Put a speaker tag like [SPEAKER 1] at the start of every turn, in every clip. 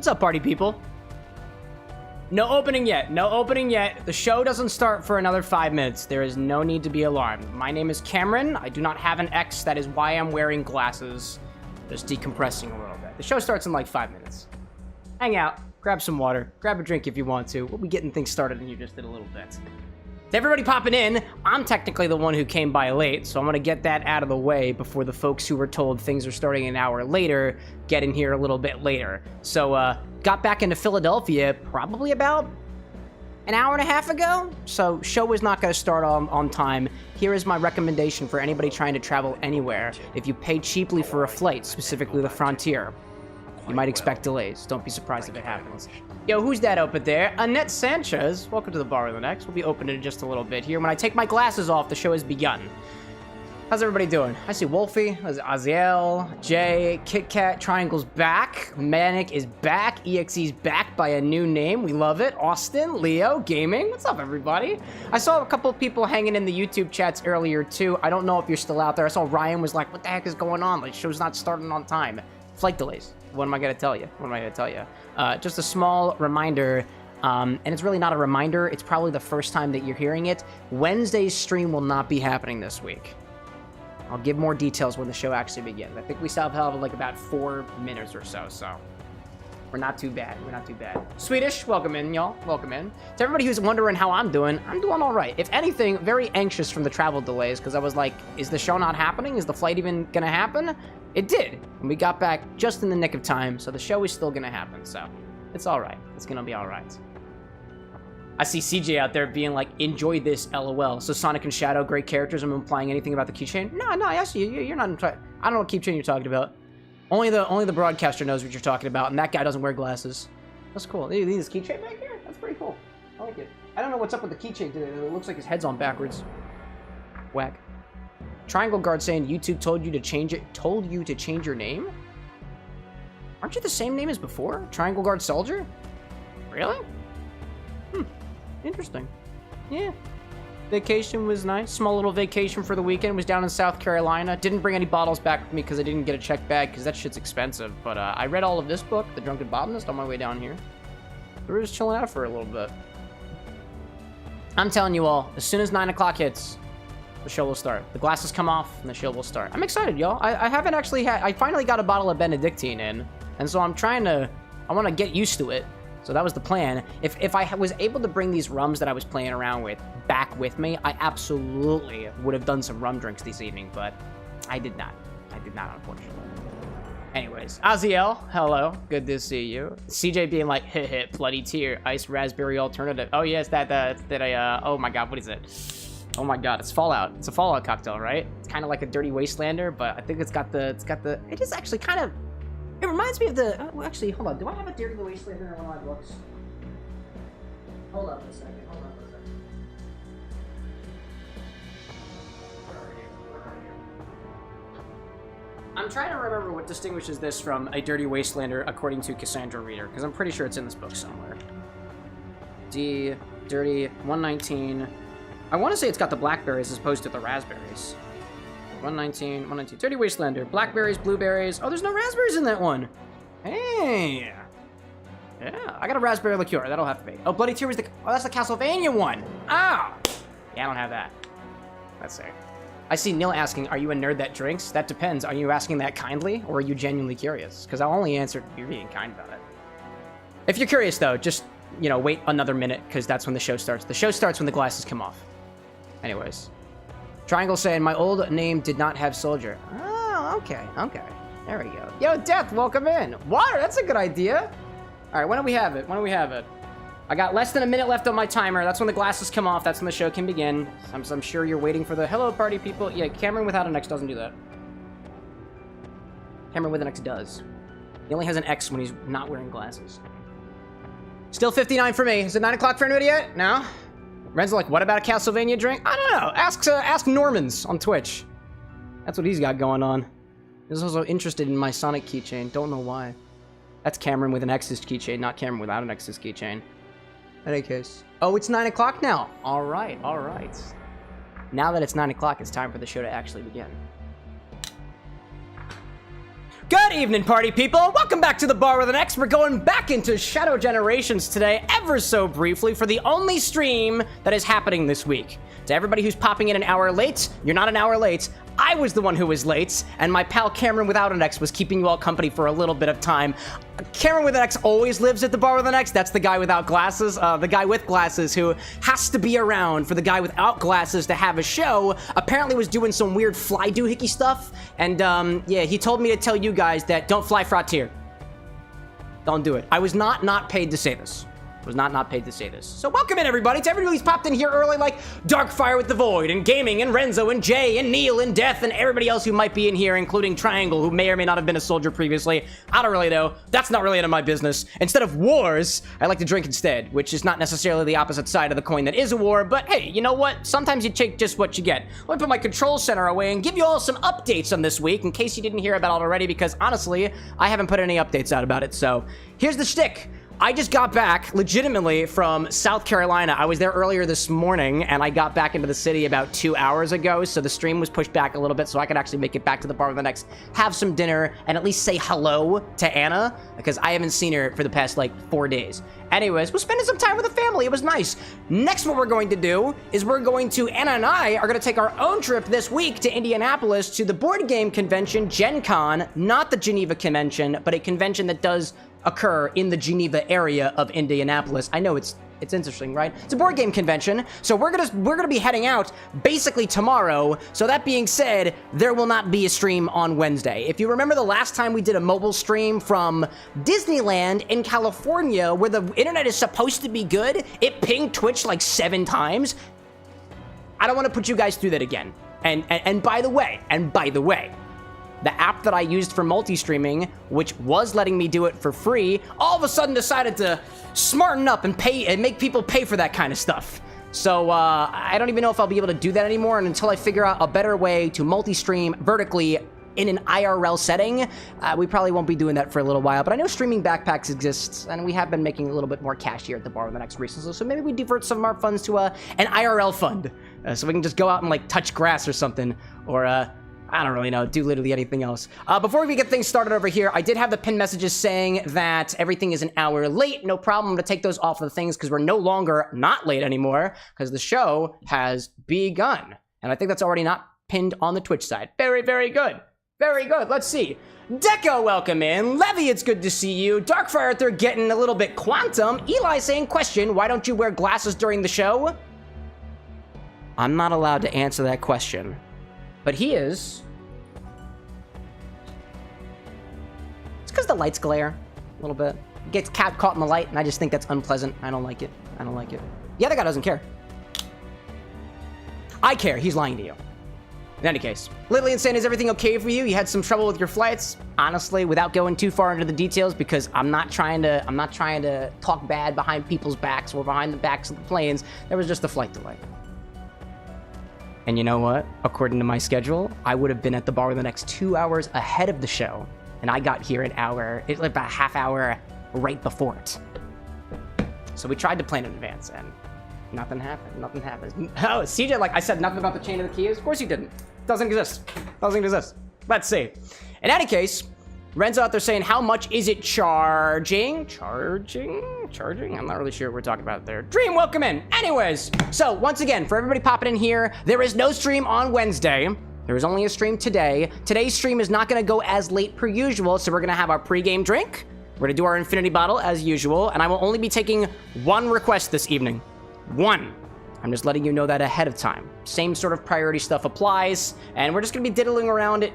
[SPEAKER 1] What's up, party people? No opening yet. No opening yet. The show doesn't start for another 5 minutes. There is no need to be alarmed. My name is Cameron. I do not have an X. That is why I'm wearing glasses. Just decompressing a little bit. The show starts in like 5 minutes. Hang out. Grab some water. Grab a drink if you want to. We'll be getting things started in here just in a little bit. To everybody popping in, I'm technically the one who came by late, so I'm going to get that out of the way before the folks who were told things are starting an hour later get in here a little bit later. So, got back into Philadelphia probably about an hour and a half ago, so show is not going to start on time. Here is my recommendation for anybody trying to travel anywhere. If you pay cheaply for a flight, specifically the Frontier, you might expect delays. Don't be surprised if it happens. Yo, who's that over there? Annette Sanchez. Welcome to the bar with an X. We'll be opening in just a little bit here. When I take my glasses off, the show has begun. How's everybody doing? I see Wolfie, Aziel, Jay, Kit Kat, Triangle's back, Manic is back, EXE's back by a new name. We love it. Austin, Leo, Gaming. What's up, everybody? I saw a couple of people hanging in the YouTube chats earlier, too. I don't know if you're still out there. I saw Ryan was like, what the heck is going on? Like, show's not starting on time. Flight delays. What am I going to tell you? What am I going to tell you? Just a small reminder, and it's really not a reminder. It's probably the first time that you're hearing it. Wednesday's stream will not be happening this week. I'll give more details when the show actually begins. I think we still have like about 4 minutes or so, so we're not too bad. We're not too bad. Swedish, welcome in, y'all. Welcome in. To everybody who's wondering how I'm doing all right. If anything, very anxious from the travel delays, because I was like, is the show not happening? Is the flight even going to happen? It did, and we got back just in the nick of time, so the show is still going to happen, so it's all right. It's going to be all right. I see CJ out there being like, enjoy this, LOL. So Sonic and Shadow, great characters. I'm implying anything about the keychain? No, I see you're not. I don't know what keychain you're talking about. Only the broadcaster knows what you're talking about, and that guy doesn't wear glasses. That's cool. This keychain back here? That's pretty cool. I like it. I don't know what's up with the keychain today. It looks like his head's on backwards. Whack. Triangle Guard saying YouTube told you to change it. Told you to change your name? Aren't you the same name as before? Triangle Guard Soldier? Really? Interesting. Yeah. Vacation was nice. Small little vacation for the weekend. Was down in South Carolina. Didn't bring any bottles back with me because I didn't get a check bag because that shit's expensive. But I read all of this book, The Drunken Botanist, on my way down here. We were just chilling out for a little bit. I'm telling you all, as soon as 9 o'clock hits, the show will start. The glasses come off and the show will start. I'm excited, y'all. I haven't actually had... I finally got a bottle of Benedictine in. And so I'm trying to... I want to get used to it. So that was the plan. If I was able to bring these rums that I was playing around with back with me, I absolutely would have done some rum drinks this evening, but I did not. I did not, unfortunately. Anyways, Aziel, hello. Good to see you. CJ being like, heh, bloody tear, ice raspberry alternative. Oh, yes, oh my God, what is it? Oh my God, it's Fallout. It's a Fallout cocktail, right? It's kind of like a Dirty Wastelander, but I think it is actually kind of, it reminds me of the, well, actually, hold on. Do I have a Dirty Wastelander in one of my books? Hold on for a second. I'm trying to remember what distinguishes this from a Dirty Wastelander according to Cassandra Reader, because I'm pretty sure it's in this book somewhere. Dirty 119. I want to say it's got the blackberries as opposed to the raspberries. 119. Dirty Wastelander. Blackberries, blueberries. Oh, there's no raspberries in that one. Hey. Yeah, I got a raspberry liqueur. That'll have to be. Oh, Bloody Tear was the... Oh, that's the Castlevania one. Ah. Yeah, I don't have that. Let's see. I see Neil asking, are you a nerd that drinks? That depends. Are you asking that kindly, or are you genuinely curious? Because I'll only answer if you're being kind about it. If you're curious, though, just, you know, wait another minute, because that's when the show starts. The show starts when the glasses come off. Anyways. Triangle saying, my old name did not have soldier. Oh, okay. There we go. Yo, Death, welcome in. Water, that's a good idea. All right, when do we have it? I got less than a minute left on my timer. That's when the glasses come off. That's when the show can begin. I'm sure you're waiting for the hello party people. Yeah, Cameron without an X doesn't do that. Cameron with an X does. He only has an X when he's not wearing glasses. Still 59 for me. Is it 9 o'clock for anybody yet? No? Ren's like, what about a Castlevania drink? I don't know. Ask Normans on Twitch. That's what he's got going on. He's also interested in my Sonic keychain. Don't know why. That's Cameron with an X's keychain, not Cameron without an X's keychain. In any case. Oh, it's 9 o'clock now. All right. Now that it's 9 o'clock, it's time for the show to actually begin. Good evening, party people. Welcome back to the Bar with an X. We're going back into Shadow Generations today, ever so briefly, for the only stream that is happening this week. To everybody who's popping in an hour late, you're not an hour late. I was the one who was late, and my pal Cameron without an X was keeping you all company for a little bit of time. Cameron with an X always lives at the Bar with an X. That's the guy without glasses. The guy with glasses who has to be around for the guy without glasses to have a show. Apparently was doing some weird fly doohickey stuff, and yeah, he told me to tell you guys that don't fly Frontier. Don't do it. I was not paid to say this. Was not paid to say this. So welcome in, everybody. To everybody who's popped in here early, like Darkfire with the Void, and Gaming, and Renzo, and Jay, and Neil, and Death, and everybody else who might be in here, including Triangle, who may or may not have been a soldier previously. I don't really know. That's not really into my business. Instead of wars, I like to drink instead, which is not necessarily the opposite side of the coin that is a war, but hey, you know what? Sometimes you take just what you get. Let me put my control center away and give you all some updates on this week, in case you didn't hear about it already, because honestly, I haven't put any updates out about it, so here's the shtick. I just got back, legitimately, from South Carolina. I was there earlier this morning, and I got back into the city about 2 hours ago, so the stream was pushed back a little bit so I could actually make it back to the Bar with an X, have some dinner, and at least say hello to Anna, because I haven't seen her for the past, like, 4 days. Anyways, we're spending some time with the family. It was nice. Next, what we're going to do is Anna and I are going to take our own trip this week to Indianapolis to the board game convention, Gen Con, not the Geneva Convention, but a convention that does occur in the Geneva area of Indianapolis. I know it's interesting, right? It's a board game convention, so we're gonna be heading out basically tomorrow. So that being said, there will not be a stream on Wednesday. If you remember the last time we did a mobile stream from Disneyland in California, where the internet is supposed to be good, it pinged Twitch like 7 times. I don't want to put you guys through that again. And by the way, the app that I used for multi-streaming, which was letting me do it for free, all of a sudden decided to smarten up and pay and make people pay for that kind of stuff. So I don't even know if I'll be able to do that anymore, and until I figure out a better way to multi-stream vertically in an IRL setting, we probably won't be doing that for a little while. But I know streaming backpacks exists, and we have been making a little bit more cash here at the Bar with an X recently, so maybe we divert some of our funds to an IRL fund, so we can just go out and like touch grass or something, or I don't really know, do literally anything else. Before we get things started over here, I did have the pin messages saying that everything is an hour late. No problem, I'm gonna take those off of the things because we're no longer not late anymore because the show has begun. And I think that's already not pinned on the Twitch side. Very, very good. Very good, let's see. Deco, welcome in. Levy, it's good to see you. Darkfire, they're getting a little bit quantum. Eli saying, question, why don't you wear glasses during the show? I'm not allowed to answer that question. But he is. It's because the lights glare a little bit. Gets caught in the light, and I just think that's unpleasant. I don't like it. I don't like it. The other guy doesn't care. I care. He's lying to you. In any case, Lillian saying, is everything okay for you? You had some trouble with your flights? Honestly, without going too far into the details, because I'm not trying to talk bad behind people's backs or behind the backs of the planes. There was just a flight delay. And you know what? According to my schedule, I would have been at the Bar the next 2 hours ahead of the show, and I got here about a half hour right before it. So we tried to plan in advance, and nothing happened. Nothing happened. Oh, CJ, like I said, nothing about the chain of the keys. Of course you didn't. Doesn't exist. Doesn't exist. Let's see. In any case, Renzo out there saying, how much is it charging? Charging? I'm not really sure what we're talking about there. Dream, welcome in. Anyways, so once again, for everybody popping in here, there is no stream on Wednesday. There is only a stream today. Today's stream is not going to go as late per usual, so we're going to have our pregame drink. We're going to do our infinity bottle as usual, and I will only be taking one request this evening. One. I'm just letting you know that ahead of time. Same sort of priority stuff applies, and we're just gonna be diddling around.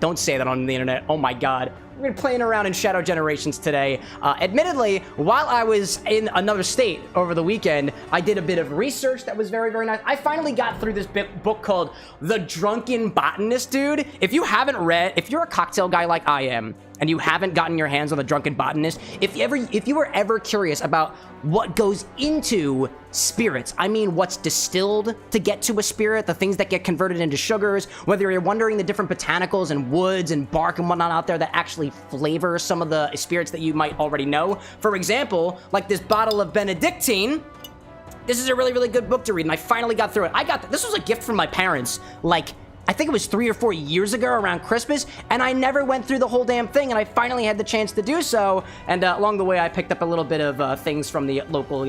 [SPEAKER 1] Don't say that on the internet. Oh my god. We're gonna be playing around in Shadow Generations today. Admittedly, while I was in another state over the weekend, I did a bit of research that was very, very nice. I finally got through this book called The Drunken Botanist, dude. If you haven't read, if you're a cocktail guy like I am, and you haven't gotten your hands on The Drunken Botanist, if you were ever curious about what goes into spirits, I mean what's distilled to get to a spirit, the things that get converted into sugars, whether you're wondering the different botanicals and woods and bark and whatnot out there that actually flavor some of the spirits that you might already know. For example, like this bottle of Benedictine. This is a really, really good book to read, and I finally got through it. This was a gift from my parents, like, I think it was 3 or 4 years ago around Christmas, and I never went through the whole damn thing, and I finally had the chance to do so. And along the way, I picked up a little bit of things from the local,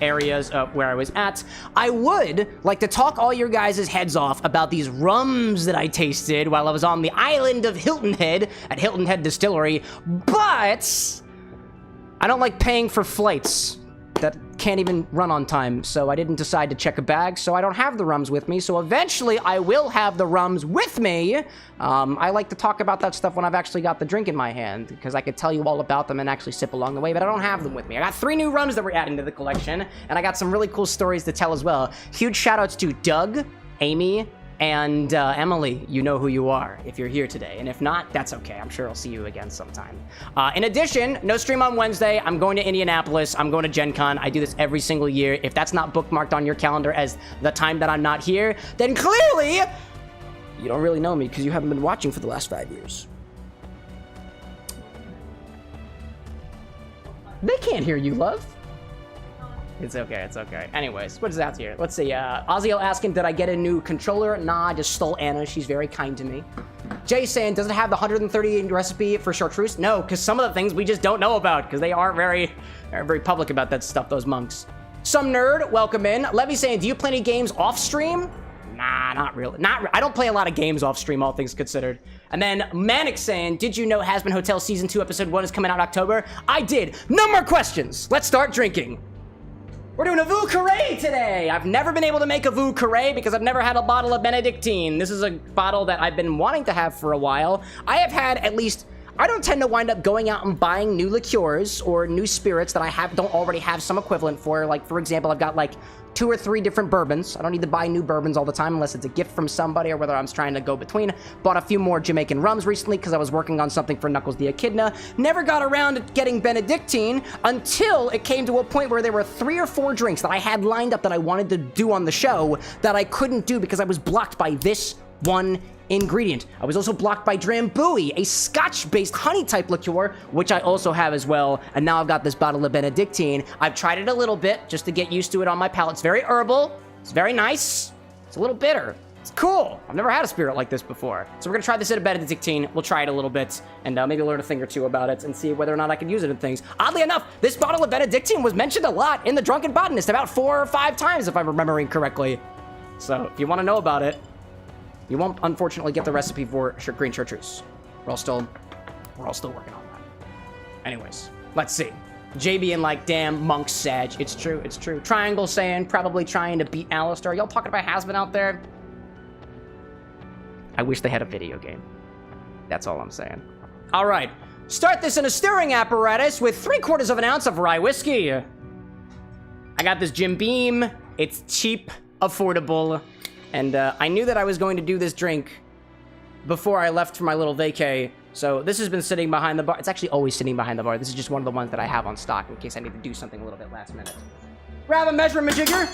[SPEAKER 1] areas where I was at. I would like to talk all your guys' heads off about these rums that I tasted while I was on the island of Hilton Head at Hilton Head Distillery, but I don't like paying for flights that can't even run on time, so I didn't decide to check a bag, so I don't have the rums with me. So eventually I will have the rums with me. I like to talk about that stuff when I've actually got the drink in my hand, because I could tell you all about them and actually sip along the way, but I don't have them with me. I got 3 new rums that we're adding to the collection, and I got some really cool stories to tell as well. Huge shout outs to Doug, Amy, and Emily. You know who you are if you're here today, and if not, that's okay. I'm sure I'll see you again sometime. In addition, no stream on Wednesday. I'm going to Indianapolis. I'm going to Gen Con. I do this every single year. If that's not bookmarked on your calendar as the time that I'm not here, then clearly you don't really know me because you haven't been watching for the last 5 years. They can't hear you, love. It's okay, it's okay. Anyways, what is that here? Let's see, Ozziel asking, did I get a new controller? Nah, I just stole Anna. She's very kind to me. Jay saying, does it have the 130 recipe for chartreuse? No, because some of the things we just don't know about, because they aren't very public about that stuff, those monks. Some nerd, welcome in. Levy saying, do you play any games off stream? Nah, not really. I don't play a lot of games off stream, all things considered. And then Manic saying, did you know Hazbin Hotel Season 2 Episode 1 is coming out in October? I did. No more questions. Let's start drinking. We're doing a Vieux Carré today. I've never been able to make a Vieux Carré because I've never had a bottle of Benedictine. This is a bottle that I've been wanting to have for a while. I have had at least, I don't tend to wind up going out and buying new liqueurs or new spirits that I don't already have some equivalent for. Like, for example, I've got like 2 or 3 different bourbons. I don't need to buy new bourbons all the time unless it's a gift from somebody or whether I'm trying to go between. Bought a few more Jamaican rums recently because I was working on something for Knuckles the Echidna. Never got around to getting Benedictine until it came to a point where there were 3 or 4 drinks that I had lined up that I wanted to do on the show that I couldn't do because I was blocked by this one ingredient. I was also blocked by Drambuie, a Scotch-based honey-type liqueur, which I also have as well, and now I've got this bottle of Benedictine. I've tried it a little bit, just to get used to it on my palate. It's very herbal, it's very nice, it's a little bitter. It's cool. I've never had a spirit like this before. So we're gonna try this at a Benedictine. We'll try it a little bit, and maybe learn a thing or 2 about it, and see whether or not I can use it in things. Oddly enough, this bottle of Benedictine was mentioned a lot in the Drunken Botanist, about 4 or 5 times, if I'm remembering correctly. So, if you want to know about it, you won't, unfortunately, get the recipe for green chartreuse. We're all still working on that. Anyways, let's see. JB and like, damn, Monk Sag. It's true, it's true. Triangle saying, probably trying to beat Alistair. Y'all talking about Hazbin out there? I wish they had a video game. That's all I'm saying. All right, start this in a stirring apparatus with 3/4 of an ounce of rye whiskey. I got this Jim Beam. It's cheap, affordable. And I knew that I was going to do this drink before I left for my little vacay. So this has been sitting behind the bar. It's actually always sitting behind the bar. This is just one of the ones that I have on stock in case I need to do something a little bit last minute. Grab a measurement jigger.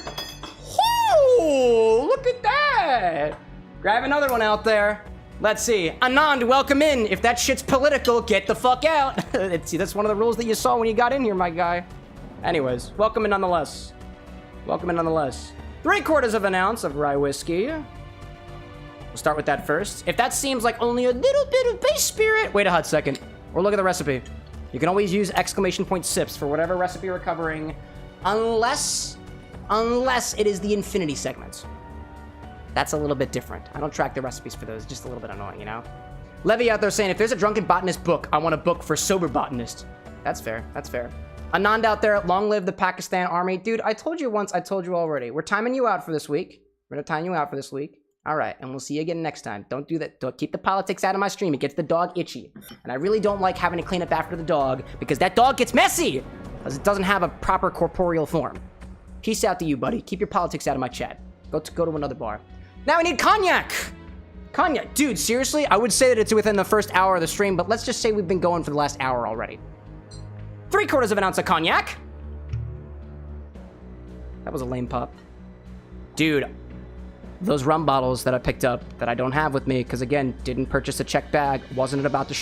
[SPEAKER 1] Whoo! Look at that! Grab another one out there. Let's see. Anand, welcome in. If that shit's political, get the fuck out. That's one of the rules that you saw when you got in here, my guy. Anyways, welcome in nonetheless. Welcome in nonetheless. 3/4 of an ounce of rye whiskey. We'll start with that first. If that seems like only a little bit of base spirit, wait a hot second. Or look at the recipe. You can always use exclamation point sips for whatever recipe you're covering, unless it is the infinity segment. That's a little bit different. I don't track the recipes for those. Just a little bit annoying, you know? Levy out there saying, if there's a Drunken Botanist book, I want a book for sober botanist. That's fair. That's fair. Anand out there, long live the Pakistan army. Dude, I told you once, I told you already. We're timing you out for this week. We're gonna time you out for this week. All right, and we'll see you again next time. Don't do that. Don't keep the politics out of my stream. It gets the dog itchy. And I really don't like having to clean up after the dog because that dog gets messy because it doesn't have a proper corporeal form. Peace out to you, buddy. Keep your politics out of my chat. Go to another bar. Now we need cognac. Cognac. Dude, seriously, I would say that it's within the first hour of the stream, but let's just say we've been going for the last hour already. 3/4 of an ounce of cognac. That was a lame pop. Dude, those rum bottles that I picked up that I don't have with me, because again, didn't purchase a checked bag, wasn't about to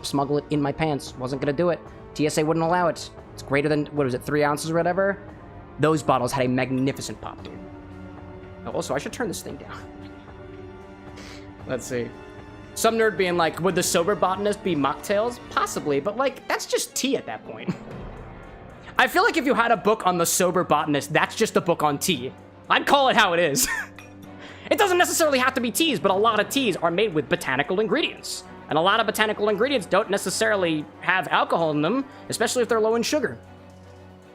[SPEAKER 1] smuggle it in my pants, wasn't gonna do it. TSA wouldn't allow it. It's greater than, what was it, 3 ounces or whatever? Those bottles had a magnificent pop, dude. Oh, also, I should turn this thing down. Let's see. Some nerd being like, would the sober botanist be mocktails? Possibly, but like, that's just tea at that point. I feel like if you had a book on the sober botanist, that's just a book on tea. I'd call it how it is. It doesn't necessarily have to be teas, but a lot of teas are made with botanical ingredients. And a lot of botanical ingredients don't necessarily have alcohol in them, especially if they're low in sugar.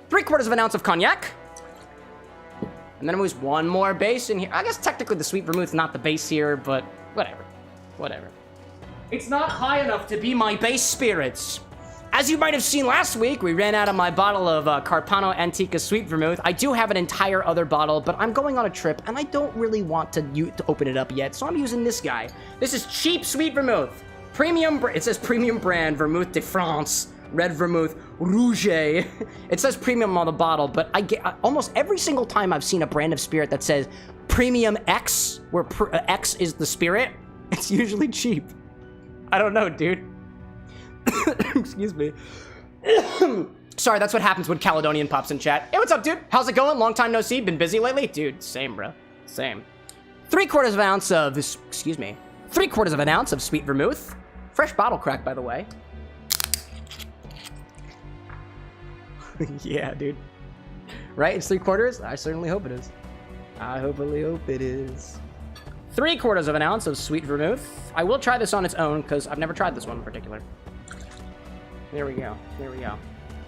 [SPEAKER 1] 3/4 of an ounce of cognac. And then there was one more base in here. I guess technically the sweet vermouth's not the base here, but whatever. Whatever. It's not high enough to be my base spirits. As you might have seen last week, we ran out of my bottle of Carpano Antica Sweet Vermouth. I do have an entire other bottle, but I'm going on a trip, and I don't really want to open it up yet, so I'm using this guy. This is cheap Sweet Vermouth. Premium, it says premium brand, Vermouth de France, red vermouth, rouge. It says premium on the bottle, but I get almost every single time I've seen a brand of spirit that says premium X, where X is the spirit, it's usually cheap. I don't know, dude. Excuse me. Sorry, that's what happens when Caledonian pops in chat. Hey, what's up, dude? How's it going? Long time no see. Been busy lately? Dude, same, bro. Same. 3/4 of an ounce of this, excuse me. 3/4 of an ounce of sweet vermouth. Fresh bottle crack, by the way. Yeah, dude. Right? It's 3/4? I certainly hope it is. I hopefully hope it is. 3/4 of an ounce of sweet vermouth. I will try this on its own, because I've never tried this one in particular. There we go. There we go.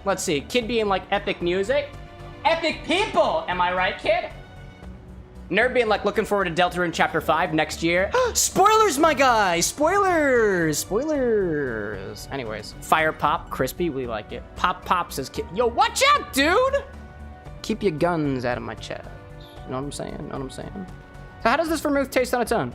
[SPEAKER 1] Let's see. Kid being like epic music. Epic people! Am I right, kid? Nerd being like looking forward to Delta in Chapter 5 next year. Spoilers, my guy! Spoilers! Spoilers! Anyways. Fire pop. Crispy. We like it. Pop pop says kid. Yo, watch out, dude! Keep your guns out of my chest. You know what I'm saying? Know what I'm saying? So how does this vermouth taste on its own?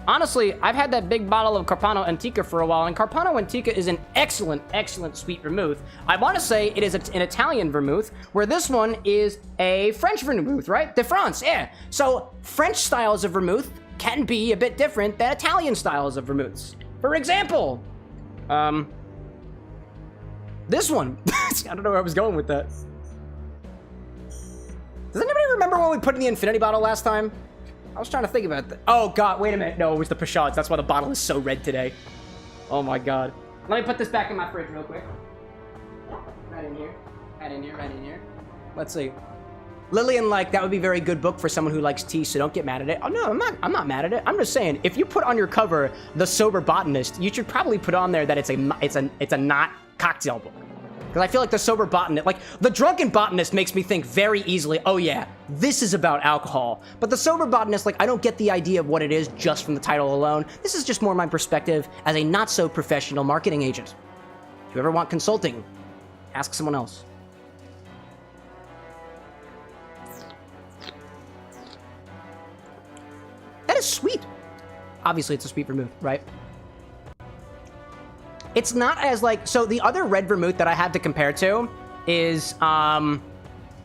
[SPEAKER 1] Honestly, I've had that big bottle of Carpano Antica for a while, and Carpano Antica is an excellent, excellent sweet vermouth. I want to say it is an Italian vermouth, where this one is a French vermouth, right? De France, yeah. So French styles of vermouth can be a bit different than Italian styles of vermouths. For example, this one. I don't know where I was going with that. Does anybody remember what we put in the infinity bottle last time? I was trying to think about that. Oh, God, wait a minute. No, it was the Peychaud. That's why the bottle is so red today. Oh, my God. Let me put this back in my fridge real quick. Right in here. Right in here. Right in here. Let's see. Lillian, like, that would be a very good book for someone who likes tea, so don't get mad at it. Oh, no, I'm not mad at it. I'm just saying, if you put on your cover The Sober Botanist, you should probably put on there that it's a not cocktail book. Because I feel like The Sober Botanist, like, The Drunken Botanist makes me think very easily, oh yeah, this is about alcohol. But The Sober Botanist, like, I don't get the idea of what it is just from the title alone. This is just more my perspective as a not-so-professional marketing agent. If you ever want consulting, ask someone else. That is sweet. Obviously, it's a sweet vermouth, right? It's not as like, so the other red vermouth that I had to compare to is, oh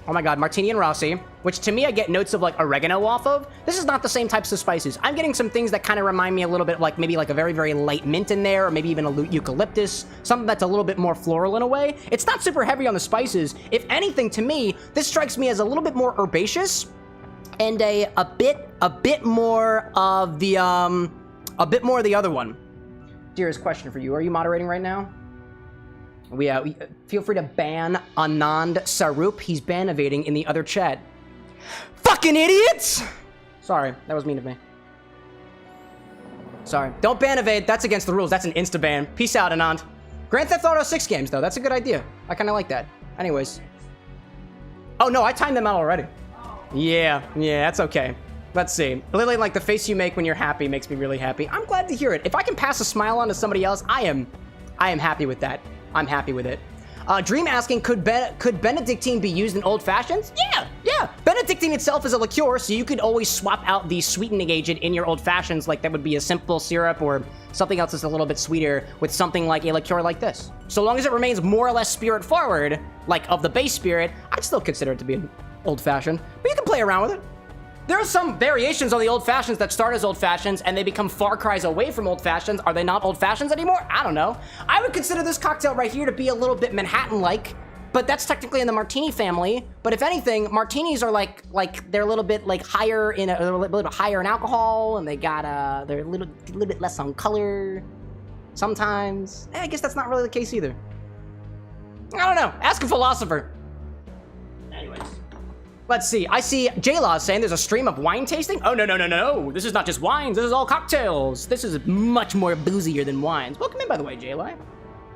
[SPEAKER 1] my God, Martini and Rossi, which to me I get notes of like oregano off of. This is not the same types of spices. I'm getting some things that kind of remind me a little bit like maybe like a very, very light mint in there, or maybe even a eucalyptus, something that's a little bit more floral in a way. It's not super heavy on the spices. If anything, to me, this strikes me as a little bit more herbaceous and a bit more of the other one. Dearest question for you. Are you moderating right now? We feel free to ban Anand Sarup. He's ban evading in the other chat. Fucking idiots! Sorry, that was mean of me. Sorry. Don't ban evade. That's against the rules. That's an insta ban. Peace out, Anand. Grand Theft Auto 6 games, though. That's a good idea. I kind of like that. Anyways. Oh, no, I timed them out already. Yeah, that's okay. Let's see. Lily, like the face you make when you're happy makes me really happy. I'm glad to hear it. If I can pass a smile on to somebody else, I am happy with that. I'm happy with it. Dream asking, could Benedictine be used in old fashions? Yeah. Benedictine itself is a liqueur, so you could always swap out the sweetening agent in your old fashions. Like that would be a simple syrup or something else that's a little bit sweeter with something like a liqueur like this. So long as it remains more or less spirit forward, like of the base spirit, I'd still consider it to be an old fashioned. But you can play around with it. There are some variations on the old fashions that start as old fashions and they become far cries away from old fashions. Are they not old fashions anymore? I don't know. I would consider this cocktail right here to be a little bit Manhattan-like, but that's technically in the martini family. But if anything, martinis are like they're a little bit like higher in a little bit higher in alcohol, and they got they're a little bit less on color sometimes. I guess that's not really the case either. I don't know. Ask a philosopher. Anyways, let's see. I see J-Law saying there's a stream of wine tasting. Oh, no. This is not just wines. This is all cocktails. This is much more boozier than wines. Welcome in, by the way, J-Law.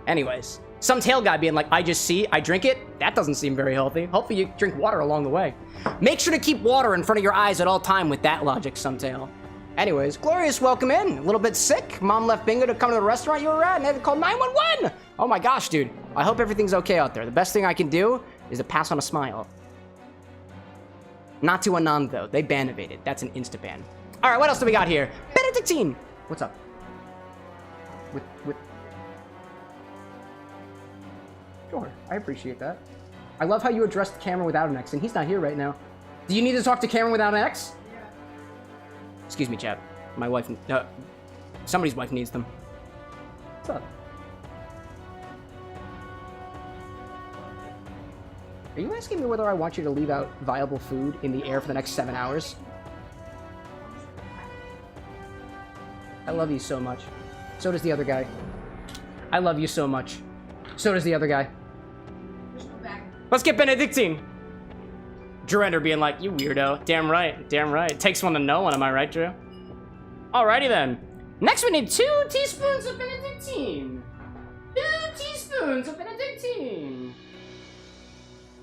[SPEAKER 1] Anyways, some tail guy being like, I drink it. That doesn't seem very healthy. Hopefully you drink water along the way. Make sure to keep water in front of your eyes at all time with that logic, some tail. Anyways, Glorious, welcome in. A little bit sick. Mom left Bingo to come to the restaurant you were at and had to call 911. Oh my gosh, dude. I hope everything's okay out there. The best thing I can do is to pass on a smile. Not to Anand, though. They ban evaded. That's an insta-ban. All right, what else do we got here? Benedictine. What's up? With... Sure, I appreciate that. I love how you addressed Cameron without an X, and he's not here right now. Do you need to talk to Cameron without an X? Yeah. Excuse me, chat. My wife... somebody's wife needs them. What's up? Are you asking me whether I want you to leave out viable food in the air for the next 7 hours? I love you so much. So does the other guy. I love you so much. So does the other guy. Let's get Benedictine. Drender being like, you weirdo. Damn right. Damn right. Takes one to know one, am I right, Drew? Alrighty then. Next we need 2 teaspoons of Benedictine. 2 teaspoons of Benedictine.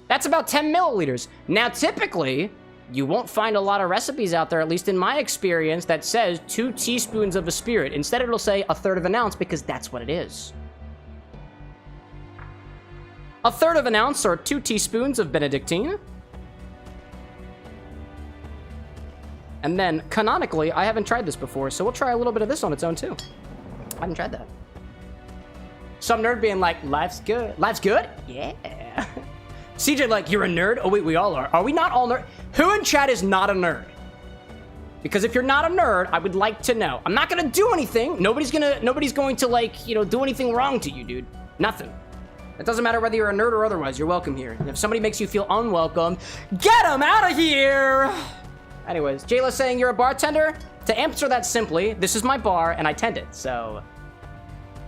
[SPEAKER 1] That's about 10 milliliters. Now, typically, you won't find a lot of recipes out there, at least in my experience, that says 2 teaspoons of a spirit. Instead, it'll say 1/3 of an ounce because that's what it is. 1/3 of an ounce or 2 teaspoons of Benedictine. And then, canonically, I haven't tried this before, so we'll try a little bit of this on its own, too. I haven't tried that. Some nerd being like, life's good. Life's good? Yeah. CJ like, you're a nerd? Oh, wait, we all are. Are we not all nerd? Who in chat is not a nerd? Because if you're not a nerd, I would like to know. I'm not gonna do anything. Nobody's going to, like, you know, do anything wrong to you, dude. Nothing. It doesn't matter whether you're a nerd or otherwise. You're welcome here. And if somebody makes you feel unwelcome, get them out of here! Anyways, Jayla's saying you're a bartender? To answer that simply, this is my bar, and I tend it, so...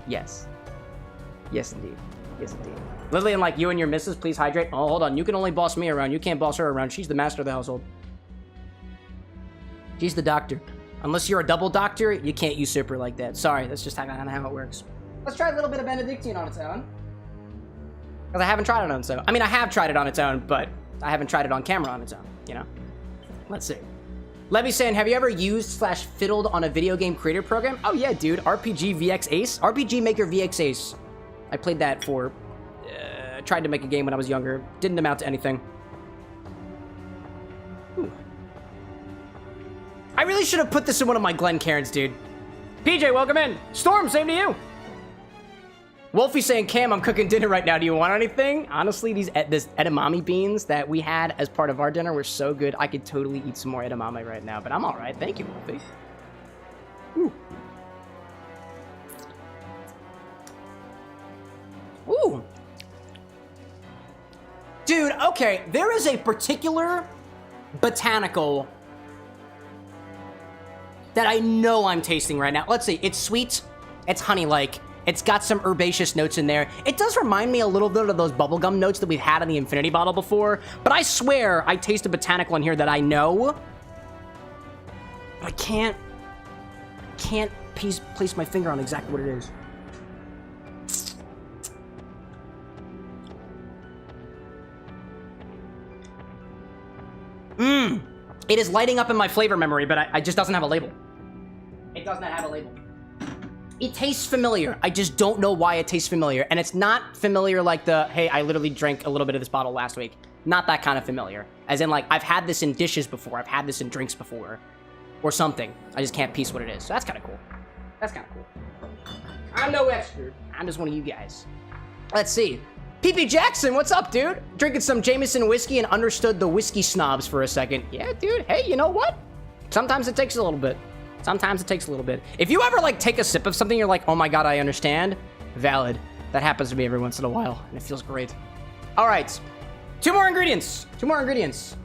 [SPEAKER 1] Yes. Yes, indeed. Yes, indeed. Lillian, like, you and your missus, please hydrate. Oh, hold on. You can only boss me around. You can't boss her around. She's the master of the household. She's the doctor. Unless you're a double doctor, you can't usurp her like that. Sorry, that's just kind of how it works. Let's try a little bit of Benedictine on its own. Because I haven't tried it on its own. I mean, I have tried it on its own, but I haven't tried it on camera on its own, you know? Let's see. Levy's saying, have you ever used / fiddled on a video game creator program? Oh, yeah, dude. RPG VX Ace. RPG Maker VX Ace. I played that for... tried to make a game when I was younger. Didn't amount to anything. Ooh. I really should have put this in one of my Glencairns, dude. PJ, welcome in. Storm, same to you. Wolfie saying, Cam, I'm cooking dinner right now. Do you want anything? Honestly, these edamame beans that we had as part of our dinner were so good. I could totally eat some more edamame right now, but I'm all right. Thank you, Wolfie. Ooh. Ooh. Dude, okay, there is a particular botanical that I know I'm tasting right now. Let's see, it's sweet, it's honey-like, it's got some herbaceous notes in there. It does remind me a little bit of those bubblegum notes that we've had in the Infinity bottle before, but I swear I taste a botanical in here that I know, but I can't place my finger on exactly what it is. It is lighting up in my flavor memory, but it just doesn't have a label. It does not have a label. It tastes familiar. I just don't know why it tastes familiar. And it's not familiar like the, hey, I literally drank a little bit of this bottle last week. Not that kind of familiar. As in, like, I've had this in dishes before. I've had this in drinks before. Or something. I just can't piece what it is. So that's kind of cool. That's kind of cool. I'm no expert. I'm just one of you guys. Let's see. PP Jackson, what's up, dude? Drinking some Jameson whiskey and understood the whiskey snobs for a second. Yeah, dude. Hey, you know what? Sometimes it takes a little bit. Sometimes it takes a little bit. If you ever, like, take a sip of something, you're like, oh my god, I understand. Valid. That happens to me every once in a while, and it feels great. All right. 2 more ingredients. 2 more ingredients.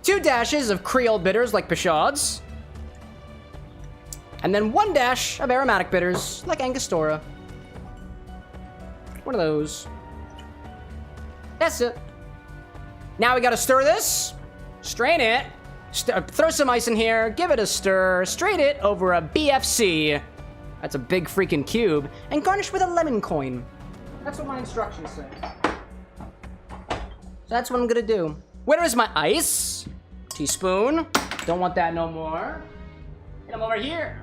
[SPEAKER 1] 2 dashes of Creole Bitters like Peychaud's. And then 1 dash of Aromatic Bitters like Angostura. One of those. That's it. Now we gotta stir this. Strain it. Throw some ice in here. Give it a stir. Strain it over a BFC. That's a big freaking cube. And garnish with a lemon coin. That's what my instructions say. So that's what I'm gonna do. Where is my ice? Teaspoon. Don't want that no more. And I'm over here.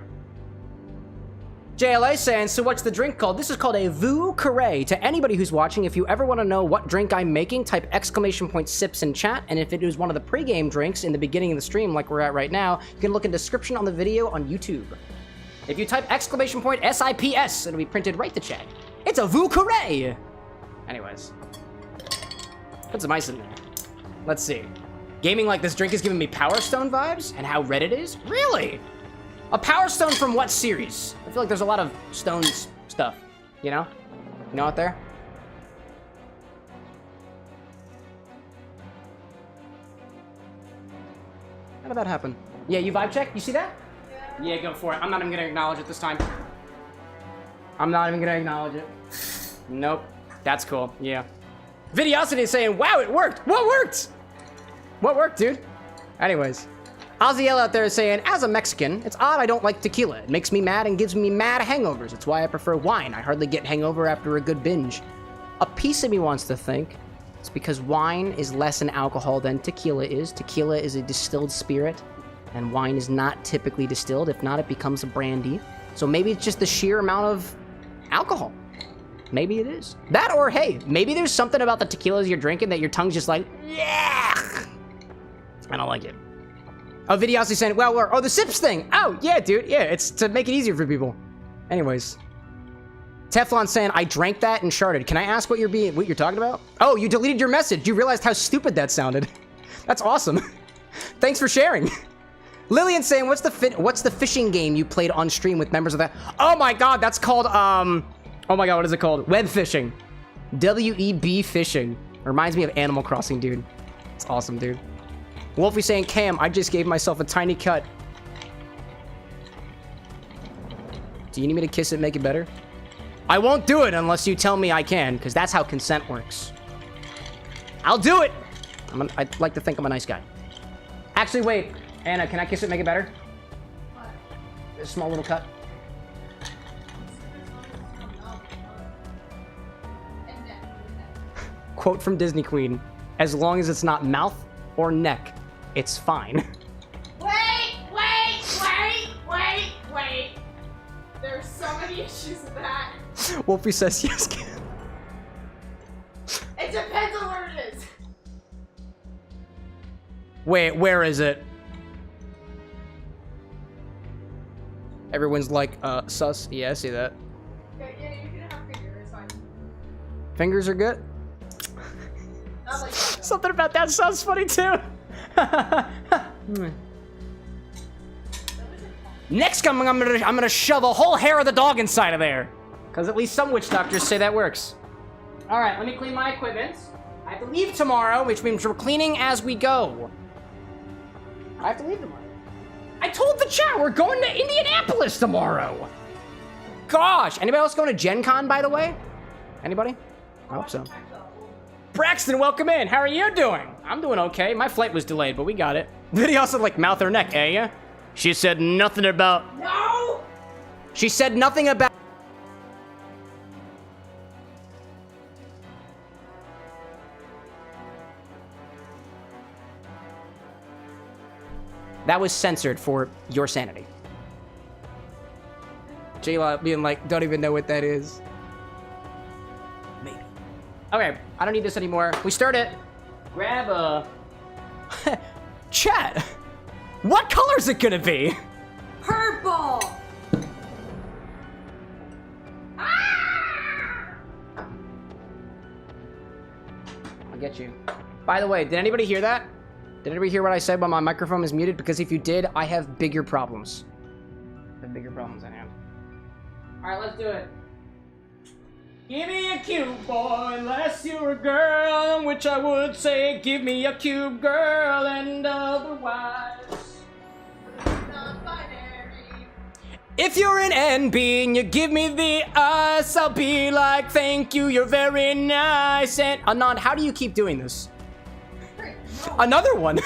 [SPEAKER 1] JLA saying, so what's the drink called? This is called a Vieux Carré. To anybody who's watching, if you ever want to know what drink I'm making, type !sips in chat. And if it is one of the pregame drinks in the beginning of the stream like we're at right now, you can look in description on the video on YouTube. If you type !SIPS, it'll be printed right to chat. It's a Vieux Carré! Anyways. Put some ice in there. Let's see. Gaming like this drink is giving me Power Stone vibes? And how red it is? Really? A Power Stone from what series? I feel like there's a lot of stones stuff, you know? You know out there? How did that happen? Yeah, you vibe check? You see that? Yeah, go for it. I'm not even gonna acknowledge it this time. I'm not even gonna acknowledge it. Nope. That's cool, yeah. Videosity is saying, wow, it worked! What worked? What worked, dude? Anyways. Aziel out there is saying, as a Mexican, it's odd I don't like tequila. It makes me mad and gives me mad hangovers. It's why I prefer wine. I hardly get hangover after a good binge. A piece of me wants to think it's because wine is less in alcohol than tequila is. Tequila is a distilled spirit, and wine is not typically distilled. If not, it becomes a brandy. So maybe it's just the sheer amount of alcohol. Maybe it is. That or, hey, maybe there's something about the tequilas you're drinking that your tongue's just like, yeah. I don't like it. Oh, Videosity saying, well, oh, the sips thing. Oh, yeah, dude. Yeah, it's to make it easier for people. Anyways. Teflon saying, I drank that and sharded. Can I ask what you're talking about? Oh, you deleted your message. You realized how stupid that sounded. That's awesome. Thanks for sharing. Lillian saying, what's the fishing game you played on stream with members of that? Oh my god, that's called, oh my god, what is it called? Web fishing. W-E-B fishing. Reminds me of Animal Crossing, dude. It's awesome, dude. Wolfie saying, Cam, I just gave myself a tiny cut. Do you need me to kiss it, make it better? I won't do it unless you tell me I can, because that's how consent works. I'll do it! I'd like to think I'm a nice guy. Actually, wait. Anna, can I kiss it, make it better? What? A small little cut. Quote from Disney Queen. As long as it's not mouth or neck, it's fine.
[SPEAKER 2] Wait! There's so many issues with that.
[SPEAKER 1] Wolfie says yes, Cam.
[SPEAKER 2] It depends on where it is.
[SPEAKER 1] Wait, where is it? Everyone's like, sus. Yeah, I see that.
[SPEAKER 2] Okay, yeah, you can have fingers, it's fine.
[SPEAKER 1] Fingers are good?
[SPEAKER 2] Not like that.
[SPEAKER 1] Something about that sounds funny too. Next, I'm gonna shove a whole hair of the dog inside of there, because at least some witch doctors say that works. All right, let me clean my equipment. I have to leave tomorrow, which means we're cleaning as we go. I have to leave tomorrow. I told the chat we're going to Indianapolis tomorrow. Gosh, anybody else going to Gen Con, by the way? Anybody? I hope so. Braxton, welcome in. How are you doing? I'm doing okay. My flight was delayed, but we got it. Video also like mouth or neck, eh? She said nothing about...
[SPEAKER 2] No!
[SPEAKER 1] She said nothing about... That was censored for your sanity. Jayla being like, don't even know what that is. Maybe. Okay, I don't need this anymore. We stirred it. Grab a... Chat. What color is it gonna be?
[SPEAKER 2] Purple! Ah!
[SPEAKER 1] I'll get you. By the way, did anybody hear that? Did anybody hear what I said when my microphone is muted? Because if you did, I have bigger problems. I have bigger problems at hand. Alright, let's do it. Give me a cute boy, unless you're a girl, which I would say, give me a cute girl, and otherwise.
[SPEAKER 2] Non-binary.
[SPEAKER 1] If you're an NB and you give me the us, I'll be like, thank you, you're very nice. And Anand, how do you keep doing this? Another one.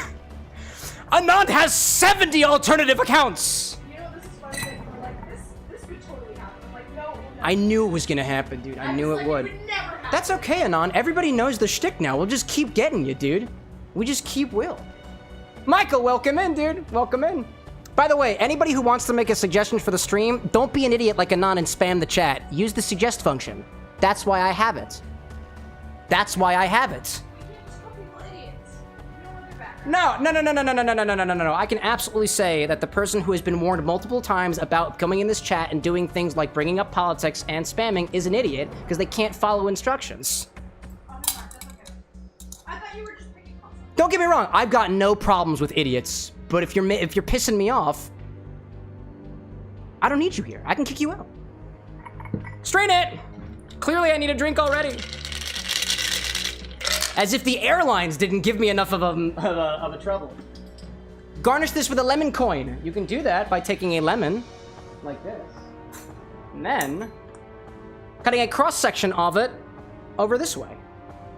[SPEAKER 1] Anand has 70 alternative accounts.
[SPEAKER 2] You know, this is funny that you're like, this could totally happen. I'm like, no.
[SPEAKER 1] I knew it was gonna happen, dude. I knew it would.
[SPEAKER 2] It would never happen.
[SPEAKER 1] That's okay, Anand. Everybody knows the shtick now. We'll just keep getting you, dude. We just keep will. Michael, welcome in, dude. Welcome in. By the way, anybody who wants to make a suggestion for the stream, don't be an idiot like Anand and spam the chat. Use the suggest function. That's why I have it. That's why I have it. No. I can absolutely say that the person who has been warned multiple times about coming in this chat and doing things like bringing up politics and spamming is an idiot because they can't follow instructions.
[SPEAKER 2] Oh, no, that's okay. I thought you were just picking on something.
[SPEAKER 1] Don't get me wrong, I've got no problems with idiots, but if you're pissing me off, I don't need you here. I can kick you out. Strain it. Clearly, I need a drink already. As if the airlines didn't give me enough of a trouble. Garnish this with a lemon coin. You can do that by taking a lemon, like this, and then cutting a cross-section of it over this way.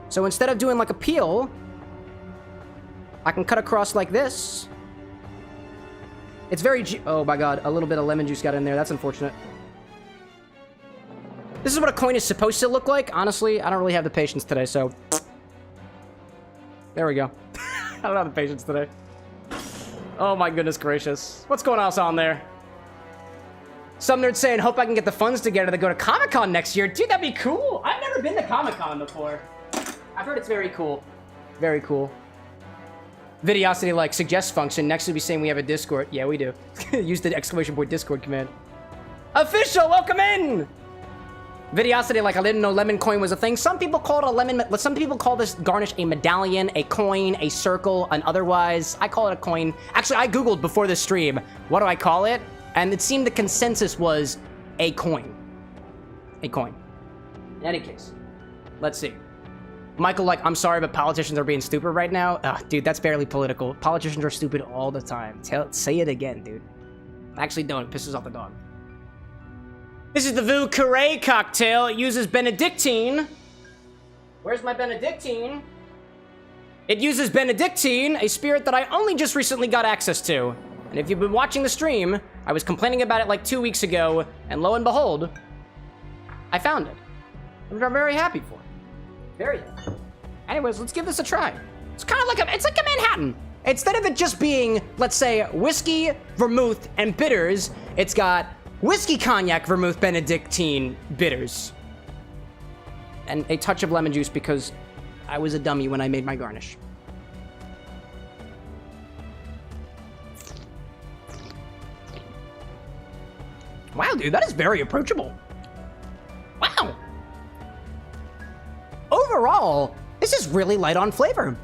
[SPEAKER 1] So instead of doing like a peel, I can cut across like this. It's very, oh my god, a little bit of lemon juice got in there. That's unfortunate. This is what a coin is supposed to look like. Honestly, I don't really have the patience today, so... There we go. I don't have the patience today. Oh my goodness gracious. What's going on there? Some nerd saying, hope I can get the funds together to go to Comic-Con next year. Dude, that'd be cool. I've never been to Comic-Con before. I've heard it's very cool. Very cool. Videosity like suggest function. Next will be saying we have a Discord. Yeah, we do. Use the exclamation point Discord command. Official, welcome in! Videosity like I didn't know lemon coin was a thing. Some people call it a lemon, some people call this garnish a medallion, a coin, a circle, and otherwise. I call it a coin. Actually, I Googled before the stream, what do I call it? And it seemed the consensus was a coin. A coin. In any case, let's see. Michael, like, I'm sorry, but politicians are being stupid right now. Ugh, dude, that's barely political. Politicians are stupid all the time. Say it again, dude. Actually, don't. It pisses off the dog. This is the Vieux Carré cocktail. It uses Benedictine. Where's my Benedictine? It uses Benedictine, a spirit that I only just recently got access to. And if you've been watching the stream, I was complaining about it like 2 weeks ago, and lo and behold, I found it. Which I'm very happy for. Very happy. Anyways, let's give this a try. It's kind of like it's like a Manhattan. Instead of it just being, let's say, whiskey, vermouth, and bitters, it's got whiskey, cognac, vermouth, Benedictine, bitters. And a touch of lemon juice because I was a dummy when I made my garnish. Wow, dude, that is very approachable. Wow. Overall, this is really light on flavor.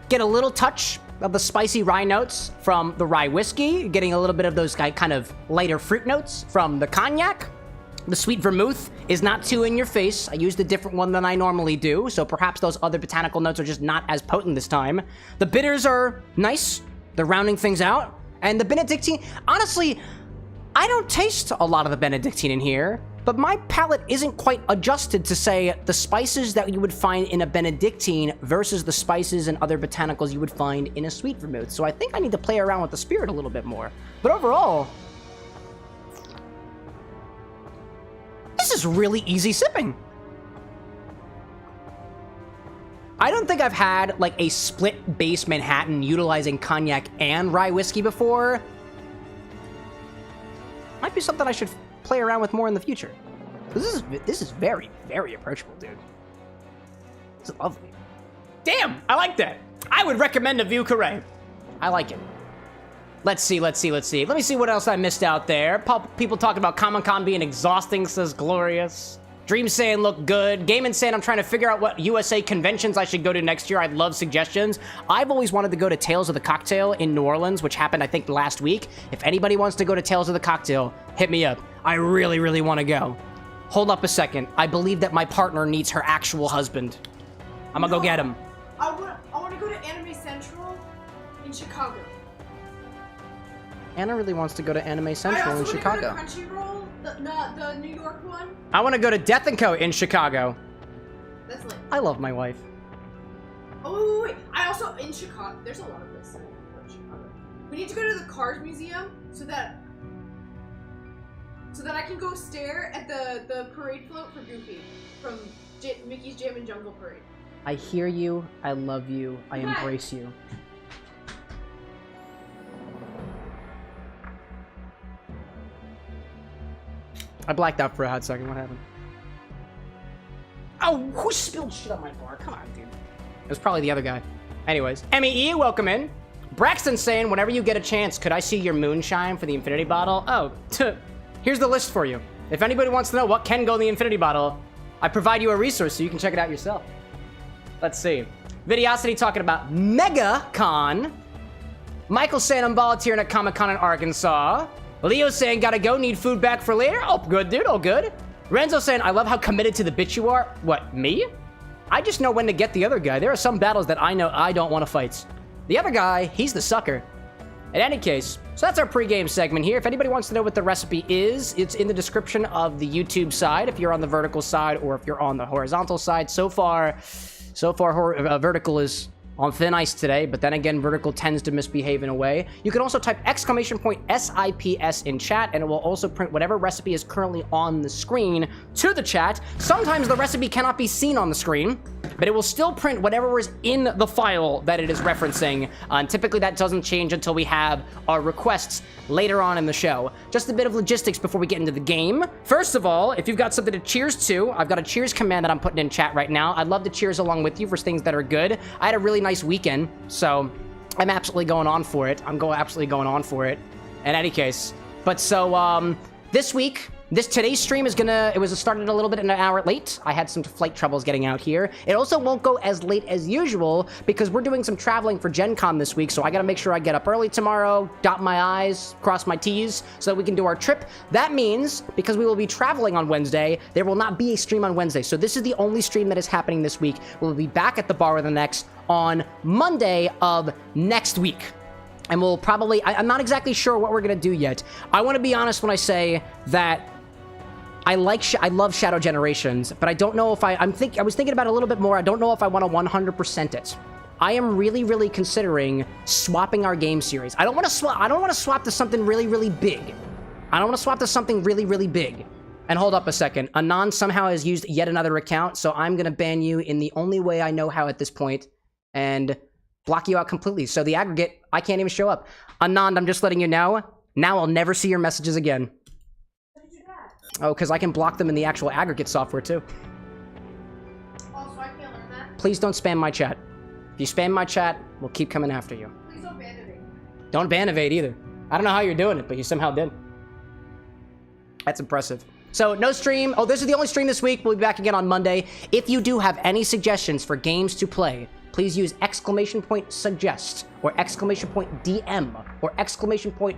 [SPEAKER 1] Get a little touch of the spicy rye notes from the rye whiskey, getting a little bit of those kind of lighter fruit notes from the cognac. The sweet vermouth is not too in your face. I used a different one than I normally do, so perhaps those other botanical notes are just not as potent this time. The bitters are nice. They're rounding things out. And the Benedictine, honestly, I don't taste a lot of the Benedictine in here, but my palate isn't quite adjusted to say the spices that you would find in a Benedictine versus the spices and other botanicals you would find in a sweet vermouth. So I think I need to play around with the spirit a little bit more. But overall, this is really easy sipping. I don't think I've had like a split base Manhattan utilizing cognac and rye whiskey before. Might be something I should play around with more in the future. This is very, very approachable, dude. This is lovely. Damn, I like that. I would recommend a Vieux Carré. I like it. Let's see. Let me see what else I missed out there. People talking about Comic-Con being exhausting, says Glorious. Dream saying look good. Gaiman saying I'm trying to figure out what USA conventions I should go to next year. I'd love suggestions. I've always wanted to go to Tales of the Cocktail in New Orleans, which happened, I think, last week. If anybody wants to go to Tales of the Cocktail, hit me up. I really, really want to go. Hold up a second. I believe that my partner needs her actual husband. I'm gonna go get him.
[SPEAKER 2] I want to go to Anime Central in Chicago.
[SPEAKER 1] Anna really wants to go to Anime Central in Chicago.
[SPEAKER 2] I also want to go to Crunchyroll, the New York one.
[SPEAKER 1] I want to go to Death & Co. in Chicago.
[SPEAKER 2] That's lit.
[SPEAKER 1] I love my wife.
[SPEAKER 2] Oh, wait. I also, in Chicago, there's a lot of places in Chicago. We need to go to the Cars Museum so that I can go stare at the parade float for Goofy from Mickey's Jam and Jungle Parade.
[SPEAKER 1] I hear you. I love you. I
[SPEAKER 2] Hi.
[SPEAKER 1] embrace you. I blacked out for a hot second. What happened? Oh, who spilled shit on my bar? Come on, dude. It was probably the other guy. Anyways, MEE, welcome in. Braxton saying, whenever you get a chance, could I see your moonshine for the infinity bottle? Oh, here's the list for you. If anybody wants to know what can go in the infinity bottle, I provide you a resource so you can check it out yourself. Let's see. Videosity talking about MegaCon. Michael saying I'm volunteering at Comic-Con in Arkansas. Leo saying gotta go, need food back for later. Oh, good, dude, oh, good. Renzo saying, I love how committed to the bitch you are. What, me? I just know when to get the other guy. There are some battles that I know I don't want to fight. The other guy, he's the sucker. In any case, so that's our pregame segment here. If anybody wants to know what the recipe is, it's in the description of the YouTube side, if you're on the vertical side or if you're on the horizontal side. So far, vertical is on thin ice today, but then again, vertical tends to misbehave in a way. You can also type !SIPS in chat, and it will also print whatever recipe is currently on the screen to the chat. Sometimes the recipe cannot be seen on the screen, but it will still print whatever is in the file that it is referencing. And typically that doesn't change until we have our requests later on in the show. Just a bit of logistics before we get into the game. First of all, if you've got something to cheers to, I've got a cheers command that I'm putting in chat right now. I'd love to cheers along with you for things that are good. I had a really nice weekend, so I'm absolutely going on for it. Absolutely going on for it. In any case, but so this week, today's stream is it was started a little bit an hour late. I had some flight troubles getting out here. It also won't go as late as usual because we're doing some traveling for Gen Con this week, so I gotta make sure I get up early tomorrow, dot my I's, cross my T's, so that we can do our trip. That means, because we will be traveling on Wednesday, there will not be a stream on Wednesday. So this is the only stream that is happening this week. We'll be back at the Bar with an X on Monday of next week. And we'll probably, I'm not exactly sure what we're gonna do yet. I wanna be honest when I say that I love Shadow Generations, but I don't know if I was thinking about it a little bit more. I don't know if I want to 100% it. I am really, really considering swapping our game series. I don't want to swap to something really, really big. I don't want to swap to something really, really big. And hold up a second. Anon somehow has used yet another account, so I'm going to ban you in the only way I know how at this point and block you out completely. So the aggregate, I can't even show up. Anand, I'm just letting you know. Now I'll never see your messages again. Oh, because I can block them in the actual aggregate software, too.
[SPEAKER 2] Oh, so I can't learn that?
[SPEAKER 1] Please don't spam my chat. If you spam my chat, we'll keep coming after you.
[SPEAKER 2] Please don't ban evade.
[SPEAKER 1] Don't ban evade either. I don't know how you're doing it, but you somehow did. That's impressive. So, no stream. Oh, this is the only stream this week. We'll be back again on Monday. If you do have any suggestions for games to play, please use !suggest or !DM or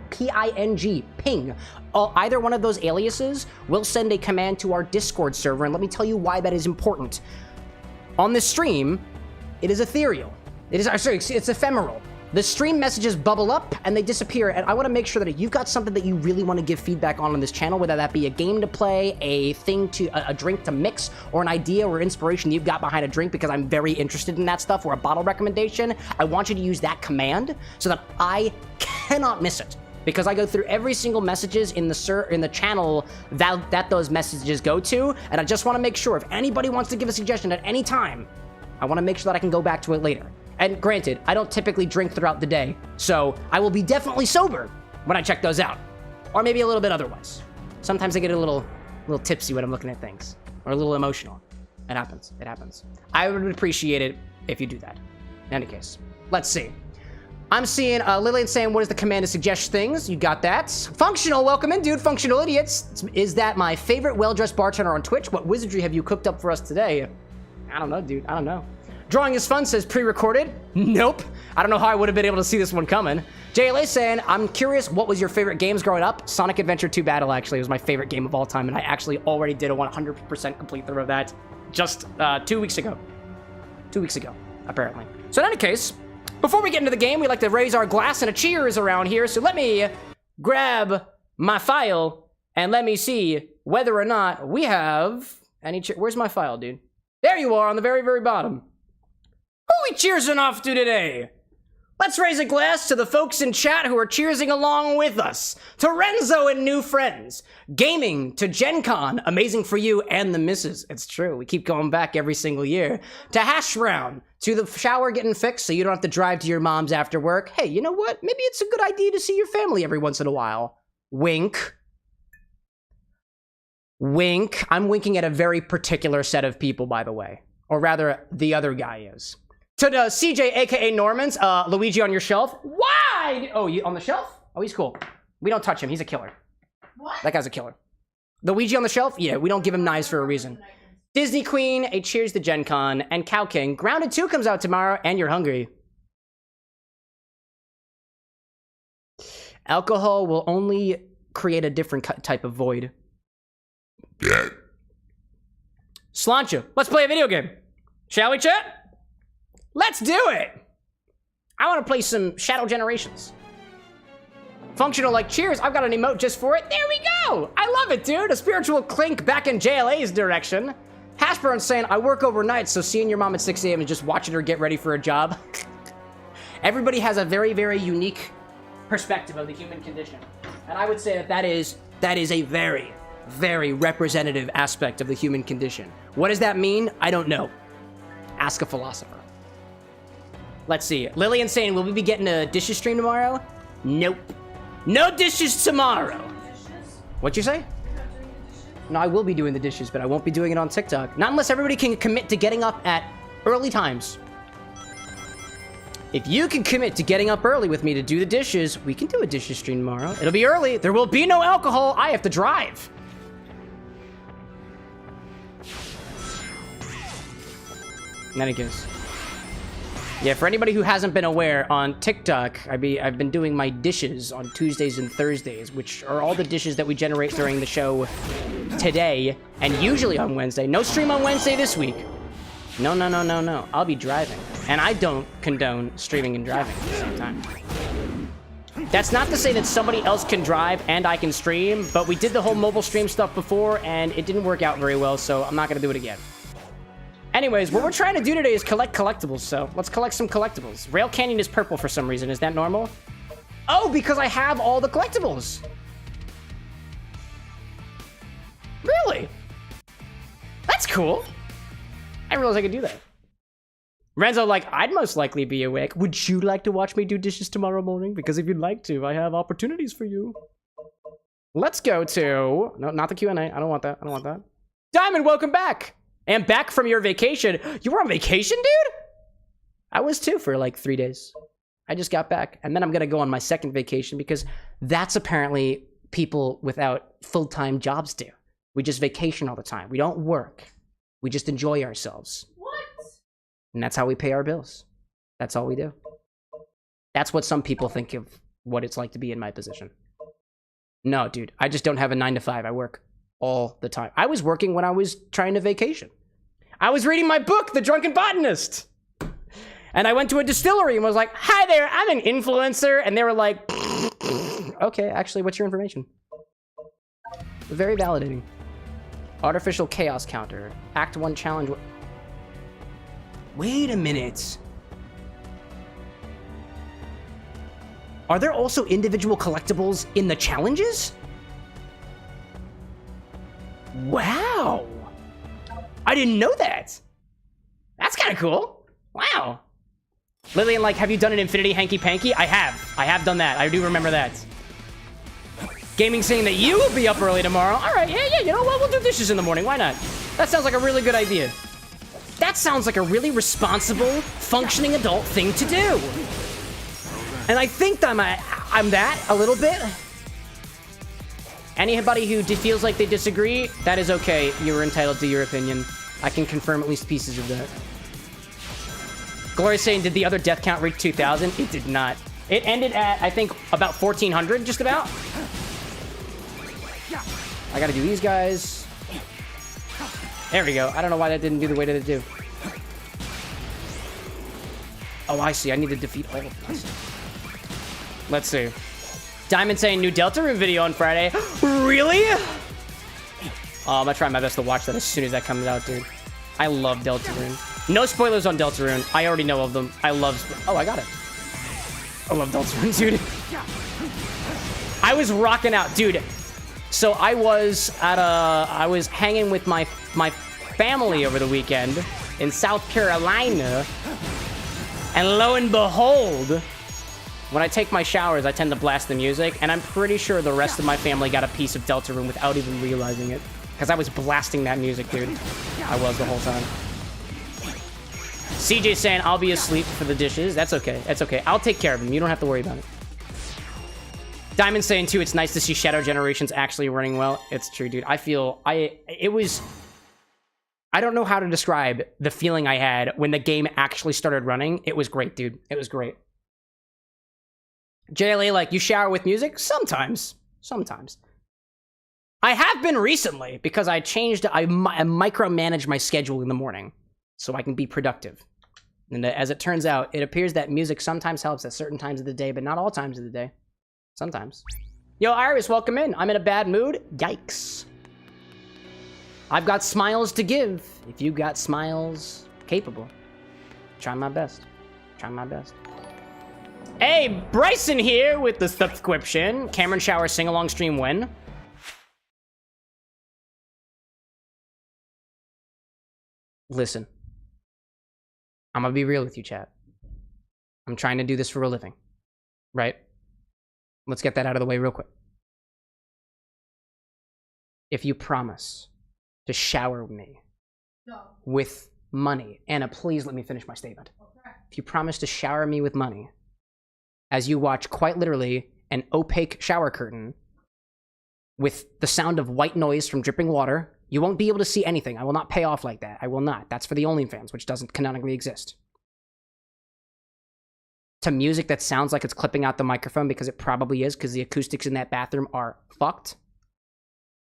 [SPEAKER 1] !PING, ping. Either one of those aliases will send a command to our Discord server, and let me tell you why that is important. On this stream, it is ethereal. It's ephemeral. The stream messages bubble up and they disappear, and I want to make sure that if you've got something that you really want to give feedback on this channel, whether that be a game to play, a drink to mix, or an idea or inspiration you've got behind a drink, because I'm very interested in that stuff, or a bottle recommendation, I want you to use that command so that I cannot miss it. Because I go through every single messages in the channel that those messages go to, and I just want to make sure if anybody wants to give a suggestion at any time, I want to make sure that I can go back to it later. And granted, I don't typically drink throughout the day, so I will be definitely sober when I check those out. Or maybe a little bit otherwise. Sometimes I get a little tipsy when I'm looking at things. Or a little emotional. It happens. It happens. I would appreciate it if you do that. In any case, let's see. I'm seeing Lillian saying, what is the command to suggest things? You got that. Functional, welcome in, dude. Functional Idiots. Is that my favorite well-dressed bartender on Twitch? What wizardry have you cooked up for us today? I don't know, dude. I don't know. Drawing is fun, says pre-recorded. Nope. I don't know how I would have been able to see this one coming. JLA saying, I'm curious, what was your favorite games growing up? Sonic Adventure 2 Battle actually was my favorite game of all time, and I actually already did a 100% complete through of that just 2 weeks ago. 2 weeks ago, apparently. So in any case, before we get into the game, we like to raise our glass and a cheers around here, so let me grab my file and let me see whether or not we have any where's my file, dude? There you are on the very, very bottom. Who are we cheersing off to today? Let's raise a glass to the folks in chat who are cheersing along with us. To Renzo and new friends. Gaming to Gen Con, amazing for you and the missus. It's true, we keep going back every single year. To Hash Brown, to the shower getting fixed so you don't have to drive to your mom's after work. Hey, you know what? Maybe it's a good idea to see your family every once in a while. Wink. Wink. I'm winking at a very particular set of people, by the way. Or rather, the other guy is. To the CJ, aka Normans, Luigi on your shelf. Why? Oh, you on the shelf? Oh, he's cool. We don't touch him. He's a killer.
[SPEAKER 2] What?
[SPEAKER 1] That guy's a killer. Luigi on the shelf? Yeah, we don't give him knives for a reason. Disney Queen, a cheers to Gen Con, and Cow King. Grounded 2 comes out tomorrow, and you're hungry. Alcohol will only create a different type of void. Slancha, let's play a video game. Shall we, chat? Let's do it! I want to play some Shadow Generations. Functional like cheers, I've got an emote just for it. There we go! I love it, dude. A spiritual clink back in JLA's direction. Hashburn saying, I work overnight, so seeing your mom at 6 a.m. and just watching her get ready for a job. Everybody has a very, very unique perspective of the human condition. And I would say that that is a very, very representative aspect of the human condition. What does that mean? I don't know. Ask a philosopher. Let's see. Lillian saying, will we be getting a dishes stream tomorrow? Nope. No dishes tomorrow. What'd you say? No, I will be doing the dishes, but I won't be doing it on TikTok. Not unless everybody can commit to getting up at early times. If you can commit to getting up early with me to do the dishes, we can do a dishes stream tomorrow. It'll be early. There will be no alcohol. I have to drive. In any case. Yeah, for anybody who hasn't been aware, on TikTok, I've been doing my dishes on Tuesdays and Thursdays, which are all the dishes that we generate during the show today, and usually on Wednesday. No stream on Wednesday this week. No, no, no, no, no. I'll be driving. And I don't condone streaming and driving at the same time. That's not to say that somebody else can drive and I can stream, but we did the whole mobile stream stuff before, and it didn't work out very well, so I'm not going to do it again. Anyways, what we're trying to do today is collect collectibles, so let's collect some collectibles. Rail Canyon is purple for some reason. Is that normal? Oh, because I have all the collectibles. Really? That's cool. I didn't realize I could do that. Renzo, like, I'd most likely be awake. Would you like to watch me do dishes tomorrow morning? Because if you'd like to, I have opportunities for you. Let's go to... No, not the Q&A. I don't want that. I don't want that. Diamond, welcome back. And back from your vacation. You were on vacation, dude? I was too for like 3 days. I just got back. And then I'm going to go on my second vacation because that's apparently people without full-time jobs do. We just vacation all the time. We don't work. We just enjoy ourselves.
[SPEAKER 2] What?
[SPEAKER 1] And that's how we pay our bills. That's all we do. That's what some people think of what it's like to be in my position. No, dude. I just don't have a 9 to 5. I work all the time. I was working when I was trying to vacation. I was reading my book, The Drunken Botanist. And I went to a distillery and was like, hi there, I'm an influencer. And they were like, okay, actually, what's your information? Very validating. Artificial chaos counter. Act 1 challenge. Wait a minute. Are there also individual collectibles in the challenges? Wow. I didn't know that. That's kind of cool. Wow. Lillian, like, have you done an Infinity Hanky Panky? I have. I have done that. I do remember that. Gaming saying that you will be up early tomorrow. All right, yeah, you know what? We'll do dishes in the morning. Why not? That sounds like a really good idea. That sounds like a really responsible, functioning adult thing to do. And I think I'm that a little bit. Anybody who feels like they disagree, that is okay. You're entitled to your opinion. I can confirm at least pieces of that. Glory's saying, did the other death count reach 2,000? It did not. It ended at, I think, about 1,400, just about. I gotta do these guys. There we go. I don't know why that didn't do the way that it did. Oh, I see. I need to defeat all of them. Let's see. Diamond saying, new Deltarune video on Friday. Really? Oh, I'm gonna try my best to watch that as soon as that comes out, dude. I love Deltarune. No spoilers on Deltarune. I already know of them. I love... Oh, I got it. I love Deltarune, dude. I was rocking out, dude. So I was at I was hanging with my family over the weekend in South Carolina. And lo and behold, when I take my showers, I tend to blast the music. And I'm pretty sure the rest of my family got a piece of Deltarune without even realizing it. Because I was blasting that music, dude. I was the whole time. CJ saying, I'll be asleep for the dishes. That's okay. That's okay. I'll take care of them. You don't have to worry about it. Diamond saying, too, it's nice to see Shadow Generations actually running well. It's true, dude. I feel... I don't know how to describe the feeling I had when the game actually started running. It was great, dude. It was great. JLA, like, you shower with music? Sometimes. Sometimes. I have been recently, because I micromanaged my schedule in the morning so I can be productive. And as it turns out, it appears that music sometimes helps at certain times of the day, but not all times of the day. Sometimes. Yo, Iris, welcome in. I'm in a bad mood. Yikes. I've got smiles to give. If you got smiles capable, try my best. Try my best. Hey, Bryson here with the subscription. Cameron Shower sing-along stream when? Listen. I'm gonna be real with you, chat. I'm trying to do this for a living. Right? Let's get that out of the way real quick. If you promise to shower me with money, Anna, please let me finish my statement. Okay. If you promise to shower me with money, as you watch quite literally an opaque shower curtain with the sound of white noise from dripping water, you won't be able to see anything. I will not pay off like that. I will not. That's for the OnlyFans, which doesn't canonically exist. To music that sounds like it's clipping out the microphone, because it probably is, because the acoustics in that bathroom are fucked.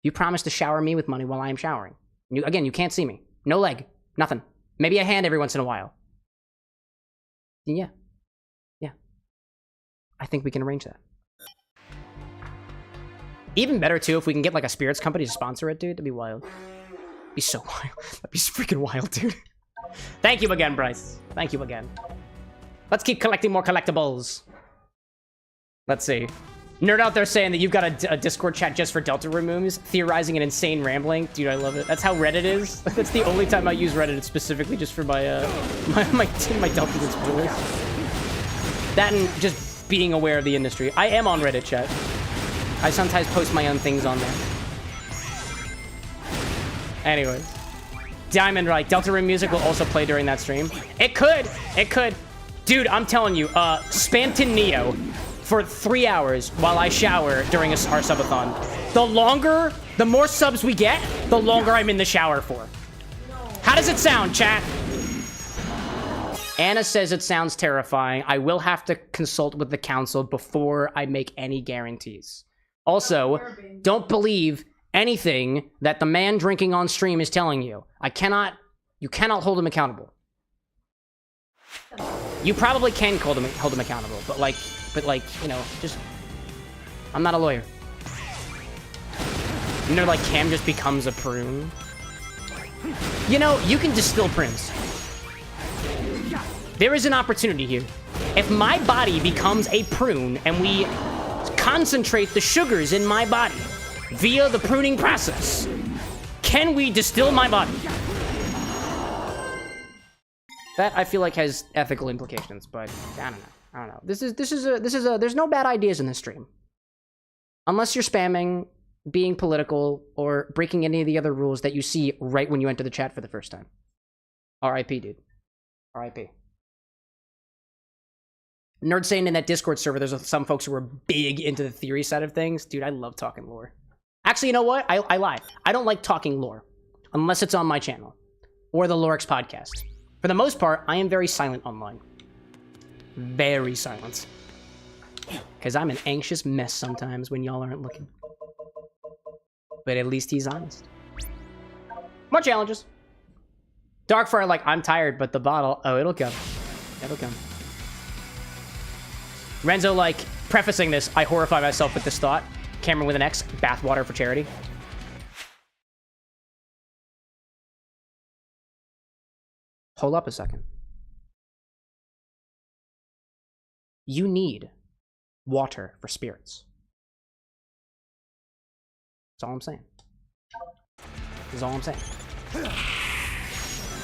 [SPEAKER 1] You promise to shower me with money while I am showering. Again, you can't see me. No leg. Nothing. Maybe a hand every once in a while. Yeah. Yeah. I think we can arrange that. Even better, too, if we can get, like, a spirits company to sponsor it, dude. That'd be wild. That'd be so wild. That'd be freaking wild, dude. Thank you again, Bryce. Thank you again. Let's keep collecting more collectibles. Let's see. Nerd out there saying that you've got a Discord chat just for Deltarune moves, theorizing and insane rambling. Dude, I love it. That's how Reddit is. That's the only time I use Reddit. It's specifically just for my my Deltarune spoilers. That and just being aware of the industry. I am on Reddit, chat. I sometimes post my own things on there. Anyways. Diamond, right. Deltarune music will also play during that stream. It could. It could. Dude, I'm telling you, Spanton Neo for 3 hours while I shower during our subathon. The more subs we get, the longer I'm in the shower for. How does it sound, chat? Anna says it sounds terrifying. I will have to consult with the council before I make any guarantees. Also, don't believe anything that the man drinking on stream is telling you. You cannot hold him accountable. You probably can hold him accountable, but like, you know, just... I'm not a lawyer. You know, like, Cam just becomes a prune. You know, you can distill prunes. There is an opportunity here. If my body becomes a prune and we concentrate the sugars in my body via the pruning process, can we distill my body? That I feel like has ethical implications, but I don't know. I don't know. This is there's no bad ideas in this stream. Unless you're spamming, being political, or breaking any of the other rules that you see right when you enter the chat for the first time. R.I.P., dude. R.I.P. Nerd saying in that Discord server, there's some folks who are big into the theory side of things. Dude, I love talking lore. Actually, you know what? I lied. I don't like talking lore. Unless it's on my channel. Or the Lorix podcast. For the most part, I am very silent online. Very silent. Because I'm an anxious mess sometimes when y'all aren't looking. But at least he's honest. More challenges. Darkfire, like, I'm tired, but the bottle... Oh, it'll come. It'll come. Renzo, like, prefacing this, I horrify myself with this thought. Cameron with an X, bathwater for charity. Hold up a second. You need water for spirits. That's all I'm saying. That's all I'm saying.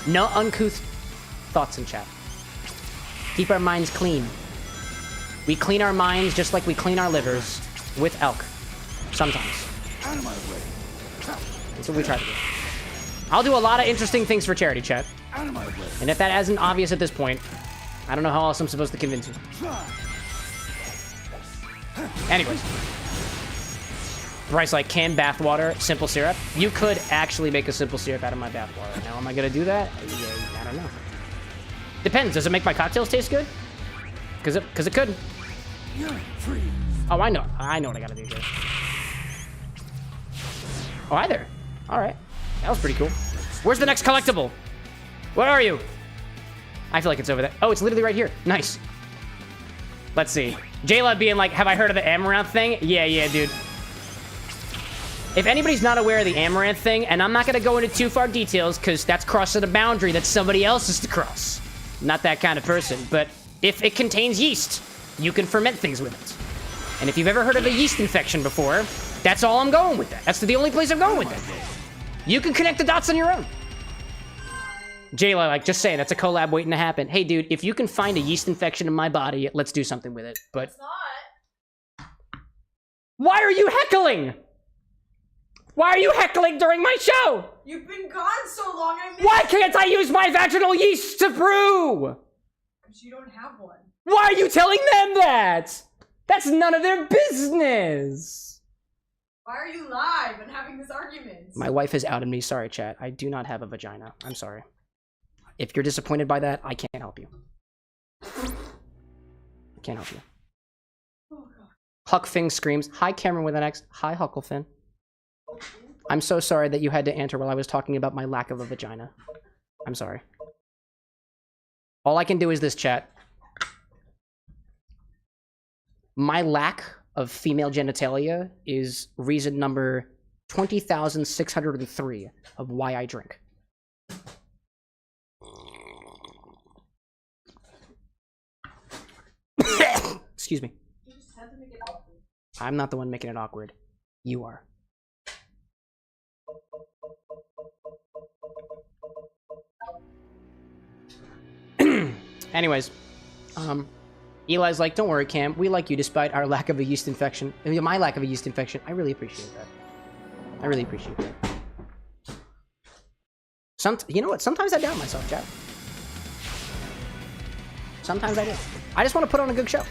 [SPEAKER 1] No uncouth thoughts in chat. Keep our minds clean. We clean our minds just like we clean our livers with elk. Sometimes. That's what we try to do. I'll do a lot of interesting things for charity, chat. And if that isn't obvious at this point, I don't know how else I'm supposed to convince you. Anyways. Bryce, like, canned bathwater, simple syrup. You could actually make a simple syrup out of my bathwater. Now, am I gonna do that? Yeah, I don't know. Depends. Does it make my cocktails taste good? Because it could. Oh, I know. I know what I gotta do here. Oh, hi there. All right. That was pretty cool. Where's the next collectible? Where are you? I feel like it's over there. Oh, it's literally right here. Nice. Let's see. Jayla being like, have I heard of the Amaranth thing? Yeah, dude. If anybody's not aware of the Amaranth thing, and I'm not going to go into too far details because that's crossing a boundary that somebody else is to cross. Not that kind of person, but if it contains yeast, you can ferment things with it. And if you've ever heard of a yeast infection before, that's all I'm going with that. That's the only place I'm going with it. You can connect the dots on your own. Jayla, like, just saying, that's a collab waiting to happen. Hey, dude, if you can find a yeast infection in my body, let's do something with it. But
[SPEAKER 2] It's not.
[SPEAKER 1] Why are you heckling? Why are you heckling during my show?
[SPEAKER 2] You've been gone so long, I missed.
[SPEAKER 1] Why can't I use my vaginal yeast to brew?
[SPEAKER 2] Because you don't have one.
[SPEAKER 1] Why are you telling them that? That's none of their business.
[SPEAKER 2] Why are you live and having this argument?
[SPEAKER 1] My wife has outed me. Sorry, chat. I do not have a vagina. I'm sorry. If you're disappointed by that, I can't help you. I can't help you.
[SPEAKER 2] Oh, God.
[SPEAKER 1] Huckfing screams, hi, Cameron with an X. Hi, Hucklefin. I'm so sorry that you had to answer while I was talking about my lack of a vagina. I'm sorry. All I can do is this, chat. My lack of female genitalia is reason number 20,603 of why I drink. Excuse me.
[SPEAKER 2] You just had to make it awkward.
[SPEAKER 1] I'm not the one making it awkward. You are. Anyways, Eli's like, don't worry, Cam. We like you despite our lack of a yeast infection. I mean, my lack of a yeast infection. I really appreciate that. I really appreciate that. You know what? Sometimes I doubt myself, Chad. Sometimes I do. I just want to put on a good show.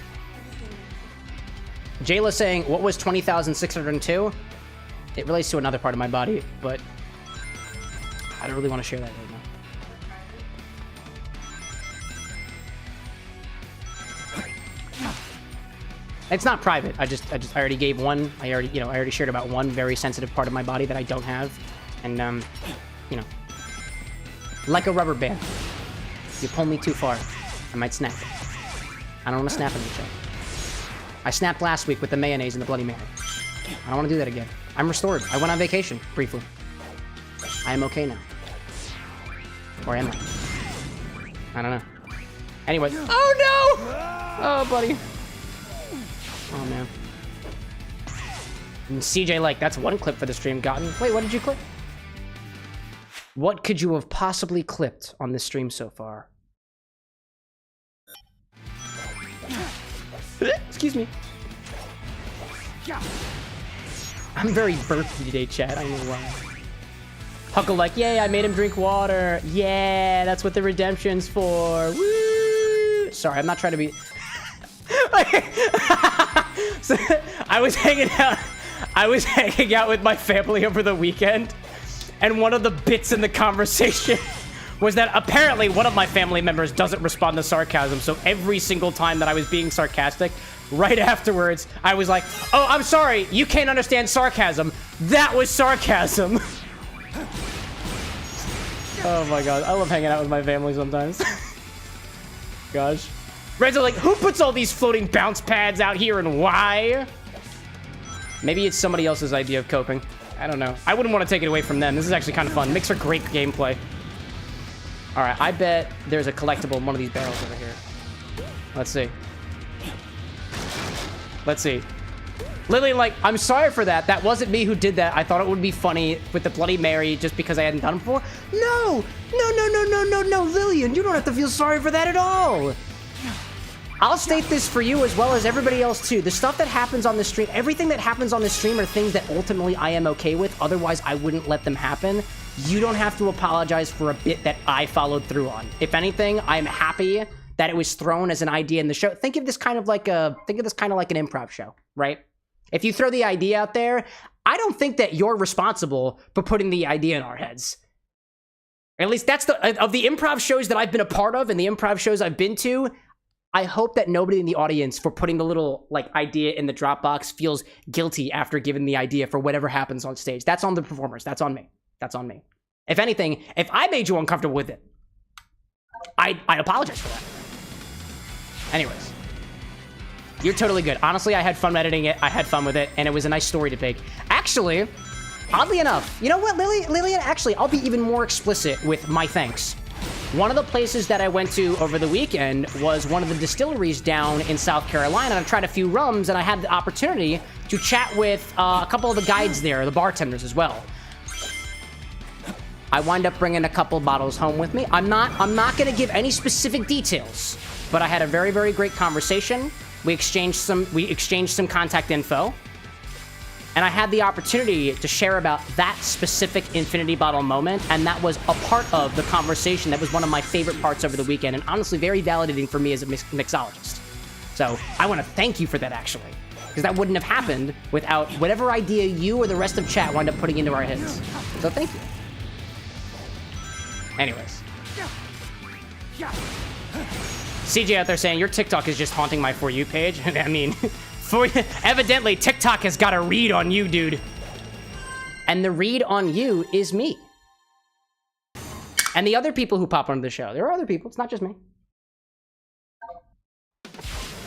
[SPEAKER 1] Jayla saying, what was 20,602? It relates to another part of my body, but I don't really want to share that right now. It's not private. I already gave one. I already shared about one very sensitive part of my body that I don't have, and like a rubber band. If you pull me too far, I might snap. I don't want to snap in the show. I snapped last week with the mayonnaise and the Bloody Mary. I don't want to do that again. I'm restored. I went on vacation briefly. I am okay now. Or am I? I don't know. Anyway. Oh no! Oh, buddy. Oh, man. And CJ, like, that's one clip for the stream gotten. Wait, what did you clip? What could you have possibly clipped on this stream so far? Excuse me. I'm very burpy today, chat. I don't know why. Huckle like, yay, I made him drink water. Yeah, that's what the redemption's for. Woo! Sorry, I'm not trying to be... So, I was hanging out with my family over the weekend, and one of the bits in the conversation was that apparently one of my family members doesn't respond to sarcasm, so every single time that I was being sarcastic, right afterwards, I was like, oh, I'm sorry, you can't understand sarcasm. That was sarcasm. Oh my god, I love hanging out with my family sometimes. Gosh. Red's like, who puts all these floating bounce pads out here and why? Maybe it's somebody else's idea of coping. I don't know. I wouldn't want to take it away from them. This is actually kind of fun. Makes for great gameplay. All right, I bet there's a collectible in one of these barrels over here. Let's see. Let's see. Lillian, like, I'm sorry for that. That wasn't me who did that. I thought it would be funny with the Bloody Mary just because I hadn't done it before. No! No, Lillian, you don't have to feel sorry for that at all. I'll state this for you as well as everybody else too. The stuff that happens on the stream, everything that happens on the stream are things that ultimately I am okay with. Otherwise, I wouldn't let them happen. You don't have to apologize for a bit that I followed through on. If anything, I'm happy that it was thrown as an idea in the show. Think of this kind of like an improv show, right? If you throw the idea out there, I don't think that you're responsible for putting the idea in our heads. At least that's of the improv shows that I've been a part of and the improv shows I've been to, I hope that nobody in the audience for putting the little like idea in the Dropbox feels guilty after giving the idea for whatever happens on stage. That's on the performers. That's on me. That's on me. If anything, if I made you uncomfortable with it, I apologize for that. Anyways. You're totally good. Honestly, I had fun editing it. I had fun with it, and it was a nice story to pick. Actually, oddly enough, you know what, Lillian? Actually, I'll be even more explicit with my thanks. One of the places that I went to over the weekend was one of the distilleries down in South Carolina. I tried a few rums, and I had the opportunity to chat with a couple of the guides there, the bartenders as well. I wind up bringing a couple bottles home with me. I'm not going to give any specific details, but I had a very, very great conversation. We exchanged some contact info, and I had the opportunity to share about that specific infinity bottle moment, and that was a part of the conversation. That was one of my favorite parts over the weekend, and honestly very validating for me as a mixologist. So I want to thank you for that, actually, because that wouldn't have happened without whatever idea you or the rest of chat wound up putting into our heads. So thank you. Anyways. CJ out there saying, your TikTok is just haunting my For You page. I mean, evidently TikTok has got a read on you, dude. And the read on you is me. And the other people who pop onto the show. There are other people. It's not just me.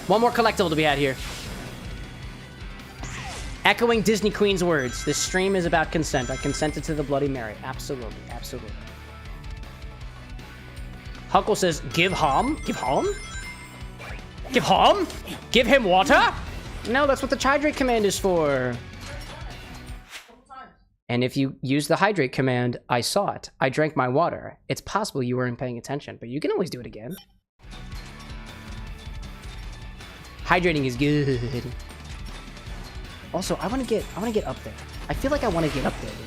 [SPEAKER 1] One more collectible to be had here. Echoing Disney Queen's words. This stream is about consent. I consented to the Bloody Mary. Absolutely. Absolutely. Huckle says, give Hom? Give Hom? Give Hom? Give him water? No, that's what the hydrate command is for. And if you use the hydrate command, I saw it. I drank my water. It's possible you weren't paying attention, but you can always do it again. Hydrating is good. Also, I want to get up there. I feel like I want to get up there, dude.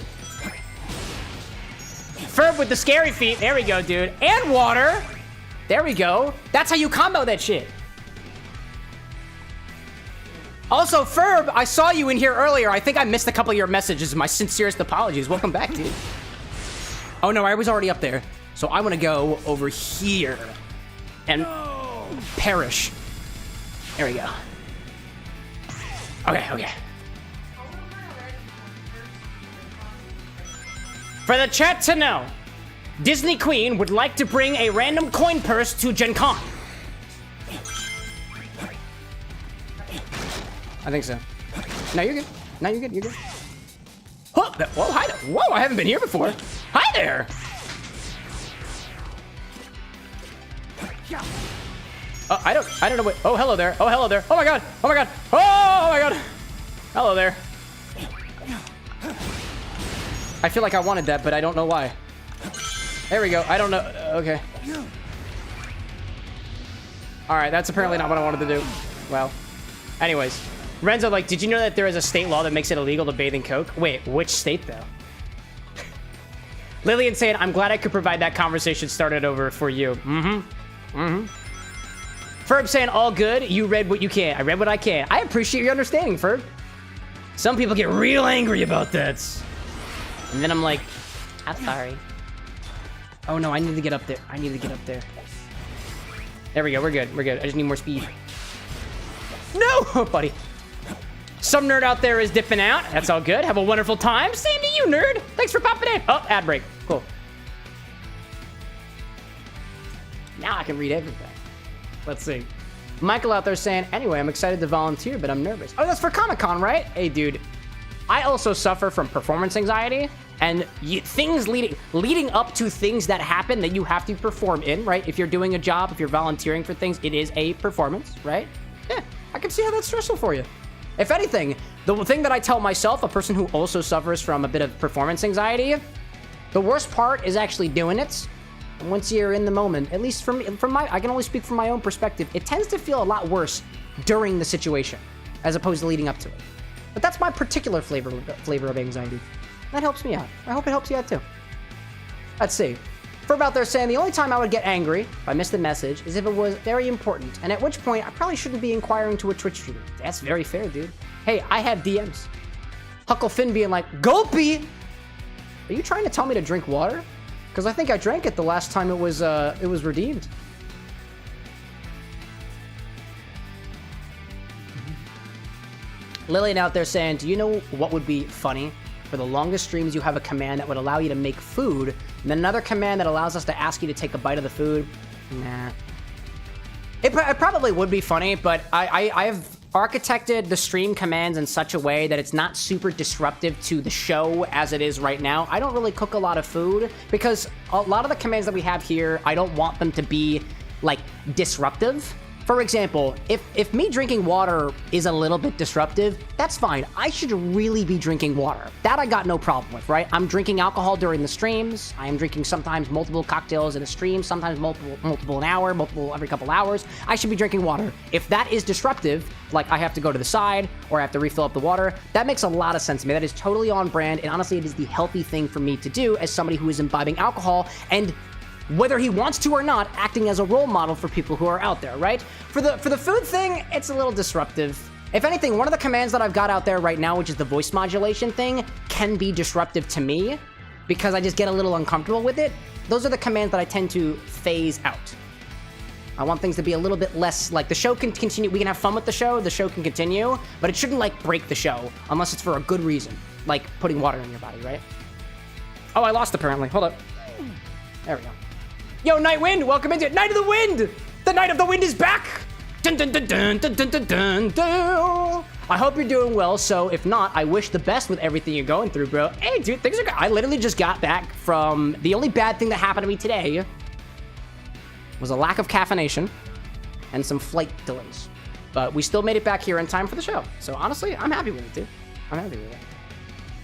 [SPEAKER 1] Ferb with the scary feet. There we go, dude. And water. There we go. That's how you combo that shit. Also, Ferb, I saw you in here earlier. I think I missed a couple of your messages. My sincerest apologies. Welcome back, dude. Oh, no, I was already up there. So I want to go over here and perish. There we go. Okay. For the chat to know, Disney Queen would like to bring a random coin purse to Gen Con. I think so. No, you're good. No, you're good. Whoa, hi there. Whoa, I haven't been here before. Hi there. I don't know what. Oh, hello there. Oh, hello there. Oh my god. Oh my god. Oh my god. Hello there. I feel like I wanted that, but I don't know why. There we go. I don't know. Okay. All right, that's apparently not what I wanted to do. Well, anyways. Renzo, like, did you know that there is a state law that makes it illegal to bathe in Coke? Wait, which state, though? Lillian saying, I'm glad I could provide that conversation started over for you. Ferb saying, all good. You read what you can. I read what I can. I appreciate your understanding, Ferb. Some people get real angry about that. And then I'm like, I'm sorry. Oh no, I need to get up there. I need to get up there. There we go. We're good. We're good. I just need more speed. No, buddy. Some nerd out there is dipping out. That's all good. Have a wonderful time. Same to you, nerd. Thanks for popping in. Oh, ad break. Cool. Now I can read everything. Let's see. Michael out there saying, anyway, I'm excited to volunteer, but I'm nervous. Oh, that's for Comic-Con, right? Hey, dude. I also suffer from performance anxiety, and things leading up to things that happen that you have to perform in, right? If you're doing a job, if you're volunteering for things, it is a performance, right? Yeah, I can see how that's stressful for you. If anything, the thing that I tell myself, a person who also suffers from a bit of performance anxiety, the worst part is actually doing it. And once you're in the moment, at least I can only speak from my own perspective, it tends to feel a lot worse during the situation as opposed to leading up to it. But that's my particular flavor of anxiety. That helps me out. I hope it helps you out too. Let's see. Ferb out there saying the only time I would get angry if I missed a message is if it was very important, and at which point I probably shouldn't be inquiring to a Twitch streamer. That's very fair, dude. Hey, I have DMs. Huckle Finn being like, Gulpy! Are you trying to tell me to drink water? Because I think I drank it the last time it was redeemed. Lillian out there saying, do you know what would be funny? For the longest streams, you have a command that would allow you to make food, and then another command that allows us to ask you to take a bite of the food. Nah. It probably would be funny, but I have architected the stream commands in such a way that it's not super disruptive to the show as it is right now. I don't really cook a lot of food because a lot of the commands that we have here, I don't want them to be, like, disruptive. For example, if me drinking water is a little bit disruptive, that's fine. I should really be drinking water. That I got no problem with, right? I'm drinking alcohol during the streams. I am drinking sometimes multiple cocktails in a stream, sometimes multiple an hour, multiple every couple hours. I should be drinking water. If that is disruptive, like I have to go to the side or I have to refill up the water, that makes a lot of sense to me. That is totally on brand, and honestly, it is the healthy thing for me to do as somebody who is imbibing alcohol and, whether he wants to or not, acting as a role model for people who are out there, right? For the food thing, it's a little disruptive. If anything, one of the commands that I've got out there right now, which is the voice modulation thing, can be disruptive to me because I just get a little uncomfortable with it. Those are the commands that I tend to phase out. I want things to be a little bit less, like, the show can continue, we can have fun with the show can continue, but it shouldn't, like, break the show unless it's for a good reason, like putting water in your body, right? Oh, I lost apparently. Hold up. There we go. Yo, Nightwind, welcome into Night of the Wind! The Night of the Wind is back! Dun, dun, dun, dun, dun, dun, dun, dun, dun. I hope you're doing well, so if not, I wish the best with everything you're going through, bro. Hey, dude, things are good. I literally just got back from... The only bad thing that happened to me today was a lack of caffeination and some flight delays. But we still made it back here in time for the show. So honestly, I'm happy with it, dude. I'm happy with it.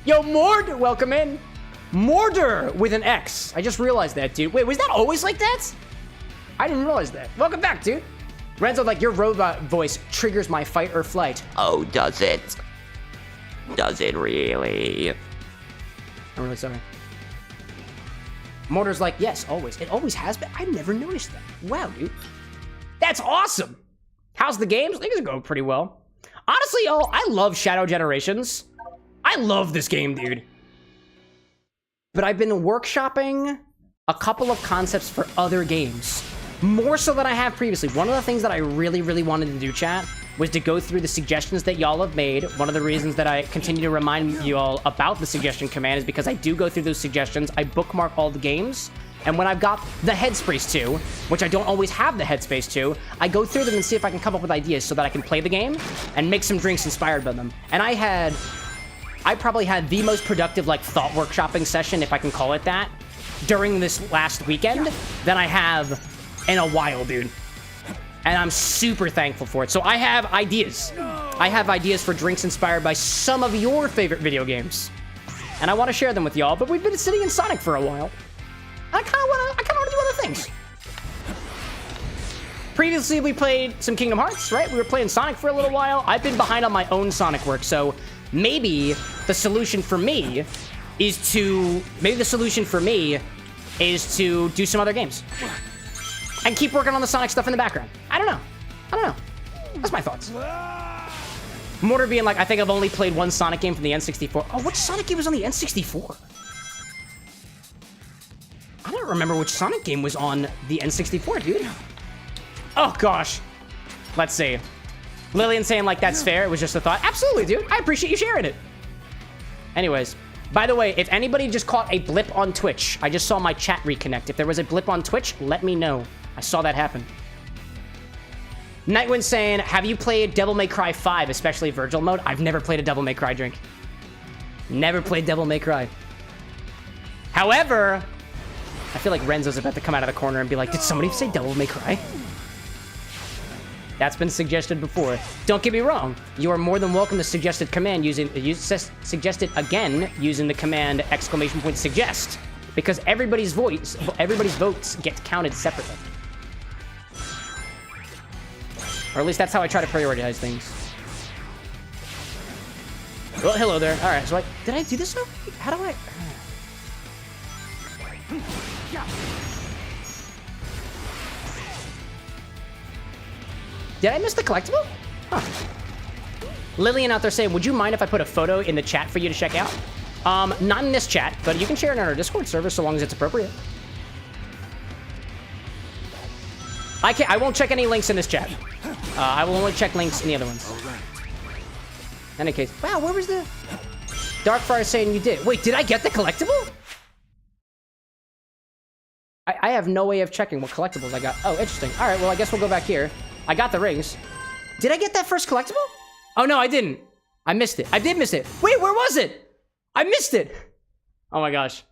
[SPEAKER 1] Yo, Mord, welcome in. Mortar with an X. I just realized that, dude. Wait, was that always like that? I didn't realize that. Welcome back, dude. Renzo, like, your robot voice triggers my fight or flight.
[SPEAKER 3] Oh, does it? Does it really?
[SPEAKER 1] I'm really sorry. Mortar's like, yes, always. It always has been. I never noticed that. Wow, dude. That's awesome. How's the games? Things are going pretty well. Honestly, y'all, I love Shadow Generations. I love this game, dude. But I've been workshopping a couple of concepts for other games, more so than I have previously. One of the things that I really, really wanted to do, chat, was to go through the suggestions that y'all have made. One of the reasons that I continue to remind you all about the suggestion command is because I do go through those suggestions. I bookmark all the games, and when I've got the headspace to, which I don't always have the headspace to, I go through them and see if I can come up with ideas so that I can play the game and make some drinks inspired by them. And I probably had the most productive, like, thought workshopping session, if I can call it that, during this last weekend than I have in a while, dude. And I'm super thankful for it. So I have ideas. I have ideas for drinks inspired by some of your favorite video games. And I want to share them with y'all, but we've been sitting in Sonic for a while. I kind of want to do other things. Previously, we played some Kingdom Hearts, right? We were playing Sonic for a little while. I've been behind on my own Sonic work, so maybe the solution for me is to do some other games and keep working on the Sonic stuff in the background. I don't know. That's my thoughts. Mortar being like, I think I've only played one Sonic game from the N64. Oh, which Sonic game was on the N64? I don't remember which Sonic game was on the N64, dude. Oh, gosh. Let's see. Lillian saying, like, that's fair. It was just a thought. Absolutely, dude. I appreciate you sharing it. Anyways. By the way, if anybody just caught a blip on Twitch, I just saw my chat reconnect. If there was a blip on Twitch, let me know. I saw that happen. Nightwind saying, have you played Devil May Cry 5, especially Virgil mode? I've never played a Devil May Cry drink. Never played Devil May Cry. However, I feel like Renzo's about to come out of the corner and be like, did somebody say Devil May Cry? That's been suggested before. Don't get me wrong. You are more than welcome to suggest a command suggest it again using the command !suggest, because everybody's votes get counted separately. Or at least that's how I try to prioritize things. Well, hello there. All right. So did I do this already? How do I? Did I miss the collectible? Huh. Lillian out there saying, would you mind if I put a photo in the chat for you to check out? Not in this chat, but you can share it on our Discord server so long as it's appropriate. I won't check any links in this chat. I will only check links in the other ones. In any case, wow, where was the... Darkfire saying you did. Wait, did I get the collectible? I have no way of checking what collectibles I got. Oh, interesting. All right, well, I guess we'll go back here. I got the rings. Did I get that first collectible? Oh, no, I didn't. I missed it. I did miss it. Wait, where was it? I missed it. Oh, my gosh.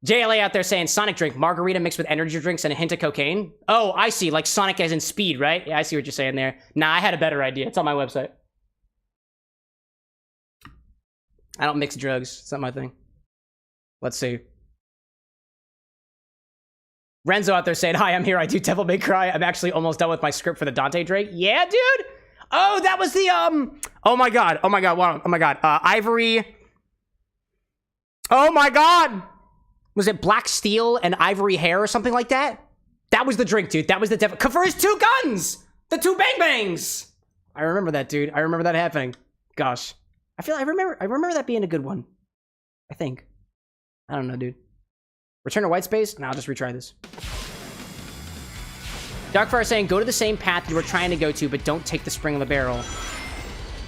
[SPEAKER 1] JLA out there saying Sonic drink, margarita mixed with energy drinks and a hint of cocaine. Oh, I see. Like Sonic as in speed, right? Yeah, I see what you're saying there. Nah, I had a better idea. It's on my website. I don't mix drugs. It's not my thing. Let's see. Renzo out there saying, hi, I'm here. I do Devil May Cry. I'm actually almost done with my script for the Dante Drake. Yeah, dude. Oh, that was the, oh my God. Oh my God. Wow. Oh my God. Ivory. Oh my God. Was it black steel and ivory hair or something like that? That was the drink, dude. That was the devil. For his two guns. The two bang bangs. I remember that, dude. I remember that happening. Gosh. I remember that being a good one. I think. I don't know, dude. Return to white space? No, I'll just retry this. Darkfire saying, go to the same path you were trying to go to, but don't take the spring on the barrel.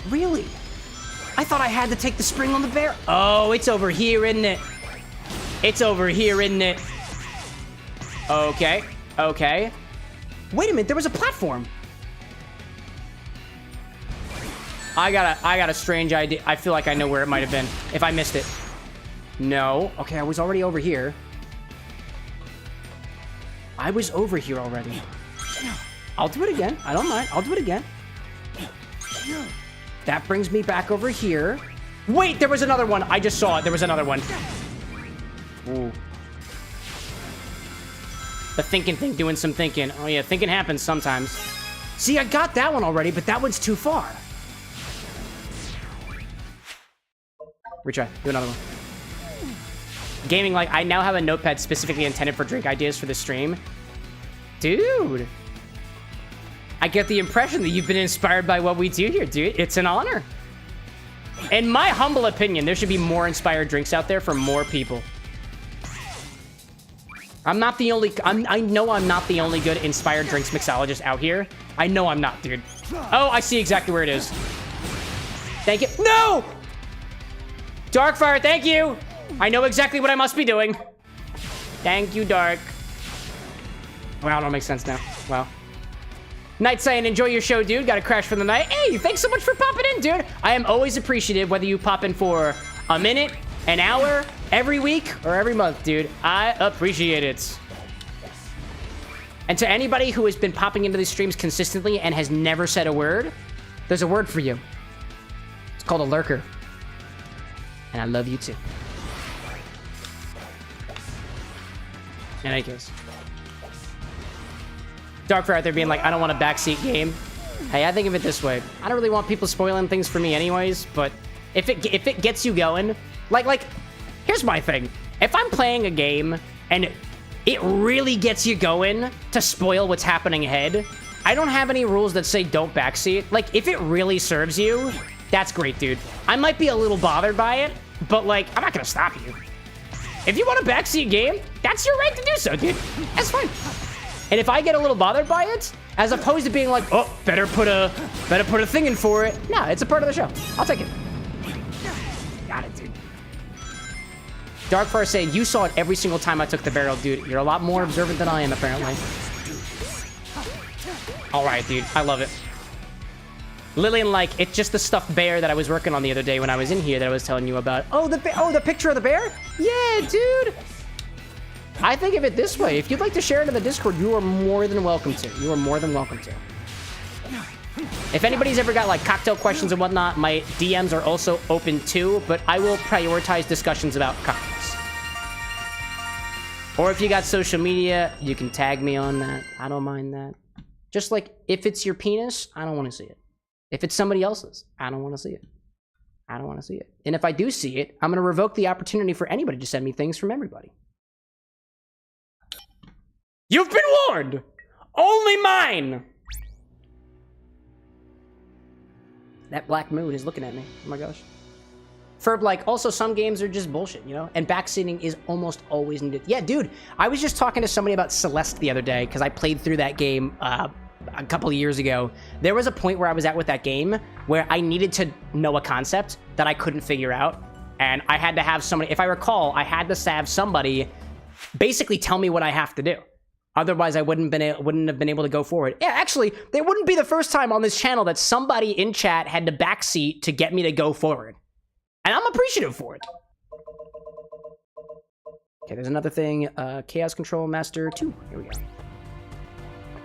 [SPEAKER 1] Really? I thought I had to take the spring on the barrel. Oh, it's over here, isn't it? It's over here, isn't it? Okay. Okay. Wait a minute, there was a platform. I got a strange idea. I feel like I know where it might have been, if I missed it. No. Okay, I was already over here. I was over here already. I'll do it again. I don't mind. I'll do it again. That brings me back over here. Wait, there was another one. I just saw it. There was another one. Ooh. The thinking thing, doing some thinking. Oh yeah, thinking happens sometimes. See, I got that one already, but that one's too far. Retry. Do another one. Gaming, like, I now have a notepad specifically intended for drink ideas for the stream. Dude. I get the impression that you've been inspired by what we do here, dude. It's an honor. In my humble opinion, there should be more inspired drinks out there for more people. I'm not the only... I know I'm not the only good inspired drinks mixologist out here. I know I'm not, dude. Oh, I see exactly where it is. Thank you. No! Darkfire, thank you! I know exactly what I must be doing. Thank you, Dark. Wow, it all makes sense now. Wow. Night saying, enjoy your show, dude. Got a crash for the night. Hey, thanks so much for popping in, dude. I am always appreciative whether you pop in for a minute, an hour, every week, or every month, dude. I appreciate it. And to anybody who has been popping into these streams consistently and has never said a word, there's a word for you. It's called a lurker. And I love you too. In any case. Darkfire out there being like, I don't want a backseat game. Hey, I think of it this way. I don't really want people spoiling things for me anyways, but if it gets you going, like, here's my thing. If I'm playing a game and it really gets you going to spoil what's happening ahead, I don't have any rules that say don't backseat. Like, if it really serves you, that's great, dude. I might be a little bothered by it, but like, I'm not gonna stop you. If you want a backseat game, that's your right to do so, dude. That's fine. And if I get a little bothered by it, as opposed to being like, oh, better put a thing in for it. Nah, it's a part of the show. I'll take it. Got it, dude. Darkfire saying, you saw it every single time I took the barrel, dude. You're a lot more observant than I am, apparently. All right, dude. I love it. Lillian, like, it's just the stuffed bear that I was working on the other day when I was in here that I was telling you about. Oh, the picture of the bear? Yeah, dude. I think of it this way. If you'd like to share it in the Discord, you are more than welcome to. You are more than welcome to. If anybody's ever got, like, cocktail questions and whatnot, my DMs are also open too, but I will prioritize discussions about cocktails. Or if you got social media, you can tag me on that. I don't mind that. Just like, if it's your penis, I don't want to see it. If it's somebody else's, I don't want to see it. I don't want to see it. And if I do see it, I'm going to revoke the opportunity for anybody to send me things from everybody. You've been warned! Only mine! That black moon is looking at me. Oh my gosh. Ferb, like, also some games are just bullshit, you know? And backseating is almost always needed. Yeah, dude, I was just talking to somebody about Celeste the other day, because I played through that game, a couple of years ago. There was a point where I was at with that game where I needed to know a concept that I couldn't figure out, and I had to have somebody, if I recall, I had to have somebody basically tell me what I have to do. Otherwise, I wouldn't have been able to go forward. Yeah, actually, it wouldn't be the first time on this channel that somebody in chat had to backseat to get me to go forward. And I'm appreciative for it. Okay, there's another thing. Chaos Control Master 2. Here we go.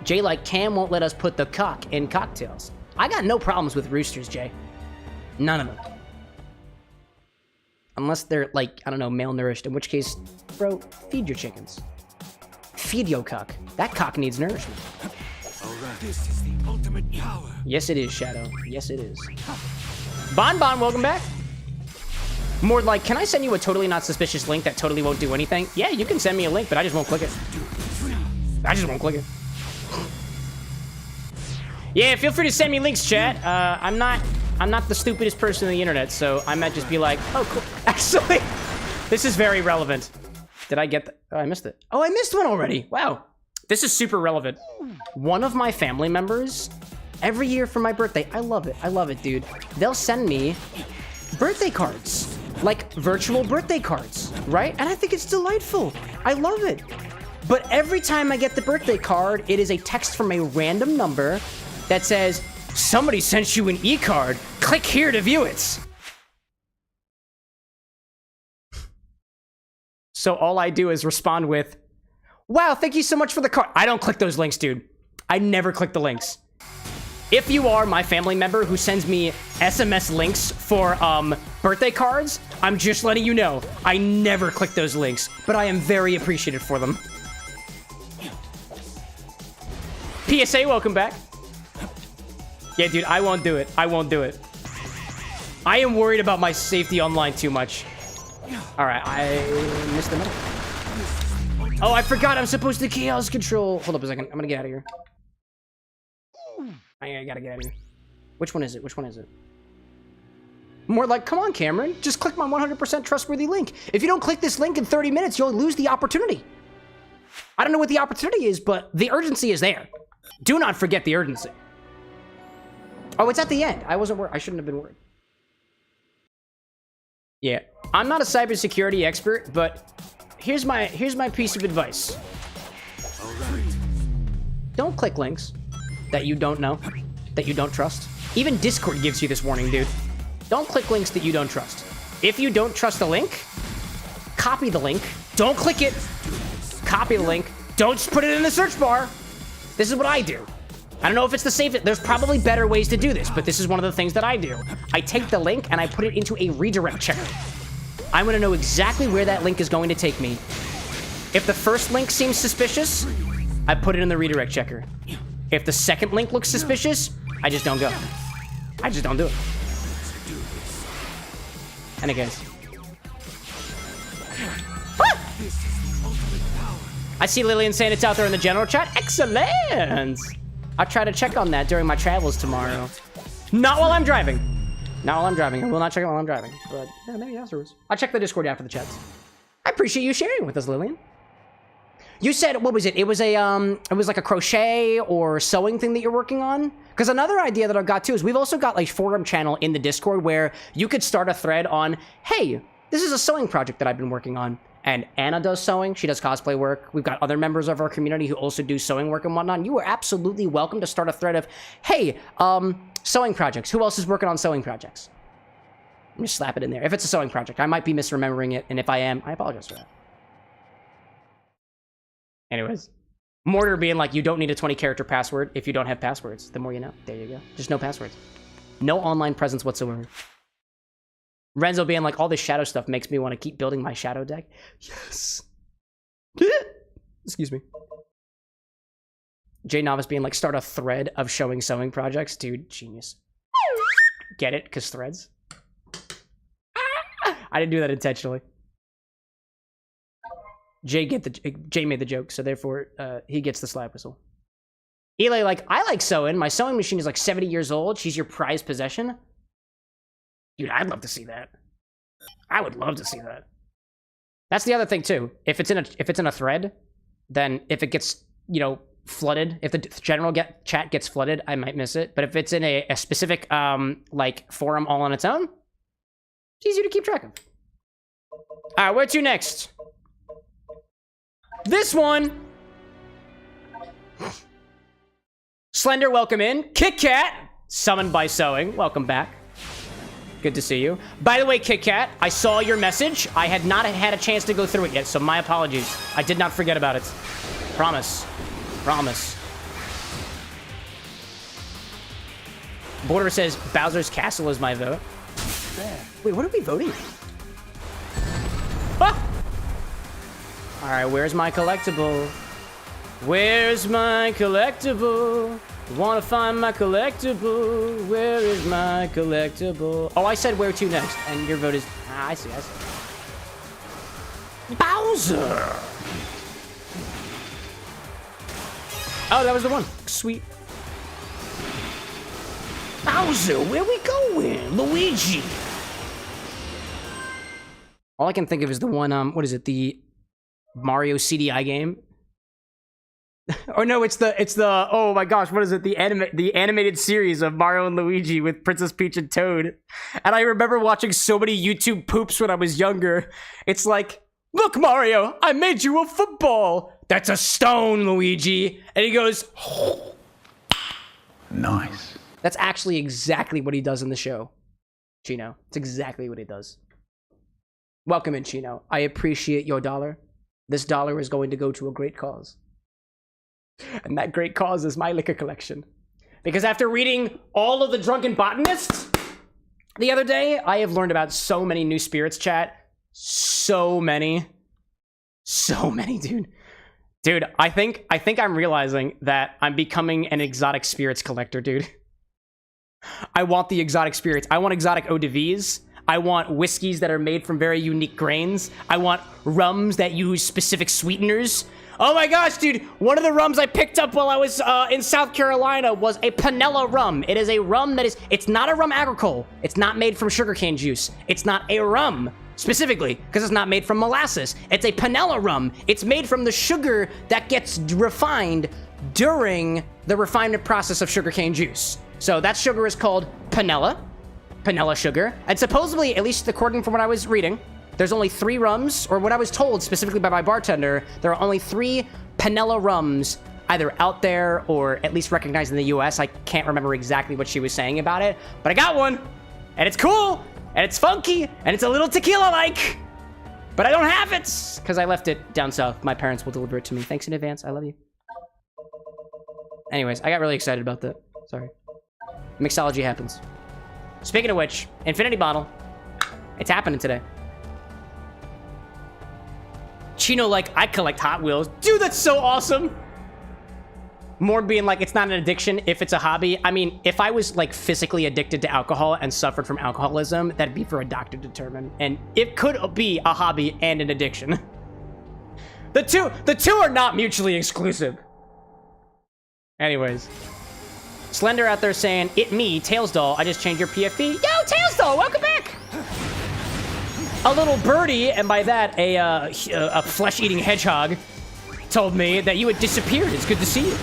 [SPEAKER 1] Jay, like, Cam won't let us put the cock in cocktails. I got no problems with roosters, Jay. None of them. Unless they're, like, I don't know, malnourished. In which case, bro, feed your chickens. Feed your cock. That cock needs nourishment.
[SPEAKER 4] All right. This is the ultimate power.
[SPEAKER 1] Yes, it is, Shadow. Yes, it is. Bon, welcome back. More like, can I send you a totally not suspicious link that totally won't do anything? Yeah, you can send me a link, but I just won't click it. I just won't click it. Yeah, feel free to send me links, chat. I'm not the stupidest person on the internet, so I might just be like, oh, cool. Actually, this is very relevant. Did I get that? Oh, I missed it. Oh, I missed one already. Wow. This is super relevant. One of my family members, every year for my birthday, I love it, dude. They'll send me birthday cards, like virtual birthday cards, right? And I think it's delightful. I love it. But every time I get the birthday card, it is a text from a random number that says, somebody sent you an e-card. Click here to view it. So all I do is respond with, wow, thank you so much for the card. I don't click those links, dude. I never click the links. If you are my family member who sends me SMS links for birthday cards, I'm just letting you know, I never click those links, but I am very appreciative for them. PSA, welcome back. Yeah, dude, I won't do it. I won't do it. I am worried about my safety online too much. All right, I missed the middle. Oh, I forgot I'm supposed to chaos control. Hold up a second. I'm gonna get out of here. I gotta get out of here. Which one is it? Which one is it? More like, come on, Cameron. Just click my 100% trustworthy link. If you don't click this link in 30 minutes, you'll lose the opportunity. I don't know what the opportunity is, but the urgency is there. Do not forget the urgency. Oh, it's at the end. I wasn't worried. I shouldn't have been worried. Yeah, I'm not a cybersecurity expert, but here's my piece of advice.
[SPEAKER 4] All right.
[SPEAKER 1] Don't click links that you don't know, that you don't trust. Even Discord gives you this warning, dude. Don't click links that you don't trust. If you don't trust a link, copy the link. Don't click it. Copy the link. Don't just put it in the search bar. This is what I do. I don't know if it's the safest. There's probably better ways to do this, but this is one of the things that I do. I take the link and I put it into a redirect checker. I'm gonna know exactly where that link is going to take me. If the first link seems suspicious, I put it in the redirect checker. If the second link looks suspicious, I just don't go. I just don't do it. And again. I see Lillian saying it's out there in the general chat. Excellent! I'll try to check on that during my travels tomorrow. Not while I'm driving. Not while I'm driving. I will not check it while I'm driving. But yeah, maybe afterwards. I'll check the Discord after the chats. appreciate you sharing with us, Lillian. You said, what was it? It was like a crochet or sewing thing that you're working on? Because another idea that I've got too is we've also got like forum channel in the Discord where you could start a thread on, hey, this is a sewing project that I've been working on. And Anna does sewing. She does cosplay work. We've got other members of our community who also do sewing work and whatnot. And you are absolutely welcome to start a thread of, hey, sewing projects. Who else is working on sewing projects? Just slap it in there. If it's a sewing project, I might be misremembering it. And if I am, I apologize for that. Anyways, Mortar being like, you don't need a 20-character password if you don't have passwords. The more you know. There you go. Just no passwords. No online presence whatsoever. Renzo being like, all this shadow stuff makes me want to keep building my shadow deck. Yes. Excuse me. Jay Novice being like, start a thread of showing sewing projects. Dude, genius. Get it? Because threads? I didn't do that intentionally. Jay made the joke, so therefore he gets the slap whistle. Eli like, I like sewing. My sewing machine is like 70 years old. She's your prized possession. Dude, I'd love to see that. I would love to see that. That's the other thing too. If it's in a thread, then if it gets, you know, flooded, if the general chat gets flooded, I might miss it. But if it's in a specific like forum all on its own, it's easier to keep track of. All right, where to next? This one. Slender, welcome in. Kit Kat, summoned by sewing. Welcome back. Good to see you. By the way, Kit Kat, I saw your message. I had not had a chance to go through it yet, so my apologies. I did not forget about it. Promise. Promise. Border says Bowser's Castle is my vote. Wait, what are we voting? Ah! All right, where's my collectible? Where's my collectible? Wanna find my collectible? Where is my collectible? Oh, I said where to next, and your vote is... I see. Bowser! Oh, that was the one. Sweet. Bowser, where we going? Luigi! All I can think of is the one, what is it? The Mario CDI game? Or no, it's the oh my gosh, what is it? The animated series of Mario and Luigi with Princess Peach and Toad. And I remember watching so many YouTube poops when I was younger. It's like, look, Mario, I made you a football. That's a stone, Luigi. And he goes,
[SPEAKER 4] Nice.
[SPEAKER 1] That's actually exactly what he does in the show, Chino. It's exactly what he does. Welcome in, Chino. I appreciate your dollar. This dollar is going to go to a great cause. And that great cause is my liquor collection. Because after reading all of the Drunken Botanists the other day, I have learned about so many new spirits, chat. So many, dude. Dude, I think I'm realizing that I'm becoming an exotic spirits collector, dude. I want the exotic spirits. I want exotic eau de vies. I want whiskeys that are made from very unique grains. I want rums that use specific sweeteners. Oh my gosh, dude, one of the rums I picked up while I was in South Carolina was a Panella rum. It is a rum that is, it's not a rum agricole. It's not made from sugarcane juice. It's not a rum, specifically, because it's not made from molasses. It's a Panella rum. It's made from the sugar that gets refined during the refinement process of sugarcane juice. So that sugar is called Panella sugar. And supposedly, at least according from what I was reading, there's only 3 rums, or what I was told specifically by my bartender, there are only 3 Panella rums either out there or at least recognized in the US. I can't remember exactly what she was saying about it, but I got one, and it's cool, and it's funky, and it's a little tequila-like, but I don't have it, because I left it down south. My parents will deliver it to me. Thanks in advance. I love you. Anyways, I got really excited about that. Sorry. Mixology happens. Speaking of which, Infinity Bottle. It's happening today. Chino like, I collect Hot Wheels. Dude, that's so awesome. More being like, it's not an addiction if it's a hobby. I mean, if I was like physically addicted to alcohol and suffered from alcoholism, that'd be for a doctor to determine. And it could be a hobby and an addiction. The two are not mutually exclusive. Anyways. Slender out there saying, it me, Tails Doll, I just changed your PFP. Yo, Tails Doll, welcome back! A little birdie, and by that, a flesh-eating hedgehog, told me that you had disappeared. It's good to see you.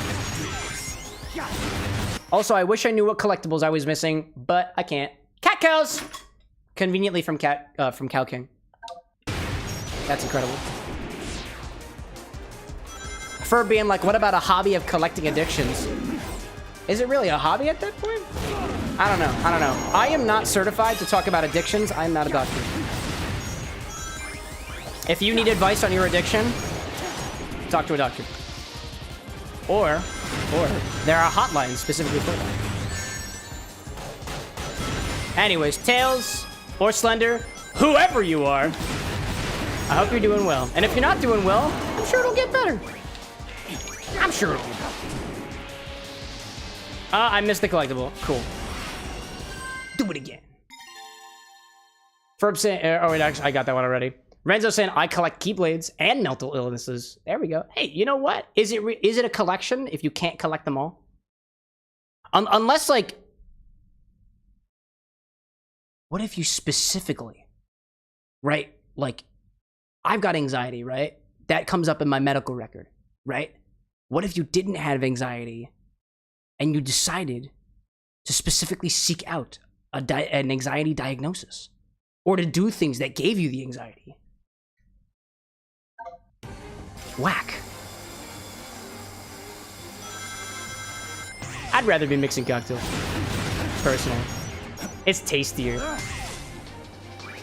[SPEAKER 1] Also, I wish I knew what collectibles I was missing, but I can't. Cat cows! Conveniently from Cow King. That's incredible. For being like, what about a hobby of collecting addictions? Is it really a hobby at that point? I don't know. I don't know. I am not certified to talk about addictions. I'm not a doctor. If you need advice on your addiction, talk to a doctor. Or there are hotlines specifically for that. Anyways, Tails or Slender, whoever you are, I hope you're doing well. And if you're not doing well, I'm sure it'll get better. I'm sure it'll get better. I missed the collectible. Cool. Do it again. Ferb saying, oh wait, actually, I got that one already. Renzo saying, I collect keyblades and mental illnesses. There we go. Hey, you know what? Is it a collection if you can't collect them all? Unless, like... What if you specifically... Right? Like, I've got anxiety, right? That comes up in my medical record, right? What if you didn't have anxiety and you decided to specifically seek out an anxiety diagnosis? Or to do things that gave you the anxiety? Whack. I'd rather be mixing cocktails, personally. It's tastier.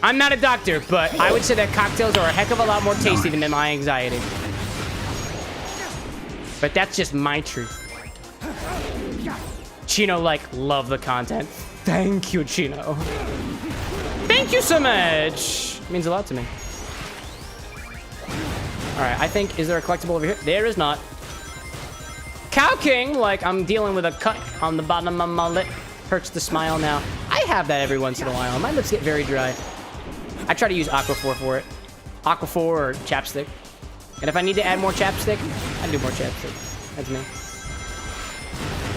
[SPEAKER 1] I'm not a doctor, but I would say that cocktails are a heck of a lot more tasty than my anxiety. But that's just my truth. Chino, like, love the content. Thank you, Chino. Thank you so much. It means a lot to me. All right, I think, is there a collectible over here? There is not. Cow King, like, I'm dealing with a cut on the bottom of my lip. Hurts to smile now. I have that every once in a while. My lips get very dry. I try to use Aquaphor for it. Aquaphor or chapstick. And if I need to add more chapstick, I do more chapstick. That's me.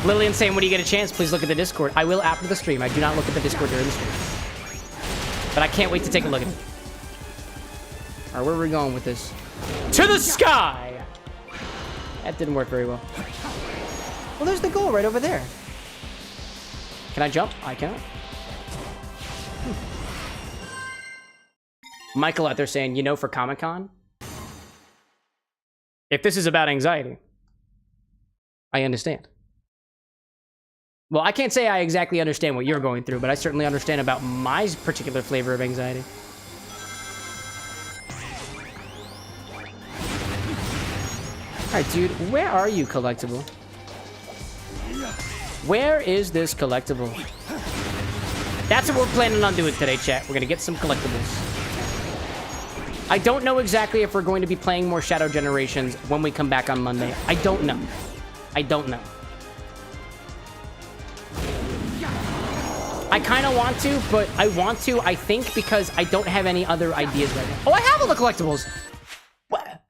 [SPEAKER 1] Lillian saying, when do you get a chance? Please look at the Discord. I will after the stream. I do not look at the Discord during the stream. But I can't wait to take a look at it. All right, where are we going with this? To the sky! That didn't work very well. Well, there's the goal right over there. Can I jump? I cannot. Michael out there saying, you know, for Comic-Con, if this is about anxiety, I understand. Well, I can't say I exactly understand what you're going through, but I certainly understand about my particular flavor of anxiety. Alright, dude, where are you, collectible? Where is this collectible? That's what we're planning on doing today, chat. We're gonna get some collectibles. I don't know exactly if we're going to be playing more Shadow Generations when we come back on Monday. I don't know. I don't know. I kind of want to, but I want to, I think, because I don't have any other ideas right now. Oh, I have all the collectibles! What?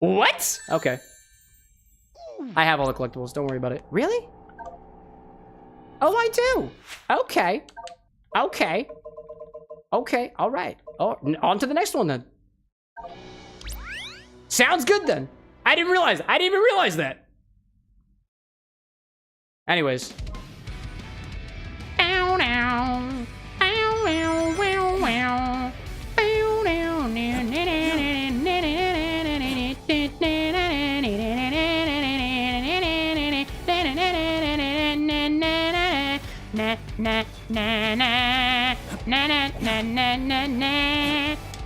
[SPEAKER 1] What? Okay. I have all the collectibles. Don't worry about it. Really? Oh, I do. Okay. Okay. Okay. All right. Oh, on to the next one then. Sounds good then. I didn't realize. I didn't even realize that. Anyways.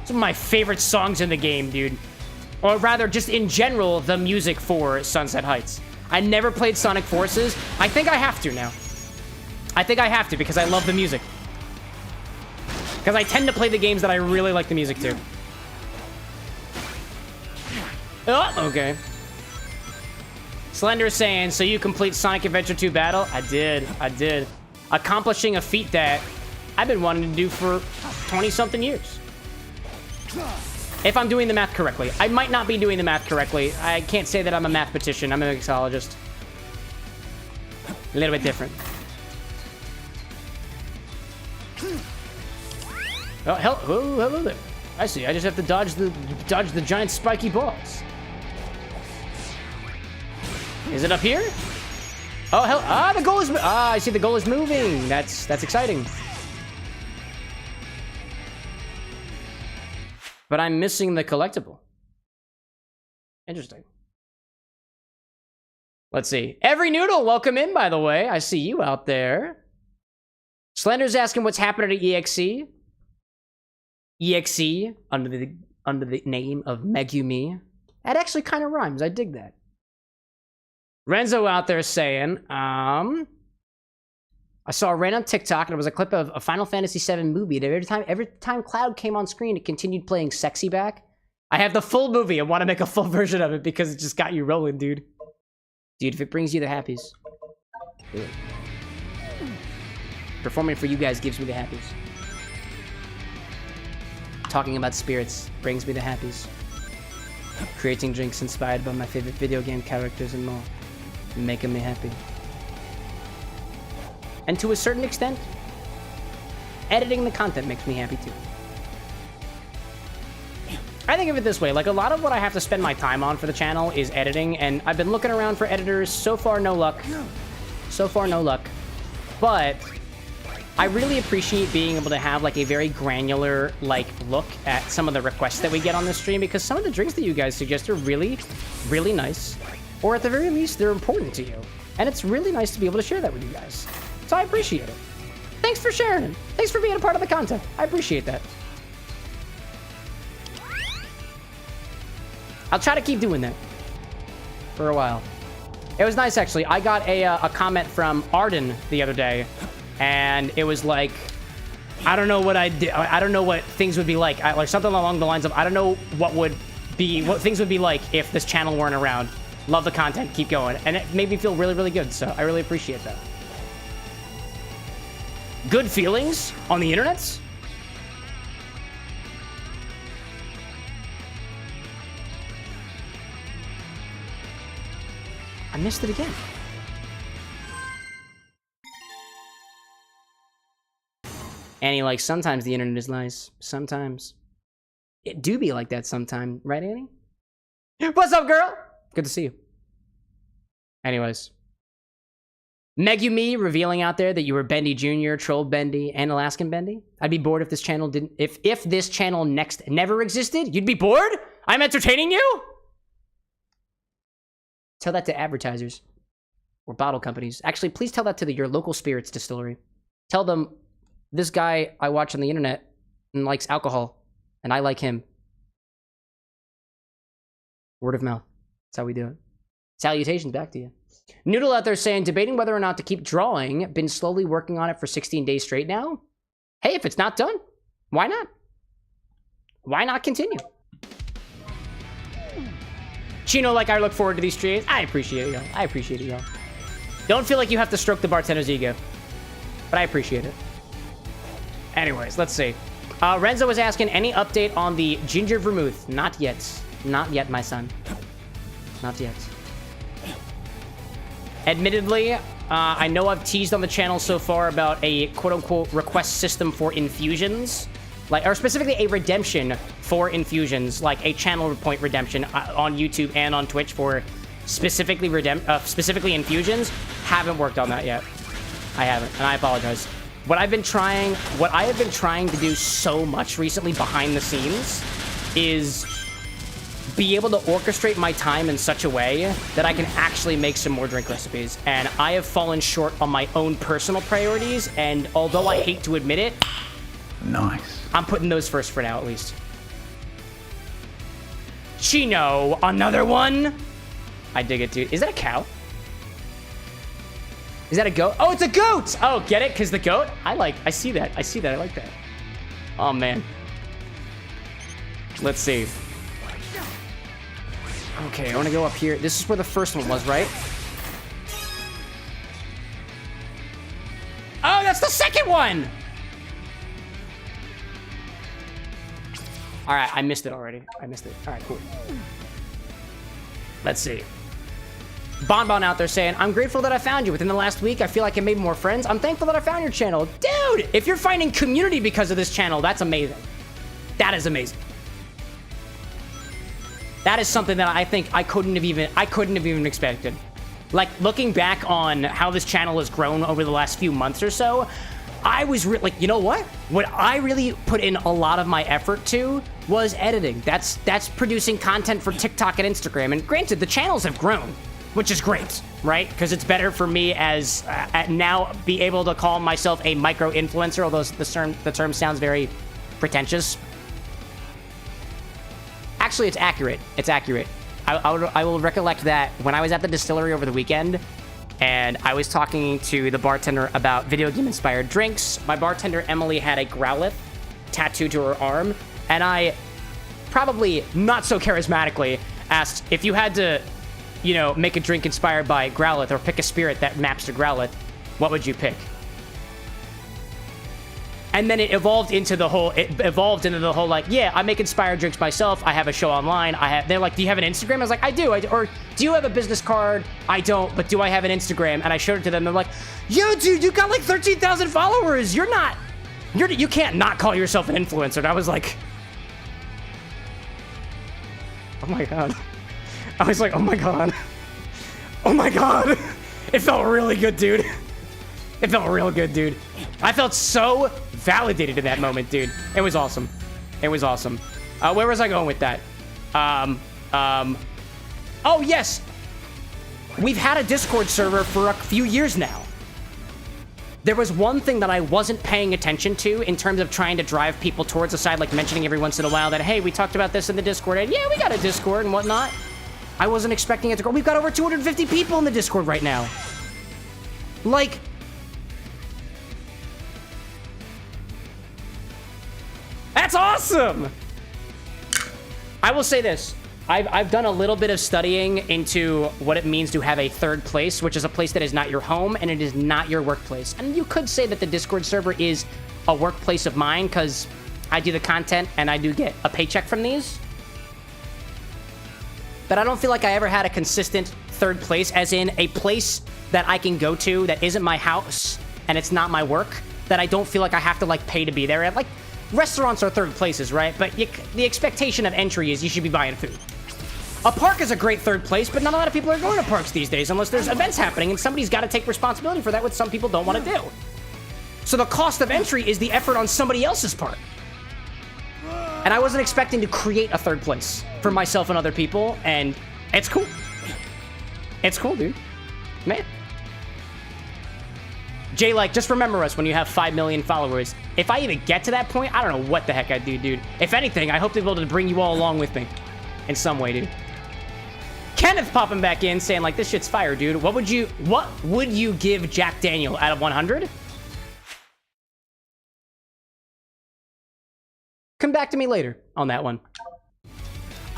[SPEAKER 1] Some of my favorite songs in the game, dude. Or rather, just in general, the music for Sunset Heights. I never played Sonic Forces. I think I have to now. I think I have to because I love the music. Because I tend to play the games that I really like the music to. Oh, okay. Slender saying, so you complete Sonic Adventure 2 battle? I did. I did. Accomplishing a feat that I've been wanting to do for 20-something years. If I'm doing the math correctly. I might not be doing the math correctly. I can't say that I'm a mathematician. I'm a mixologist. A little bit different. Oh, hello there. I see. I just have to dodge the giant spiky balls. Is it up here? Oh hell! Ah, the goal is. Ah, I see the goal is moving. That's exciting. But I'm missing the collectible. Interesting. Let's see. Every Noodle, welcome in, by the way. I see you out there. Slender's asking what's happening at EXE. EXE, under the name of Megumi. That actually kind of rhymes. I dig that. Renzo out there saying, I saw a random TikTok and it was a clip of a Final Fantasy VII movie. And every time Cloud came on screen, it continued playing Sexy Back. I have the full movie. I want to make a full version of it because it just got you rolling, dude. Dude, if it brings you the happies, do it. Performing for you guys gives me the happies. Talking about spirits brings me the happies. Creating drinks inspired by my favorite video game characters and more. Making me happy. And to a certain extent, editing the content makes me happy too. I think of it this way, like a lot of what I have to spend my time on for the channel is editing, and I've been looking around for editors, so far no luck. So far no luck. But I really appreciate being able to have like a very granular like look at some of the requests that we get on this stream, because some of the drinks that you guys suggest are really, really nice. Or at the very least, they're important to you. And it's really nice to be able to share that with you guys. So I appreciate it. Thanks for sharing it. Thanks for being a part of the content. I appreciate that. I'll try to keep doing that for a while. It was nice, actually. I got a comment from Arden the other day, and it was like, I don't know what I did. I don't know what things would be like. Like something along the lines of, I don't know what things would be like if this channel weren't around. Love the content. Keep going. And it made me feel really, really good. So I really appreciate that. Good feelings on the internets? I missed it again. Annie, like, sometimes the internet is nice. Sometimes. It do be like that sometime. Right, Annie? What's up, girl? Good to see you. Anyways. Megumi revealing out there that you were Bendy Jr., Troll Bendy, and Alaskan Bendy. I'd be bored if this channel didn't... If this channel never existed, you'd be bored? I'm entertaining you? Tell that to advertisers or bottle companies. Actually, please tell that to your local spirits distillery. Tell them, this guy I watch on the internet and likes alcohol, and I like him. Word of mouth. That's how we do it. Salutations back to you. Noodle out there saying, debating whether or not to keep drawing. Been slowly working on it for 16 days straight now. Hey, if it's not done, why not? Why not continue? Chino, like, I look forward to these streams. I appreciate it, y'all. I appreciate it, y'all. Don't feel like you have to stroke the bartender's ego. But I appreciate it. Anyways, let's see. Renzo was asking, any update on the ginger vermouth? Not yet. Not yet, my son. Not yet. Admittedly, I know I've teased on the channel so far about a quote-unquote request system for infusions. Or specifically a redemption for infusions, like a channel point redemption on YouTube and on Twitch for specifically infusions. Haven't worked on that yet. I haven't, and I apologize. What I have been trying to do so much recently behind the scenes is be able to orchestrate my time in such a way that I can actually make some more drink recipes. And I have fallen short on my own personal priorities, and although I hate to admit it,
[SPEAKER 4] Nice.
[SPEAKER 1] I'm putting those first for now, at least. Chino, another one? I dig it, dude. Is that a cow? Is that a goat? Oh, it's a goat! Oh, get it? Because the goat? I see that. I see that. I like that. Oh, man. Let's see. Okay, I want to go up here. This is where the first one was, right? Oh, that's the second one! All right, I missed it already. I missed it. All right, cool. Let's see. Bonbon out there saying, I'm grateful that I found you. Within the last week, I feel like I made more friends. I'm thankful that I found your channel. Dude, if you're finding community because of this channel, that's amazing. That is amazing. That is something that I think I couldn't have even expected. Like, looking back on how this channel has grown over the last few months or so, I was like, you know what? What I really put in a lot of my effort to was editing. That's producing content for TikTok and Instagram. And granted, the channels have grown, which is great, right? Because it's better for me as now be able to call myself a micro-influencer, although the term sounds very pretentious. Actually, it's accurate. It's accurate. I will recollect that when I was at the distillery over the weekend, and I was talking to the bartender about video game-inspired drinks. My bartender, Emily, had a growlithe tattooed to her arm, and I, probably not so charismatically, asked if you had to, you know, make a drink inspired by growlithe or pick a spirit that maps to growlithe, what would you pick? And then it evolved into the whole, like, yeah, I make inspired drinks myself. I have a show online. They're like, do you have an Instagram? I was like, I do. Or do you have a business card? I don't, but do I have an Instagram? And I showed it to them. They're like, yo, dude, you got like 13,000 followers. You can't not call yourself an influencer. And I was like, oh my God. I was like, oh my God. Oh my God. It felt really good, dude. It felt real good, dude. I felt so validated in that moment, dude. It was awesome. It was awesome. Where was I going with that? Oh, yes. We've had a Discord server for a few years now. There was one thing that I wasn't paying attention to in terms of trying to drive people towards the side, like mentioning every once in a while that, hey, we talked about this in the Discord, and yeah, we got a Discord and whatnot. I wasn't expecting it to grow. We've got over 250 people in the Discord right now. Like, that's awesome! I will say this. I've done a little bit of studying into what it means to have a third place, which is a place that is not your home and it is not your workplace. And you could say that the Discord server is a workplace of mine because I do the content and I do get a paycheck from these. But I don't feel like I ever had a consistent third place, as in a place that I can go to that isn't my house and it's not my work, that I don't feel like I have to like pay to be there at. Like, restaurants are third places, right? But the expectation of entry is you should be buying food. A park is a great third place, but not a lot of people are going to parks these days unless there's events happening, and somebody's got to take responsibility for that, which some people don't want to do. So the cost of entry is the effort on somebody else's part. And I wasn't expecting to create a third place for myself and other people, and it's cool. It's cool, dude. Man. Jay, like, just remember us when you have 5 million followers. If I even get to that point, I don't know what the heck I'd do, dude. If anything, I hope to be able to bring you all along with me. In some way, dude. Kenneth popping back in, saying, like, this shit's fire, dude. What would you give Jack Daniel out of 100? Come back to me later on that one.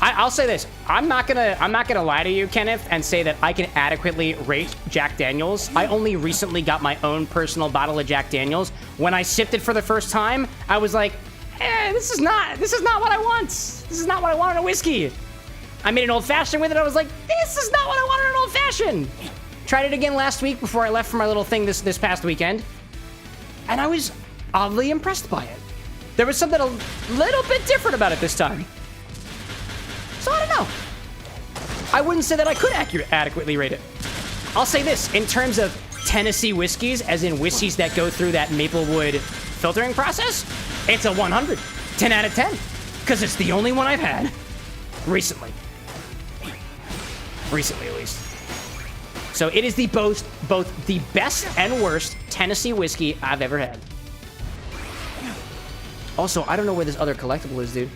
[SPEAKER 1] I'll say this. I'm not gonna lie to you, Kenneth, and say that I can adequately rate Jack Daniels. I only recently got my own personal bottle of Jack Daniels. When I sipped it for the first time, I was like, this is not what I want. This is not what I want in a whiskey. I made an old-fashioned with it. I was like, this is not what I want in an old-fashioned. Tried it again last week before I left for my little thing this past weekend. And I was oddly impressed by it. There was something a little bit different about it this time. So I don't know. I wouldn't say that I could adequately rate it. I'll say this, in terms of Tennessee whiskeys, as in whiskeys that go through that Maplewood filtering process, it's a 100. 10 out of 10. Because it's the only one I've had. Recently. Recently, at least. So it is both the best and worst Tennessee whiskey I've ever had. Also, I don't know where this other collectible is, dude.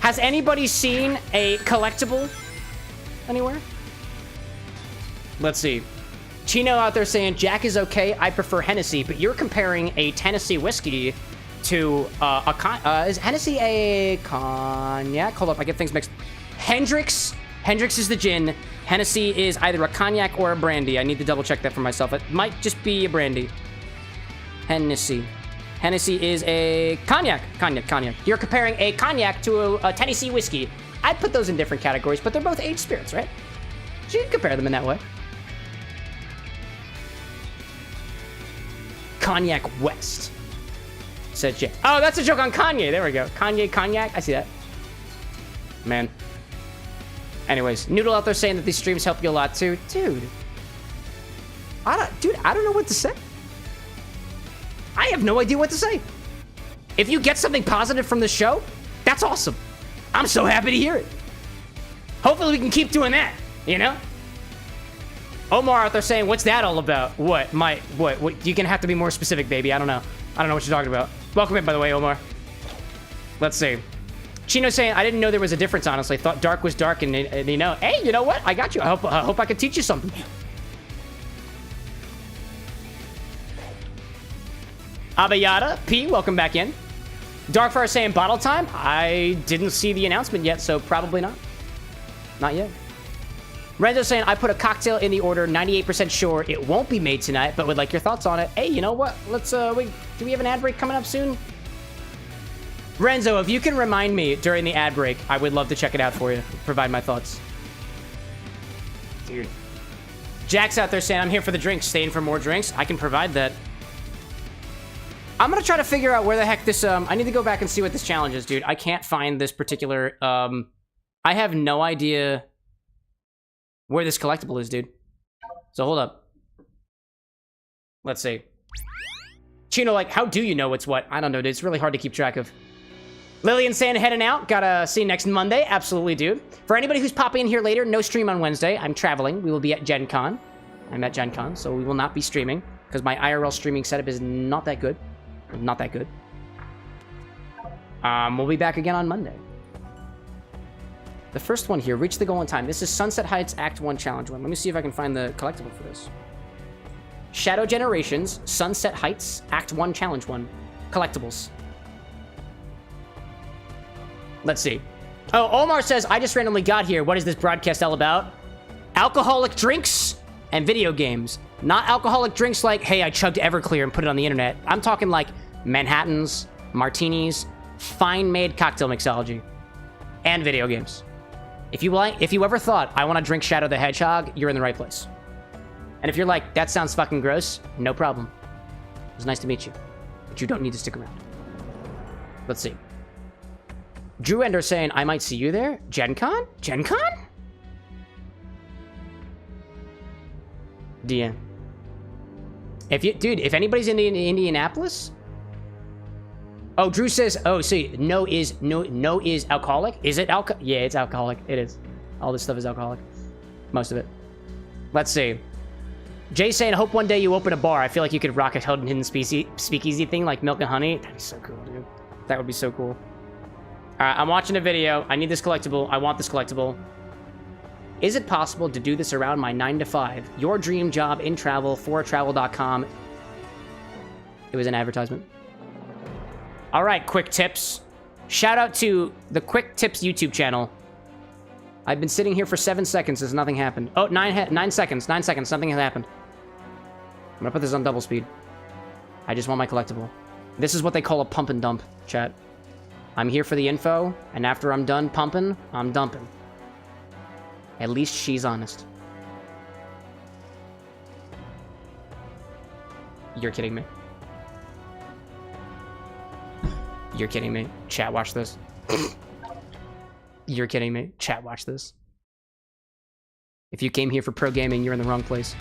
[SPEAKER 1] Has anybody seen a collectible anywhere? Let's see. Chino out there saying, Jack is okay, I prefer Hennessy, but you're comparing a Tennessee whiskey to is Hennessy a cognac? Hold up, I get things mixed. Hendrick's is the gin. Hennessy is either a cognac or a brandy. I need to double check that for myself. It might just be a brandy. Hennessy is a cognac. You're comparing a cognac to a Tennessee whiskey. I'd put those in different categories, but they're both aged spirits, right? So you can compare them in that way. Cognac West, says Jay. Oh, that's a joke on Kanye. There we go. Kanye, cognac. I see that. Man, Anyways, Noodle out there saying that these streams help you a lot too. Dude. I don't know what to say. I have no idea what to say. If you get something positive from the show, that's awesome. I'm so happy to hear it. Hopefully we can keep doing that, you know? Omar out there saying, what's that all about? What? What? You're gonna have to be more specific, baby. I don't know. I don't know what you're talking about. Welcome in, by the way, Omar. Let's see. Chino saying, I didn't know there was a difference, honestly. Thought dark was dark, and you know, hey, you know what? I got you. I hope I could teach you something. Abayada, P, welcome back in. Darkfire saying bottle time. I didn't see the announcement yet, so probably not. Not yet. Renzo saying, I put a cocktail in the order, 98% sure it won't be made tonight, but would like your thoughts on it. Hey, you know what? Let's, do we have an ad break coming up soon? Renzo, if you can remind me during the ad break, I would love to check it out for you. Provide my thoughts. Dude. Jack's out there saying, I'm here for the drinks. Staying for more drinks. I can provide that. I'm gonna try to figure out where the heck this, I need to go back and see what this challenge is, dude. I can't find this particular, I have no idea where this collectible is, dude. So hold up. Let's see. Chino, like, how do you know what's what? I don't know, dude. It's really hard to keep track of. Lillian saying heading out. Gotta see you next Monday. Absolutely, dude. For anybody who's popping in here later, no stream on Wednesday. I'm traveling. We will be at Gen Con. I'm at Gen Con, so we will not be streaming because my IRL streaming setup is not that good. Not that good. We'll be back again on Monday. The first one here, reach the goal in time. This is Sunset Heights Act 1 Challenge 1. Let me see if I can find the collectible for this. Shadow Generations, Sunset Heights, Act 1 Challenge 1. Collectibles. Let's see. Oh, Omar says, I just randomly got here. What is this broadcast all about? Alcoholic drinks and video games. Not alcoholic drinks like, hey, I chugged Everclear and put it on the internet. I'm talking like Manhattans, martinis, fine-made cocktail mixology, and video games. If you ever thought, I want to drink Shadow the Hedgehog, you're in the right place. And if you're like, that sounds fucking gross, no problem. It was nice to meet you. But you don't need to stick around. Let's see. Drew Ender saying, I might see you there? Gen Con? Gen Con? DM. If anybody's in Indianapolis. Oh, Drew says, oh, see, no is alcoholic. Is it alcohol? Yeah, it's alcoholic. It is. All this stuff is alcoholic. Most of it. Let's see. Jay saying, I hope one day you open a bar. I feel like you could rock a hidden speakeasy thing like Milk and Honey. That'd be so cool, dude. That would be so cool. All right, I'm watching a video. I need this collectible. I want this collectible. Is it possible to do this around my 9 to 5? Your dream job in travel, fortravel.com. It was an advertisement. All right, Quick Tips. Shout out to the Quick Tips YouTube channel. I've been sitting here for 7 seconds as nothing happened. Oh, 9 seconds. 9 seconds. Something has happened. I'm gonna put this on double speed. I just want my collectible. This is what they call a pump and dump, chat. I'm here for the info, and after I'm done pumping, I'm dumping. At least she's honest. You're kidding me. You're kidding me. Chat, watch this. You're kidding me. Chat, watch this. If you came here for pro gaming, you're in the wrong place.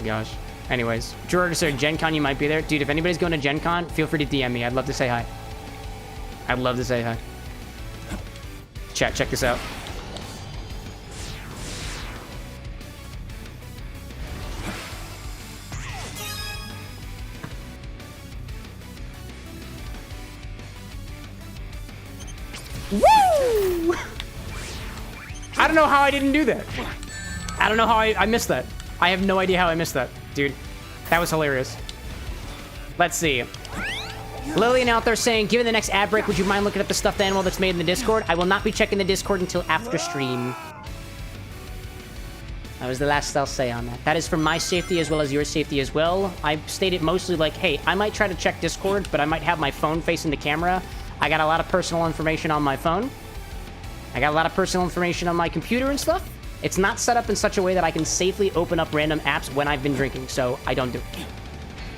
[SPEAKER 1] Gosh. Anyways, George said Gen Con, you might be there. Dude, if anybody's going to Gen Con, feel free to DM me. I'd love to say hi. I'd love to say hi. Chat, check this out. Woo! I don't know how I didn't do that. I don't know how I missed that. I have no idea how I missed that, dude. That was hilarious. Let's see. Lillian out there saying, given the next ad break, would you mind looking at the stuffed animal that's made in the Discord? I will not be checking the Discord until after stream. That was the last I'll say on that. That is for my safety as well as your safety as well. I stated mostly like, hey, I might try to check Discord, but I might have my phone facing the camera. I got a lot of personal information on my phone. I got a lot of personal information on my computer and stuff. It's not set up in such a way that I can safely open up random apps when I've been drinking, so I don't do it.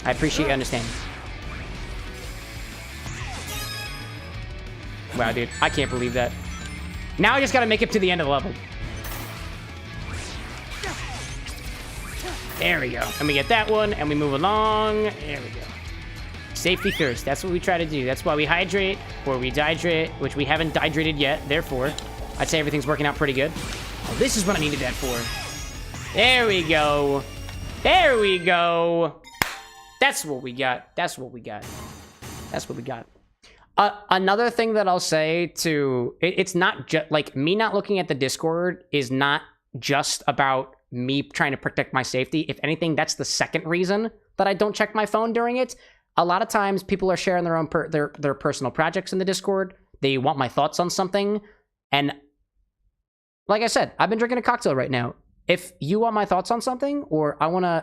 [SPEAKER 1] I appreciate your understanding. Wow, dude. I can't believe that. Now I just gotta make it to the end of the level. There we go. And we get that one, and we move along. There we go. Safety first. That's what we try to do. That's why we hydrate, or we dehydrate, which we haven't dehydrated yet. Therefore, I'd say everything's working out pretty good. Oh, this is what I needed that for. There we go. There we go. That's what we got. That's what we got. That's what we got. Another thing that I'll say to... It's not just... Like, me not looking at the Discord is not just about me trying to protect my safety. If anything, that's the second reason that I don't check my phone during it. A lot of times, people are sharing their own their personal projects in the Discord. They want my thoughts on something. And like I said, I've been drinking a cocktail right now. If you want my thoughts on something, or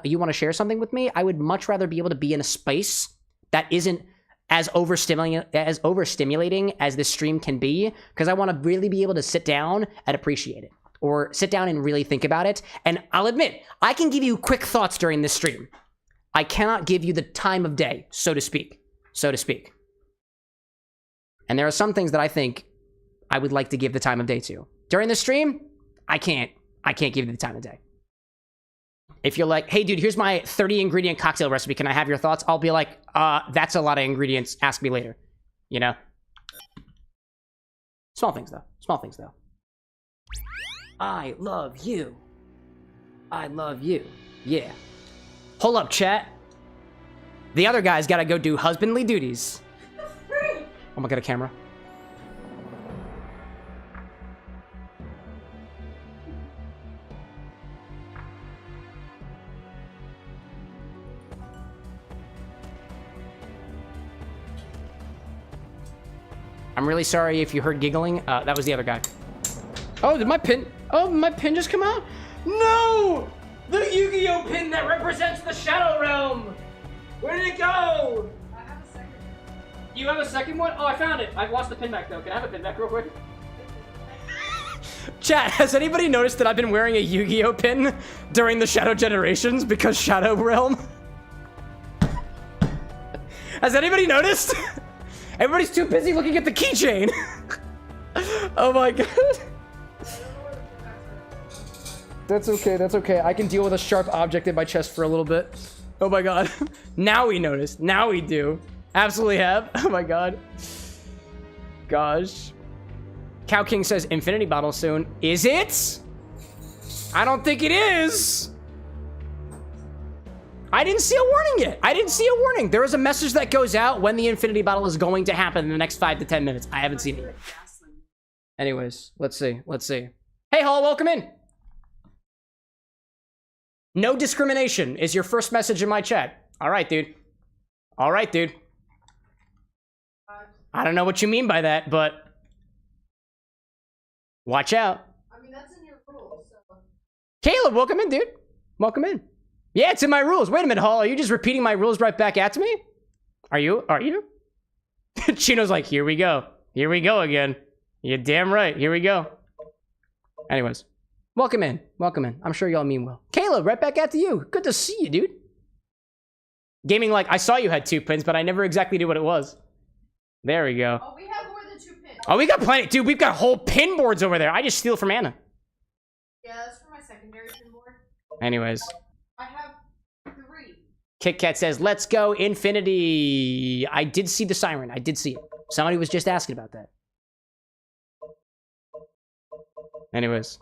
[SPEAKER 1] you want to share something with me, I would much rather be able to be in a space that isn't as overstimulating as this stream can be, because I want to really be able to sit down and appreciate it, or sit down and really think about it. And I'll admit, I can give you quick thoughts during this stream. I cannot give you the time of day, so to speak. And there are some things that I think I would like to give the time of day to. During the stream, I can't give you the time of day. If you're like, hey, dude, here's my 30 ingredient cocktail recipe. Can I have your thoughts? I'll be like, that's a lot of ingredients. Ask me later. You know? Small things, though. Small things, though. I love you. I love you. Yeah. Hold up, chat. The other guy's got to go do husbandly duties. Oh my god, a camera. I'm really sorry if you heard giggling. That was the other guy. Oh, did my pin... Oh, my pin just come out? No! The Yu-Gi-Oh pin that represents the Shadow Realm! Where did it go?
[SPEAKER 2] I have a second.
[SPEAKER 1] You have a second one? Oh, I found it. I've lost the pin back, though. Can I have a pin back real quick? Chat, has anybody noticed that I've been wearing a Yu-Gi-Oh pin during the Shadow Generations because Shadow Realm? Has anybody noticed? Everybody's too busy looking at the keychain. Oh my god. That's okay, that's okay. I can deal with a sharp object in my chest for a little bit. Oh my god. Now we notice. Now we do. Absolutely have. Oh my god. Gosh. Cow King says infinity bottle soon. Is it? I don't think it is. I didn't see a warning yet. I didn't see a warning. There is a message that goes out when the infinity bottle is going to happen in the next 5 to 10 minutes. I haven't seen it yet. Anyways, let's see. Let's see. Hey, Hall, welcome in. No discrimination is your first message in my chat. All right, dude. All right, dude. I don't know what you mean by that, but watch out.
[SPEAKER 2] I mean, that's in your rules, so...
[SPEAKER 1] Caleb, welcome in, dude. Welcome in. Yeah, it's in my rules. Wait a minute, Hall. Are you just repeating my rules right back at me? Are you? Are you? Chino's like, here we go. Here we go again. You're damn right. Here we go. Anyways, welcome in. Welcome in. I'm sure y'all mean well. Caleb, right back at you. Good to see you, dude. Gaming like, I saw you had 2 pins, but I never exactly knew what it was. There we go.
[SPEAKER 2] Oh, we have more than 2 pins.
[SPEAKER 1] Oh, we got plenty. Dude, we've got whole pin boards over there. I just steal from Anna.
[SPEAKER 2] Yeah, that's for my secondary pin board.
[SPEAKER 1] Anyways.
[SPEAKER 2] I have 3.
[SPEAKER 1] Kit Kat says, let's go infinity. I did see the siren. I did see it. Somebody was just asking about that. Anyways.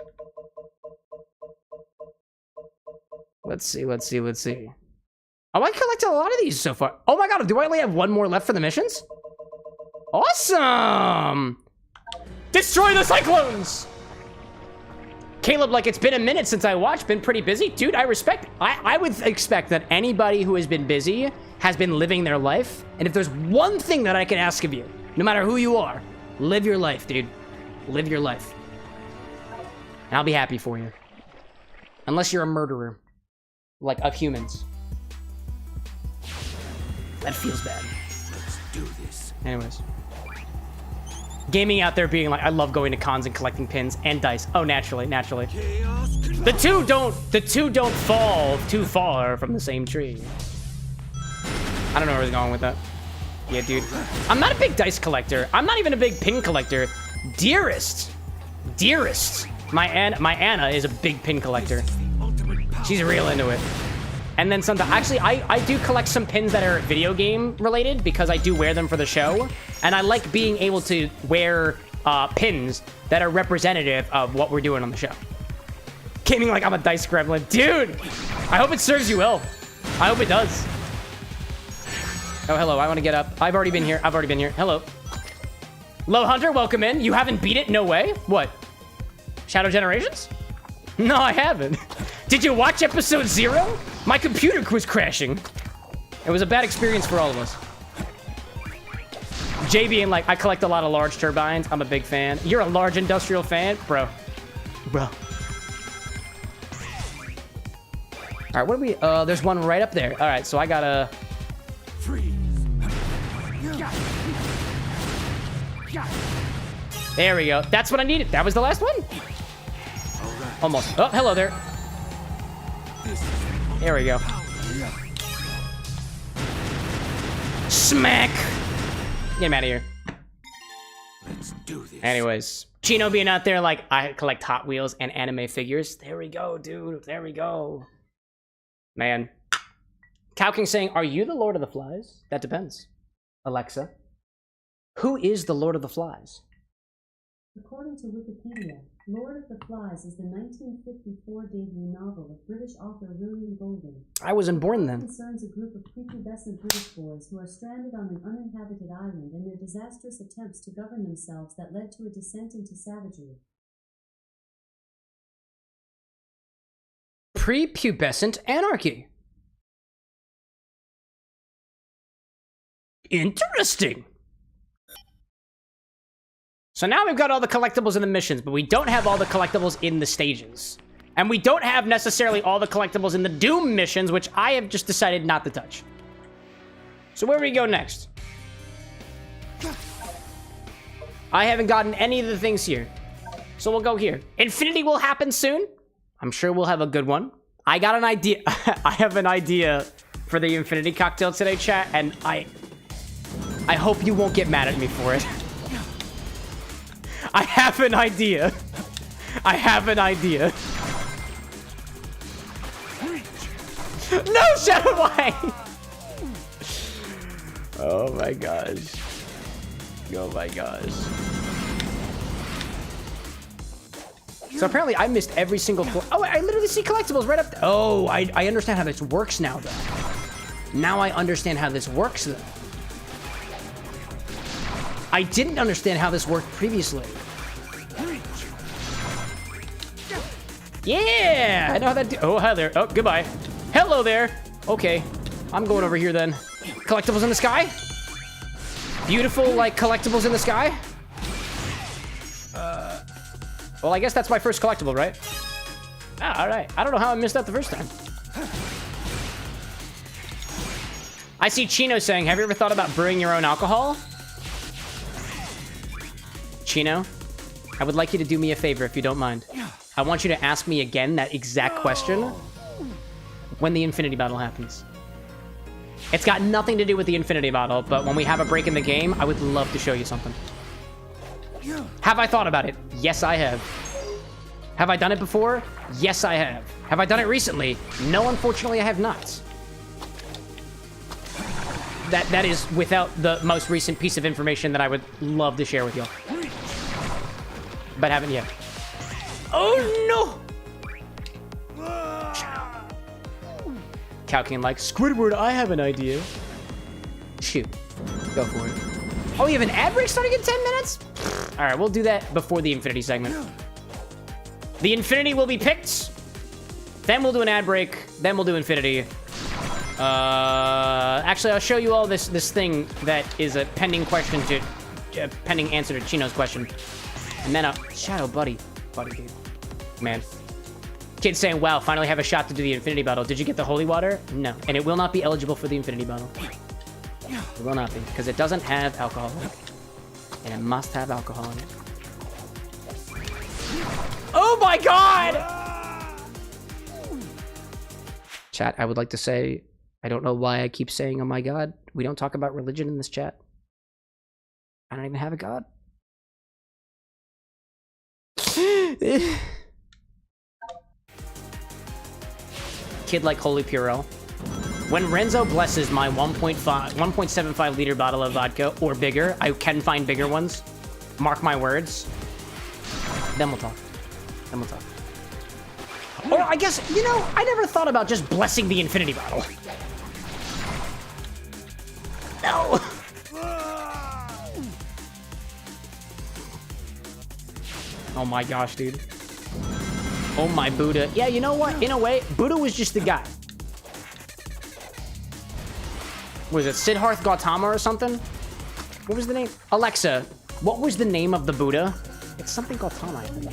[SPEAKER 1] Let's see, let's see, let's see. Oh, I collected a lot of these so far. Oh my god, do I only have 1 more left for the missions? Awesome! Destroy the cyclones! Caleb, like, it's been a minute since I watched. Been pretty busy. Dude, I respect it. I would expect that anybody who has been busy has been living their life. And if there's one thing that I can ask of you, no matter who you are, live your life, dude. Live your life. And I'll be happy for you. Unless you're a murderer. Like, of humans. That feels bad.
[SPEAKER 4] Let's do this.
[SPEAKER 1] Anyways. Gaming out there being like, I love going to cons and collecting pins and dice. Oh, naturally, naturally. The two don't fall too far from the same tree. I don't know where he's going with that. Yeah, dude. I'm not a big dice collector. I'm not even a big pin collector. Dearest. My Anna is a big pin collector. She's real into it. And then sometimes, actually, I do collect some pins that are video game related because I do wear them for the show. And I like being able to wear pins that are representative of what we're doing on the show. Gaming like I'm a dice gremlin. Dude, I hope it serves you well. I hope it does. Oh, hello, I want to get up. I've already been here. Hello. Low Hunter, welcome in. You haven't beat it? No way. What? Shadow Generations? No, I haven't. Did you watch episode 0? My computer was crashing. It was a bad experience for all of us. Jay being like, I collect a lot of large turbines. I'm a big fan. You're a large industrial fan? Bro. All right, what do we... there's one right up there. All right, so I gotta... There we go. That's what I needed. That was the last one. Almost. Oh, hello there. There we go. Smack. Get him out of here.
[SPEAKER 4] Let's do this.
[SPEAKER 1] Anyways, Chino being out there like, I collect Hot Wheels and anime figures. There we go, dude. There we go. Man. Cow King saying, are you the Lord of the Flies? That depends. Alexa. Who is the Lord of the Flies?
[SPEAKER 5] According to Wikipedia, Lord of the Flies is the 1954 debut novel of British author William Golding.
[SPEAKER 1] I wasn't born then.
[SPEAKER 5] It concerns a group of prepubescent British boys who are stranded on an uninhabited island in their disastrous attempts to govern themselves that led to a descent into savagery.
[SPEAKER 1] Prepubescent anarchy. Interesting. So now we've got all the collectibles in the missions, but we don't have all the collectibles in the stages. And we don't have necessarily all the collectibles in the Doom missions, which I have just decided not to touch. So where do we go next? I haven't gotten any of the things here. So we'll go here. Infinity will happen soon. I'm sure we'll have a good one. I got an idea. I have an idea for the Infinity cocktail today, chat, and I hope you won't get mad at me for it. I have an idea. No, Shadow White! Oh my gosh. So apparently I missed every single... Oh, I literally see collectibles right up there. Oh, I understand how this works now, though. Now I understand how this works, though. I didn't understand how this worked previously. Yeah! I know how that... Oh, hi there. Oh, goodbye. Hello there. Okay. I'm going over here, then. Collectibles in the sky? Beautiful, like, collectibles in the sky? Well, I guess that's my first collectible, right? Ah, all right. I don't know how I missed that the first time. I see Chino saying, have you ever thought about brewing your own alcohol? Chino, I would like you to do me a favor if you don't mind. I want you to ask me again that exact question when the Infinity Battle happens. It's got nothing to do with the Infinity Battle, but when we have a break in the game, I would love to show you something. Have I thought about it? Yes, I have. Have I done it before? Yes, I have. Have I done it recently? No, unfortunately, I have not. That is without the most recent piece of information that I would love to share with y'all. But haven't yet. Oh, no! Cow King like, Squidward, I have an idea. Shoot. Go for it. Oh, you have an ad break starting in 10 minutes? All right, we'll do that before the Infinity segment. The Infinity will be picked. Then we'll do an ad break. Then we'll do Infinity. Actually, I'll show you all this thing that is a pending question to... pending answer to Chino's question. And then Shadow, buddy, dude. Man. Kid saying, wow, finally have a shot to do the Infinity Battle. Did you get the holy water? No. And it will not be eligible for the Infinity Battle. It will not be, because it doesn't have alcohol in it. And it must have alcohol in it. Oh my god! Chat, I would like to say I don't know why I keep saying, oh my god. We don't talk about religion in this chat. I don't even have a god. Kid like Holy Purell. When Renzo blesses my 1.75 liter bottle of vodka or bigger, I can find bigger ones. Mark my words. Then we'll talk. Then we'll talk. Or I guess, you know, I never thought about just blessing the infinity bottle. No. Oh my gosh, dude. Oh my Buddha. Yeah, you know what? In a way, Buddha was just the guy. Was it Siddharth Gautama or something? What was the name? Alexa, what was the name of the Buddha? It's something Gautama, I think.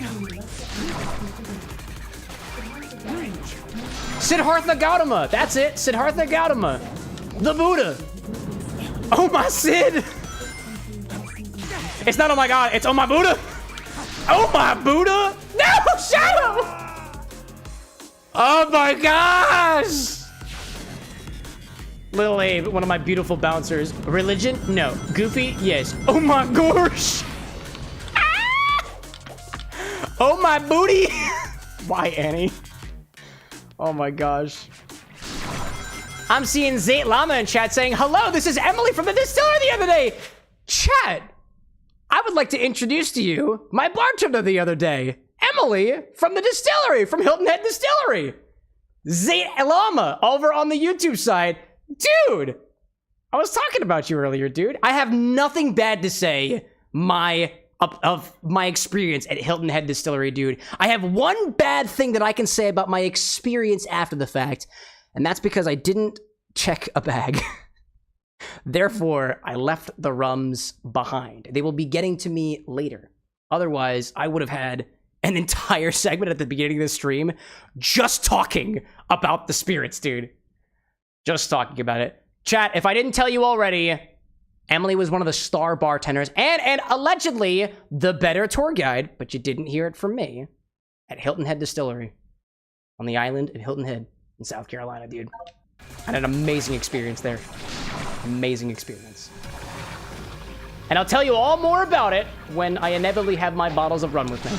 [SPEAKER 1] Siddhartha Gautama. That's it. Siddhartha Gautama. The Buddha. Oh my Sid. It's not oh my god. It's oh my Buddha. Oh my Buddha. No, Shadow. Oh my gosh. Lil Abe, one of my beautiful bouncers. Religion? No. Goofy? Yes. Oh my gosh. Ah! Oh my booty. Why, Annie? Oh my gosh. I'm seeing Zayt Llama in chat saying, hello, this is Emily from the distillery the other day. Chat, I would like to introduce to you my bartender the other day. Emily from the distillery, from Hilton Head Distillery. Zayt Llama over on the YouTube side. Dude, I was talking about you earlier, dude. I have nothing bad to say of my experience at Hilton Head Distillery, dude. I have one bad thing that I can say about my experience after the fact, and that's because I didn't check a bag. Therefore, I left the rums behind. They will be getting to me later. Otherwise, I would have had an entire segment at the beginning of the stream just talking about the spirits, dude. Just talking about it. Chat, if I didn't tell you already, Emily was one of the star bartenders and allegedly the better tour guide, but you didn't hear it from me, at Hilton Head Distillery on the island of Hilton Head in South Carolina, dude. I had an amazing experience there. Amazing experience. And I'll tell you all more about it when I inevitably have my bottles of rum with me,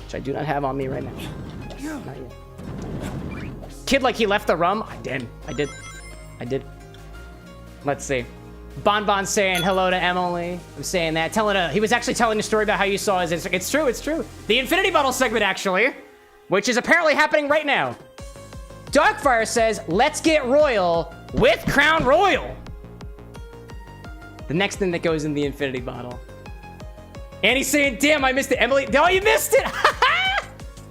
[SPEAKER 1] which I do not have on me right now. Not yet. Kid like he left the rum? I did. Let's see. Bon saying hello to Emily. I'm saying that. He was actually telling a story about how you saw his Instagram. It's true. The Infinity Bottle segment, actually, which is apparently happening right now. Darkfire says, let's get royal with Crown Royal. The next thing that goes in the Infinity Bottle. And he's saying, damn, I missed it. Emily, oh, you missed it.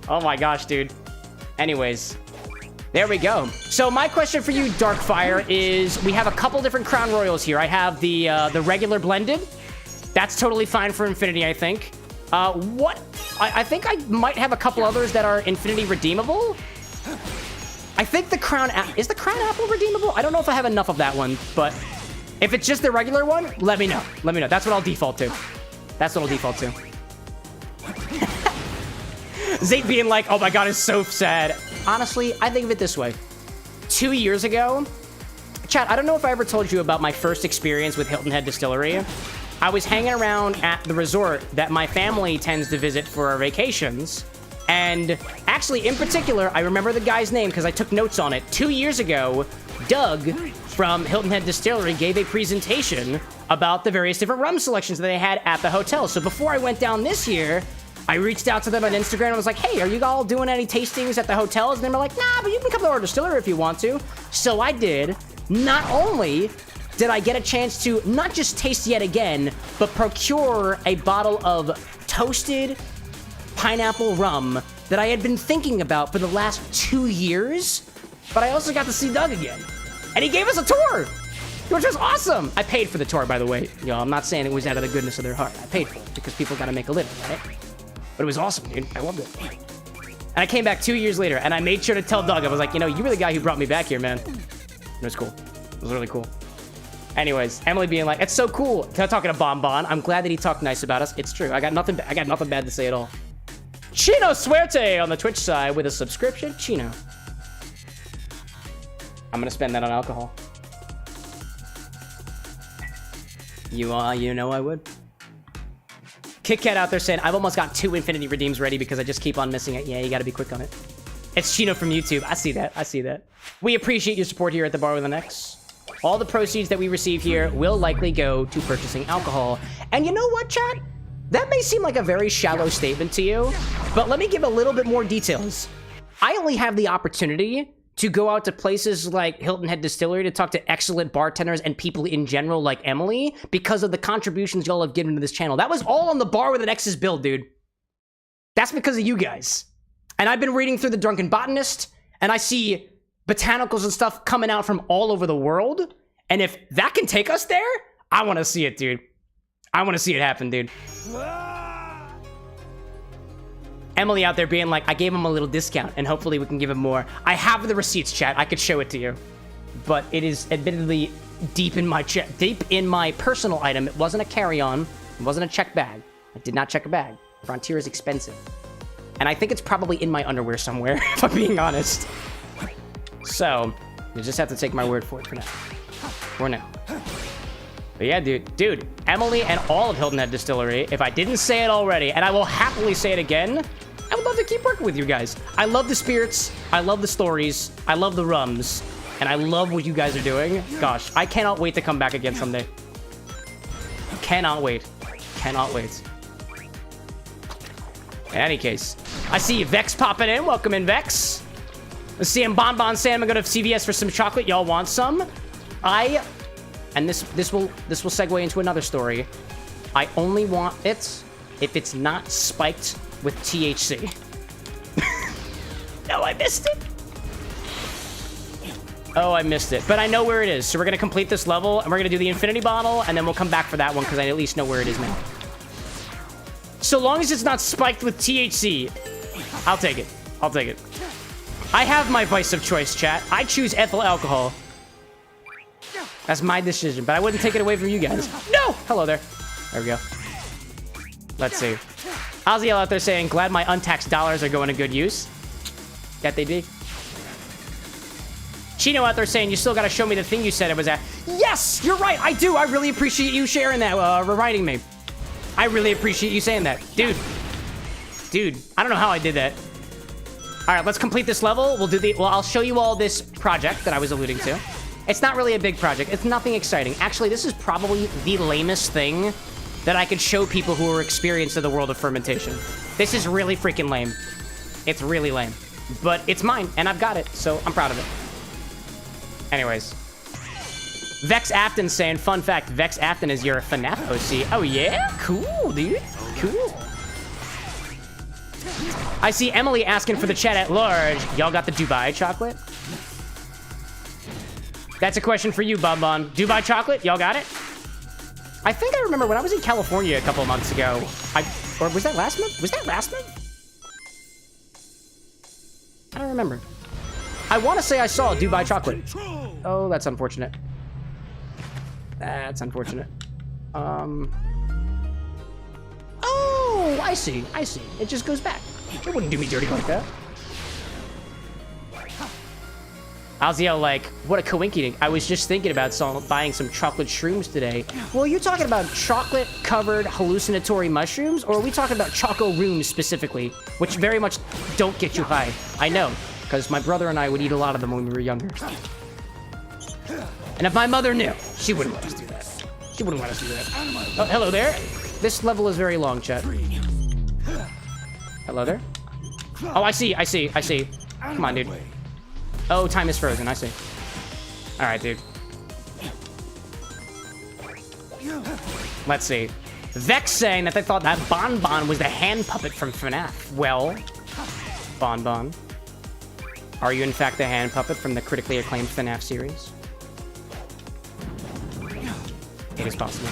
[SPEAKER 1] Oh my gosh, dude. Anyways. There we go. So my question for you, Darkfire, is we have a couple different Crown Royals here. I have the regular blended. That's totally fine for Infinity, I think. I think I might have a couple others that are Infinity redeemable. I think is the Crown Apple redeemable? I don't know if I have enough of that one, but if it's just the regular one, let me know. Let me know. That's what I'll default to. Zayt being like, oh my god, it's so sad. Honestly, I think of it this way. 2 years ago, chat, I don't know if I ever told you about my first experience with Hilton Head Distillery. I was hanging around at the resort that my family tends to visit for our vacations. And actually, in particular, I remember the guy's name because I took notes on it. 2 years ago, Doug from Hilton Head Distillery gave a presentation about the various different rum selections that they had at the hotel. So before I went down this year, I reached out to them on Instagram and was like, hey, are you all doing any tastings at the hotels? And they were like, nah, but you can come to our distillery if you want to. So I did. Not only did I get a chance to not just taste yet again, but procure a bottle of toasted pineapple rum that I had been thinking about for the last 2 years, but I also got to see Doug again. And he gave us a tour, which was awesome. I paid for the tour, by the way. You know, I'm not saying it was out of the goodness of their heart. I paid for it because people got to make a living, right? But it was awesome, dude. I loved it. And I came back 2 years later, and I made sure to tell Doug, I was like, you know, you were the guy who brought me back here, man. It was cool. It was really cool. Anyways, Emily being like, it's so cool. Talking to Bon. I'm glad that he talked nice about us. It's true. I got nothing bad to say at all. Chino Suerte on the Twitch side with a subscription. Chino. I'm gonna spend that on alcohol. You know I would. Kit Kat out there saying, I've almost got 2 infinity redeems ready because I just keep on missing it. Yeah, you gotta be quick on it. It's Chino from YouTube. I see that. I see that. We appreciate your support here at the Bar with an X. All the proceeds that we receive here will likely go to purchasing alcohol. And you know what, chat? That may seem like a very shallow statement to you, but let me give a little bit more details. I only have the opportunity to go out to places like Hilton Head Distillery to talk to excellent bartenders and people in general like Emily because of the contributions y'all have given to this channel. That was all on the Bar with an X's build, dude. That's because of you guys. And I've been reading through the Drunken Botanist, and I see botanicals and stuff coming out from all over the world. And if that can take us there, I want to see it, dude. I want to see it happen, dude. Emily out there being like, I gave him a little discount, and hopefully we can give him more. I have the receipts, chat. I could show it to you. But it is admittedly deep in my personal item. It wasn't a carry-on. It wasn't a check bag. I did not check a bag. Frontier is expensive. And I think it's probably in my underwear somewhere, if I'm being honest. So, you just have to take my word for it for now. For now. But yeah, dude, Emily and all of Hilton Head Distillery, if I didn't say it already, and I will happily say it again, I would love to keep working with you guys. I love the spirits, I love the stories, I love the rums, and I love what you guys are doing. Gosh, I cannot wait to come back again someday. Cannot wait. Cannot wait. In any case, I see Vex popping in. Welcome in, Vex. Let's see him Bonbon saying I'm gonna go to CVS for some chocolate. Y'all want some? And this will segue into another story. I only want it if it's not spiked with THC. No, I missed it. Oh, I missed it. But I know where it is. So we're gonna complete this level, and we're gonna do the infinity bottle, and then we'll come back for that one because I at least know where it is now. So long as it's not spiked with THC, I'll take it. I'll take it. I have my vice of choice, chat. I choose ethyl alcohol. That's my decision, but I wouldn't take it away from you guys. No! Hello there. There we go. Let's see. Ozzy out there saying, glad my untaxed dollars are going to good use. That they be. Chino out there saying, you still got to show me the thing you said it was at. Yes! You're right! I do! I really appreciate you sharing that, reminding me. I really appreciate you saying that. Dude, I don't know how I did that. All right, let's complete this level. I'll show you all this project that I was alluding to. It's not really a big project. It's nothing exciting. Actually, this is probably the lamest thing that I could show people who are experienced in the world of fermentation. This is really freaking lame. It's really lame. But it's mine, and I've got it, so I'm proud of it. Anyways. Vex Afton saying, fun fact, Vex Afton is your FNAF OC. Oh yeah? Cool, dude. Cool. I see Emily asking for the chat at large. Y'all got the Dubai chocolate? That's a question for you, Bonbon. Dubai chocolate? Y'all got it? I think I remember when I was in California a couple of months ago. Or was that last month? Was that last month? I don't remember. I want to say I saw Dubai chocolate. Oh, that's unfortunate. That's unfortunate. Oh, I see. I see. It just goes back. It wouldn't do me dirty like that. I was like, what a coinky. I was just thinking about buying some chocolate shrooms today. Well, you're talking about chocolate-covered hallucinatory mushrooms, or are we talking about choco rooms specifically, which very much don't get you high? I know, because my brother and I would eat a lot of them when we were younger. And if my mother knew, she wouldn't let us do that. She wouldn't let us do that. Oh, hello there. This level is very long, chat. Hello there. Oh, I see. Come on, dude. Oh, time is frozen. I see. All right, dude. Let's see. Vex saying that they thought that Bonbon was the hand puppet from FNAF. Well, Bonbon, are you in fact the hand puppet from the critically acclaimed FNAF series? It is possible.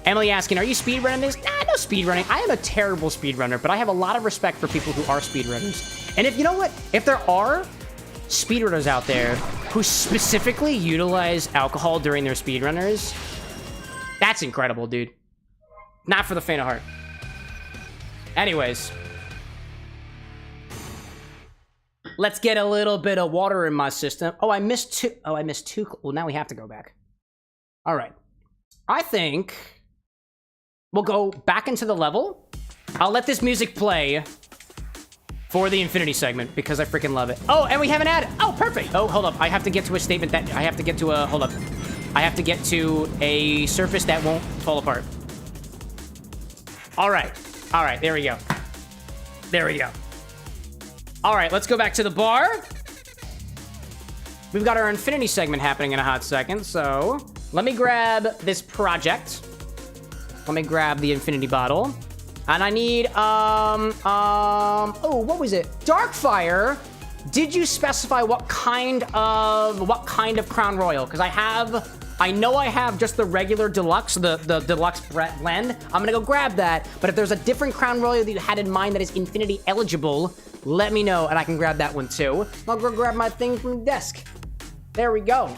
[SPEAKER 1] Emily asking, are you speedrunning this? Nah, no speedrunning. I am a terrible speedrunner, but I have a lot of respect for people who are speedrunners. And if you know what? If there are speedrunners out there who specifically utilize alcohol during their speedrunners, that's incredible, dude. Not for the faint of heart. Anyways. Let's get a little bit of water in my system. Oh, I missed two. Oh, I missed two. Well, now we have to go back. All right. I think we'll go back into the level. I'll let this music play for the infinity segment because I freaking love it. Oh, and we have an ad. Oh, perfect. Oh, hold up. I have to get to a statement that I have to get to a, hold up. I have to get to a surface that won't fall apart. All right. All right. There we go. There we go. All right. Let's go back to the bar. We've got our infinity segment happening in a hot second. So let me grab this project. Let me grab the infinity bottle. And I need, oh, what was it? Darkfire. Did you specify what kind of Crown Royal? Because I know I have just the regular deluxe, the deluxe blend. I'm gonna go grab that. But if there's a different Crown Royal that you had in mind that is infinity eligible, let me know and I can grab that one too. I'll go grab my thing from the desk. There we go.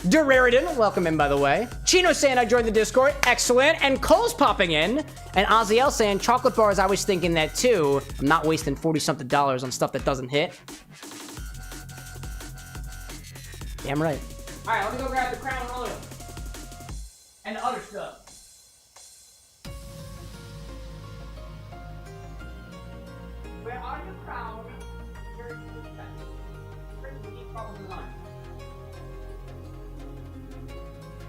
[SPEAKER 1] Duraridan, welcome in, by the way. Chino saying I joined the Discord. Excellent. And Cole's popping in. And Aziel saying, chocolate bars, I was thinking that too. I'm not wasting 40-something on stuff that doesn't hit. Damn right. All right, let me go grab the Crown Royal. And the other stuff. Where are you, Crown?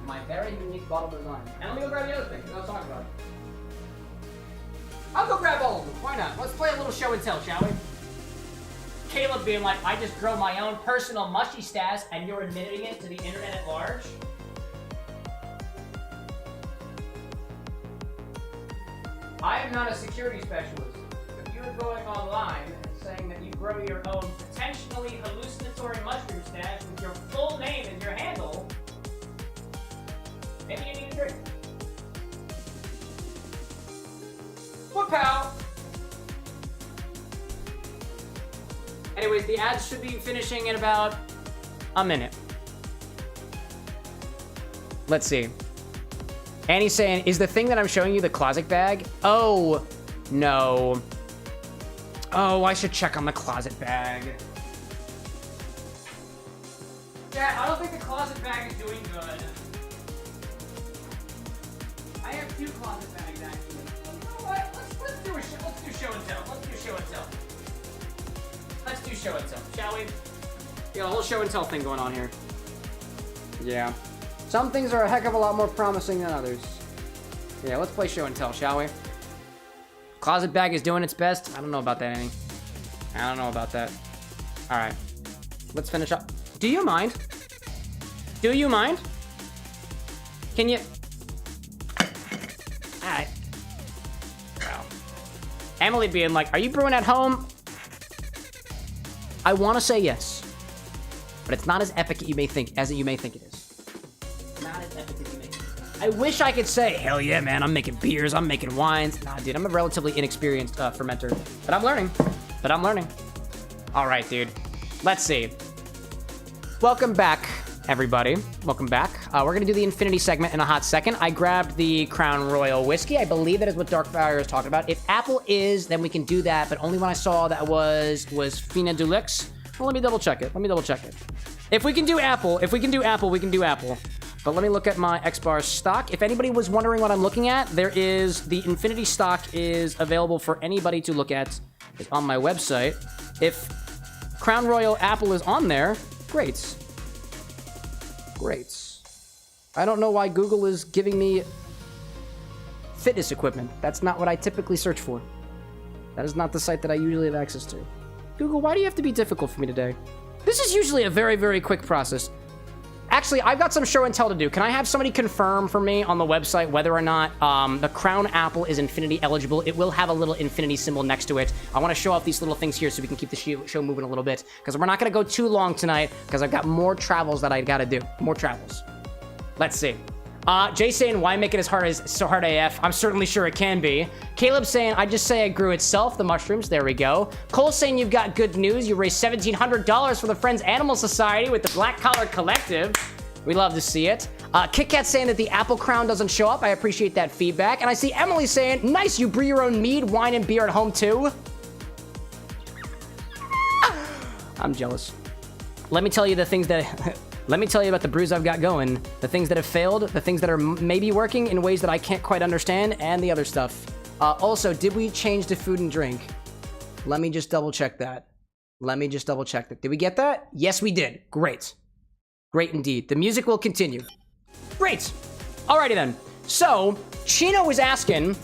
[SPEAKER 1] My very unique bottle design. And let me go grab the other thing, because I was talking about it. I'll go grab all of them. Why not? Let's play a little show and tell, shall we? Caleb being like, I just grow my own personal mushy stash, and you're admitting it to the internet at large? I am not a security specialist. If you're going online and saying that you grow your own potentially hallucinatory mushroom stash with your full name as your handle, maybe you need a drink. What, pal? Anyways, the ads should be finishing in about a minute. Let's see. Annie's saying, is the thing that I'm showing you the closet bag? Oh, no. Oh, I should check on the closet bag. Yeah, I don't think the closet bag is doing good. I have two closet bags, actually. You know what? Let's do show and tell. Let's do show and tell. Let's do show and tell, shall we? We got a whole show and tell thing going on here. Yeah. Some things are a heck of a lot more promising than others. Yeah, let's play show and tell, shall we? Closet bag is doing its best. I don't know about that, Annie. I don't know about that. All right. Let's finish up. Do you mind? Do you mind? Can you... Alright. Wow. Emily being like, are you brewing at home? I want to say yes. But it's not as epic as you may think it is. Not as epic as you may think. I wish I could say, hell yeah, man, I'm making beers, I'm making wines. Nah, dude, I'm a relatively inexperienced fermenter. But I'm learning. All right, dude. Let's see. Welcome back, everybody. Welcome back. We're going to do the Infinity segment in a hot second. I grabbed the Crown Royal Whiskey. I believe that is what Darkfire is talking about. If Apple is, then we can do that. But only when I saw that was Fina Deluxe. Well, let me double check it. If we can do Apple, we can do Apple. But let me look at my XBar stock. If anybody was wondering what I'm looking at, there is the Infinity stock is available for anybody to look at. It's on my website. If Crown Royal Apple is on there, great. I don't know why Google is giving me fitness equipment. That's not what I typically search for. That is not the site that I usually have access to. Google, why do you have to be difficult for me today? This is usually a very, very quick process. Actually, I've got some show and tell to do. Can I have somebody confirm for me on the website whether or not the Crown Apple is Infinity eligible? It will have a little Infinity symbol next to it. I want to show off these little things here so we can keep the show moving a little bit, because we're not going to go too long tonight because I've got more travels that I got to do. More travels. Let's see. Jay saying, why make it so hard AF? I'm certainly sure it can be. Caleb saying, I just say I grew itself, the mushrooms. There we go. Cole saying, you've got good news. You raised $1,700 for the Friends Animal Society with the Black Collar Collective. We love to see it. Kit Kat saying that the Apple Crown doesn't show up. I appreciate that feedback. And I see Emily saying, nice, you brew your own mead, wine, and beer at home too. I'm jealous. Let me tell you the things that... Let me tell you about the brews I've got going. The things that have failed, the things that are maybe working in ways that I can't quite understand, and the other stuff. Also, did we change the food and drink? Let me just double check that. Did we get that? Yes, we did. Great. Great indeed. The music will continue. Great. Alrighty then. So, Chino was asking,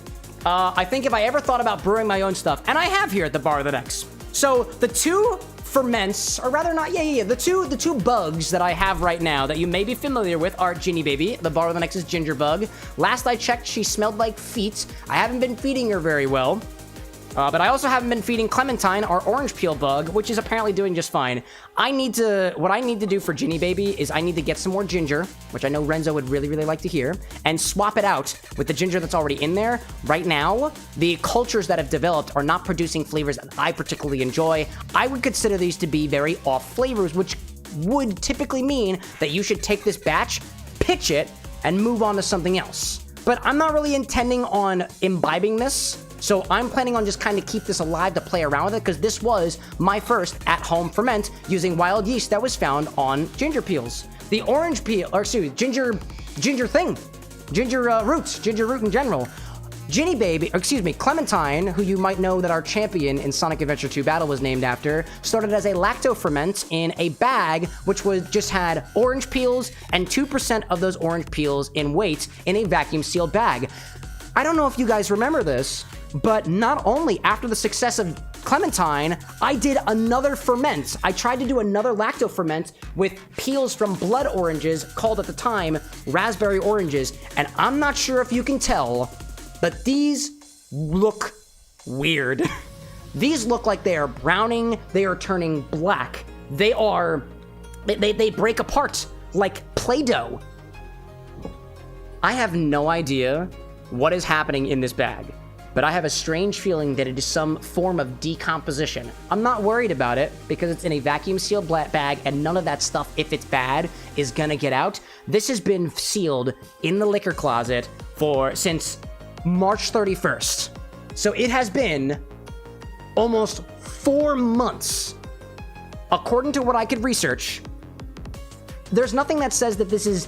[SPEAKER 1] I think if I ever thought about brewing my own stuff, and I have here at the Bar with an X. So, the two ferments, or rather not, the two bugs that I have right now that you may be familiar with are Ginny Baby, the Bar with an X's ginger bug. Last I checked, she smelled like feet. I haven't been feeding her very well. But I also haven't been feeding Clementine, our orange peel bug, which is apparently doing just fine. What I need to do for Ginny Baby is I need to get some more ginger, which I know Renzo would really, really like to hear, and swap it out with the ginger that's already in there. Right now, the cultures that have developed are not producing flavors that I particularly enjoy. I would consider these to be very off flavors, which would typically mean that you should take this batch, pitch it, and move on to something else. But I'm not really intending on imbibing this. So I'm planning on just kind of keep this alive to play around with it, because this was my first at-home ferment using wild yeast that was found on ginger peels. The orange peel, or excuse me, ginger root in general. Ginny Baby, Clementine, who you might know that our champion in Sonic Adventure 2 Battle was named after, started as a lacto ferment in a bag which just had orange peels and 2% of those orange peels in weight in a vacuum sealed bag. I don't know if you guys remember this, but not only after the success of Clementine, I did another ferment. I tried to do another lacto ferment with peels from blood oranges, called at the time raspberry oranges, and I'm not sure if you can tell, but these look weird. These look like they are browning, they are turning black. They break apart like Play-Doh. I have no idea what is happening in this bag, but I have a strange feeling that it is some form of decomposition. I'm not worried about it because it's in a vacuum sealed bag and none of that stuff, if it's bad, is gonna get out. This has been sealed in the liquor closet since March 31st. So it has been almost 4 months. According to what I could research, there's nothing that says that this is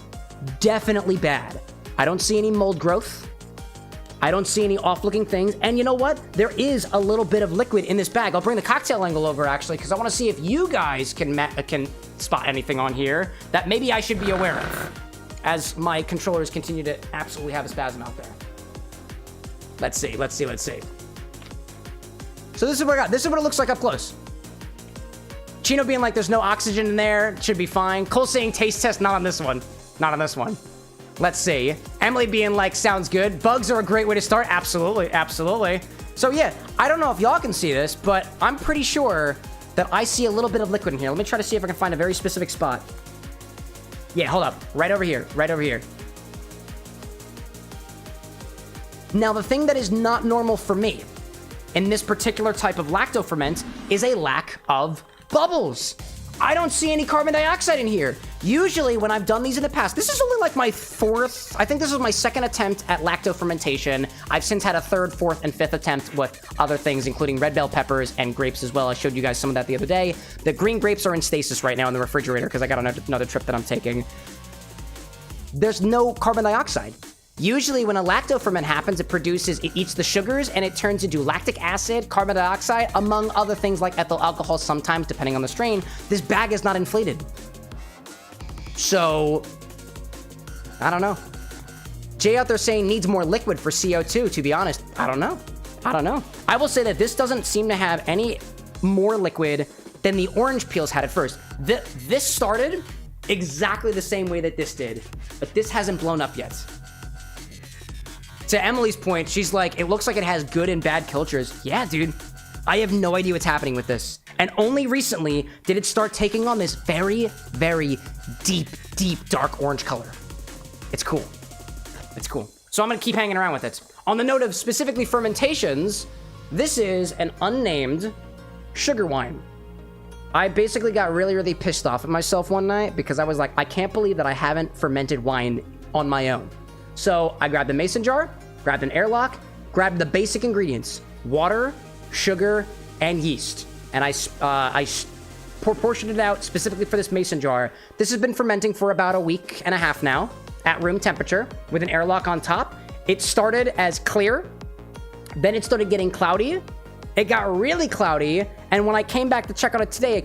[SPEAKER 1] definitely bad. I don't see any mold growth. I don't see any off-looking things. And you know what? There is a little bit of liquid in this bag. I'll bring the cocktail angle over, actually, because I want to see if you guys can spot anything on here that maybe I should be aware of, as my controllers continue to absolutely have a spasm out there. Let's see. So this is what I got. This is what it looks like up close. Chino being like, there's no oxygen in there. It should be fine. Cole saying taste test, not on this one. Let's see. Emily being like, sounds good. Bugs are a great way to start. Absolutely. So yeah, I don't know if y'all can see this, but I'm pretty sure that I see a little bit of liquid in here. Let me try to see if I can find a very specific spot. Yeah, hold up. Right over here. Now, the thing that is not normal for me in this particular type of lacto ferment is a lack of bubbles. I don't see any carbon dioxide in here. Usually when I've done these in the past, this is only like my I think this was my second attempt at lacto fermentation. I've since had a third, fourth, and fifth attempt with other things, including red bell peppers and grapes as well. I showed you guys some of that the other day. The green grapes are in stasis right now in the refrigerator because I got another trip that I'm taking. There's no carbon dioxide. Usually when a lacto ferment happens, it eats the sugars and it turns into lactic acid, carbon dioxide, among other things like ethyl alcohol sometimes, depending on the strain. This bag is not inflated. So, I don't know. Jay out there saying needs more liquid for CO2, to be honest. I don't know. I will say that this doesn't seem to have any more liquid than the orange peels had at first. This started exactly the same way that this did, but this hasn't blown up yet. To Emily's point, she's like, it looks like it has good and bad cultures. Yeah, dude. I have no idea what's happening with this. And only recently did it start taking on this very, very deep, dark orange color. It's cool. So I'm gonna keep hanging around with it. On the note of specifically fermentations, this is an unnamed sugar wine. I basically got really, really pissed off at myself one night because I was like, I can't believe that I haven't fermented wine on my own. So I grabbed a mason jar, grabbed an airlock, grabbed the basic ingredients, water, sugar, and yeast. And I portioned it out specifically for this mason jar. This has been fermenting for about a week and a half now at room temperature with an airlock on top. It started as clear, then it started getting cloudy. It got really cloudy, and when I came back to check on it today,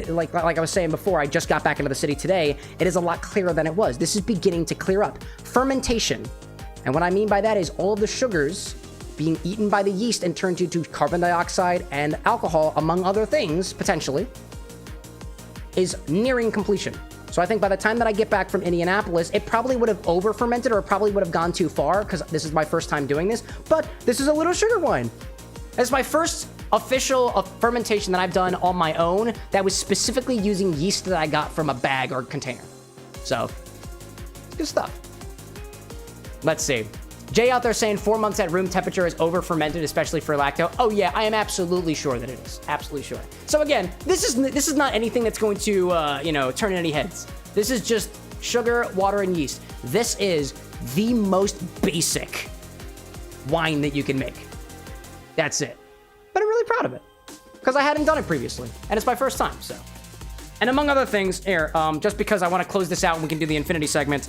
[SPEAKER 1] like I was saying before, I just got back into the city today, it is a lot clearer than it was. This is beginning to clear up. Fermentation, and what I mean by that is all of the sugars being eaten by the yeast and turned into carbon dioxide and alcohol, among other things, potentially, is nearing completion. So I think by the time that I get back from Indianapolis, it probably would have over-fermented, or it probably would have gone too far, because this is my first time doing this, but this is a little sugar wine. It's my first official fermentation that I've done on my own that was specifically using yeast that I got from a bag or container. So, good stuff. Let's see. Jay out there saying 4 months at room temperature is over-fermented, especially for lacto. Oh yeah, I am absolutely sure that it is. Absolutely sure. So again, this is not anything that's going to, you know, turn any heads. This is just sugar, water, and yeast. This is the most basic wine that you can make. That's it. But I'm really proud of it because I hadn't done it previously, and it's my first time, so. And among other things, here, just because I want to close this out and we can do the infinity segment,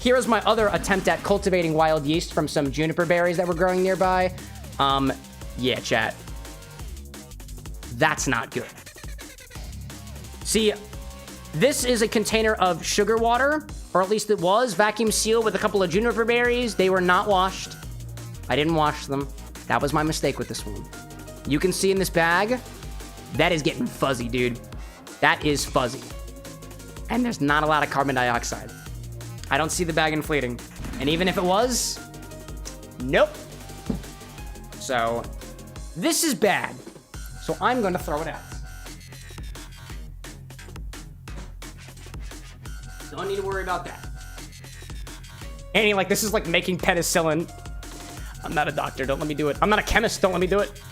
[SPEAKER 1] here is my other attempt at cultivating wild yeast from some juniper berries that were growing nearby. Yeah, chat. That's not good. See, this is a container of sugar water, or at least it was, vacuum sealed with a couple of juniper berries. They were not washed. I didn't wash them. That was my mistake with this one. You can see in this bag, that is getting fuzzy, dude. That is fuzzy. And there's not a lot of carbon dioxide. I don't see the bag inflating. And even if it was, nope. So, this is bad. So I'm going to throw it out. Don't need to worry about that. Annie, like, this is like making penicillin. I'm not a doctor, don't let me do it. I'm not a chemist, don't let me do it.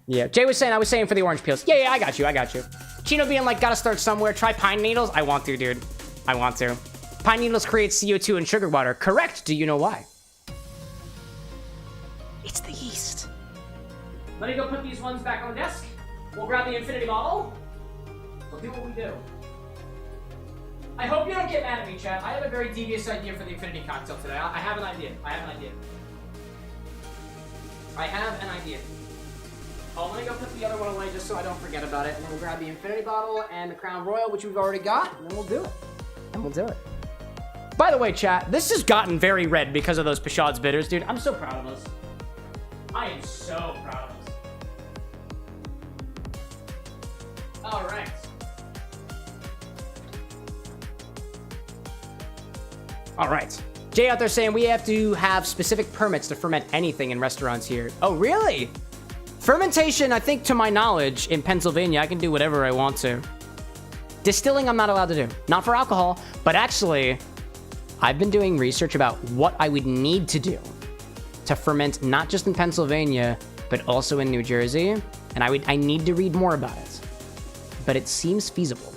[SPEAKER 1] Yeah, Jay was saying, I was saying for the orange peels. Yeah, I got you. Chino being like, gotta start somewhere. Try pine needles. I want to, dude. I want to. Pine needles create CO2 and sugar water. Correct. Do you know why? It's the yeast. Let me go put these ones back on the desk. We'll grab the infinity bottle. We'll do what we do. I hope you don't get mad at me, chat. I have a very devious idea for the infinity cocktail today. I have an idea. I have an idea. Oh, let me go put the other one away just so I don't forget about it. And then we'll grab the infinity bottle and the Crown Royal, which we've already got, and then we'll do it. By the way, chat, this has gotten very red because of those Peychaud's bitters, dude. I'm so proud of us. I am so proud of us. All right. All right. Jay out there saying we have to have specific permits to ferment anything in restaurants here. Oh, really? Fermentation, I think to my knowledge, in Pennsylvania, I can do whatever I want to. Distilling, I'm not allowed to do. Not for alcohol, but actually, I've been doing research about what I would need to do to ferment not just in Pennsylvania, but also in New Jersey. And I need to read more about it. But it seems feasible.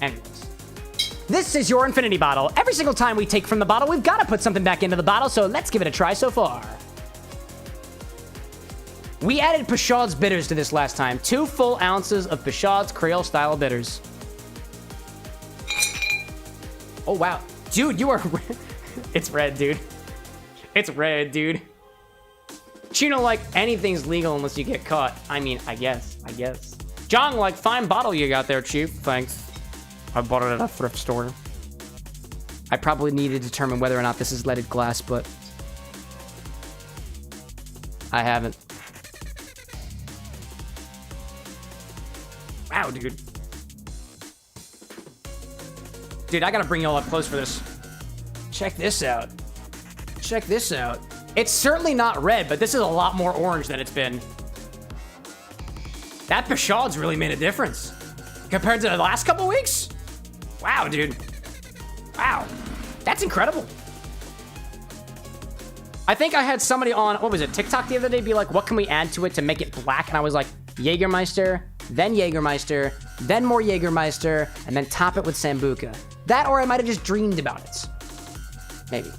[SPEAKER 1] Anyways. This is your infinity bottle. Every single time we take from the bottle, we've got to put something back into the bottle, so let's give it a try so far. We added Peychaud's bitters to this last time. 2 full ounces of Peychaud's Creole-style bitters. Oh, wow. Dude, you are... It's red, dude. It's red, dude. Chino, like, anything's legal unless you get caught. I mean, I guess. John, like, fine bottle you got there, Chief. Thanks. I bought it at a thrift store. I probably need to determine whether or not this is leaded glass, but... I haven't. Wow, dude. Dude, I gotta bring y'all up close for this. Check this out. It's certainly not red, but this is a lot more orange than it's been. That Peychaud's really made a difference. Compared to the last couple weeks? Wow, dude. Wow. That's incredible. I think I had somebody on, what was it, TikTok the other day be like, what can we add to it to make it black? And I was like, Jägermeister, then more Jägermeister, and then top it with Sambuca. That, or I might have just dreamed about it. Maybe.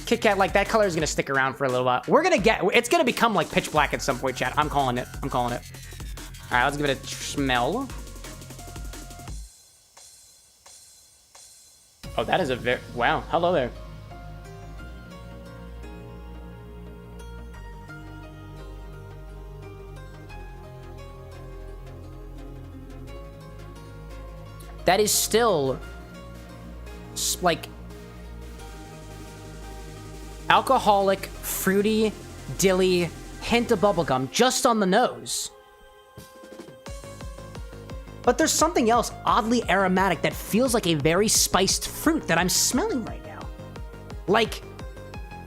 [SPEAKER 1] Kit Kat, like, that color is gonna stick around for a little while. It's gonna become like pitch black at some point, chat. I'm calling it. right, let's give it a smell. Oh, that is a very... Wow, hello there. That is still... like... alcoholic, fruity, dilly, hint of bubblegum just on the nose. But there's something else oddly aromatic that feels like a very spiced fruit that I'm smelling right now. Like,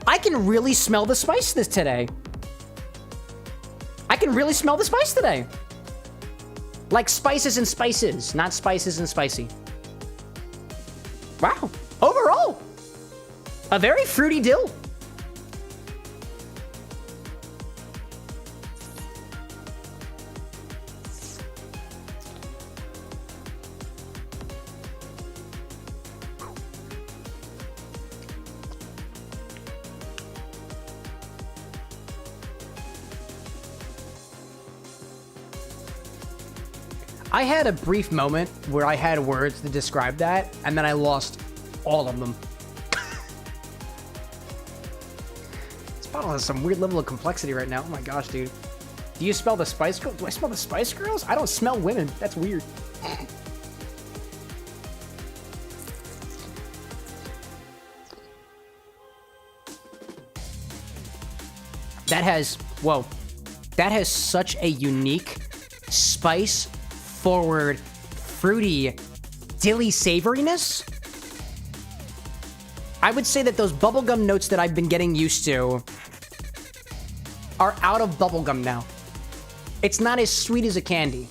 [SPEAKER 1] I can really smell the spice this today. I can really smell the spice today. Like spices and spices, not spices and spicy. Wow. Overall, a very fruity dill. I had a brief moment where I had words to describe that, and then I lost all of them. This bottle has some weird level of complexity right now. Oh my gosh, dude. Do you smell the Spice Girls? Do I smell the Spice Girls? I don't smell women. That's weird. That has, whoa. That has such a unique spice forward, fruity, dilly savoriness. I would say that those bubblegum notes that I've been getting used to are out of bubblegum now. It's not as sweet as a candy.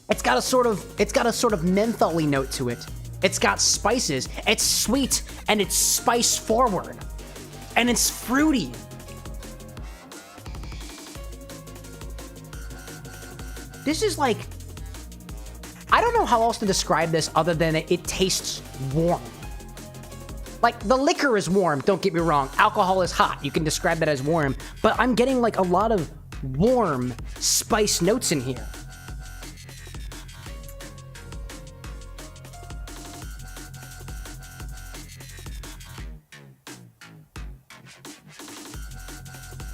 [SPEAKER 1] It's got a sort of mentholy note to it. It's got spices. It's sweet and it's spice forward. And it's fruity. This is like, I don't know how else to describe this other than it tastes warm. Like, the liquor is warm, don't get me wrong. Alcohol is hot, you can describe that as warm. But I'm getting like a lot of warm spice notes in here.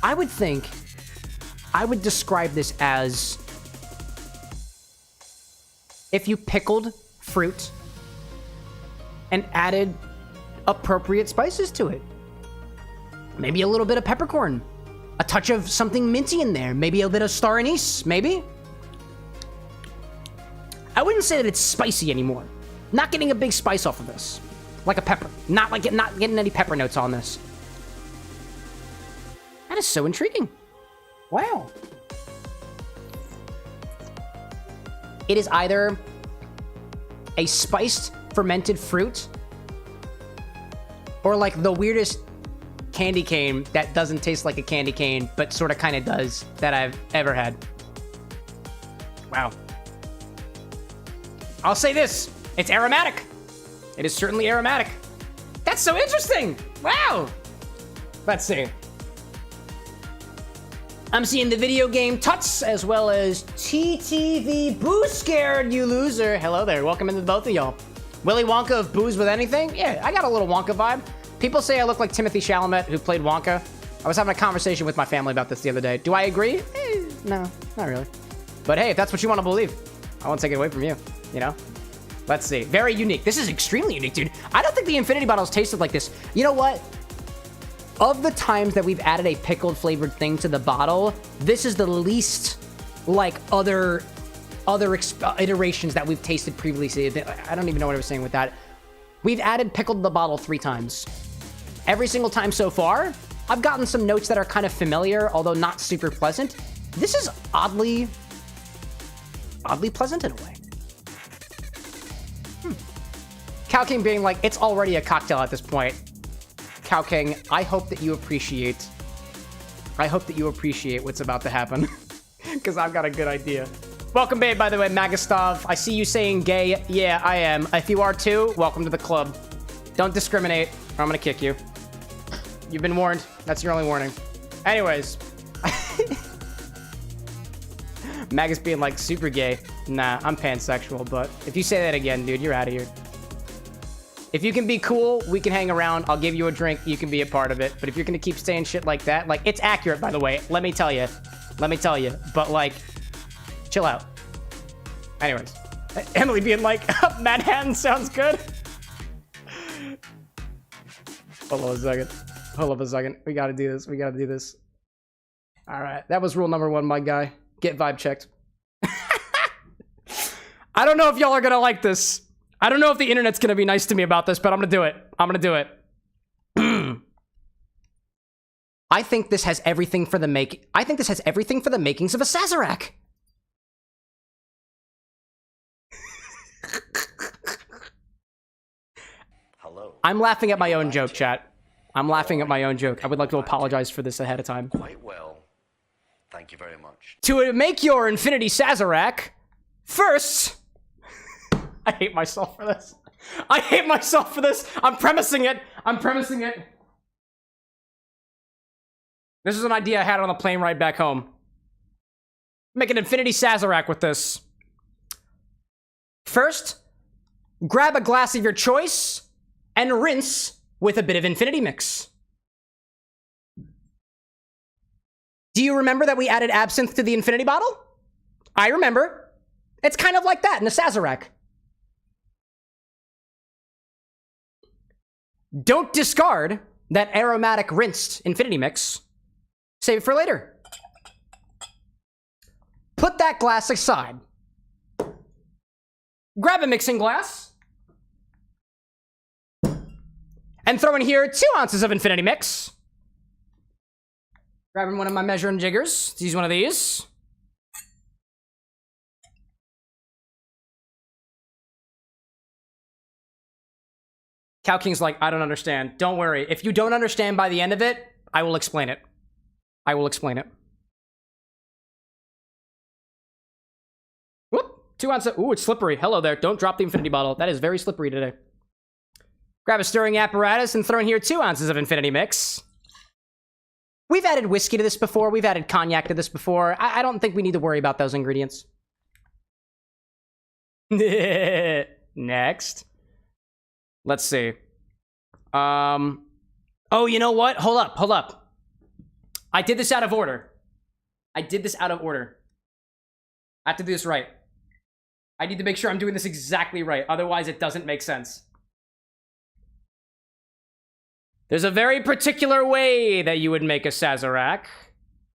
[SPEAKER 1] I would describe this as if you pickled fruit and added appropriate spices to it. Maybe a little bit of peppercorn, a touch of something minty in there, maybe a bit of star anise, maybe. I wouldn't say that it's spicy anymore. Not getting a big spice off of this, like a pepper. Not getting any pepper notes on this. That is so intriguing. Wow. It is either a spiced fermented fruit or like the weirdest candy cane that doesn't taste like a candy cane, but sort of kind of does, that I've ever had. Wow. I'll say this, it's aromatic. It is certainly aromatic. That's so interesting. Wow. Let's see. I'm seeing the video game Tuts as well as TTV Boo Scared, you loser. Hello there, welcome into both of y'all. Willy Wonka of Booze with Anything? Yeah, I got a little Wonka vibe. People say I look like Timothy Chalamet, who played Wonka. I was having a conversation with my family about this the other day. Do I agree? No, not really. But hey, if that's what you want to believe, I won't take it away from you, you know? Let's see, very unique. This is extremely unique, dude. I don't think the Infinity bottles tasted like this. You know what? Of the times that we've added a pickled flavored thing to the bottle, this is the least like other iterations that we've tasted previously. I don't even know what I was saying with that. We've added pickled to the bottle 3 times. Every single time so far, I've gotten some notes that are kind of familiar, although not super pleasant. This is oddly pleasant in a way. Cow King being like, it's already a cocktail at this point. Cow King, I hope that you appreciate what's about to happen. Because I've got a good idea. Welcome, babe, by the way, Magastov. I see you saying gay. Yeah, I am. If you are too, welcome to the club. Don't discriminate, or I'm gonna kick you. You've been warned. That's your only warning. Anyways. Magus being like super gay. Nah, I'm pansexual, but if you say that again, dude, you're out of here. If you can be cool, we can hang around. I'll give you a drink. You can be a part of it. But if you're gonna keep saying shit like that, like, it's accurate, by the way. Let me tell you. Let me tell you. But, like, chill out. Anyways. Emily being like, Manhattan sounds good. Hold on a second. Hold up a second. We gotta do this. We gotta do this. Alright. That was rule number 1, my guy. Get vibe checked. I don't know if y'all are gonna like this. I don't know if the internet's gonna be nice to me about this, but I'm gonna do it. I'm gonna do it. I think this has everything for the makings of a Sazerac.
[SPEAKER 4] Hello.
[SPEAKER 1] I'm laughing at my own joke, chat. I'm laughing at my own joke. I would like to apologize for this ahead of time.
[SPEAKER 4] Quite well. Thank you very much.
[SPEAKER 1] To make your Infinity Sazerac, first... I hate myself for this. I hate myself for this. I'm premising it. I'm premising it. This is an idea I had on the plane ride back home. Make an Infinity Sazerac with this. First, grab a glass of your choice and rinse with a bit of Infinity Mix. Do you remember that we added absinthe to the Infinity bottle? I remember. It's kind of like that in the Sazerac. Don't discard that aromatic rinsed Infinity Mix. Save it for later. Put that glass aside. Grab a mixing glass. And throw in here 2 ounces of Infinity Mix. Grabbing one of my measuring jiggers. Let's use one of these. Cow King's like, I don't understand. Don't worry. If you don't understand by the end of it, I will explain it. I will explain it. Whoop. 2 ounces. Ooh, it's slippery. Hello there. Don't drop the Infinity bottle. That is very slippery today. Grab a stirring apparatus and throw in here 2 ounces of Infinity Mix. We've added whiskey to this before. We've added cognac to this before. I don't think we need to worry about those ingredients. Next. Let's see. Oh, you know what? Hold up, hold up. I did this out of order. I did this out of order. I have to do this right. I need to make sure I'm doing this exactly right. Otherwise, it doesn't make sense. There's a very particular way that you would make a Sazerac.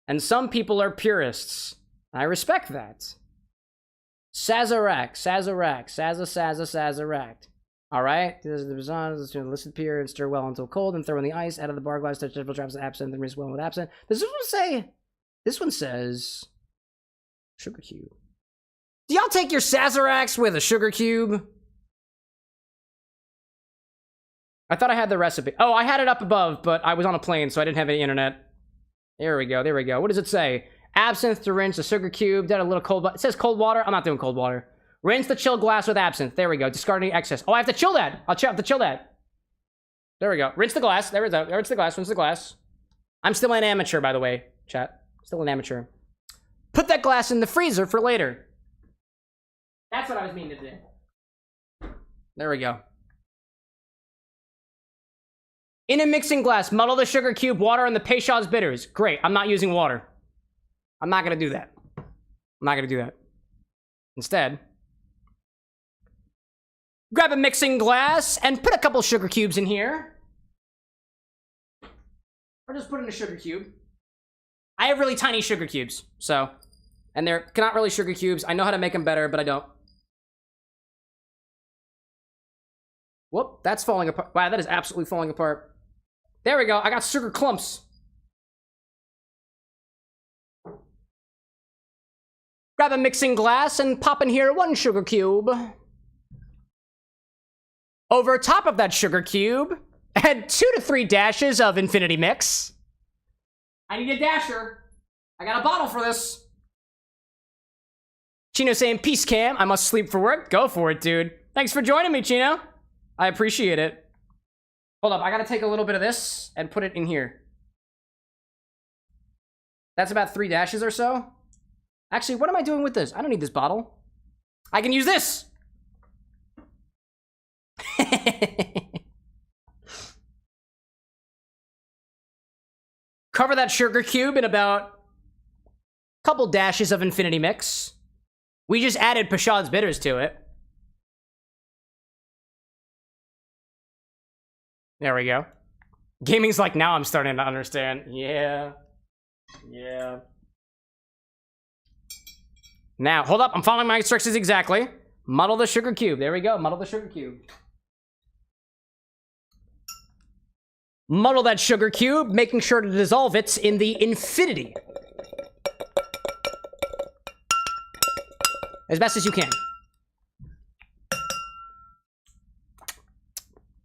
[SPEAKER 1] And some people are purists. I respect that. Sazerac, Sazerac, Sazerac. Alright, this is the Bazan, let's do a listed pure and stir well until cold, and throw in the ice, out of the bar glass, touch several drops of absinthe, then rinse well with absinthe. Does this one say? This one says sugar cube. Do y'all take your Sazeracs with a sugar cube? I thought I had the recipe. Oh, I had it up above, but I was on a plane, so I didn't have any internet. There we go, there we go. What does it say? Absinthe to rinse, a sugar cube, then a little cold water. It says cold water. I'm not doing cold water. Rinse the chilled glass with absinthe. There we go. Discarding excess. Oh, I have to chill that. I'll have to chill that. There we go. Rinse the glass. There we go. Rinse the glass. Rinse the glass. I'm still an amateur, by the way, chat. Still an amateur. Put that glass in the freezer for later. That's what I was meaning to do. There we go. In a mixing glass, muddle the sugar cube, water, and the Peychaud's bitters. Great. I'm not using water. I'm not going to do that. I'm not going to do that. Instead, grab a mixing glass and put a couple sugar cubes in here. Or just put in a sugar cube. I have really tiny sugar cubes, so. And they're not really sugar cubes. I know how to make them better, but I don't. Whoop, that's falling apart. Wow, that is absolutely falling apart. There we go. I got sugar clumps. Grab a mixing glass and pop in here 1 sugar cube. Over top of that sugar cube, add 2 to 3 dashes of Infinity Mix. I need a dasher. I got a bottle for this. Chino saying, peace, Cam. I must sleep for work. Go for it, dude. Thanks for joining me, Chino. I appreciate it. Hold up, I gotta take a little bit of this and put it in here. That's about 3 dashes or so. Actually, what am I doing with this? I don't need this bottle. I can use this! Cover that sugar cube in about a couple dashes of Infinity Mix. We just added Peychaud's bitters to it. There we go. Gaming's like, now I'm starting to understand. Yeah. Yeah. Now, hold up. I'm following my instructions exactly. Muddle the sugar cube. There we go. Muddle the sugar cube. Muddle that sugar cube, making sure to dissolve it in the infinity. As best as you can.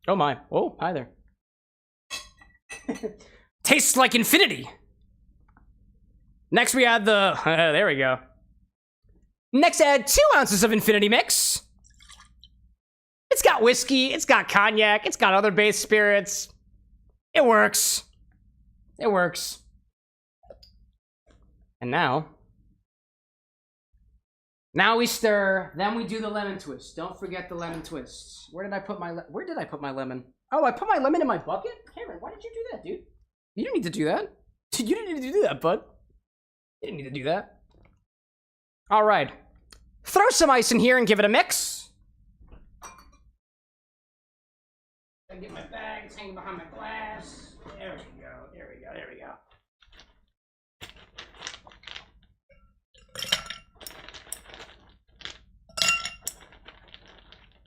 [SPEAKER 1] Oh my. Oh, hi there. Tastes like infinity. Next we add the... there we go. Next add 2 ounces of Infinity Mix. It's got whiskey, it's got cognac, it's got other base spirits. It works. It works. And now we stir, then we do the lemon twist. Don't forget the lemon twist. Where did I put my lemon? Oh, I put my lemon in my bucket? Cameron, why did you do that, dude? You didn't need to do that. Dude, you didn't need to do that, bud. You didn't need to do that. All right. Throw some ice in here and give it a mix. I get my bag, it's hanging behind my glass. There we go, there we go, there we go.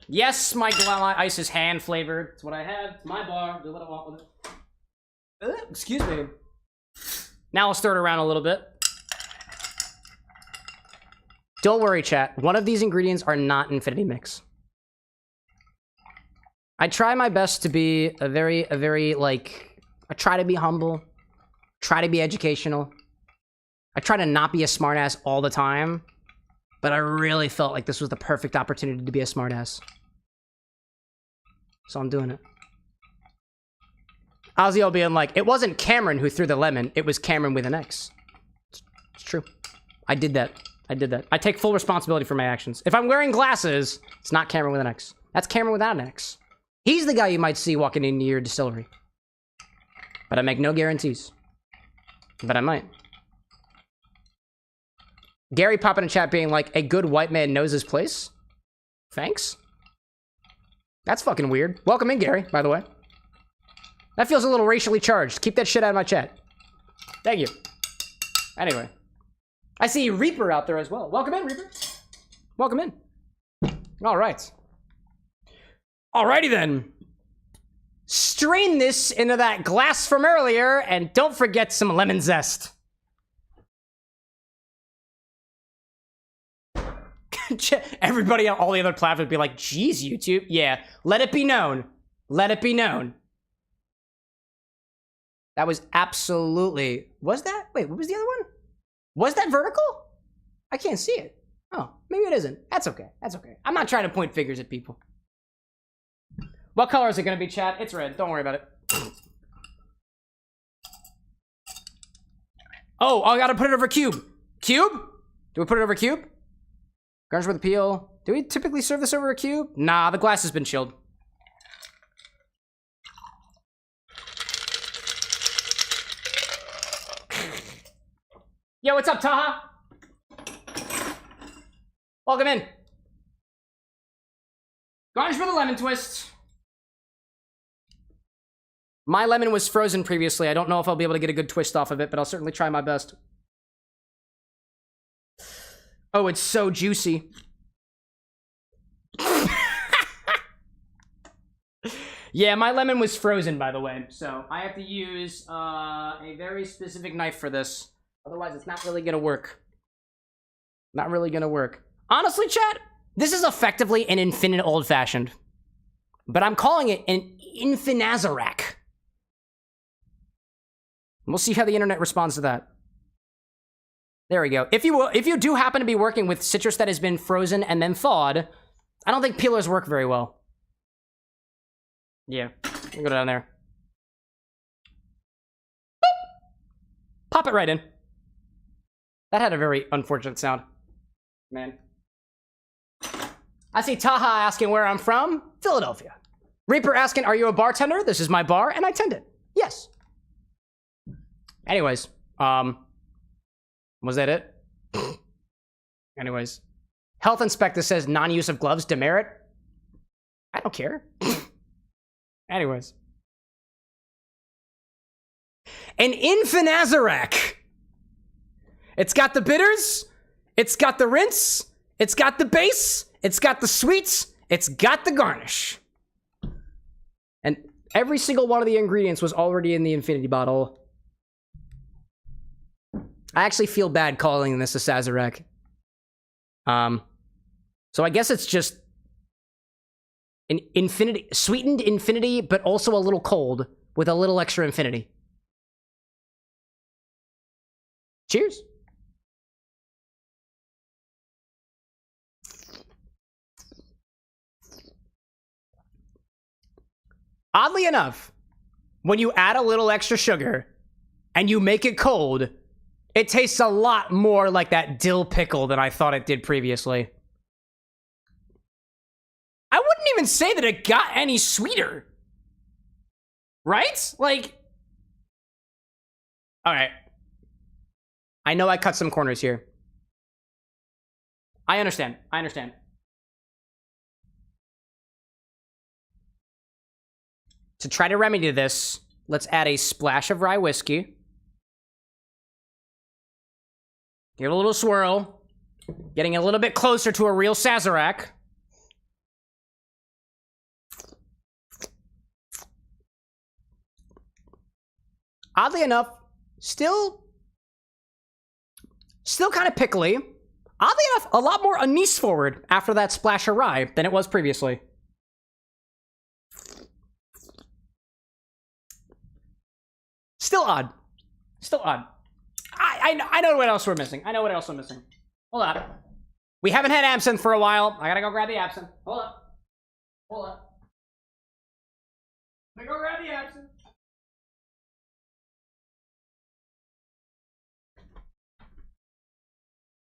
[SPEAKER 1] Yes, my ice is hand flavored. It's what I have. It's my bar. Do what I want with it. Excuse me. Now I'll stir it around a little bit. Don't worry, chat. One of these ingredients are not Infinity Mix. I try my best to be a very, like... I try to be humble. Try to be educational. I try to not be a smartass all the time. But I really felt like this was the perfect opportunity to be a smartass. So I'm doing it. Ozzy being like, it wasn't Cameron who threw the lemon, it was Cameron with an X. It's true. I did that. I did that. I take full responsibility for my actions. If I'm wearing glasses, it's not Cameron with an X. That's Cameron without an X. He's the guy you might see walking into your distillery. But I make no guarantees. But I might. Gary popping in chat being like, a good white man knows his place? Thanks. That's fucking weird. Welcome in, Gary, by the way. That feels a little racially charged. Keep that shit out of my chat. Thank you. Anyway. I see Reaper out there as well. Welcome in, Reaper. Welcome in. All right. Alrighty then. Strain this into that glass from earlier, and don't forget some lemon zest. Everybody on all the other platforms would be like, geez, YouTube. Yeah, let it be known. Let it be known. That was absolutely... Was that? Wait, what was the other one? Was that vertical? I can't see it. Oh, maybe it isn't. That's okay. That's okay. I'm not trying to point fingers at people. What color is it going to be, chat? It's red. Don't worry about it. Oh, I got to put it over cube. Cube? Do we put it over cube? Garnish with a peel. Do we typically serve this over a cube? Nah, the glass has been chilled. Yo, what's up, Taha? Welcome in. Garnish with a lemon twist. My lemon was frozen previously. I don't know if I'll be able to get a good twist off of it, but I'll certainly try my best. Oh, it's so juicy. Yeah, my lemon was frozen, by the way. So I have to use a very specific knife for this. Otherwise, it's not really gonna work. Not really gonna work. Honestly, chat, this is effectively an infinite old-fashioned. But I'm calling it an infinazarac. We'll see how the internet responds to that. There we go. If you do happen to be working with citrus that has been frozen and then thawed, I don't think peelers work very well. Yeah, let me go down there. Boop. Pop it right in. That had a very unfortunate sound. Man. I see Taha asking where I'm from. Philadelphia. Reaper asking, are you a bartender? This is my bar, and I tend it. Yes. Anyways, was that it? Anyways. Health inspector says non-use of gloves demerit. I don't care. Anyways. An Infinazarac. It's got the bitters. It's got the rinse. It's got the base. It's got the sweets. It's got the garnish. And every single one of the ingredients was already in the infinity bottle. I actually feel bad calling this a Sazerac. So I guess it's just an infinity, sweetened infinity, but also a little cold with a little extra infinity. Cheers. Oddly enough, when you add a little extra sugar and you make it cold, it tastes a lot more like that dill pickle than I thought it did previously. I wouldn't even say that it got any sweeter. Right? Like... Alright. I know I cut some corners here. I understand. I understand. To try to remedy this, let's add a splash of rye whiskey. Give it a little swirl. Getting a little bit closer to a real Sazerac. Oddly enough, still kind of pickly. Oddly enough, a lot more anise forward after that splash of rye than it was previously. Still odd. Still odd. I know what else we're missing. I know what else we're missing. Hold on. We haven't had absinthe for a while. I gotta go grab the absinthe. Hold up. Hold up. Let me go grab the absinthe.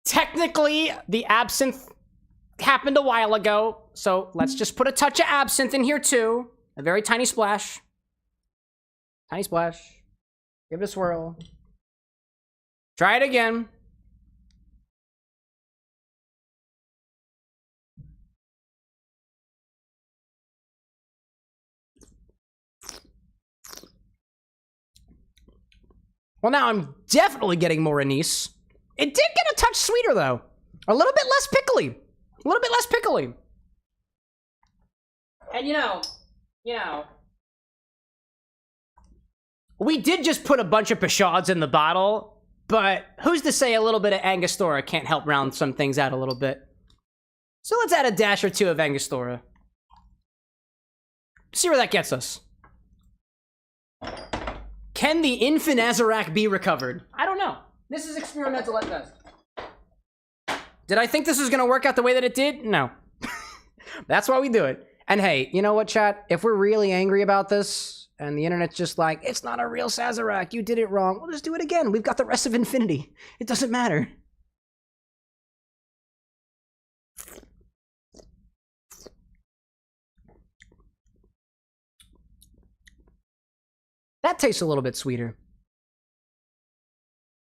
[SPEAKER 1] Technically, the absinthe happened a while ago, so let's just put a touch of absinthe in here too. A very tiny splash. Tiny splash. Give it a swirl. Try it again. Well, now I'm definitely getting more anise. It did get a touch sweeter, though. A little bit less pickly. A little bit less pickly. And you know, we did just put a bunch of Peychauds in the bottle, but who's to say a little bit of Angostura can't help round some things out a little bit? So let's add a dash or two of Angostura. See where that gets us. Can the Infinazarac be recovered? I don't know. This is experimental at best. Did I think this was gonna work out the way that it did? No. That's why we do it. And hey, you know what, chat? If we're really angry about this, and the internet's just like, it's not a real Sazerac, you did it wrong, we'll just do it again. We've got the rest of infinity. It doesn't matter. That tastes a little bit sweeter.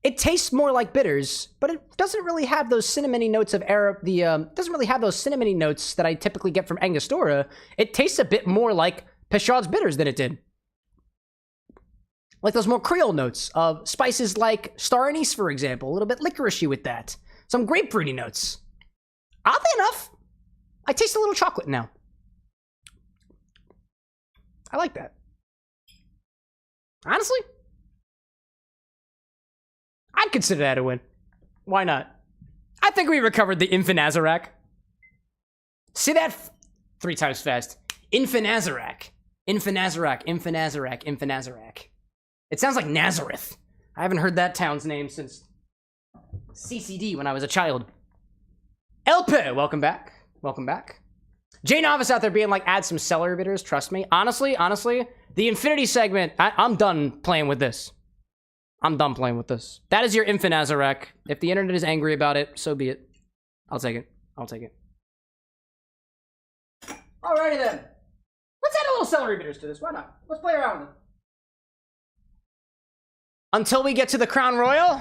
[SPEAKER 1] It tastes more like bitters, but it doesn't really have those cinnamony notes of doesn't really have those cinnamony notes that I typically get from Angostura. It tastes a bit more like Peychaud's bitters than it did. Like those more Creole notes of spices like star anise, for example. A little bit licoricey with that. Some grapefruity notes. Oddly enough, I taste a little chocolate now. I like that. Honestly, I'd consider that a win. Why not? I think we recovered the Infinazarac. See that? 3 times fast. Infinazarac. Infinazarac. Infinazarac. Infinazarac. It sounds like Nazareth. I haven't heard that town's name since CCD when I was a child. Elpe, welcome back. Welcome back. Jay Novice out there being like, add some cellar bitters, trust me. Honestly, the Infinity segment, I'm done playing with this. I'm done playing with this. That is your infant Azarek. If the internet is angry about it, so be it. I'll take it. I'll take it. Alrighty then. Let's add a little celery bitters to this. Why not? Let's play around with it. Until we get to the Crown Royal,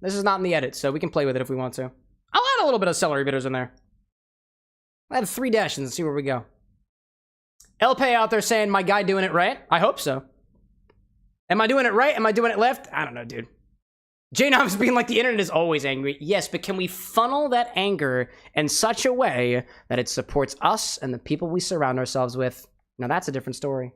[SPEAKER 1] this is not in the edit, so we can play with it if we want to. I'll add a little bit of celery bitters in there. I'll add 3 dashes and see where we go. LP out there saying, my guy doing it right? I hope so. Am I doing it right? Am I doing it left? I don't know, dude. J-Nom's being like, the internet is always angry. Yes, but can we funnel that anger in such a way that it supports us and the people we surround ourselves with? Now that's a different story.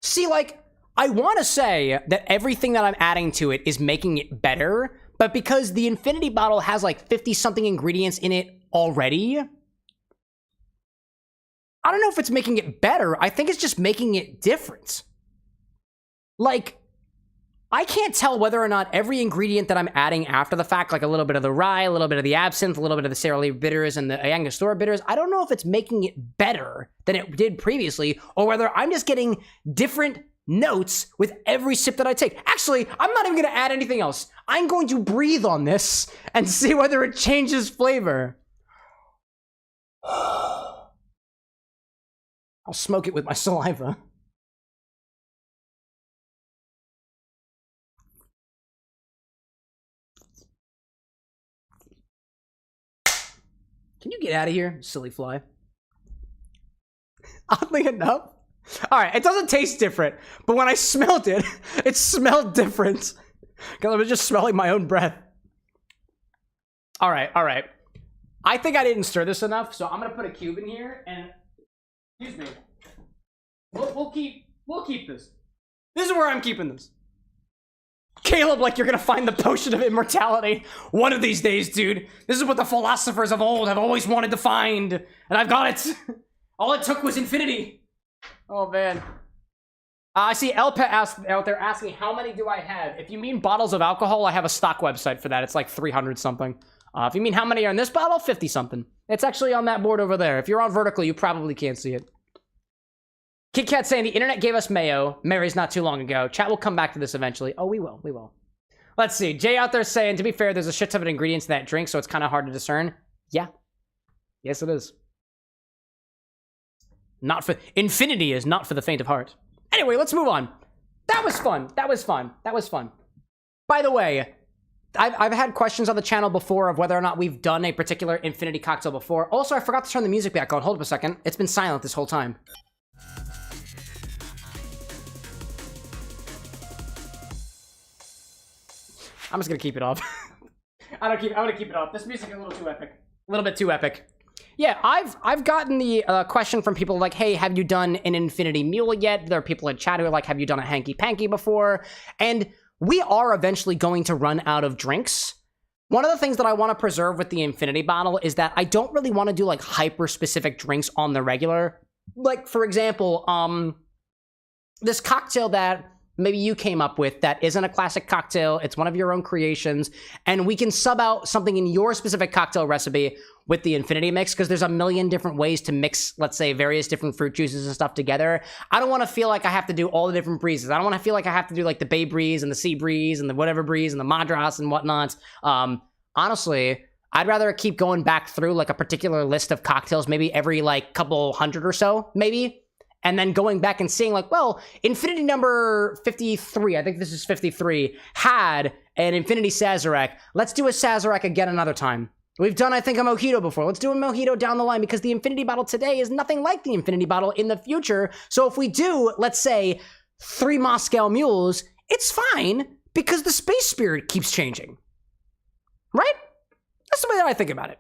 [SPEAKER 1] See, like, I want to say that everything that I'm adding to it is making it better, but because the Infinity bottle has like 50-something ingredients in it already, I don't know if it's making it better. I think it's just making it different. Like, I can't tell whether or not every ingredient that I'm adding after the fact, like a little bit of the rye, a little bit of the absinthe, a little bit of the Sara bitters and the Angostura bitters, I don't know if it's making it better than it did previously, or whether I'm just getting different notes with every sip that I take. Actually, I'm not even going to add anything else. I'm going to breathe on this and see whether it changes flavor. I'll smoke it with my saliva. Can you get out of here, silly fly? Oddly enough. Alright, it doesn't taste different, but when I smelled it, it smelled different. Because I was just smelling my own breath. Alright. I think I didn't stir this enough, so I'm gonna put a cube in here, and... Excuse me. We'll keep this. This is where I'm keeping this. Caleb, like you're gonna find the potion of immortality one of these days, dude. This is what the philosophers of old have always wanted to find, and I've got it. All it took was infinity. Oh man. I see Elpet out there asking, how many do I have? If you mean bottles of alcohol, I have a stock website for that. It's like 300 something. If you mean how many are in this bottle, 50 something. It's actually on that board over there. If you're on vertical, you probably can't see it. Kit Kat saying the internet gave us mayo. Mary's not too long ago. Chat will come back to this eventually. Oh, we will. Let's see. Jay out there saying, to be fair, there's a shit ton of ingredients in that drink, so it's kind of hard to discern. Yeah. Yes, it is. Infinity is not for the faint of heart. Anyway, let's move on. That was fun. By the way, I've had questions on the channel before of whether or not we've done a particular Infinity cocktail before. Also, I forgot to turn the music back on. Hold up a second. It's been silent this whole time. I'm just gonna keep it off. I'm gonna keep it off. This music is a little too epic. A little bit too epic. Yeah, I've gotten the question from people like, hey, have you done an Infinity Mule yet? There are people in chat who are like, have you done a Hanky Panky before? And we are eventually going to run out of drinks. One of the things that I want to preserve with the Infinity bottle is that I don't really want to do like hyper-specific drinks on the regular. Like, for example, this cocktail that maybe you came up with that isn't a classic cocktail, it's one of your own creations, and we can sub out something in your specific cocktail recipe with the Infinity mix, because there's a million different ways to mix, let's say, various different fruit juices and stuff together. I don't want to feel like I have to do all the different breezes. I don't want to feel like I have to do like the Bay Breeze and the Sea Breeze and the whatever breeze and the Madras and whatnot. Honestly, I'd rather keep going back through like a particular list of cocktails, maybe every like couple hundred or so, maybe. And then going back and seeing like, well, Infinity number 53, I think this is 53, had an Infinity Sazerac. Let's do a Sazerac again another time. We've done, I think, a Mojito before. Let's do a Mojito down the line, because the Infinity bottle today is nothing like the Infinity bottle in the future. So if we do, let's say, 3 Moscow Mules, it's fine, because the space spirit keeps changing. Right? That's the way that I think about it.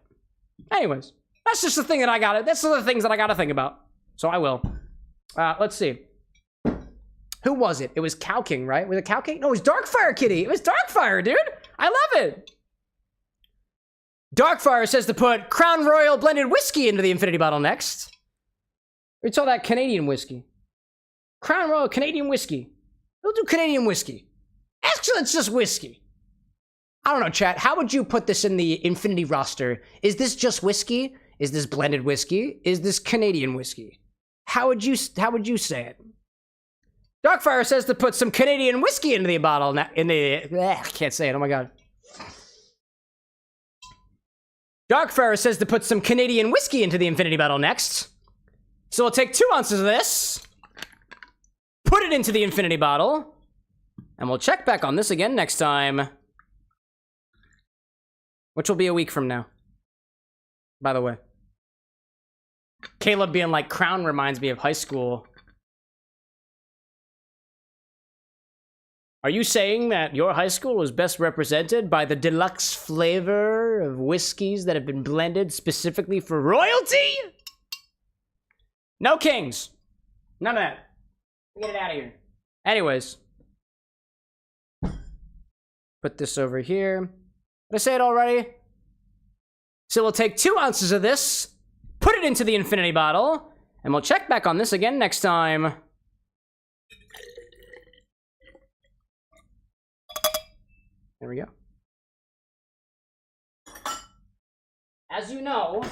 [SPEAKER 1] Anyways, that's just the thing that I got it. That's the things that I got to think about. So I will. Let's see. Who was it? It was Cow King, right? Was it Cow King? No, it was Darkfire Kitty. It was Darkfire, dude. I love it. Darkfire says to put Crown Royal blended whiskey into the Infinity bottle next. It's all that Canadian whiskey. Crown Royal Canadian whiskey. We'll do Canadian whiskey. Actually, it's just whiskey. I don't know, chat. How would you put this in the Infinity roster? Is this just whiskey? Is this blended whiskey? Is this Canadian whiskey? How would you say it? Darkfire says to put some Canadian whiskey into the bottle. I can't say it. Oh my god. Darkfire says to put some Canadian whiskey into the Infinity bottle next. So we'll take 2 ounces of this, put it into the Infinity bottle, and we'll check back on this again next time. Which will be a week from now. By the way. Caleb being like, Crown reminds me of high school. Are you saying that your high school is best represented by the deluxe flavor of whiskeys that have been blended specifically for royalty? No kings. None of that. Get it out of here. Anyways. Put this over here. Did I say it already? So we'll take 2 ounces of this, put it into the Infinity bottle, and we'll check back on this again next time. There we go. As you know,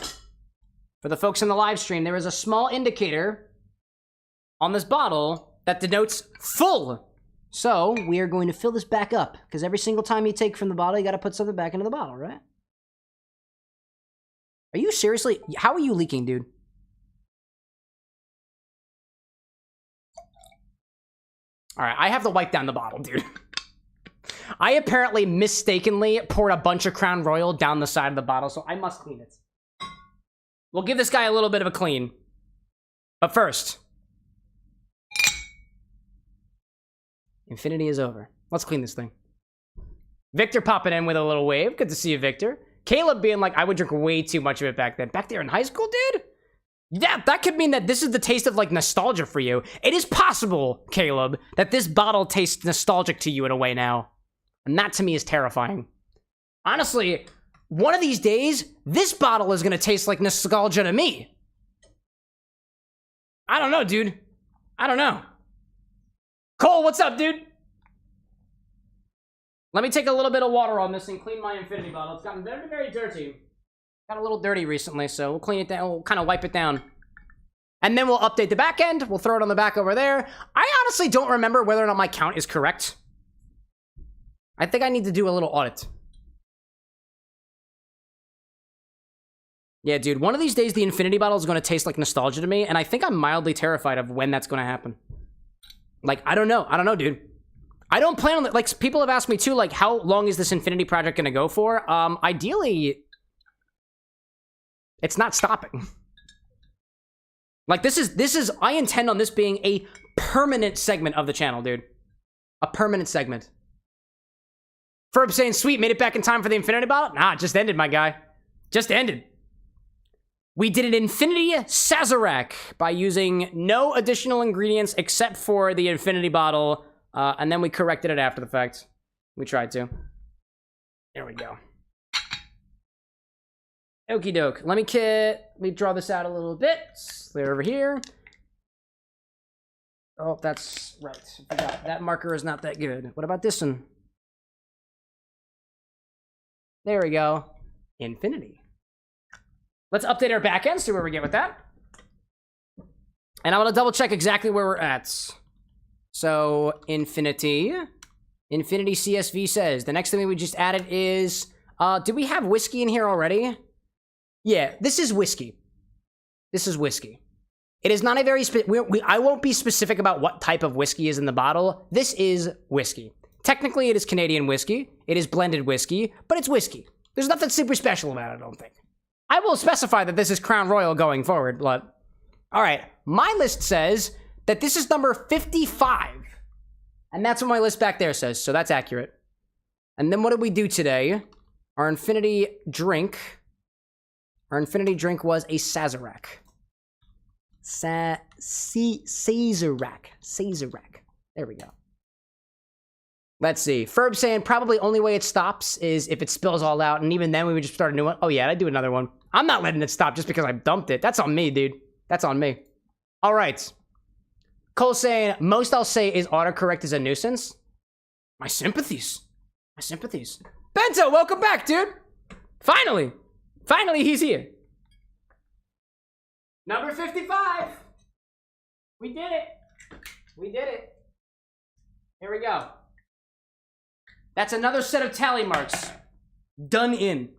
[SPEAKER 1] for the folks in the live stream, there is a small indicator on this bottle that denotes full. So we are going to fill this back up, because every single time you take from the bottle, you got to put something back into the bottle, right? Are you seriously? How are you leaking, dude? All right, I have to wipe down the bottle, dude. I apparently mistakenly poured a bunch of Crown Royal down the side of the bottle, so I must clean it. We'll give this guy a little bit of a clean. But first, Infinity is over. Let's clean this thing. Victor popping in with a little wave. Good to see you, Victor. Caleb being like, I would drink way too much of it back then. Back there in high school, dude? Yeah, that could mean that this is the taste of, like, nostalgia for you. It is possible, Caleb, that this bottle tastes nostalgic to you in a way now. And that, to me, is terrifying. Honestly, one of these days, this bottle is going to taste like nostalgia to me. I don't know, dude. I don't know. Cole, what's up, dude? Let me take a little bit of water on this and clean my Infinity bottle. It's gotten very, very dirty. Got a little dirty recently, so we'll clean it down. We'll kind of wipe it down. And then we'll update the back end. We'll throw it on the back over there. I honestly don't remember whether or not my count is correct. I think I need to do a little audit. Yeah, dude, one of these days the Infinity bottle is going to taste like nostalgia to me, and I think I'm mildly terrified of when that's going to happen. Like, I don't know. I don't know, dude. I don't plan on it. Like, people have asked me too, like, how long is this Infinity project going to go for? Ideally, it's not stopping. Like, this is, I intend on this being a permanent segment of the channel, dude. A permanent segment. Ferb saying, sweet, made it back in time for the Infinity bottle? Nah, it just ended, my guy. Just ended. We did an Infinity Sazerac by using no additional ingredients except for the Infinity bottle, and then we corrected it after the fact. We tried to. There we go. Okie doke. Let me draw this out a little bit. Clear over here. Oh, that's right. I forgot. That marker is not that good. What about this one? There we go. Infinity. Let's update our backend, see where we get with that. And I want to double check exactly where we're at. So, Infinity CSV says, the next thing we just added is, do we have whiskey in here already? Yeah, this is whiskey. This is whiskey. It is not a very, I won't be specific about what type of whiskey is in the bottle. This is whiskey. Technically, it is Canadian whiskey. It is blended whiskey, but it's whiskey. There's nothing super special about it, I don't think. I will specify that this is Crown Royal going forward, but... Alright, my list says that this is number 55. And that's what my list back there says, so that's accurate. And then what did we do today? Our Infinity drink. Our Infinity drink was a Sazerac. Sazerac. There we go. Let's see. Ferb saying probably only way it stops is if it spills all out, and even then we would just start a new one. Oh yeah, I'd do another one. I'm not letting it stop just because I dumped it. That's on me, dude. That's on me. All right. Cole saying, most I'll say is autocorrect is a nuisance. My sympathies. My sympathies. Bento, welcome back, dude. Finally. Finally, he's here. Number 55. We did it. We did it. Here we go. That's another set of tally marks. Done in.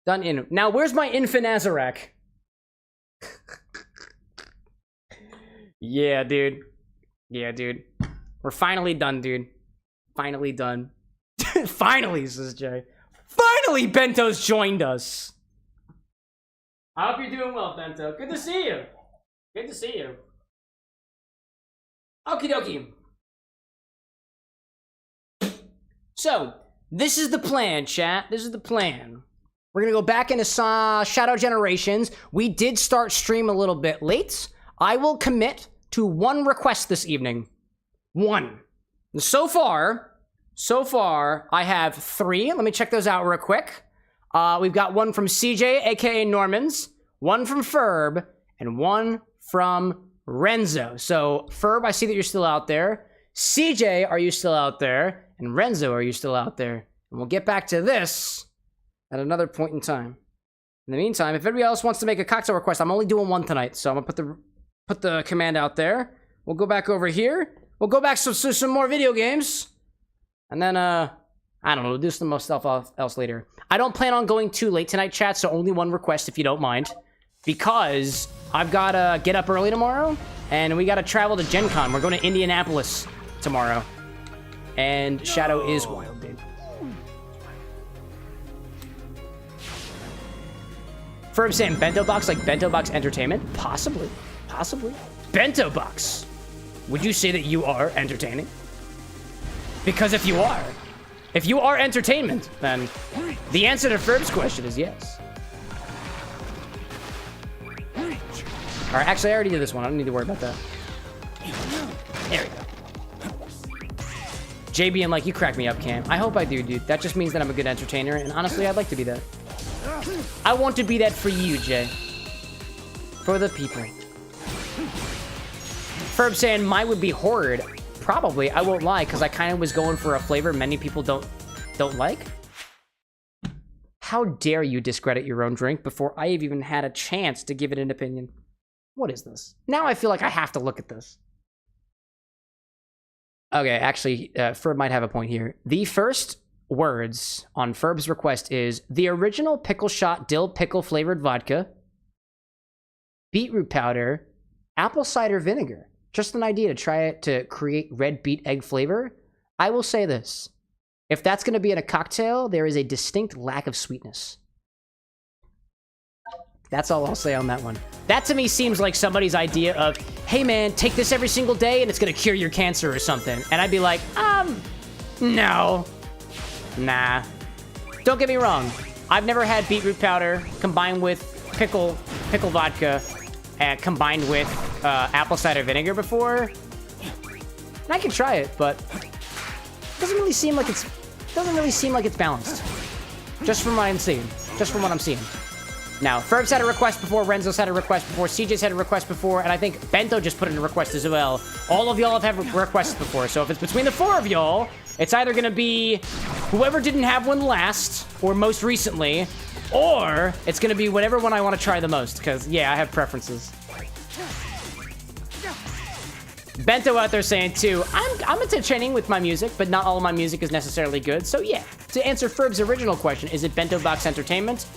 [SPEAKER 1] Done in. Now, where's my infant Azarac? Yeah, dude. Yeah, dude. We're finally done, dude. Finally done. Finally, says Jay. Finally, Bento's joined us. I hope you're doing well, Bento. Good to see you. Good to see you. Okie dokie. So, this is the plan, chat. This is the plan. We're gonna go back into Shadow Generations. We did start stream a little bit late. I will commit to one request this evening. One. So far, I have 3. Let me check those out real quick. We've got one from CJ, aka Normans, one from Ferb, and one from Renzo. So, Ferb, I see that you're still out there. CJ, are you still out there? And Renzo, are you still out there? And we'll get back to this at another point in time. In the meantime, if anybody else wants to make a cocktail request, I'm only doing one tonight, so I'm gonna put the command out there. We'll go back over here. We'll go back to some more video games. And then, I don't know, we'll do some more stuff else later. I don't plan on going too late tonight, chat, so only one request if you don't mind. Because I've got to get up early tomorrow, and we got to travel to Gen Con. We're going to Indianapolis tomorrow. And Shadow is wild, dude. Ferb saying Bento Box like Bento Box Entertainment? Possibly. Possibly. Bento Box. Would you say that you are entertaining? Because if you are entertainment, then the answer to Ferb's question is yes. Alright, actually I already did this one. I don't need to worry about that. There we go. JB and like, you crack me up, Cam. I hope I do, dude. That just means that I'm a good entertainer, and honestly, I'd like to be that. I want to be that for you, Jay. For the people. Ferb saying mine would be horrid. Probably, I won't lie, because I kind of was going for a flavor many people don't like. How dare you discredit your own drink before I have even had a chance to give it an opinion? What is this? Now I feel like I have to look at this. Okay, actually, Ferb might have a point here. The first words on Ferb's request is the original pickle shot dill pickle flavored vodka, beetroot powder, apple cider vinegar. Just an idea to try it to create red beet egg flavor. I will say this. If that's going to be in a cocktail, there is a distinct lack of sweetness. That's all I'll say on that one. That to me seems like somebody's idea of, hey man, take this every single day and it's going to cure your cancer or something. And I'd be like, no. Nah. Don't get me wrong. I've never had beetroot powder combined with pickle vodka combined with apple cider vinegar before. And I can try it, but it doesn't really seem like it's balanced. Just from what I'm seeing. Now, Ferb's had a request before, Renzo's had a request before, CJ's had a request before, and I think Bento just put in a request as well. All of y'all have had requests before, so if it's between the 4 of y'all, it's either gonna be whoever didn't have one last, or most recently, or it's gonna be whatever one I want to try the most, because, yeah, I have preferences. Bento out there saying, too, I'm entertaining with my music, but not all of my music is necessarily good, so yeah. To answer Ferb's original question, is it Bento Box Entertainment?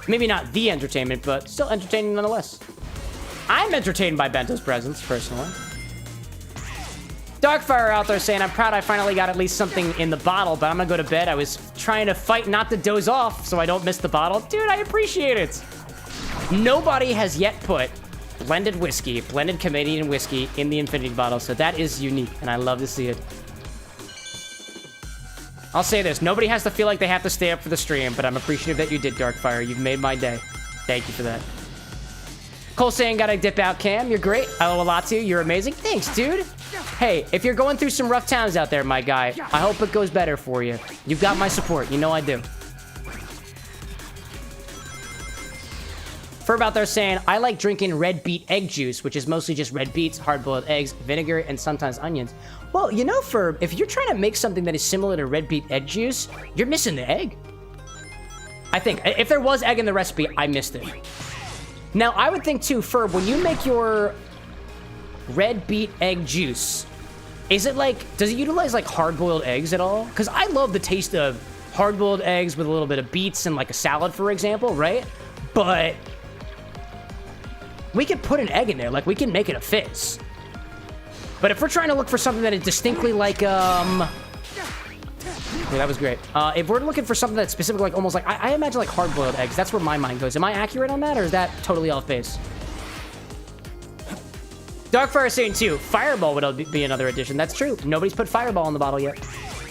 [SPEAKER 1] Maybe not the entertainment, but still entertaining nonetheless. I'm entertained by Bento's presence, personally. Darkfire out there saying, I'm proud I finally got at least something in the bottle, but I'm gonna go to bed. I was trying to fight not to doze off so I don't miss the bottle. Dude, I appreciate it. Nobody has yet put blended Canadian whiskey in the infinity bottle, so that is unique, and I love to see it. I'll say this, nobody has to feel like they have to stay up for the stream, but I'm appreciative that you did, Darkfire. You've made my day. Thank you for that. Cole saying, gotta dip out, Cam. You're great. I owe a lot to you. You're amazing. Thanks, dude. Hey, if you're going through some rough times out there, my guy, I hope it goes better for you. You've got my support. You know I do. Ferb out there saying, I like drinking red beet egg juice, which is mostly just red beets, hard-boiled eggs, vinegar, and sometimes onions. Well, you know, Ferb, if you're trying to make something that is similar to red beet egg juice, you're missing the egg. I think. If there was egg in the recipe, I missed it. Now, I would think, too, Ferb, when you make your red beet egg juice, is it like, does it utilize, like, hard-boiled eggs at all? Because I love the taste of hard-boiled eggs with a little bit of beets and, like, a salad, for example, right? But we could put an egg in there. Like, we can make it a fizz. But if we're trying to look for something that is distinctly like, yeah, that was great. If we're looking for something that's specific, like, almost like, I imagine, like, hard-boiled eggs. That's where my mind goes. Am I accurate on that, or is that totally off base? Darkfire is saying, too, Fireball would be another addition. That's true. Nobody's put Fireball in the bottle yet.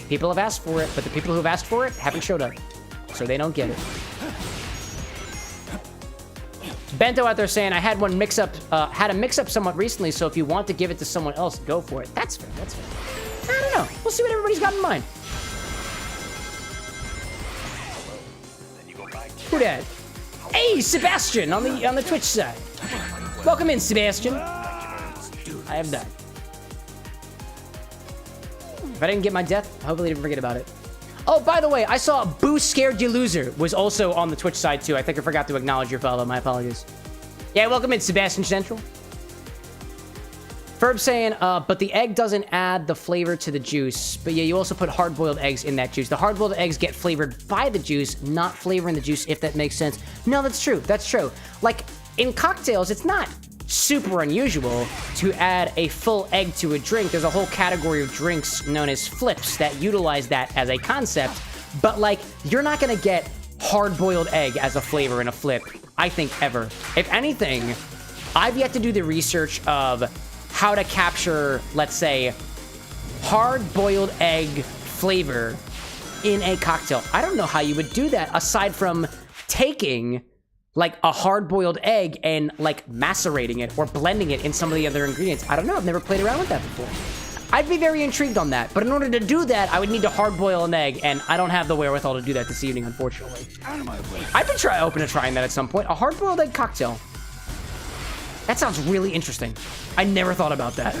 [SPEAKER 1] People have asked for it, but the people who've asked for it haven't showed up. So they don't get it. Bento out there saying, I had a mix-up somewhat recently, so if you want to give it to someone else, go for it. That's fair, that's fair. I don't know. We'll see what everybody's got in mind. Who dat? Hey, Sebastian on the Twitch side. Welcome in, Sebastian. I have died. If I didn't get my death, hopefully I didn't forget about it. Oh, by the way, I saw Boo Scared You Loser was also on the Twitch side, too. I think I forgot to acknowledge your follow. My apologies. Yeah, welcome in, Sebastian Central. Ferb saying, but the egg doesn't add the flavor to the juice. But yeah, you also put hard-boiled eggs in that juice. The hard-boiled eggs get flavored by the juice, not flavoring the juice, if that makes sense. No, that's true. That's true. Like, in cocktails, it's not super unusual to add a full egg to a drink. There's a whole category of drinks known as flips that utilize that as a concept, but like, you're not gonna get hard-boiled egg as a flavor in a flip, I think, ever. If anything, I've yet to do the research of how to capture, let's say, hard-boiled egg flavor in a cocktail. I don't know how you would do that aside from taking like a hard-boiled egg and like macerating it or blending it in some of the other ingredients. I don't know. I've never played around with that before. I'd be very intrigued on that. But in order to do that, I would need to hard-boil an egg, and I don't have the wherewithal to do that this evening, unfortunately. I've been open to trying that at some point. A hard-boiled egg cocktail. That sounds really interesting. I never thought about that.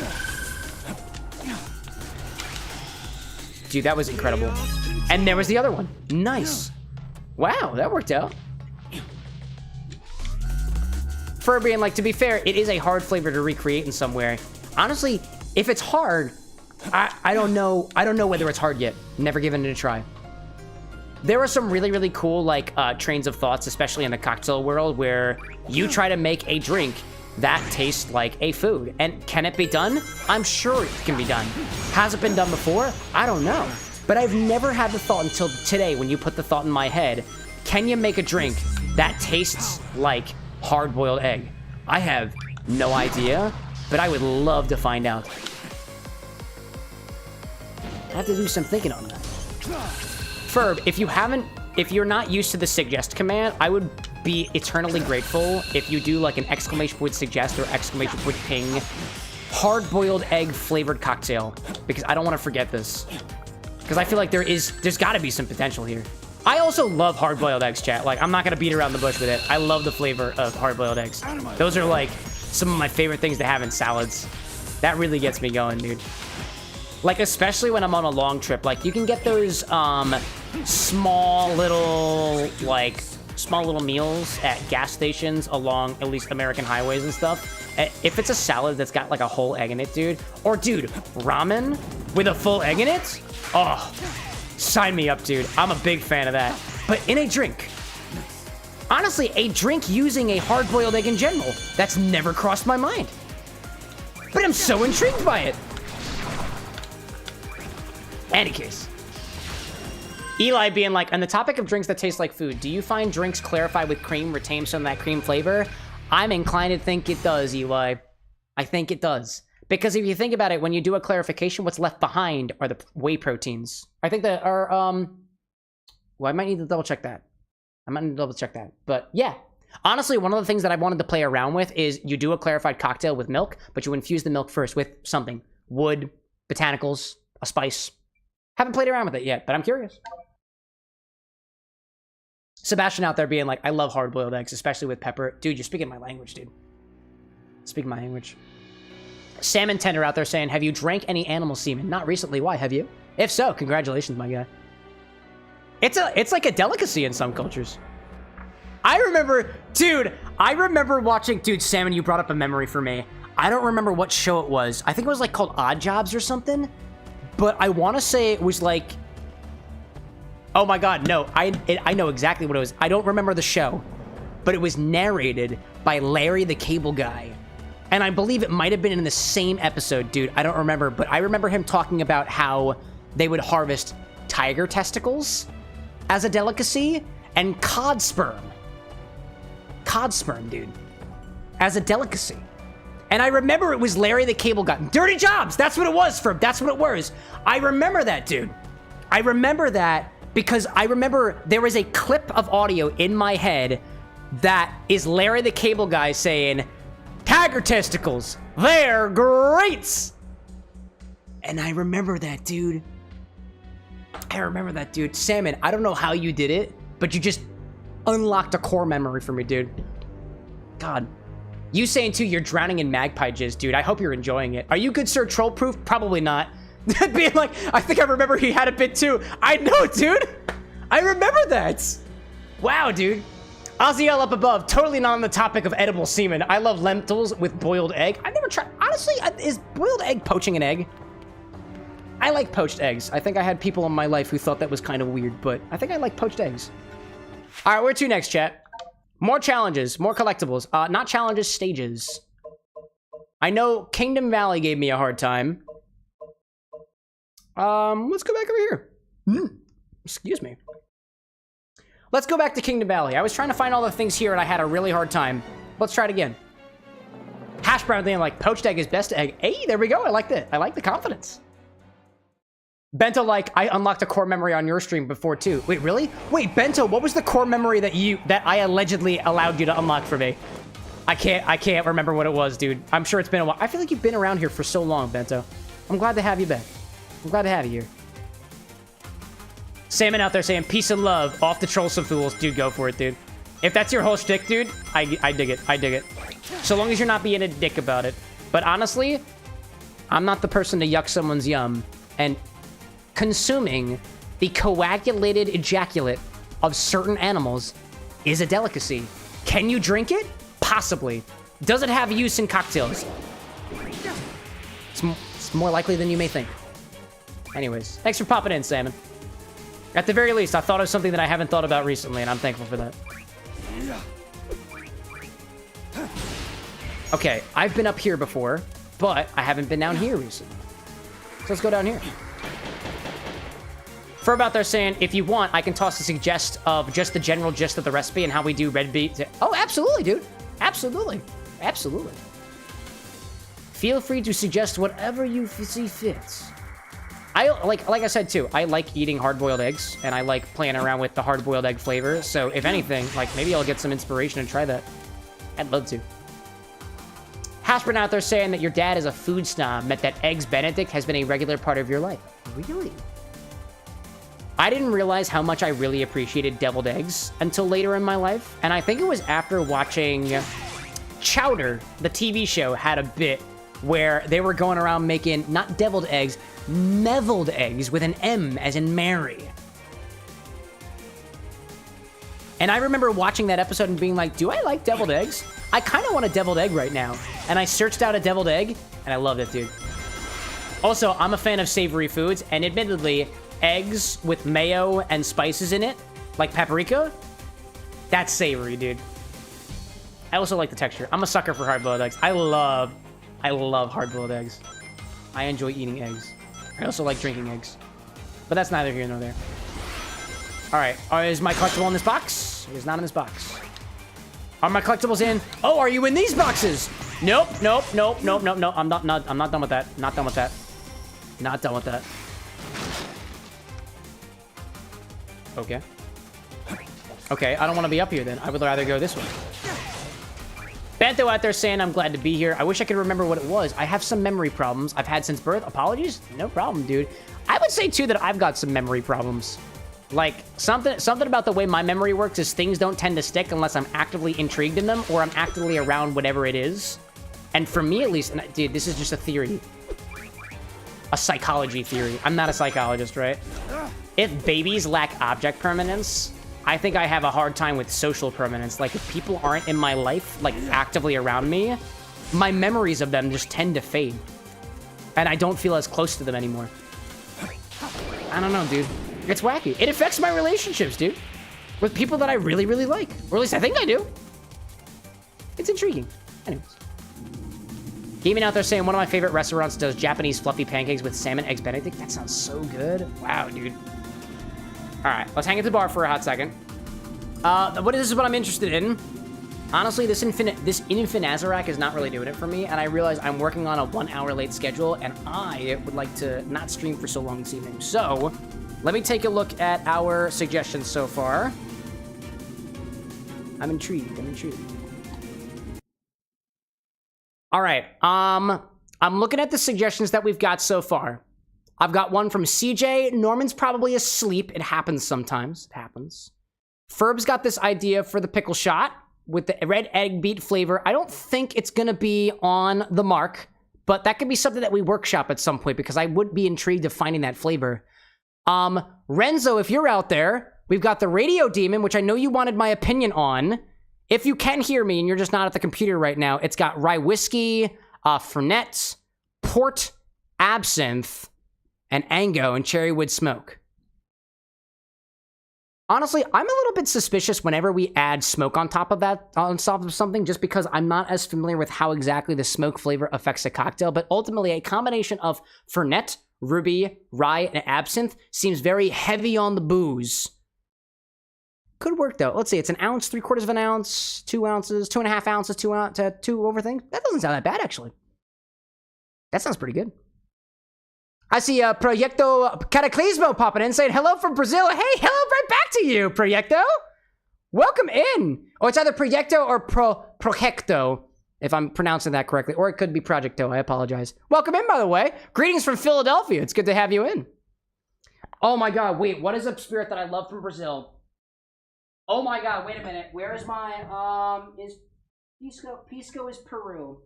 [SPEAKER 1] Dude, that was incredible. And there was the other one. Nice. Wow, that worked out. Furby, and like, to be fair, it is a hard flavor to recreate in some way. Honestly, if it's hard, I don't know whether it's hard yet. Never given it a try. There are some really, really cool, like, trains of thoughts, especially in the cocktail world, where you try to make a drink that tastes like a food. And can it be done? I'm sure it can be done. Has it been done before? I don't know. But I've never had the thought until today when you put the thought in my head, can you make a drink that tastes like hard-boiled egg? I have no idea, but I would love to find out. I have to do some thinking on that. Ferb, if you're not used to the suggest command, I would be eternally grateful if you do like an ! Suggest or ! Ping hard-boiled egg flavored cocktail, because I don't want to forget this. Because I feel like there's got to be some potential here. I also love hard-boiled eggs, chat. Like, I'm not going to beat around the bush with it. I love the flavor of hard-boiled eggs. Those are, like, some of my favorite things to have in salads. That really gets me going, dude. Like, especially when I'm on a long trip. Like, you can get those, small little meals at gas stations along, at least, American highways and stuff. If it's a salad that's got, like, a whole egg in it, dude. Or, dude, ramen with a full egg in it? Oh, sign me up, dude. I'm a big fan of that. But in a drink. Honestly, a drink using a hard-boiled egg in general. That's never crossed my mind. But I'm so intrigued by it. Any case. Eli being like, on the topic of drinks that taste like food, do you find drinks clarified with cream retain some of that cream flavor? I'm inclined to think it does, Eli. I think it does. Because if you think about it, when you do a clarification, what's left behind are the whey proteins. I think that are, well, I might need to double check that. But yeah, honestly, one of the things that I wanted to play around with is you do a clarified cocktail with milk, but you infuse the milk first with something. Wood, botanicals, a spice. Haven't played around with it yet, but I'm curious. Sebastian out there being like, I love hard-boiled eggs, especially with pepper. Dude, you're speaking my language, dude. Speaking my language. Salmon Tender out there saying, have you drank any animal semen? Not recently. Why? Have you? If so, congratulations, my guy. It's like a delicacy in some cultures. I remember watching, dude, Salmon, you brought up a memory for me. I don't remember what show it was. I think it was like called Odd Jobs or something. But I want to say it was like, oh my God, no, I know exactly what it was. I don't remember the show, but it was narrated by Larry the Cable Guy. And I believe it might have been in the same episode, dude. I don't remember, but I remember him talking about how they would harvest tiger testicles as a delicacy and cod sperm. Cod sperm, dude, as a delicacy. And I remember it was Larry the Cable Guy. Dirty Jobs, that's what it was, that's what it was. I remember that, dude. I remember that because I remember there was a clip of audio in my head that is Larry the Cable Guy saying, tiger testicles, they're great. And I remember that, dude. I remember that, dude. Salmon, I don't know how you did it, but you just unlocked a core memory for me, dude. God. You saying, too, you're drowning in magpie jizz, dude. I hope you're enjoying it. Are you good, sir? Troll-proof? Probably not. Being like, I think I remember he had a bit, too. I know, dude. I remember that. Wow, dude. Ozzy up above. Totally not on the topic of edible semen. I love lentils with boiled egg. I've never tried. Honestly, is boiled egg poaching an egg? I like poached eggs. I think I had people in my life who thought that was kind of weird, but I think I like poached eggs. All right, where to next, chat? More challenges, more collectibles. Not challenges, stages. I know Kingdom Valley gave me a hard time. Let's go back over here. Excuse me. Let's go back to Kingdom Valley. I was trying to find all the things here and I had a really hard time. Let's try it again. Hash brown thing like poached egg is best egg. Hey, there we go. I like that. I like the confidence. Bento, like, I unlocked a core memory on your stream before, too. Wait, really? Wait, Bento, what was the core memory that I allegedly allowed you to unlock for me? I can't remember what it was, dude. I'm sure it's been a while. I feel like you've been around here for so long, Bento. I'm glad to have you back. I'm glad to have you here. Salmon out there saying, peace and love. Off the troll some fools. Dude, go for it, dude. If that's your whole shtick, dude, I dig it. I dig it. So long as you're not being a dick about it. But honestly, I'm not the person to yuck someone's yum. And consuming the coagulated ejaculate of certain animals is a delicacy. Can you drink it? Possibly. Does it have use in cocktails? It's more likely than you may think. Anyways, thanks for popping in, Salmon. At the very least, I thought of something that I haven't thought about recently, and I'm thankful for that. Okay, I've been up here before, but I haven't been down here recently. So let's go down here. Ferb out there saying, if you want, I can toss a suggest of just the general gist of the recipe and how we do red beet. Oh, absolutely, dude. Absolutely. Absolutely. Feel free to suggest whatever you see fits. Like I said, too, I like eating hard-boiled eggs, and I like playing around with the hard-boiled egg flavor. So if anything, like, maybe I'll get some inspiration and try that. I'd love to. Hasbrin out there saying that your dad is a food snob, meant that Eggs Benedict has been a regular part of your life. Really? I didn't realize how much I really appreciated deviled eggs until later in my life. And I think it was after watching Chowder, the TV show, had a bit where they were going around making, not deviled eggs, meveled eggs with an M as in Mary. And I remember watching that episode and being like, do I like deviled eggs? I kind of want a deviled egg right now. And I searched out a deviled egg, and I loved it, dude. Also, I'm a fan of savory foods, and admittedly, eggs with mayo and spices in it, like paprika, that's savory, dude. I also like the texture. I'm a sucker for hard-boiled eggs. I love hard-boiled eggs. I enjoy eating eggs. I also like drinking eggs. But that's neither here nor there. All right, is my collectible in this box? It is not in this box. Are my collectibles in? Oh, are you in these boxes? Nope, nope, nope, nope, nope, nope. I'm not done with that. Not done with that. Not done with that. Okay. Okay, I don't want to be up here then. I would rather go this way. Bantho out there saying I'm glad to be here. I wish I could remember what it was. I have some memory problems I've had since birth. Apologies? No problem, dude. I would say, too, that I've got some memory problems. Like, something about the way my memory works is things don't tend to stick unless I'm actively intrigued in them or I'm actively around whatever it is. And for me, at least, and dude, this is just a theory. A psychology theory. I'm not a psychologist, right? If babies lack object permanence, I think I have a hard time with social permanence. Like, if people aren't in my life, like, actively around me, my memories of them just tend to fade. And I don't feel as close to them anymore. I don't know, dude. It's wacky. It affects my relationships, dude. With people that I really, really like. Or at least I think I do. It's intriguing. Anyways. Gaming out there saying one of my favorite restaurants does Japanese fluffy pancakes with salmon, eggs Benedict. That sounds so good. Wow, dude. All right, let's hang at the bar for a hot second. This is what I'm interested in. Honestly, this Infinazarac is not really doing it for me, and I realize I'm working on a 1 hour late schedule, and I would like to not stream for so long this evening. So, let me take a look at our suggestions so far. I'm intrigued. All right, I'm looking at the suggestions that we've got so far. I've got one from CJ. Norman's probably asleep. It happens sometimes. It happens. Ferb's got this idea for the pickle shot with the red egg beet flavor. I don't think it's going to be on the mark, but that could be something that we workshop at some point because I would be intrigued of finding that flavor. Renzo, if you're out there, we've got the Radio Demon, which I know you wanted my opinion on. If you can hear me and you're just not at the computer right now, it's got rye whiskey, Fernet, port, absinthe, and Ango and cherry wood smoke. Honestly, I'm a little bit suspicious whenever we add smoke on top of that, on top of something, just because I'm not as familiar with how exactly the smoke flavor affects a cocktail. But ultimately, a combination of Fernet, ruby, rye, and absinthe seems very heavy on the booze. Could work though. Let's see, it's an ounce, 3/4 of an ounce, 2 ounces, 2.5 ounces, two over things. That doesn't sound that bad, actually. That sounds pretty good. I see Proyecto Cataclismo popping in saying hello from Brazil. Hey, hello right back to you, Proyecto. Welcome in. Oh, it's either Proyecto or Projecto, if I'm pronouncing that correctly. Or it could be Projecto. I apologize. Welcome in, by the way. Greetings from Philadelphia. It's good to have you in. Oh my God, wait. What is a spirit that I love from Brazil? Oh my God, wait a minute. Where is my, is Pisco is Peru.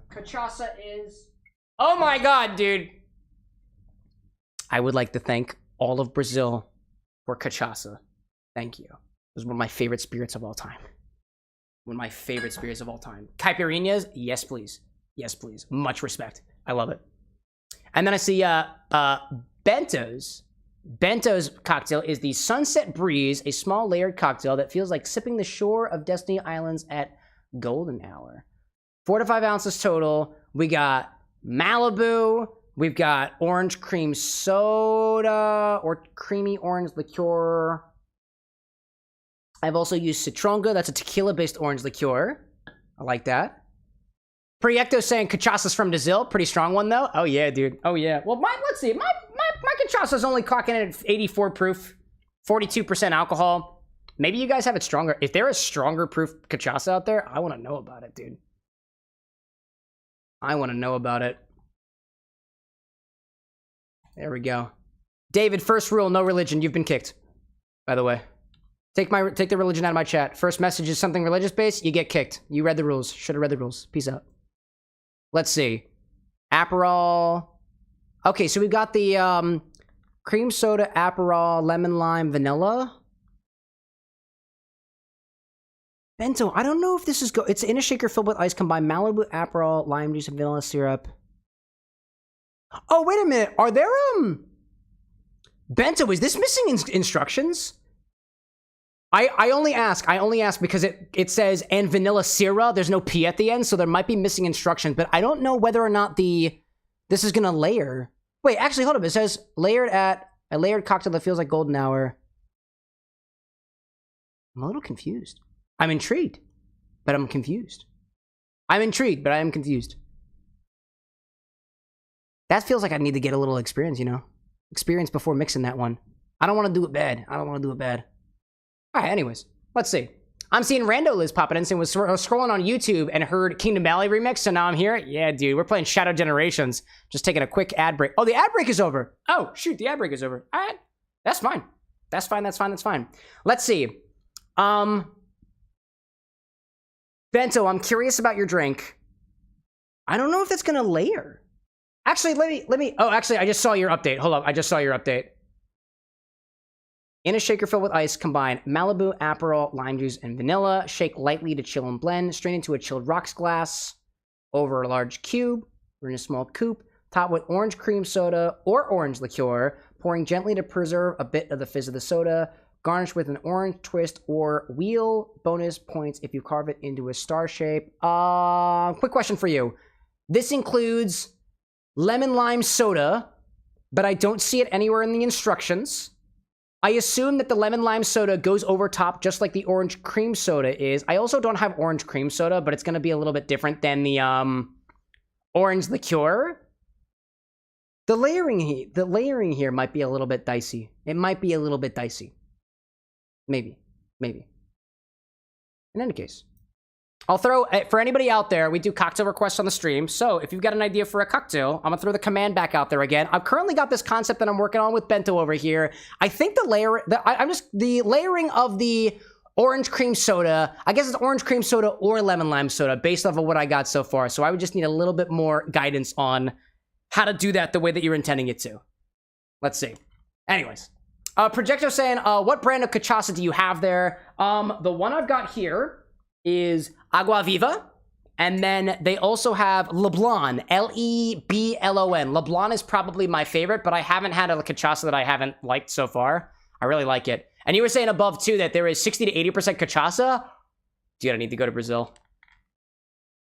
[SPEAKER 1] Cachaça is, oh my God, dude. I would like to thank all of Brazil for cachaça. Thank you. It was one of my favorite spirits of all time. One of my favorite spirits of all time. Caipirinhas, yes please. Yes please. Much respect. I love it. And then I see Bento's. Bento's cocktail is the Sunset Breeze, a small layered cocktail that feels like sipping the shore of Destiny Islands at golden hour. 4 to 5 ounces total. We got Malibu. We've got orange cream soda or creamy orange liqueur. I've also used Citronga. That's a tequila-based orange liqueur. I like that. Proyecto saying cachaça's from Brazil. Pretty strong one, though. Oh, yeah, dude. Oh, yeah. Well, let's see. My cachaça's only clocking in at 84 proof, 42% alcohol. Maybe you guys have it stronger. If there is stronger proof cachaça out there, I want to know about it, dude. I want to know about it. There we go. David, first rule, no religion. You've been kicked, by the way. Take the religion out of my chat. First message is something religious-based, you get kicked. You read the rules. Should have read the rules. Peace out. Let's see. Aperol. Okay, so we've got the cream soda, Aperol, lemon, lime, vanilla. Bento, I don't know if this is it's in a shaker filled with ice, combined Malibu, Aperol, lime juice, and vanilla syrup. Oh, wait a minute. Are there, Bento, is this missing instructions? I only ask because it says, and vanilla syrup. There's no P at the end, so there might be missing instructions, but I don't know whether or not this is gonna layer. Wait, actually, hold up. It says layered at a layered cocktail that feels like golden hour. I'm a little confused. I'm intrigued, but I'm confused. I'm intrigued, but I am confused. That feels like I need to get a little experience, you know? Experience before mixing that one. I don't want to do it bad. All right, anyways, let's see. I'm seeing Rando Liz popping in saying was scrolling on YouTube and heard Kingdom Valley remix, so now I'm here. Yeah, dude, we're playing Shadow Generations. Just taking a quick ad break. Oh, the ad break is over. Oh, shoot, the ad break is over. All right, that's fine. That's fine, that's fine, that's fine. Let's see. Bento, I'm curious about your drink. I don't know if that's gonna layer. Actually, let me, oh, actually, I just saw your update. Hold up, I just saw your update. In a shaker filled with ice, combine Malibu, Aperol, lime juice, and vanilla. Shake lightly to chill and blend. Strain into a chilled rocks glass over a large cube or in a small coupe. Top with orange cream soda or orange liqueur, pouring gently to preserve a bit of the fizz of the soda. Garnish with an orange twist or wheel. Bonus points if you carve it into a star shape. Quick question for you. This includes lemon lime soda, but I don't see it anywhere in the instructions. I assume that the lemon lime soda goes over top just like the orange cream soda is. I also don't have orange cream soda, but it's going to be a little bit different than the orange liqueur. The layering here might be a little bit dicey. It might be a little bit dicey. Maybe. In any case, I'll throw, for anybody out there, we do cocktail requests on the stream. So if you've got an idea for a cocktail, I'm gonna throw the command back out there again. I've currently got this concept that I'm working on with Bento over here. I think the layering of the orange cream soda, I guess it's orange cream soda or lemon lime soda based off of what I got so far. So I would just need a little bit more guidance on how to do that the way that you're intending it to. Let's see. Anyways. Projecto saying, what brand of cachaça do you have there? The one I've got here is Agua Viva. And then they also have Leblon, Leblon. Leblon is probably my favorite, but I haven't had a cachaça that I haven't liked so far. I really like it. And you were saying above, too, that there is 60 to 80% cachaça. Dude, I need to go to Brazil.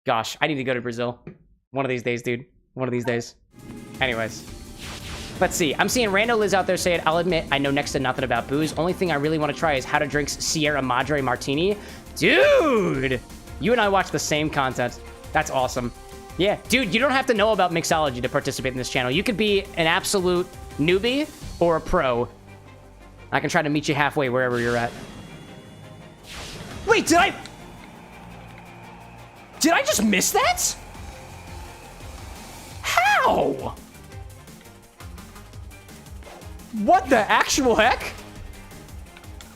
[SPEAKER 1] Gosh, I need to go to Brazil. One of these days, dude. One of these days. Anyways. Let's see. I'm seeing Rando Liz out there saying, I'll admit, I know next to nothing about booze. Only thing I really want to try is how to drink Sierra Madre Martini. Dude! You and I watch the same content. That's awesome. Yeah, dude, you don't have to know about mixology to participate in this channel. You could be an absolute newbie or a pro. I can try to meet you halfway wherever you're at. Wait, did I just miss that? How? What the actual heck?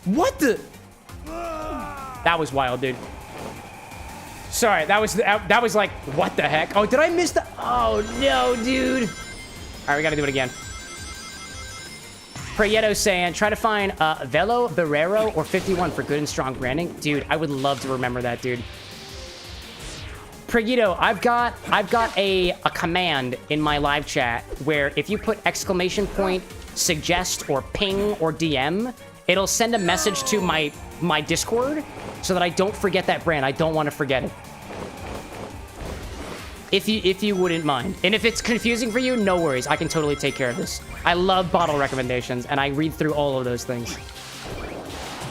[SPEAKER 1] What the? That was wild, dude. Sorry, that was like, what the heck? Oh, did I miss the? Oh no, dude. All right, we gotta do it again. Prieto saying, try to find Velo, Barrero, or 51 for good and strong branding. Dude, I would love to remember that, dude. Prieto, I've got a command in my live chat where if you put exclamation point, suggest, or ping, or DM, it'll send a message to my Discord so that I don't forget that brand. I don't want to forget it. If you wouldn't mind. And if it's confusing for you, no worries. I can totally take care of this. I love bottle recommendations, and I read through all of those things.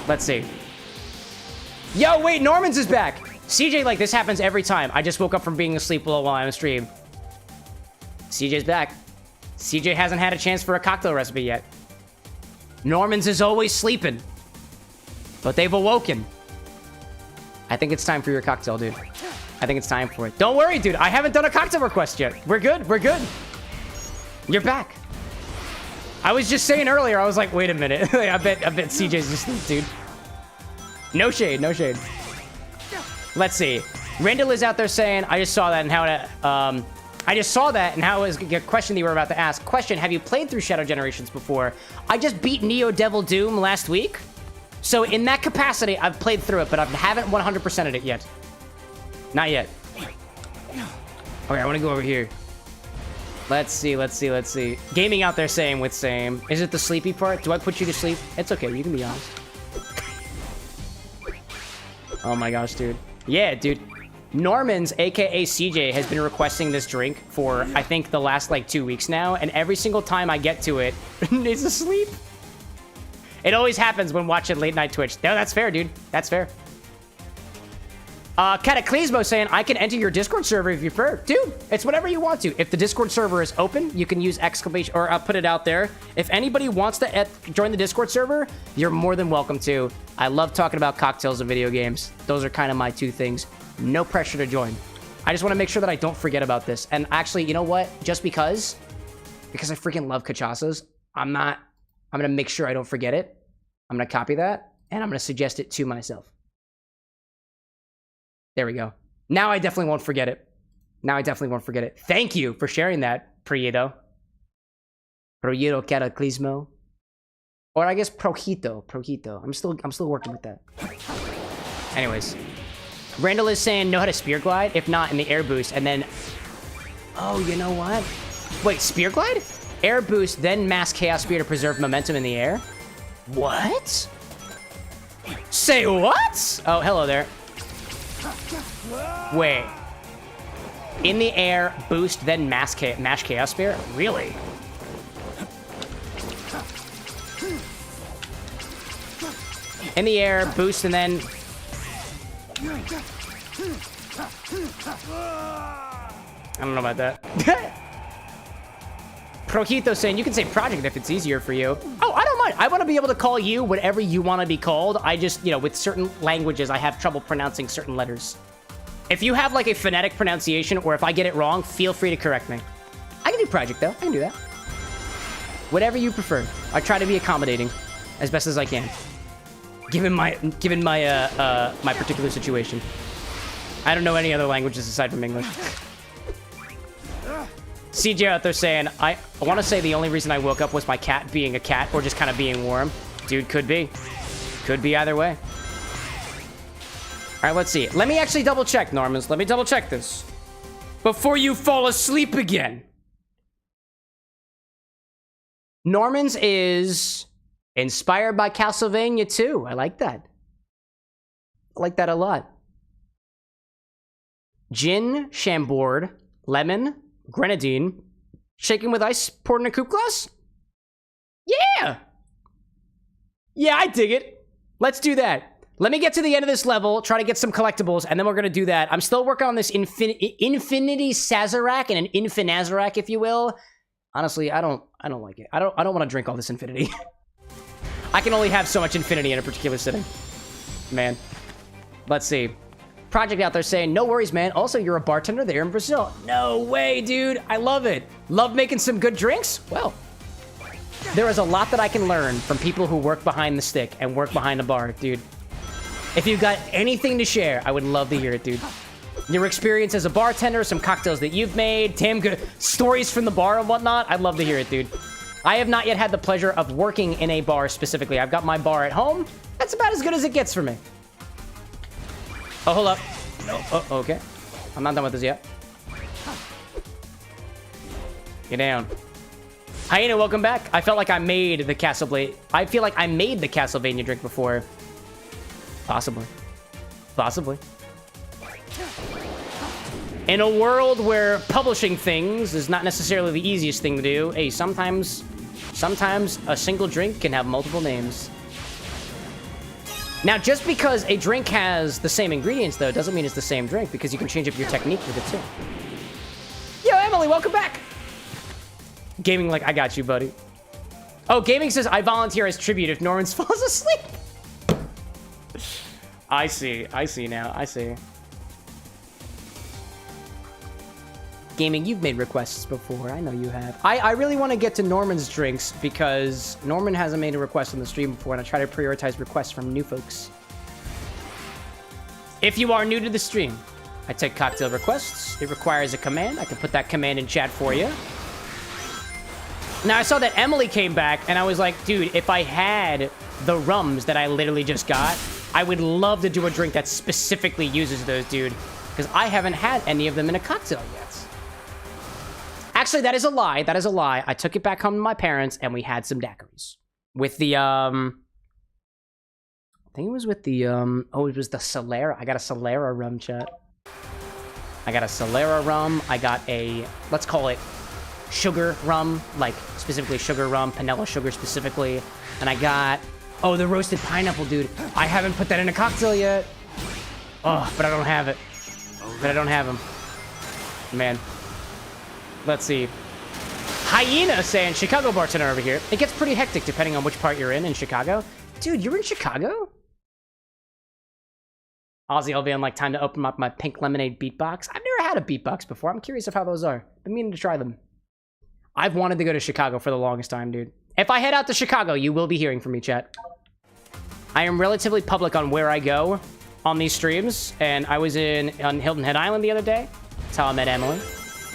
[SPEAKER 1] Let's see. Yo, wait, Norman's is back. CJ, like, this happens every time. I just woke up from being asleep while I'm on stream. CJ's back. CJ hasn't had a chance for a cocktail recipe yet. Norman's is always sleeping. But they've awoken. I think it's time for your cocktail, dude. I think it's time for it. Don't worry, dude. I haven't done a cocktail request yet. We're good. We're good. You're back. I was just saying earlier, I was like, wait a minute. I bet CJ's just, dude. No shade. No shade. Let's see. Randall is out there saying, I just saw that and how to, it was a question that you were about to ask. Question, have you played through Shadow Generations before? I just beat Neo Devil Doom last week. So in that capacity, I've played through it, but I haven't 100%ed it yet. Not yet. Okay, I want to go over here. Let's see. Gaming out there saying with same. Is it the sleepy part? Do I put you to sleep? It's okay, you can be honest. Oh my gosh, dude. Yeah, dude. Norman's, aka CJ, has been requesting this drink for, I think, the last, like, 2 weeks now, and every single time I get to it, it's asleep. It always happens when watching late night Twitch. No, that's fair, dude. That's fair. Cataclysmo saying, I can enter your Discord server if you prefer. Dude, it's whatever you want to. If the Discord server is open, you can use exclamation, or I'll put it out there. If anybody wants to join the Discord server, you're more than welcome to. I love talking about cocktails and video games. Those are kind of my two things. No pressure to join. I just want to make sure that I don't forget about this. And actually, you know what? Just because I freaking love cachaças, I'm going to make sure I don't forget it. I'm gonna copy that, and I'm gonna suggest it to myself. There we go. Now I definitely won't forget it. Now I definitely won't forget it. Thank you for sharing that, Prieto. Prieto Cataclysmo. Or I guess Projito. I'm still working with that. Anyways. Randall is saying know how to spear glide? If not, in the air boost, and then... Oh, you know what? Wait, spear glide? Air boost, then mass chaos spear to preserve momentum in the air? What? Say what? Oh, hello there. Wait. In the air, boost, then mash chaos spear? Really? In the air, boost, and then... I don't know about that. Projito saying, you can say project if it's easier for you. Oh, I don't mind. I want to be able to call you whatever you want to be called. I just, you know, with certain languages, I have trouble pronouncing certain letters. If you have, like, a phonetic pronunciation, or if I get it wrong, feel free to correct me. I can do project, though. I can do that. Whatever you prefer. I try to be accommodating as best as I can. Given my my particular situation. I don't know any other languages aside from English. CJ out there saying, I want to say the only reason I woke up was my cat being a cat or just kind of being warm. Dude, could be. Could be either way. All right, let's see. Let me actually double check, Normans. Let me double check this. Before you fall asleep again. Normans is inspired by Castlevania 2. I like that. I like that a lot. Gin, Chambord, lemon, Grenadine, shaken with ice, poured in a coupe glass? Yeah! Yeah, I dig it. Let's do that. Let me get to the end of this level, try to get some collectibles, and then we're gonna do that. I'm still working on this Infinity Sazerac and an Infinazerac, if you will. Honestly, I don't like it. I don't want to drink all this Infinity. I can only have so much Infinity in a particular sitting. Man. Let's see. Project out there saying, no worries, man. Also, you're a bartender there in Brazil. No way, dude. I love it. Love making some good drinks? Well, there is a lot that I can learn from people who work behind the stick and work behind the bar, dude. If you've got anything to share, I would love to hear it, dude. Your experience as a bartender, some cocktails that you've made, damn good stories from the bar and whatnot. I'd love to hear it, dude. I have not yet had the pleasure of working in a bar specifically. I've got my bar at home. That's about as good as it gets for me. Oh, hold up. Oh, okay. I'm not done with this yet. Get down. Hyena, welcome back. I felt like I made the Castlevania. I feel like I made the Castlevania drink before. Possibly. Possibly. In a world where publishing things is not necessarily the easiest thing to do, hey, sometimes a single drink can have multiple names. Now, just because a drink has the same ingredients, though, doesn't mean it's the same drink, because you can change up your technique with it, too. Yo, Emily, welcome back! Gaming, like, I got you, buddy. Oh, Gaming says, I volunteer as tribute if Norman falls asleep. I see now, I see. Gaming, you've made requests before. I know you have. I really want to get to Norman's drinks because Norman hasn't made a request on the stream before, and I try to prioritize requests from new folks. If you are new to the stream, I take cocktail requests. It requires a command. I can put that command in chat for you. Now, I saw that Emily came back, and I was like, dude, if I had the rums that I literally just got, I would love to do a drink that specifically uses those, dude, because I haven't had any of them in a cocktail yet. Actually, that is a lie. That is a lie. I took it back home to my parents, and we had some daiquiris. With the, I think it was with the, oh, it was the Solera. I got a Solera rum, chat. I got a Solera rum. I got a, let's call it sugar rum, like specifically sugar rum, panela sugar specifically. And I got, oh, the roasted pineapple, dude. I haven't put that in a cocktail yet. Oh, but I don't have it. But I don't have them. Man. Let's see. Hyena saying, Chicago bartender over here. It gets pretty hectic depending on which part you're in Chicago. Dude, you're in Chicago? Ozzy, I'll be on like time to open up my pink lemonade beatbox. I've never had a beatbox before. I'm curious of how those are. Been meaning to try them. I've wanted to go to Chicago for the longest time, dude. If I head out to Chicago, you will be hearing from me, chat. I am relatively public on where I go on these streams, and I was on Hilton Head Island the other day. That's how I met Emily.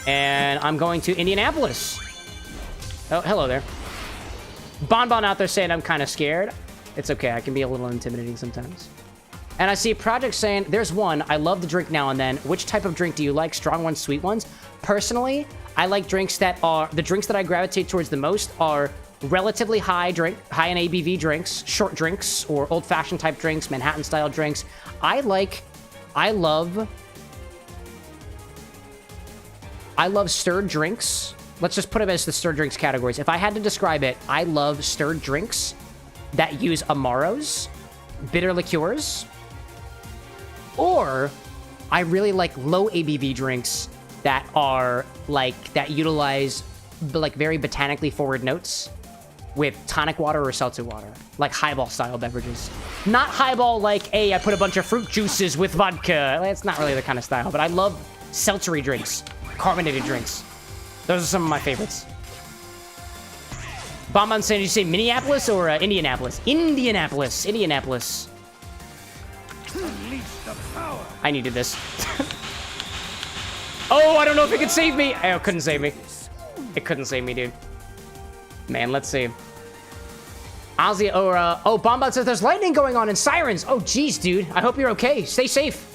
[SPEAKER 1] And I'm going to Indianapolis. Oh, hello there. Bonbon out there saying I'm kind of scared. It's okay. I can be a little intimidating sometimes. And I see a project saying, there's one. I love the drink now and then. Which type of drink do you like? Strong ones, sweet ones? Personally, I like drinks that are... The drinks that I gravitate towards the most are relatively high in ABV drinks, short drinks, or old-fashioned type drinks, Manhattan-style drinks. I love stirred drinks. Let's just put them as the stirred drinks categories. If I had to describe it, I love stirred drinks that use Amaros, bitter liqueurs, or I really like low ABV drinks that are that utilize very botanically forward notes with tonic water or seltzer water, like highball style beverages. Not highball like, hey, I put a bunch of fruit juices with vodka. That's not really the kind of style, but I love seltzery drinks, carbonated drinks. Those are some of my favorites. Bonbon saying, did you say Minneapolis or Indianapolis? Indianapolis. I needed this. Oh, I don't know if it could save me. Oh, it couldn't save me. It couldn't save me, dude. Man, let's see. Ozzy, oh, Bonbon says there's lightning going on and sirens. Oh, geez, dude. I hope you're okay. Stay safe.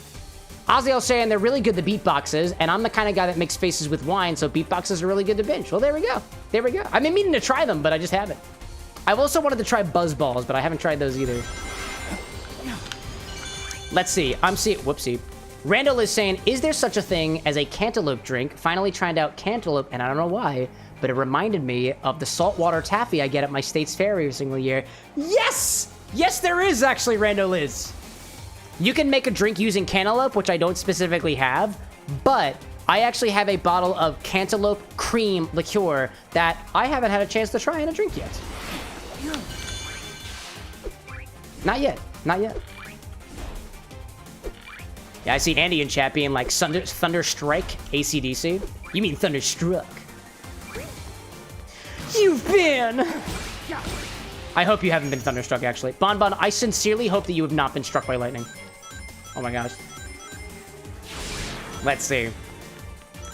[SPEAKER 1] Ozzy saying they're really good, the beatboxes, and I'm the kind of guy that makes faces with wine, so beatboxes are really good to binge. Well, there we go. There we go. I've been meaning to try them, but I just haven't. I've also wanted to try buzz balls, but I haven't tried those either. Let's see. Whoopsie. Randall is saying, is there such a thing as a cantaloupe drink? Finally tried out cantaloupe, and I don't know why, but it reminded me of the saltwater taffy I get at my state's fair every single year. Yes! Yes, there is, actually, Randall is. You can make a drink using cantaloupe, which I don't specifically have, but I actually have a bottle of cantaloupe cream liqueur that I haven't had a chance to try in a drink yet. Not yet. Yeah, I see Andy in chat being like, Thunderstrike, AC/DC. You mean Thunderstruck. You've been! I hope you haven't been thunderstruck, actually. Bonbon, I sincerely hope that you have not been struck by lightning. Oh my gosh. Let's see.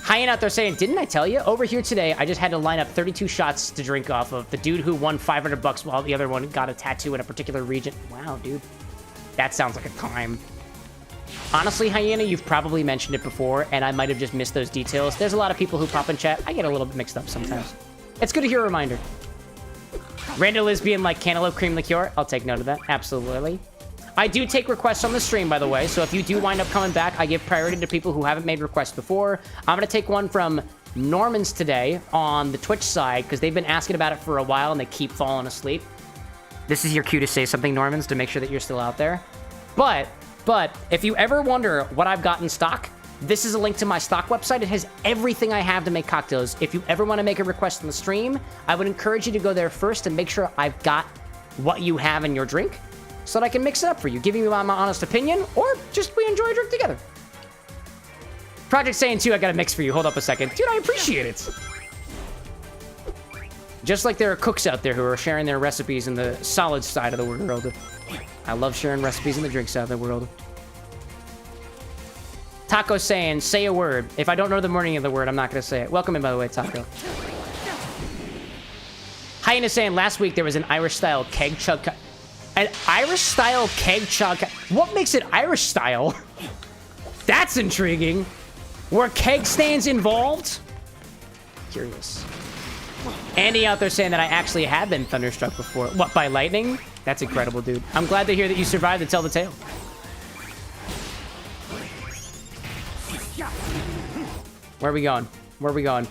[SPEAKER 1] Hyan out there saying, didn't I tell you? Over here today, I just had to line up 32 shots to drink off of the dude who won $500 while the other one got a tattoo in a particular region. Wow, dude. That sounds like a time. Honestly, Hyena, you've probably mentioned it before, and I might have just missed those details. There's a lot of people who pop in chat. I get a little bit mixed up sometimes. It's good to hear a reminder. Randall is being like cantaloupe cream liqueur. I'll take note of that. Absolutely. I do take requests on the stream, by the way, so if you do wind up coming back, I give priority to people who haven't made requests before. I'm going to take one from Norman's today on the Twitch side, because they've been asking about it for a while, and they keep falling asleep. This is your cue to say something, Normans, to make sure that you're still out there. But if you ever wonder what I've got in stock, this is a link to my stock website. It has everything I have to make cocktails. If you ever want to make a request in the stream, I would encourage you to go there first and make sure I've got what you have in your drink so that I can mix it up for you, giving you my honest opinion, or just we enjoy a drink together. Project saying, too, I got a mix for you. Hold up a second. Dude, I appreciate it. Just like there are cooks out there who are sharing their recipes in the solid side of the world. I love sharing recipes in the drink side of the world. Taco saying, say a word. If I don't know the meaning of the word, I'm not going to say it. Welcome in, by the way, Taco. Hyena saying, last week there was an Irish-style keg chug... An Irish-style keg chug... What makes it Irish-style? That's intriguing. Were keg stands involved? Curious. Andy out there saying that I actually have been thunderstruck before. What, by lightning? That's incredible, dude. I'm glad to hear that you survived to tell the tale. Where are we going? Where are we going?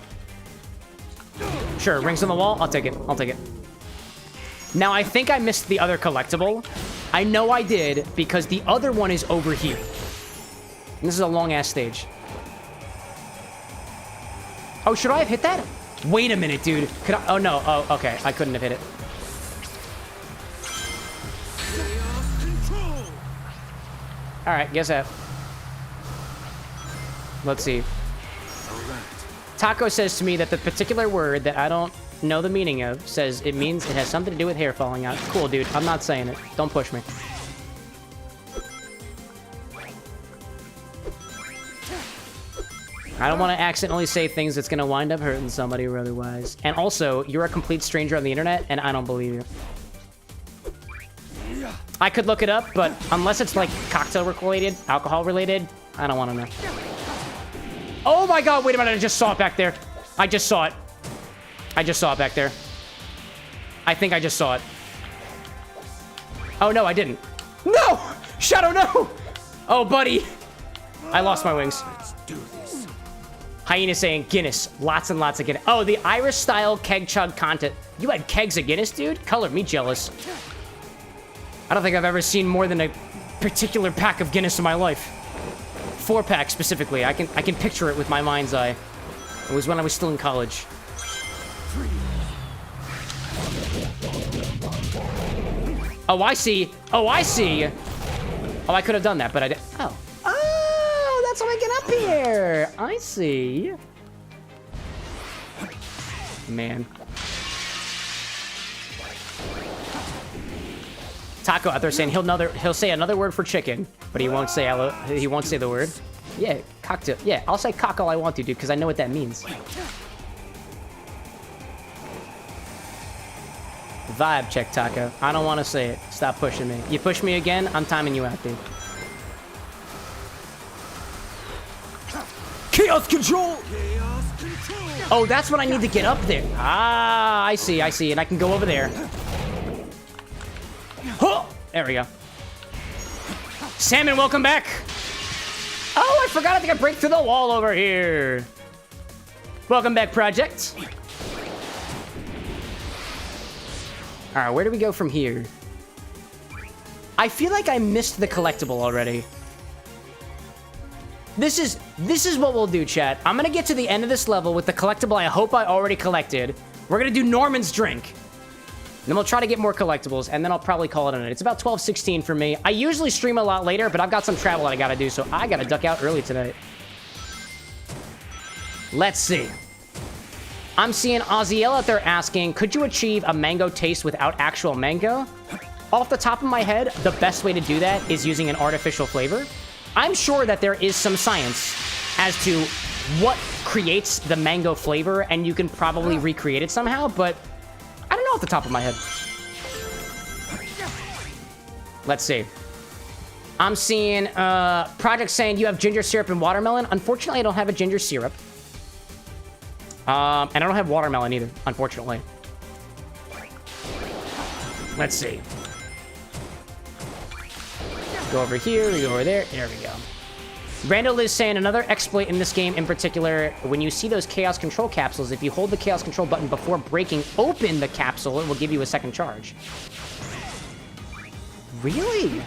[SPEAKER 1] Sure, rings on the wall? I'll take it. I'll take it. Now, I think I missed the other collectible. I know I did, because the other one is over here. And this is a long-ass stage. Oh, should I have hit that? Wait a minute, dude. Could I? Oh, no. Oh, okay. I couldn't have hit it. All right, guess that. Let's see. Taco says to me that the particular word that I don't know the meaning of says it means it has something to do with hair falling out. Cool, dude. I'm not saying it. Don't push me. I don't want to accidentally say things that's going to wind up hurting somebody or otherwise. And also, you're a complete stranger on the internet, and I don't believe you. I could look it up, but unless it's like cocktail related, alcohol related, I don't want to know. Oh my god, wait a minute, I just saw it back there. I just saw it. I just saw it back there. I think I just saw it. Oh no, I didn't. No! Shadow, no! Oh, buddy. I lost my wings. Hyena saying Guinness. Lots and lots of Guinness. Oh, the Irish-style keg chug content. You had kegs of Guinness, dude? Color me jealous. I don't think I've ever seen more than a particular pack of Guinness in my life. 4-pack specifically. I can picture it with my mind's eye. It was when I was still in college. Oh, I see. Oh, I see. Oh, I could have done that, but I didn't. Oh. Oh, that's how I get up here. I see. Man. Taco out there saying he'll say another word for chicken, but he won't say the word. Yeah, cocktail. Yeah, I'll say cock all I want to, dude, because I know what that means. Vibe check, Taco. I don't want to say it. Stop pushing me. You push me again, I'm timing you out, dude. Chaos control! Oh, that's what I need to get up there. Ah, I see, and I can go over there. Oh, there we go. Salmon, welcome back. Oh, I forgot I think I break through the wall over here. Welcome back, Project. All right, where do we go from here? I feel like I missed the collectible already. This is what we'll do, chat. I'm gonna get to the end of this level with the collectible I hope I already collected. We're gonna do Norman's drink. Then we'll try to get more collectibles, and then I'll probably call it a night. It's about 12:16 for me. I usually stream a lot later, but I've got some travel that I gotta do, so I gotta duck out early tonight. Let's see. I'm seeing Oziel out there asking, could you achieve a mango taste without actual mango? Off the top of my head, the best way to do that is using an artificial flavor. I'm sure that there is some science as to what creates the mango flavor, and you can probably recreate it somehow, but I don't know off the top of my head. Let's see. I'm seeing Project saying you have ginger syrup and watermelon. Unfortunately, I don't have a ginger syrup. And I don't have watermelon either, unfortunately. Let's see. Go over here, we go over there. There we go. Randall is saying another exploit in this game in particular, when you see those Chaos Control capsules, if you hold the Chaos Control button before breaking open the capsule, it will give you a second charge. Really?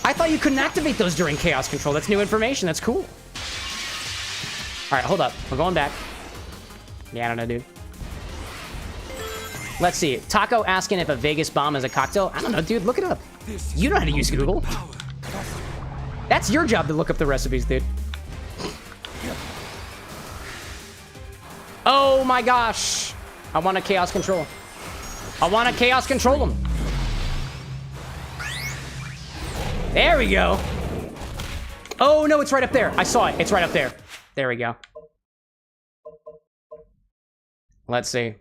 [SPEAKER 1] I thought you couldn't activate those during Chaos Control. That's new information. That's cool. All right, hold up. We're going back. Yeah, I don't know, dude. Let's see. Taco asking if a Vegas bomb is a cocktail. I don't know, dude. Look it up. You know how to use Google. That's your job to look up the recipes, dude. Oh my gosh. I want to Chaos Control. I want to Chaos Control them. There we go. Oh, no, it's right up there. I saw it. It's right up there. There we go. Let's see.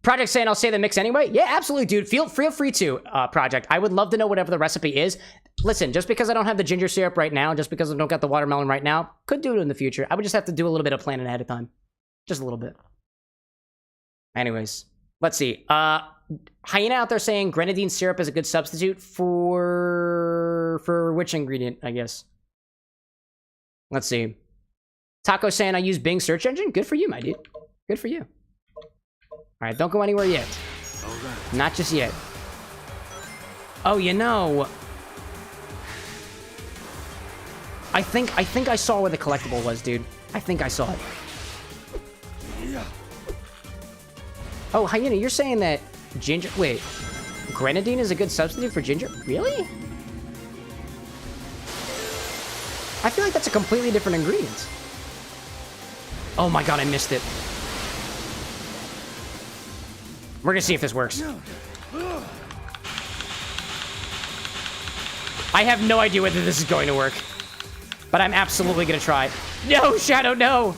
[SPEAKER 1] Project saying I'll say the mix anyway. Yeah, absolutely, dude. Feel free to, Project. I would love to know whatever the recipe is. Listen, just because I don't have the ginger syrup right now, just because I don't got the watermelon right now, could do it in the future. I would just have to do a little bit of planning ahead of time. Just a little bit. Anyways, let's see. Hyena out there saying grenadine syrup is a good substitute for which ingredient, I guess. Let's see. Taco saying I use Bing search engine. Good for you, my dude. Good for you. All right, don't go anywhere yet. Not just yet. Oh, you know, I think I saw where the collectible was, dude. I think I saw it. Oh, Hyena, you're saying that ginger... Wait. Grenadine is a good substitute for ginger? Really? I feel like that's a completely different ingredient. Oh my god, I missed it. We're gonna see if this works. I have no idea whether this is going to work, but I'm absolutely gonna try. No, Shadow, no!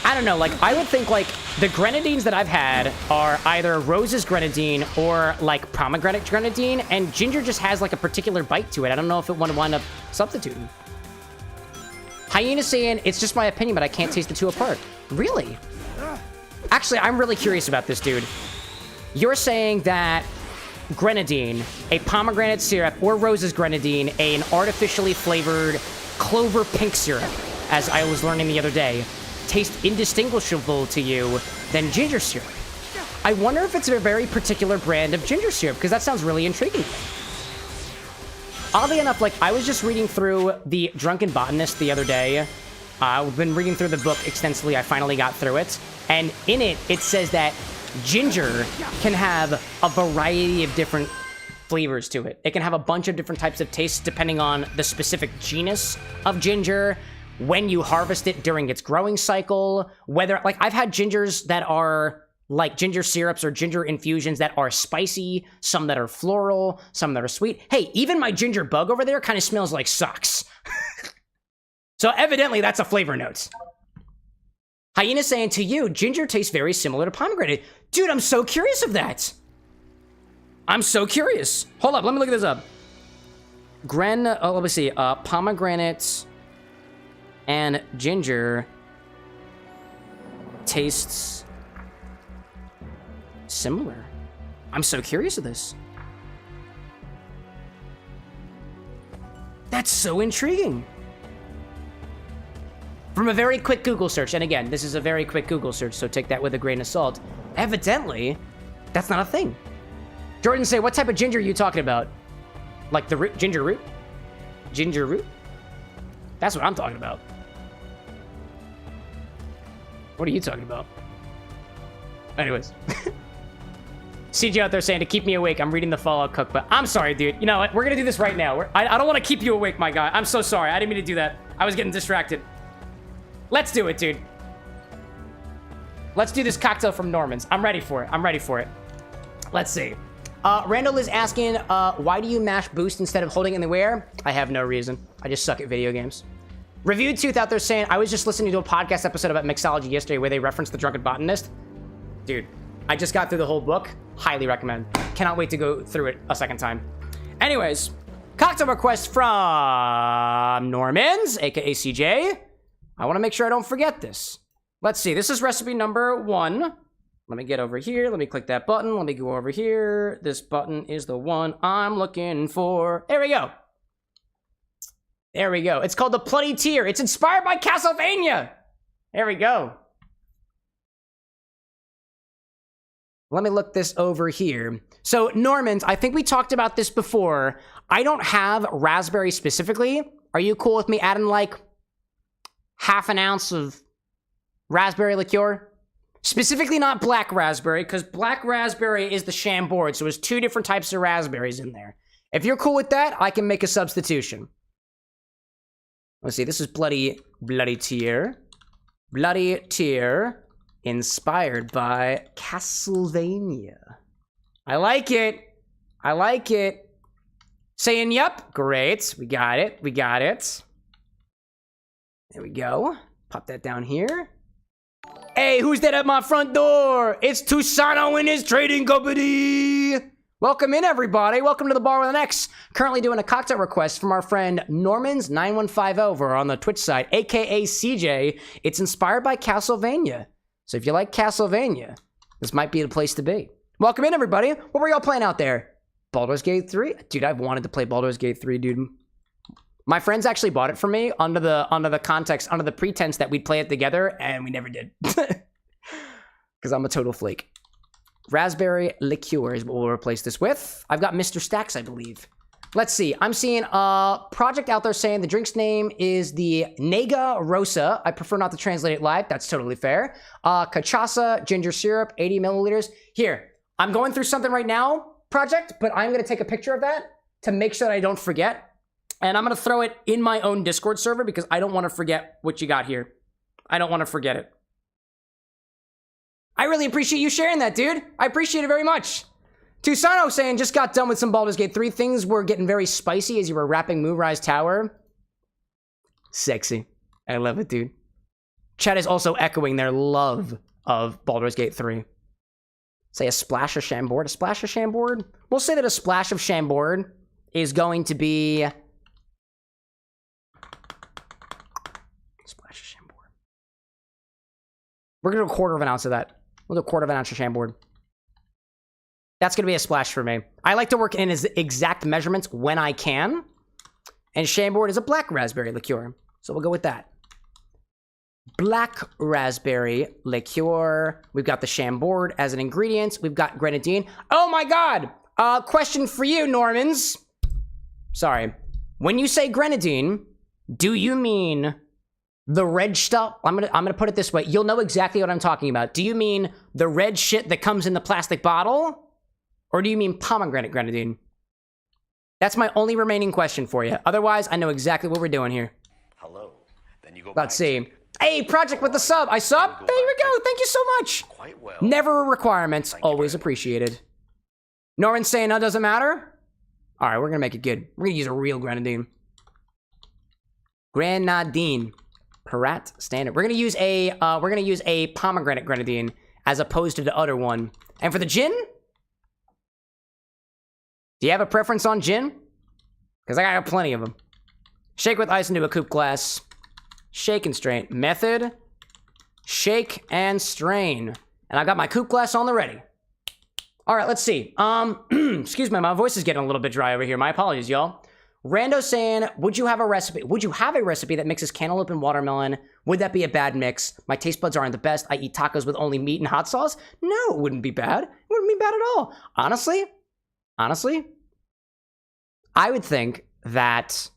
[SPEAKER 1] I don't know, like, I would think, like, the Grenadines that I've had are either Rose's Grenadine or, like, Pomegranate Grenadine, and ginger just has, like, a particular bite to it. I don't know if it would wind up substituting. Hyena's saying, it's just my opinion, but I can't taste the two apart. Really? Actually, I'm really curious about this, dude. You're saying that Grenadine, a pomegranate syrup, or Rose's Grenadine, an artificially flavored clover pink syrup, as I was learning the other day, taste indistinguishable to you than ginger syrup. I wonder if it's a very particular brand of ginger syrup, because that sounds really intriguing. Oddly enough, like, I was just reading through the Drunken Botanist the other day. I've been reading through the book extensively. I finally got through it. And in it, it says that ginger can have a variety of different flavors to it. It can have a bunch of different types of tastes depending on the specific genus of ginger, when you harvest it during its growing cycle, whether, like, I've had gingers that are like ginger syrups or ginger infusions that are spicy, some that are floral, some that are sweet. Hey, even my ginger bug over there kind of smells like socks. So evidently that's a flavor note. Hyena's saying, to you, ginger tastes very similar to pomegranate. Dude, I'm so curious of that. I'm so curious. Hold up, let me look this up. Let me see. Pomegranate and ginger tastes similar. I'm so curious of this. That's so intriguing. From a very quick Google search, and again, this is a very quick Google search, so take that with a grain of salt. Evidently, that's not a thing. Jordan say, what type of ginger are you talking about? Like the root, ginger root? Ginger root? That's what I'm talking about. What are you talking about? Anyways. CJ out there saying, to keep me awake, I'm reading the Fallout Cookbook. I'm sorry, dude. You know what? We're gonna do this right now. I don't want to keep you awake, my guy. I'm so sorry. I didn't mean to do that. I was getting distracted. Let's do it, dude. Let's do this cocktail from Norman's. I'm ready for it. I'm ready for it. Let's see. Randall is asking, why do you mash boost instead of holding it in the air? I have no reason. I just suck at video games. Reviewed Tooth out there saying, I was just listening to a podcast episode about mixology yesterday where they referenced the Drunken Botanist. Dude, I just got through the whole book. Highly recommend. Cannot wait to go through it a second time. Anyways, cocktail request from Norman's, aka CJ. I want to make sure I don't forget this. Let's see. This is recipe number 1. Let me get over here. Let me click that button. Let me go over here. This button is the one I'm looking for. There we go. There we go. It's called the Bloody Tear. It's inspired by Castlevania. There we go. Let me look this over here. So, Norman's, I think we talked about this before. I don't have raspberry specifically. Are you cool with me adding like half an ounce of raspberry liqueur? Specifically not black raspberry, because black raspberry is the Chambord, so there's 2 different types of raspberries in there. If you're cool with that, I can make a substitution. Let's see, this is Bloody Tear. Bloody Tear, inspired by Castlevania. I like it. I like it. Saying yup. Great. We got it. We got it. There we go. Pop that down here. Hey, who's that at my front door? It's Tusano and his trading company. Welcome in, everybody. Welcome to the Bar with an X. Currently doing a cocktail request from our friend Normans9150 over on the Twitch side, aka CJ. It's inspired by Castlevania. So if you like Castlevania, this might be the place to be. Welcome in, everybody. What were y'all playing out there? Baldur's Gate 3? Dude, I've wanted to play Baldur's Gate 3, dude. My friends actually bought it for me under the pretense that we'd play it together, and we never did. Because I'm a total flake. Raspberry liqueur is what we'll replace this with. I've got Mr. Stacks, I believe. Let's see. I'm seeing a project out there saying the drink's name is the Nega Rosa. I prefer not to translate it live. That's totally fair. Cachaça, ginger syrup, 80 milliliters. Here, I'm going through something right now, project, but I'm going to take a picture of that to make sure that I don't forget. And I'm going to throw it in my own Discord server because I don't want to forget what you got here. I don't want to forget it. I really appreciate you sharing that, dude. I appreciate it very much. Tusano saying, just got done with some Baldur's Gate 3. Things were getting very spicy as you were rapping Moonrise Tower. Sexy. I love it, dude. Chat is also echoing their love of Baldur's Gate 3. Say a splash of Chambord. A splash of Chambord? We'll say that a splash of Chambord is going to be... Splash of Chambord. We're going to do a quarter of an ounce of that. We'll do a quarter of an ounce of Chambord. That's going to be a splash for me. I like to work in his exact measurements when I can. And Chambord is a black raspberry liqueur. So we'll go with that. Black raspberry liqueur. We've got the Chambord as an ingredient. We've got Grenadine. Oh my god! Question for you, Normans. Sorry. When you say Grenadine, do you mean the red stuff? I'm gonna put it this way. You'll know exactly what I'm talking about. Do you mean the red shit that comes in the plastic bottle? Or do you mean pomegranate Grenadine? That's my only remaining question for you. Otherwise, I know exactly what we're doing here.
[SPEAKER 4] Hello. Then you go
[SPEAKER 1] Let's see. Hey, Project with the sub. I sub? There we go. Thank you so much.
[SPEAKER 4] Quite well.
[SPEAKER 1] Never a requirement. Always appreciated. Norman's saying that doesn't matter? All right, we're going to make it good. We're going to use a real Grenadine. Grenadine. Pratt standard. We're going to use a pomegranate Grenadine as opposed to the other one. And for the gin? Do you have a preference on gin? Because I got plenty of them. Shake with ice into a coupe glass. Shake and strain. Method. Shake and strain. And I got my coupe glass on the ready. All right, let's see. Excuse me, my voice is getting a little bit dry over here. My apologies, y'all. Rando saying, would you have a recipe that mixes cantaloupe and watermelon? Would that be a bad mix? My taste buds aren't the best. I eat tacos with only meat and hot sauce. No, it wouldn't be bad. It wouldn't be bad at all. Honestly, I would think that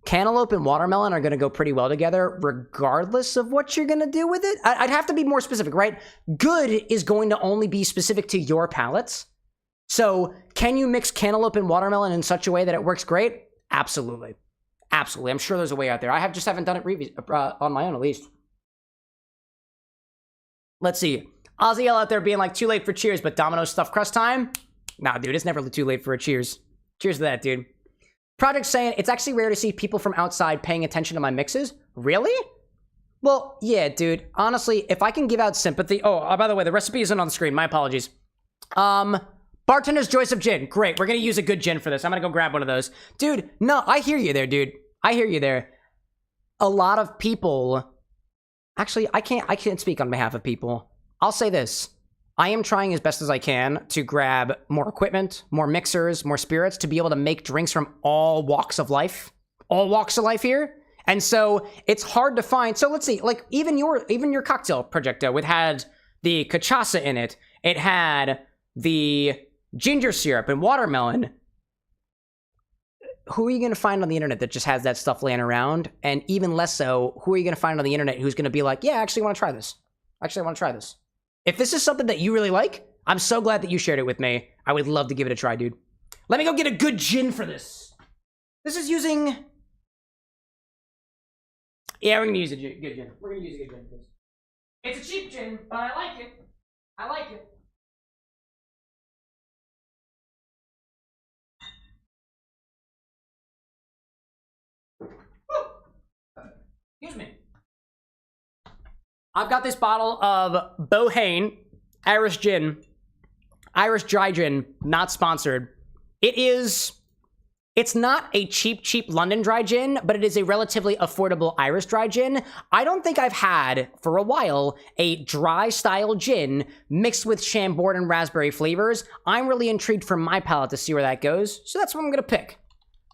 [SPEAKER 1] cantaloupe and watermelon are going to go pretty well together regardless of what you're going to do with it. I'd have to be more specific, right? Good is going to only be specific to your palates. So can you mix cantaloupe and watermelon in such a way that it works great? Absolutely. Absolutely. I'm sure there's a way out there. I just haven't done it on my own, at least. Let's see. Ozzy out there being like, too late for cheers, but Domino's stuffed crust time? Nah, dude, it's never too late for a cheers. Cheers to that, dude. Project saying, it's actually rare to see people from outside paying attention to my mixes. Really? Well, yeah, dude. Honestly, if I can give out sympathy... Oh, by the way, the recipe isn't on the screen. My apologies. Bartender's Choice of Gin. Great. We're going to use a good gin for this. I'm going to go grab one of those. Dude, no, I hear you there, dude. I hear you there. A lot of people... Actually, I can't speak on behalf of people. I'll say this. I am trying as best as I can to grab more equipment, more mixers, more spirits to be able to make drinks from all walks of life. All walks of life here. And so it's hard to find. So let's see, like even your cocktail projecto, it had the cachaça in it. It had the ginger syrup and watermelon. Who are you going to find on the internet that just has that stuff laying around? And even less so, who are you going to find on the internet who's going to be like, yeah, I actually want to try this. Actually, I want to try this. If this is something that you really like, I'm so glad that you shared it with me. I would love to give it a try, dude. Let me go get a good gin for this. This is using... Yeah, we're going to use a good gin. We're going to use a good gin for this. It's a cheap gin, but I like it. I like it. Excuse me. I've got this bottle of Bohane Irish Gin. Irish Dry Gin, not sponsored. It's not a cheap London dry gin, but it is a relatively affordable Irish dry gin. I don't think I've had, for a while, a dry style gin mixed with Chambord and raspberry flavors. I'm really intrigued for my palate to see where that goes, so that's what I'm gonna pick.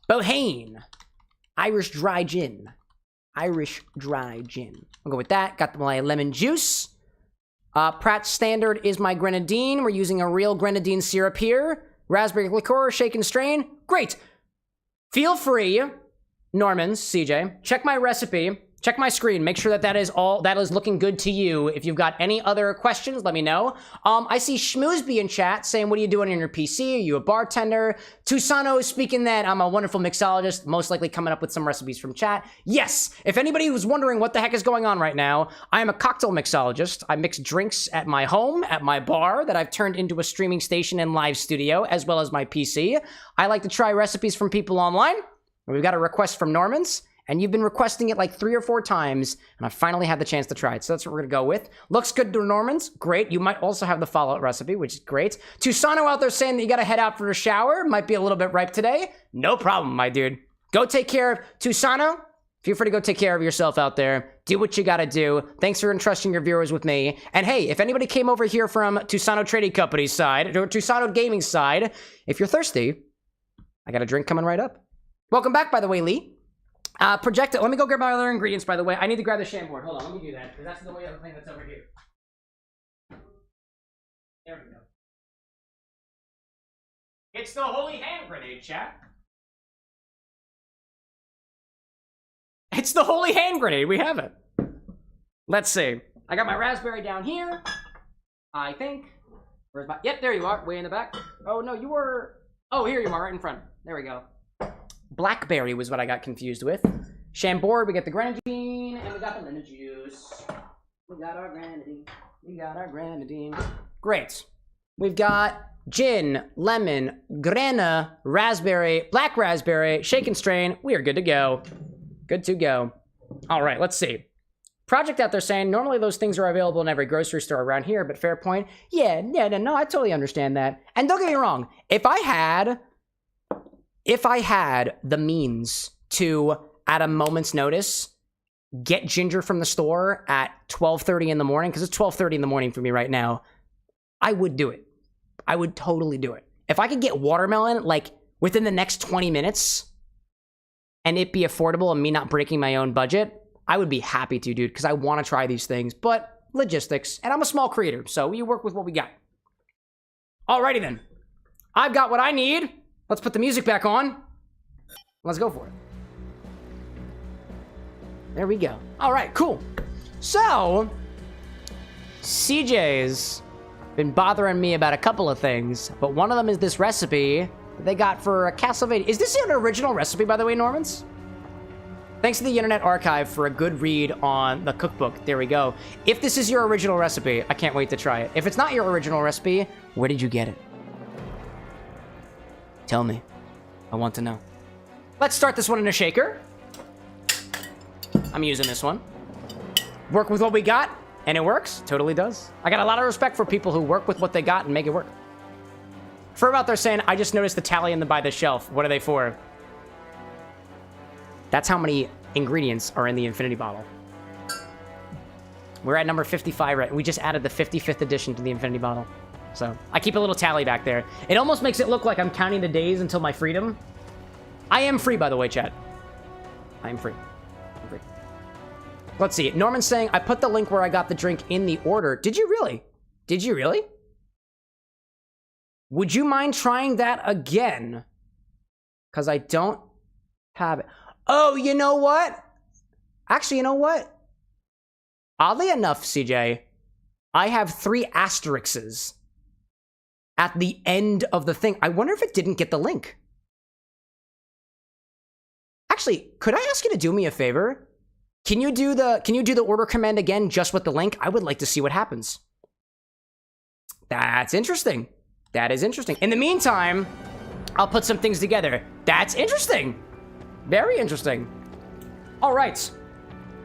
[SPEAKER 1] Bohane Irish Dry Gin. Irish Dry Gin. I'll go with that. Got my lemon juice. Pratt Standard is my Grenadine. We're using a real Grenadine syrup here. Raspberry liqueur, shake and strain. Great. Feel free, Normans, CJ, check my recipe Check my screen. Make sure that that is looking good to you. If you've got any other questions, let me know. I see Schmoosby in chat saying, what are you doing on your PC? Are you a bartender? Tusano is speaking that I'm a wonderful mixologist, most likely coming up with some recipes from chat. Yes, if anybody was wondering what the heck is going on right now, I am a cocktail mixologist. I mix drinks at my home, at my bar, that I've turned into a streaming station and live studio, as well as my PC. I like to try recipes from people online. We've got a request from Norman's. And you've been requesting it like 3 or 4 times, and I finally had the chance to try it. So that's what we're gonna go with. Looks good to Norman's. Great. You might also have the follow-up recipe, which is great. Tusano out there saying that you gotta head out for a shower. Might be a little bit ripe today. No problem, my dude. Go take care of Tusano. Feel free to go take care of yourself out there. Do what you gotta do. Thanks for entrusting your viewers with me. And hey, if anybody came over here from Tusano Trading Company's side, or Tusano Gaming's side, if you're thirsty, I got a drink coming right up. Welcome back, by the way, Lee. Project it. Let me go grab my other ingredients, by the way. I need to grab the Chambord. Hold on, let me do that, because that's the only other thing that's over here. There we go. It's the holy hand grenade, chat. It's the holy hand grenade. We have it. Let's see. I got my raspberry down here. I think. Where's my... Yep, there you are. Way in the back. Oh, no, you were... Oh, here you are, right in front. There we go. Blackberry was what I got confused with. Chambord, we get the Grenadine, and we got the lemon juice. We got our Grenadine. We got our Grenadine. Great. We've got gin, lemon, grana, raspberry, black raspberry, shake and strain. We are good to go. Good to go. All right, let's see. Project out there saying, normally those things are available in every grocery store around here, but fair point. Yeah, no, I totally understand that. And don't get me wrong, if I had the means to, at a moment's notice, get ginger from the store at 12:30 in the morning, because it's 12:30 in the morning for me right now, I would do it. I would totally do it. If I could get watermelon, like, within the next 20 minutes, and it be affordable and me not breaking my own budget, I would be happy to, dude, because I want to try these things, but logistics, and I'm a small creator, so we work with what we got. Alrighty then. I've got what I need. Let's put the music back on. Let's go for it. There we go. All right, cool. So, CJ's been bothering me about a couple of things, but one of them is this recipe that they got for a Castlevania. Is this an original recipe, by the way, Normans? Thanks to the Internet Archive for a good read on the cookbook. There we go. If this is your original recipe, I can't wait to try it. If it's not your original recipe, where did you get it? Tell me. I want to know. Let's start this one in a shaker. I'm using this one. Work with what we got, and it works. Totally does. I got a lot of respect for people who work with what they got and make it work. For out there saying, I just noticed the tally in the by the shelf. What are they for? That's how many ingredients are in the infinity bottle. We're at number 55, right? We just added the 55th edition to the infinity bottle. So, I keep a little tally back there. It almost makes it look like I'm counting the days until my freedom. I am free, by the way, chat. I am free. I'm free. Let's see. Norman's saying, I put the link where I got the drink in the order. Did you really? Did you really? Would you mind trying that again? Because I don't have it. Oh, you know what? Actually, you know what? Oddly enough, CJ, I have 3 asterisks at the end of the thing. I wonder if it didn't get the link. Actually, could I ask you to do me a favor? Can you do the order command again just with the link? I would like to see what happens. That's interesting. That is interesting. In the meantime, I'll put some things together. That's interesting. Very interesting. All right.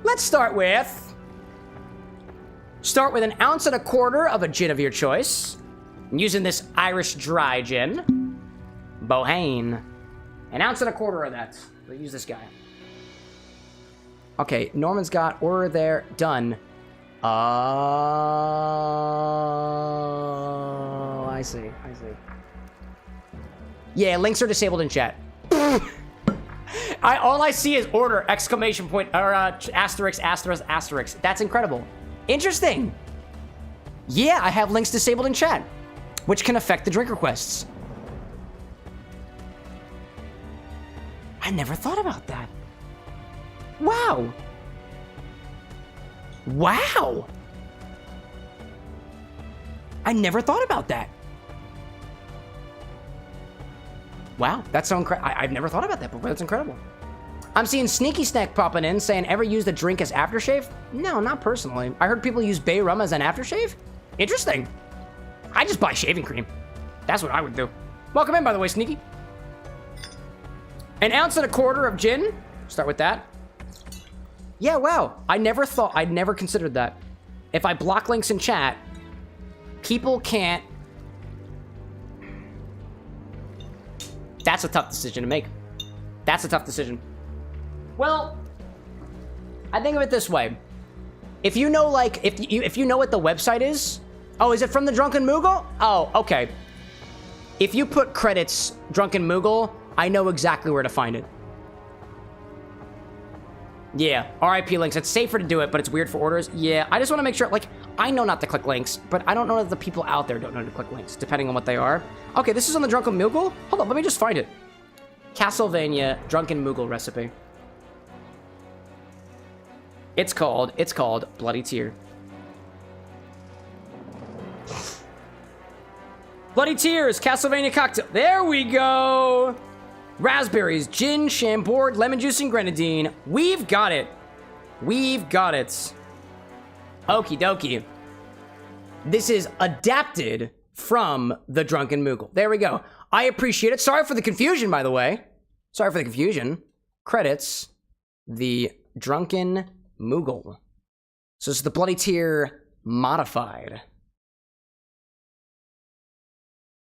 [SPEAKER 1] Let's start with 1.25 ounces of a gin of your choice. I'm using this Irish Dry Gin. Bohane. 1.25 ounces of that. We'll use this guy. Okay, Norman's got order there. Done. Oh, I see. I see. Yeah, links are disabled in chat. All I see is order, exclamation point, or asterisk, asterisk, asterisk. That's incredible. Interesting. Yeah, I have links disabled in chat, which can affect the drink requests. I never thought about that. Wow. Wow. I never thought about that. Wow, that's so incredible. I've never thought about that before. That's incredible. I'm seeing Sneaky Snack popping in saying, ever use the drink as aftershave? No, not personally. I heard people use bay rum as an aftershave. Interesting. I just buy shaving cream. That's what I would do. Welcome in, by the way, Sneaky. 1.25 ounces of gin. Start with that. Yeah, wow. I'd never considered that. If I block links in chat, people can't. That's a tough decision to make. That's a tough decision. Well, I think of it this way. If you know, like, if you know what the website is. Oh, is it from the Drunken Moogle? Oh, okay. If you put credits Drunken Moogle, I know exactly where to find it. Yeah, RIP links. It's safer to do it, but it's weird for orders. Yeah, I just want to make sure, like, I know not to click links, but I don't know that the people out there don't know to click links, depending on what they are. Okay, this is on the Drunken Moogle? Hold on, let me just find it. Castlevania Drunken Moogle recipe. It's called Bloody Tear. Bloody Tears, Castlevania cocktail. There we go. Raspberries, gin, Chambord, lemon juice, and grenadine. We've got it. We've got it. Okie dokie. This is adapted from the Drunken Moogle. There we go. I appreciate it. Sorry for the confusion, by the way. Sorry for the confusion. Credits the Drunken Moogle. So it's the Bloody Tear modified.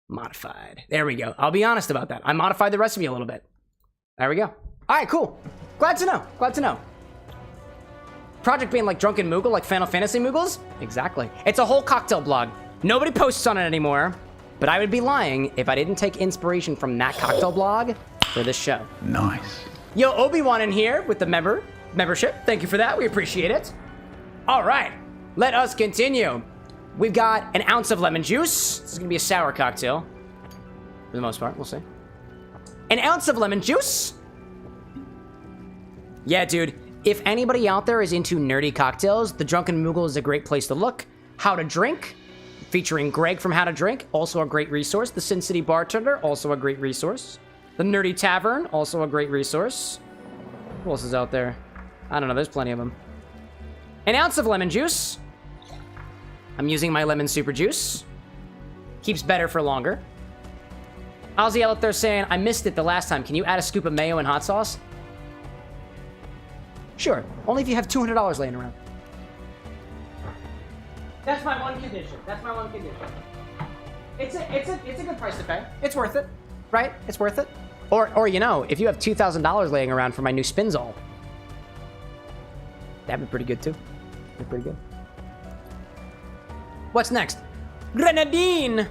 [SPEAKER 1] Modified. There we go. I'll be honest about that. I modified the recipe a little bit. There we go. All right, cool. Glad to know. Glad to know. Project being like Drunken Moogle, like Final Fantasy Moogles? Exactly. It's a whole cocktail blog. Nobody posts on it anymore, but I would be lying if I didn't take inspiration from that cocktail blog for this show.
[SPEAKER 4] Nice.
[SPEAKER 1] Yo, Obi-Wan in here with the membership. Thank you for that. We appreciate it. All right. Let us continue. We've got 1 ounce of lemon juice. This is gonna be a sour cocktail. For the most part, we'll see. 1 ounce of lemon juice. Yeah, dude. If anybody out there is into nerdy cocktails, the Drunken Moogle is a great place to look. How to Drink, featuring Greg from How to Drink, also a great resource. The Sin City Bartender, also a great resource. The Nerdy Tavern, also a great resource. Who else is out there? I don't know, there's plenty of them. 1 ounce of lemon juice. I'm using my lemon super juice. Keeps better for longer. Ozzy out there saying, I missed it the last time. Can you add a scoop of mayo and hot sauce? Sure. Only if you have $200 laying around. That's my one condition. That's my one condition. It's a good price to pay. It's worth it, right? It's worth it. Or you know, if you have $2,000 laying around for my new Spinzall, that'd be pretty good too. That'd be pretty good. What's next? Grenadine.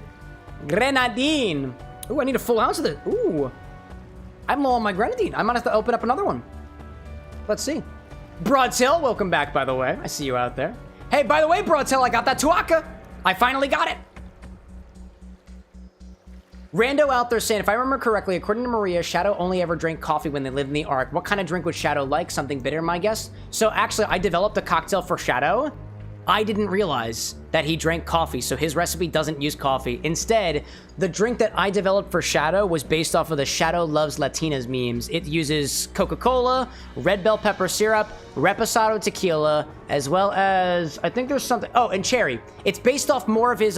[SPEAKER 1] Grenadine. Ooh, I need a full ounce of this. Ooh. I'm low on my grenadine. I might have to open up another one. Let's see. Broadtail, welcome back, by the way. I see you out there. Hey, by the way, Broadtail, I got that Tuaca. I finally got it. Rando out there saying, if I remember correctly, according to Maria, Shadow only ever drank coffee when they lived in the Ark. What kind of drink would Shadow like? Something bitter, my guess? So actually, I developed a cocktail for Shadow. I didn't realize that he drank coffee, so his recipe doesn't use coffee. Instead, the drink that I developed for Shadow was based off of the Shadow Loves Latinas memes. It uses Coca-Cola, red bell pepper syrup, reposado tequila, as well as, I think there's something, oh, and cherry. It's based off more of his,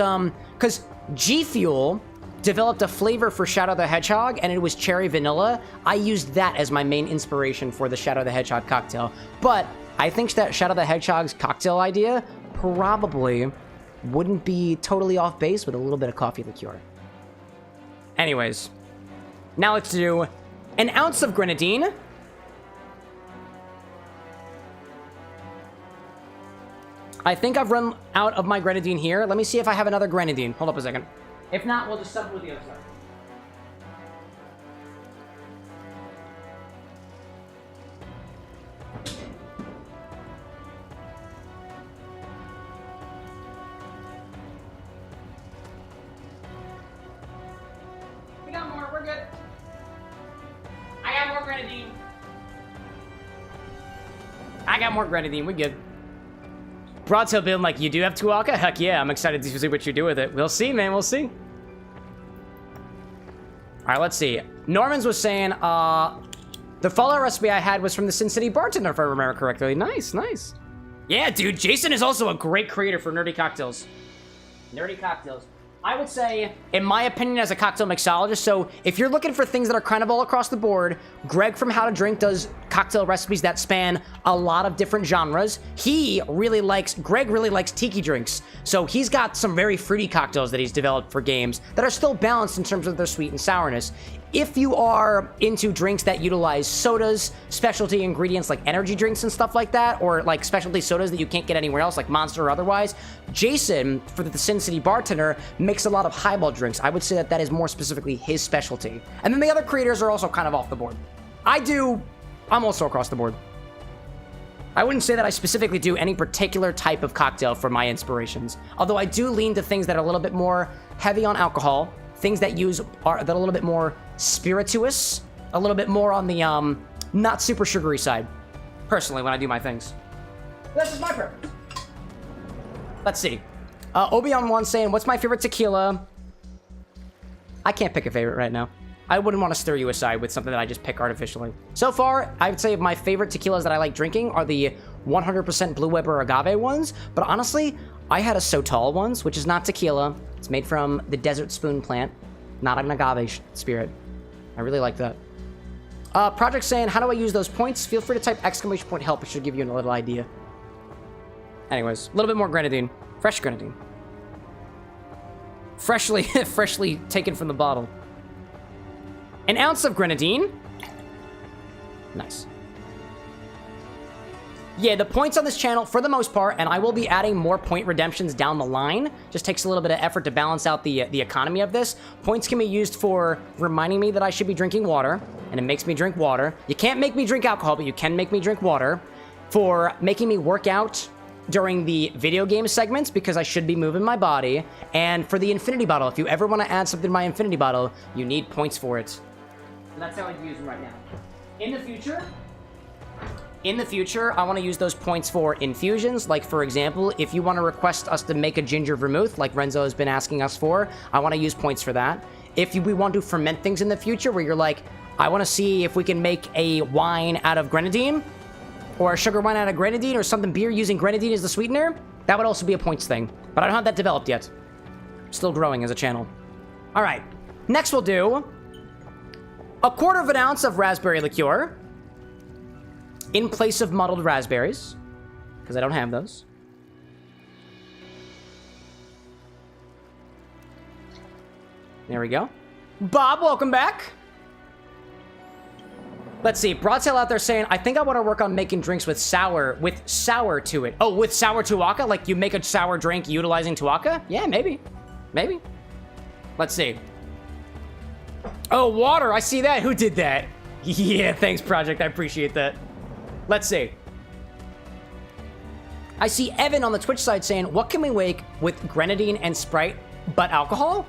[SPEAKER 1] because G Fuel developed a flavor for Shadow the Hedgehog, and it was cherry vanilla. I used that as my main inspiration for the Shadow the Hedgehog cocktail. But I think that Shadow the Hedgehog's cocktail idea probably wouldn't be totally off base with a little bit of coffee liqueur. Anyways, now let's do 1 ounce of grenadine. I think I've run out of my grenadine here. Let me see if I have another grenadine. Hold up a second. If not, we'll just sub with the other side. We got more, we're good. I got more grenadine. I got more grenadine, we good. Broadtail being like, you do have Tuaca? Heck yeah, I'm excited to see what you do with it. We'll see, man, we'll see. All right, let's see. Norman's was saying, the Fallout recipe I had was from the Sin City bartender, if I remember correctly. Nice, nice. Yeah, dude, Jason is also a great creator for nerdy cocktails. Nerdy cocktails. I would say, in my opinion, as a cocktail mixologist, so if you're looking for things that are kind of all across the board, Greg from How to Drink does cocktail recipes that span a lot of different genres. Greg really likes tiki drinks. So he's got some very fruity cocktails that he's developed for games that are still balanced in terms of their sweet and sourness. If you are into drinks that utilize sodas, specialty ingredients like energy drinks and stuff like that, or like specialty sodas that you can't get anywhere else, like Monster or otherwise, Jason, for the Sin City bartender, makes a lot of highball drinks. I would say that that is more specifically his specialty. And then the other creators are also kind of off the board. I'm also across the board. I wouldn't say that I specifically do any particular type of cocktail for my inspirations, although I do lean to things that are a little bit more heavy on alcohol, things that are a little bit more spirituous, a little bit more on the not super sugary side, personally, when I do my things. That's just my preference. Let's see. Obi-Wan saying, what's my favorite tequila? I can't pick a favorite right now. I wouldn't want to stir you aside with something that I just pick artificially. So far, I would say my favorite tequilas that I like drinking are the 100% Blue Weber agave ones, but honestly, I had a Sotal once, which is not tequila. It's made from the Desert Spoon plant, not an agave spirit. I really like that. Project saying, how do I use those points? Feel free to type !help. It should give you a little idea. Anyways, a little bit more grenadine. Fresh grenadine. Freshly taken from the bottle. An ounce of grenadine. Nice. Yeah, the points on this channel, for the most part, and I will be adding more point redemptions down the line, just takes a little bit of effort to balance out the economy of this. Points can be used for reminding me that I should be drinking water, and it makes me drink water. You can't make me drink alcohol, but you can make me drink water. For making me work out during the video game segments, because I should be moving my body. And for the infinity bottle, if you ever want to add something to my infinity bottle, you need points for it. So that's how I use them right now. In the future, I want to use those points for infusions. Like, for example, if you want to request us to make a ginger vermouth, like Renzo has been asking us for, I want to use points for that. If we want to ferment things in the future, where you're like, I want to see if we can make a wine out of grenadine, or a sugar wine out of grenadine, or something beer using grenadine as the sweetener, that would also be a points thing. But I don't have that developed yet. Still growing as a channel. All right, next we'll do a 1/4 ounce of raspberry liqueur in place of muddled raspberries, because I don't have those. There we go. Bob, welcome back. Let's see, Broadtail out there saying, I think I want to work on making drinks with sour to it. Oh, with sour tuaca? Like you make a sour drink utilizing tuaca? Yeah, maybe. Maybe. Let's see. Oh, water, I see that. Who did that? Yeah, thanks, Project. I appreciate that. Let's see. I see Evan on the Twitch side saying, what can we make with grenadine and Sprite, but alcohol?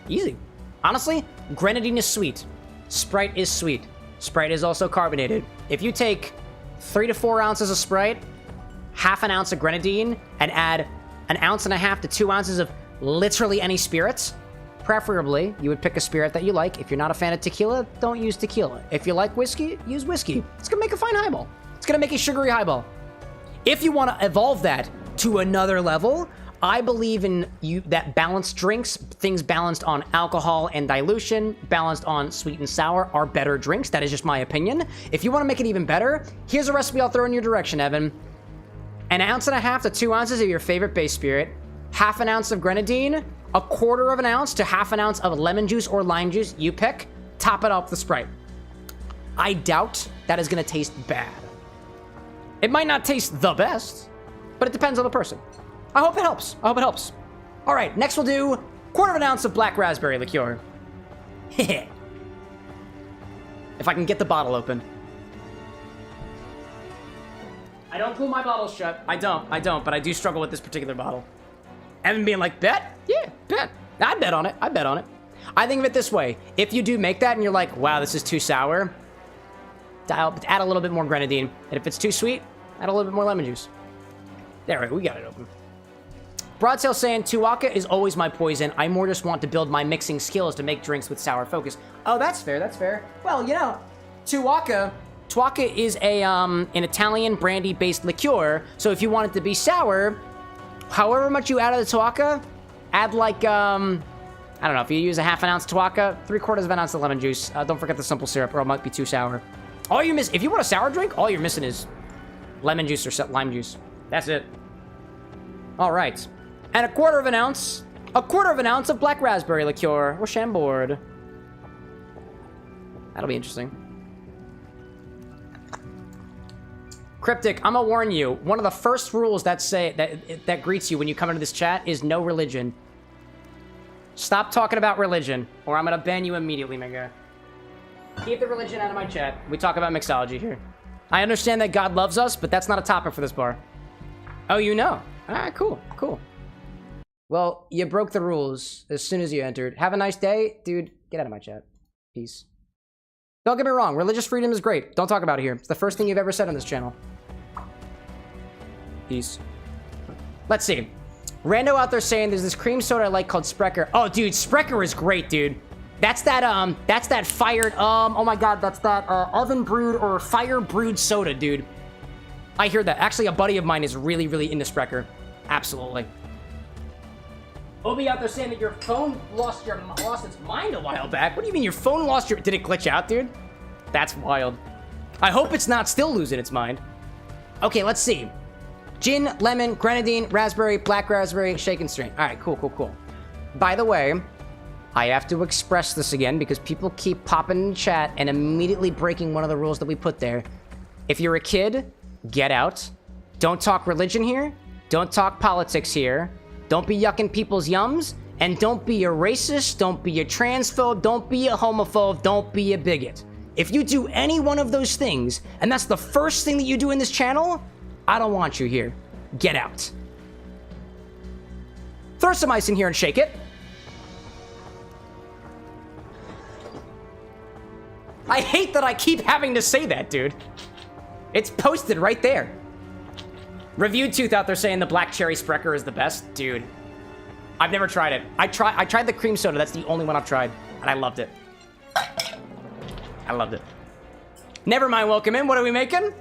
[SPEAKER 1] Easy. Honestly, grenadine is sweet. Sprite is sweet. Sprite is also carbonated. If you take 3 to 4 ounces of Sprite, half an ounce of grenadine, and add 1.5 ounces to 2 ounces of literally any spirits, preferably, you would pick a spirit that you like. If you're not a fan of tequila, don't use tequila. If you like whiskey, use whiskey. It's gonna make a fine highball. It's gonna make a sugary highball. If you want to evolve that to another level, I believe in that balanced drinks, things balanced on alcohol and dilution, balanced on sweet and sour, are better drinks. That is just my opinion. If you want to make it even better, here's a recipe I'll throw in your direction, Evan. 1.5 ounces to 2 ounces of your favorite base spirit, half an ounce of grenadine, 1/4 ounce to half an ounce of lemon juice or lime juice, you pick, top it up with Sprite. I doubt that is going to taste bad. It might not taste the best, but it depends on the person. I hope it helps. I hope it helps. All right, next we'll do 1/4 ounce of black raspberry liqueur. If I can get the bottle open. I don't pull my bottles shut. I don't, but I do struggle with this particular bottle. Evan being like, bet? Yeah, bet. I bet on it. I think of it this way. If you do make that and you're like, wow, this is too sour, add a little bit more grenadine. And if it's too sweet, add a little bit more lemon juice. There, we got it open. Broadtail saying, Tuaca is always my poison. I more just want to build my mixing skills to make drinks with sour focus. Oh, that's fair, that's fair. Well, you know, Tuaca is a an Italian brandy-based liqueur. So if you want it to be sour, however much you add of the Tuaca, add like, I don't know, if you use a half an ounce Tuaca, 3/4 of an ounce of lemon juice. Don't forget the simple syrup or it might be too sour. All you miss, if you want a sour drink, all you're missing is lemon juice or lime juice. That's it. All right. And 1/4 of an ounce of black raspberry liqueur or Chambord. That'll be interesting. Cryptic, I'm gonna warn you. One of the first rules that greets you when you come into this chat is no religion. Stop talking about religion, or I'm gonna ban you immediately, my guy. Keep the religion out of my chat. We talk about mixology here. I understand that God loves us, but that's not a topic for this bar. Oh, you know. All right, cool, cool. Well, you broke the rules as soon as you entered. Have a nice day. Dude, get out of my chat. Peace. Don't get me wrong. Religious freedom is great. Don't talk about it here. It's the first thing you've ever said on this channel. Peace. Let's see. Rando out there saying there's this cream soda I like called Sprecher. Oh, dude, Sprecher is great, dude. That's that fired, oh my god, that's that oven brewed or fire brewed soda, dude. I hear that. Actually, a buddy of mine is really, really into Sprecher. Absolutely. Obi out there saying that your phone lost its mind a while back. What do you mean your phone lost your... Did it glitch out, dude? That's wild. I hope it's not still losing its mind. Okay, let's see. Gin, lemon, grenadine, raspberry, black raspberry, shake and strain. All right, cool, cool, cool. By the way, I have to express this again because people keep popping in the chat and immediately breaking one of the rules that we put there. If you're a kid, get out. Don't talk religion here. Don't talk politics here. Don't be yucking people's yums. And don't be a racist. Don't be a transphobe. Don't be a homophobe. Don't be a bigot. If you do any one of those things, and that's the first thing that you do in this channel, I don't want you here. Get out. Throw some ice in here and shake it. I hate that I keep having to say that, dude. It's posted right there. Reviewed Tooth out there saying the black cherry Sprecher is the best. Dude, I've never tried it. I tried the cream soda. That's the only one I've tried, and I loved it. I loved it. Never mind, welcome in. What are we making?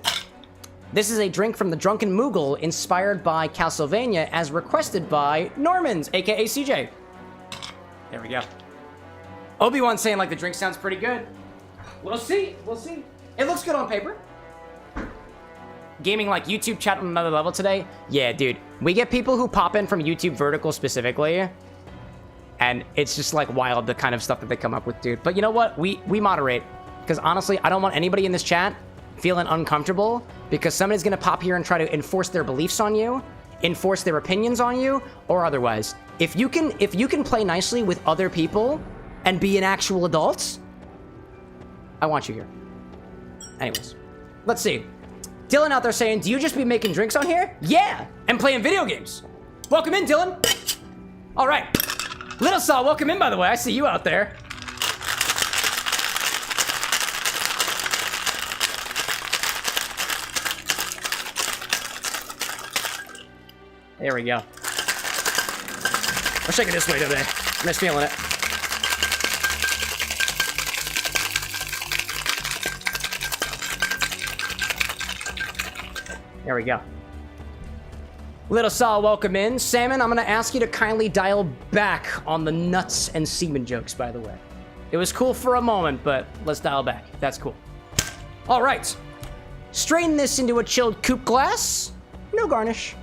[SPEAKER 1] This is a drink from the Drunken Moogle inspired by Castlevania as requested by Normans, aka CJ. There we go. Obi-Wan saying like the drink sounds pretty good. We'll see. We'll see. It looks good on paper. Gaming like YouTube chat on another level today. Yeah, dude. We get people who pop in from YouTube vertical specifically. And it's just like wild the kind of stuff that they come up with, dude. But you know what? We moderate. Because honestly, I don't want anybody in this chat feeling uncomfortable because somebody's going to pop here and try to enforce their beliefs on you, enforce their opinions on you, or otherwise. If you can play nicely with other people and be an actual adult, I want you here. Anyways, let's see. Dylan out there saying, do you just be making drinks on here? Yeah, and playing video games. Welcome in, Dylan. All right. Little Saw, welcome in, by the way. I see you out there. There we go. I'll shake it this way today. I'm just feeling it. There we go. Little Saw, welcome in. Salmon, I'm gonna ask you to kindly dial back on the nuts and semen jokes, by the way. It was cool for a moment, but let's dial back. That's cool. All right. Strain this into a chilled coupe glass. No garnish.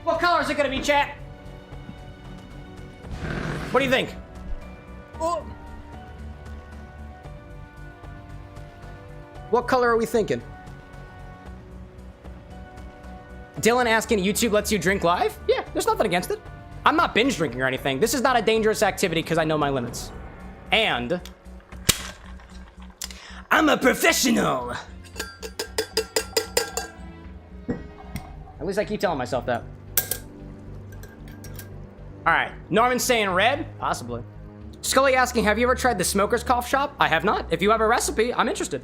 [SPEAKER 1] What color is it gonna be, chat? What do you think? Oh. What color are we thinking? Dylan asking, YouTube lets you drink live? Yeah, there's nothing against it. I'm not binge drinking or anything. This is not a dangerous activity because I know my limits. And I'm a professional. At least I keep telling myself that. All right, Norman's saying red? Possibly. Scully asking, have you ever tried the Smoker's Cough Shop? I have not. If you have a recipe, I'm interested.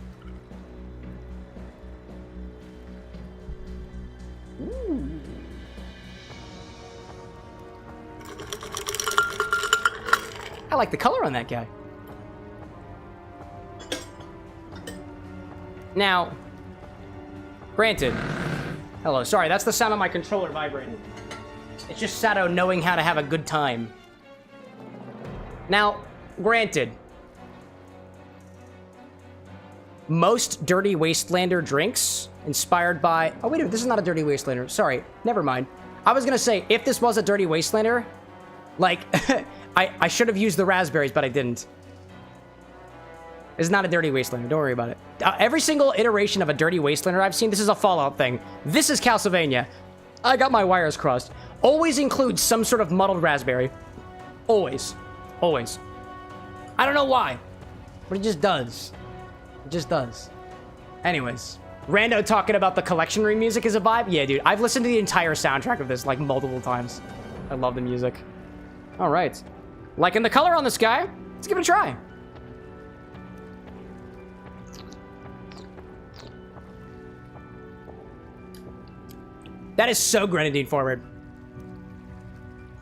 [SPEAKER 1] like the color on that guy. Now, granted, hello, sorry, that's the sound of my controller vibrating. It's just Sato knowing how to have a good time. Now, granted, most Dirty Wastelander drinks inspired by... Oh, wait a minute, this is not a Dirty Wastelander. Sorry, never mind. I was gonna say, if this was a Dirty Wastelander, like, I should have used the raspberries, but I didn't. It's not a Dirty Wastelander, don't worry about it. Every single iteration of a Dirty Wastelander I've seen, this is a Fallout thing. This is Castlevania. I got my wires crossed. Always includes some sort of muddled raspberry. Always. Always. I don't know why, but it just does. It just does. Anyways, Rando talking about the collection room music is a vibe. Yeah, dude, I've listened to the entire soundtrack of this like multiple times. I love the music. All right. Liking the color on this guy. Let's give it a try. That is so Grenadine forward.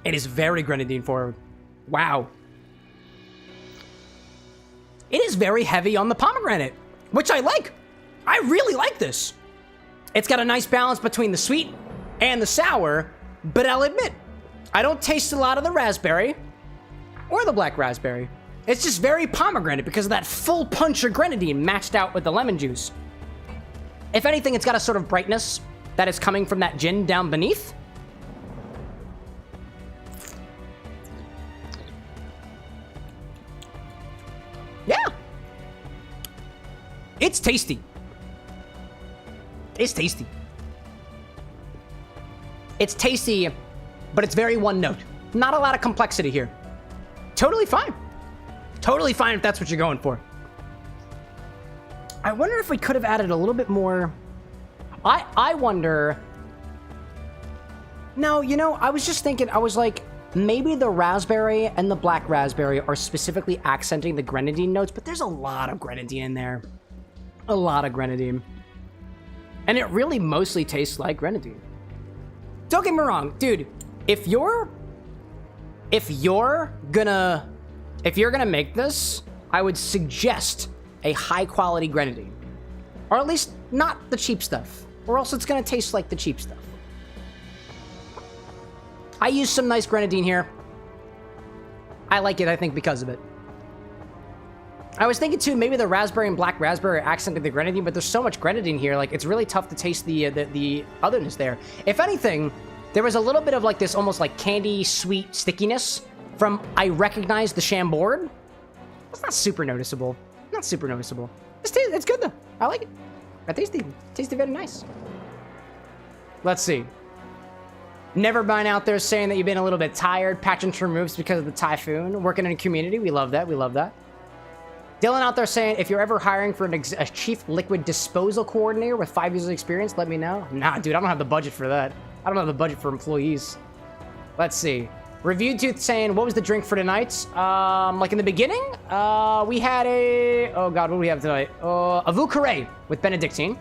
[SPEAKER 1] It is very Grenadine forward. Wow. It is very heavy on the pomegranate, which I like. I really like this. It's got a nice balance between the sweet and the sour, but I'll admit, I don't taste a lot of the raspberry or the black raspberry. It's just very pomegranate because of that full punch of grenadine matched out with the lemon juice. If anything, it's got a sort of brightness that is coming from that gin down beneath. Yeah. It's tasty. It's tasty. It's tasty, but it's very one note. Not a lot of complexity here. Totally fine. Totally fine if that's what you're going for. I wonder if we could have added a little bit more. I wonder. No, you know, I was just thinking, I was like, maybe the raspberry and the black raspberry are specifically accenting the grenadine notes, but there's a lot of grenadine in there. A lot of grenadine. And it really mostly tastes like grenadine. Don't get me wrong, dude. If you're gonna make this, I would suggest a high quality grenadine. Or at least not the cheap stuff. Or else it's gonna taste like the cheap stuff. I used some nice grenadine here. I like it, I think, because of it. I was thinking too, maybe the raspberry and black raspberry accented the grenadine, but there's so much grenadine here, like it's really tough to taste the otherness there. If anything, there was a little bit of like this almost like candy sweet stickiness from, I recognize the Chambord. It's not super noticeable. Not super noticeable. It's good though. I like it. Tasty very nice. Let's see. Nevermind out there saying that you've been a little bit tired, patching from roofs because of the typhoon. Working in a community, we love that. We love that. Dylan out there saying, if you're ever hiring for a chief liquid disposal coordinator with 5 years of experience, let me know. Nah, dude, I don't have the budget for that. I don't have the budget for employees. Let's see. Reviewed Tooth saying, what was the drink for tonight? Like in the beginning, we had a... Oh, God, what do we have tonight? A Vieux Carré with Benedictine.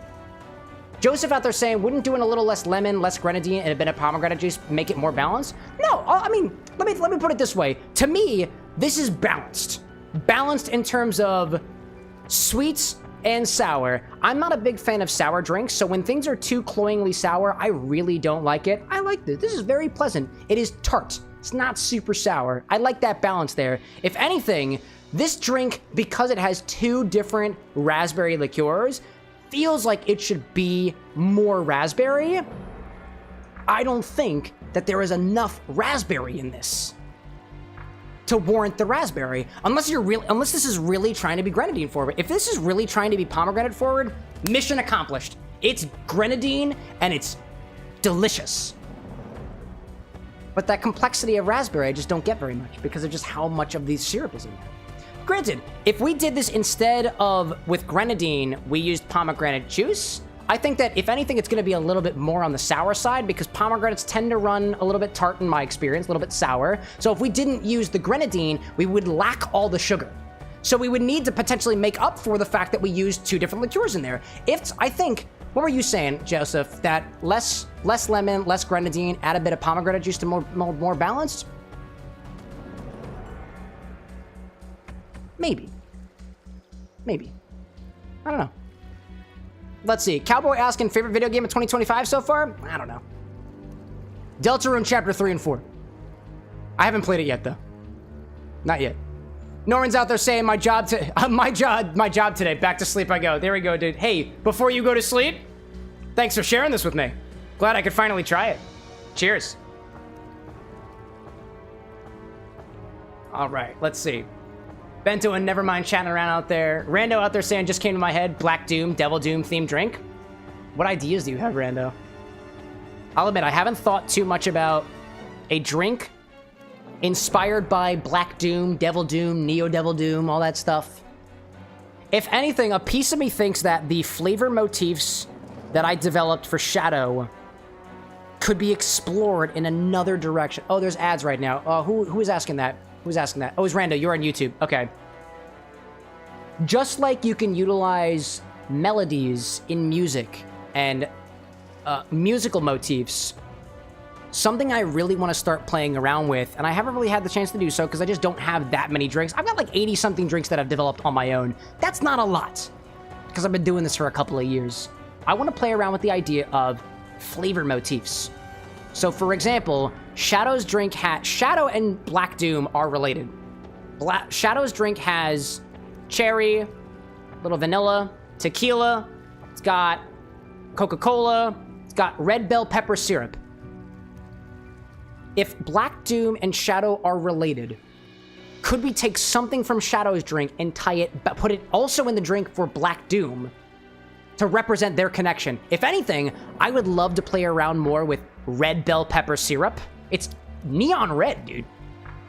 [SPEAKER 1] Joseph out there saying, wouldn't doing a little less lemon, less grenadine, and a bit of pomegranate juice make it more balanced? No, I mean, let me put it this way. To me, this is balanced. Balanced in terms of sweets and sour. I'm not a big fan of sour drinks, so when things are too cloyingly sour, I really don't like it. I like this. This is very pleasant. It is tart. It's not super sour. I like that balance there. If anything, this drink, because it has 2 different raspberry liqueurs, feels like it should be more raspberry. I don't think that there is enough raspberry in this to warrant the raspberry, unless this is really trying to be grenadine forward. If this is really trying to be pomegranate forward, mission accomplished. It's grenadine and it's delicious. But that complexity of raspberry I just don't get very much because of just how much of the syrup is in there. Granted, if we did this instead of with grenadine, we used pomegranate juice, I think that if anything, it's going to be a little bit more on the sour side because pomegranates tend to run a little bit tart in my experience, a little bit sour. So if we didn't use the grenadine, we would lack all the sugar. So we would need to potentially make up for the fact that we used 2 different liqueurs in there. I think, what were you saying, Joseph, that less lemon, less grenadine, add a bit of pomegranate juice to more balanced? Maybe. Maybe. I don't know. Let's see. Cowboy asking favorite video game of 2025 so far? I don't know. Deltarune Chapter 3 and 4. I haven't played it yet, though. Not yet. Norman's out there saying my job today. Back to sleep I go. There we go, dude. Hey, before you go to sleep, thanks for sharing this with me. Glad I could finally try it. Cheers. All right, let's see. Bento and Nevermind chatting around out there. Rando out there saying, just came to my head, Black Doom, Devil Doom themed drink. What ideas do you have, Rando? I'll admit, I haven't thought too much about a drink inspired by Black Doom, Devil Doom, Neo Devil Doom, all that stuff. If anything, a piece of me thinks that the flavor motifs that I developed for Shadow could be explored in another direction. Oh, there's ads right now. Who is asking that? Who's asking that? Oh, it's Rando. You're on YouTube. Okay. Just like you can utilize melodies in music and musical motifs, something I really want to start playing around with, and I haven't really had the chance to do so because I just don't have that many drinks. I've got like 80-something drinks that I've developed on my own. That's not a lot because I've been doing this for a couple of years. I want to play around with the idea of flavor motifs. So, for example, Shadow's drink Shadow and Black Doom are related. Shadow's drink has cherry, little vanilla, tequila, it's got Coca-Cola, it's got red bell pepper syrup. If Black Doom and Shadow are related, could we take something from Shadow's drink and tie it, but put it also in the drink for Black Doom to represent their connection? If anything, I would love to play around more with red bell pepper syrup. It's neon red, dude.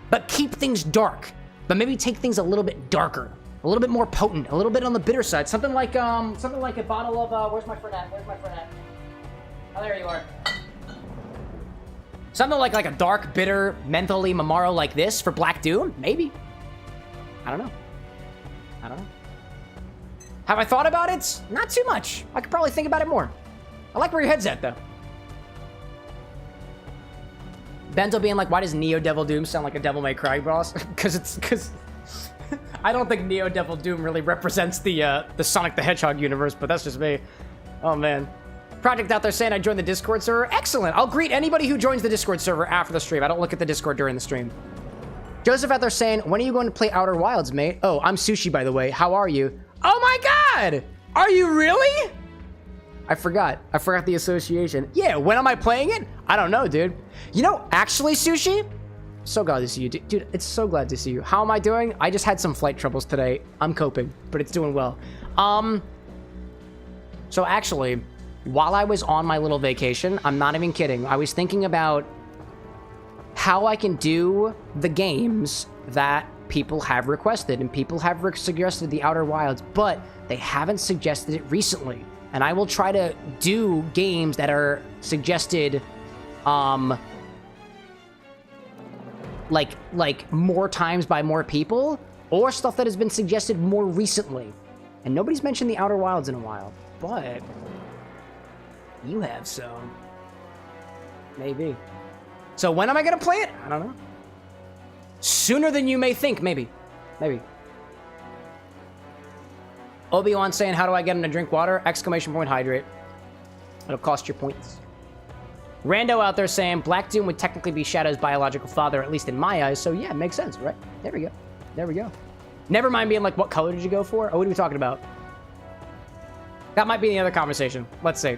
[SPEAKER 1] But keep things dark. But maybe take things a little bit darker, a little bit more potent, a little bit on the bitter side. Something like a bottle of where's my friend at? Oh, there you are. Something like a dark, bitter, mentally Mamaro like this for Black Doom? Maybe. I don't know. Have I thought about it? Not too much. I could probably think about it more. I like where your head's at, though. Bento being like, why does Neo Devil Doom sound like a Devil May Cry boss? Because I don't think Neo Devil Doom really represents the Sonic the Hedgehog universe, but that's just me. Oh, man. Project out there saying I joined the Discord server. Excellent. I'll greet anybody who joins the Discord server after the stream. I don't look at the Discord during the stream. Joseph out there saying, when are you going to play Outer Wilds, mate? Oh, I'm Sushi, by the way. How are you? Oh my god! Are you really? I forgot the association. Yeah, when am I playing it? I don't know, dude. You know, actually, Sushi, so glad to see you. Dude, it's so glad to see you. How am I doing? I just had some flight troubles today. I'm coping, but it's doing well. So actually, while I was on my little vacation, I'm not even kidding, I was thinking about how I can do the games that people have requested, and people have suggested the Outer Wilds, but they haven't suggested it recently. And I will try to do games that are suggested, like more times by more people, or stuff that has been suggested more recently. And nobody's mentioned the Outer Wilds in a while, but you have, so maybe. So when am I gonna play it? I don't know. Sooner than you may think, maybe. Maybe. Obi-Wan saying, how do I get him to drink water? Exclamation point, hydrate. It'll cost your points. Rando out there saying, Black Doom would technically be Shadow's biological father, at least in my eyes. So yeah, it makes sense, right? There we go. There we go. Never mind being like, what color did you go for? Oh, what are we talking about? That might be the other conversation. Let's see.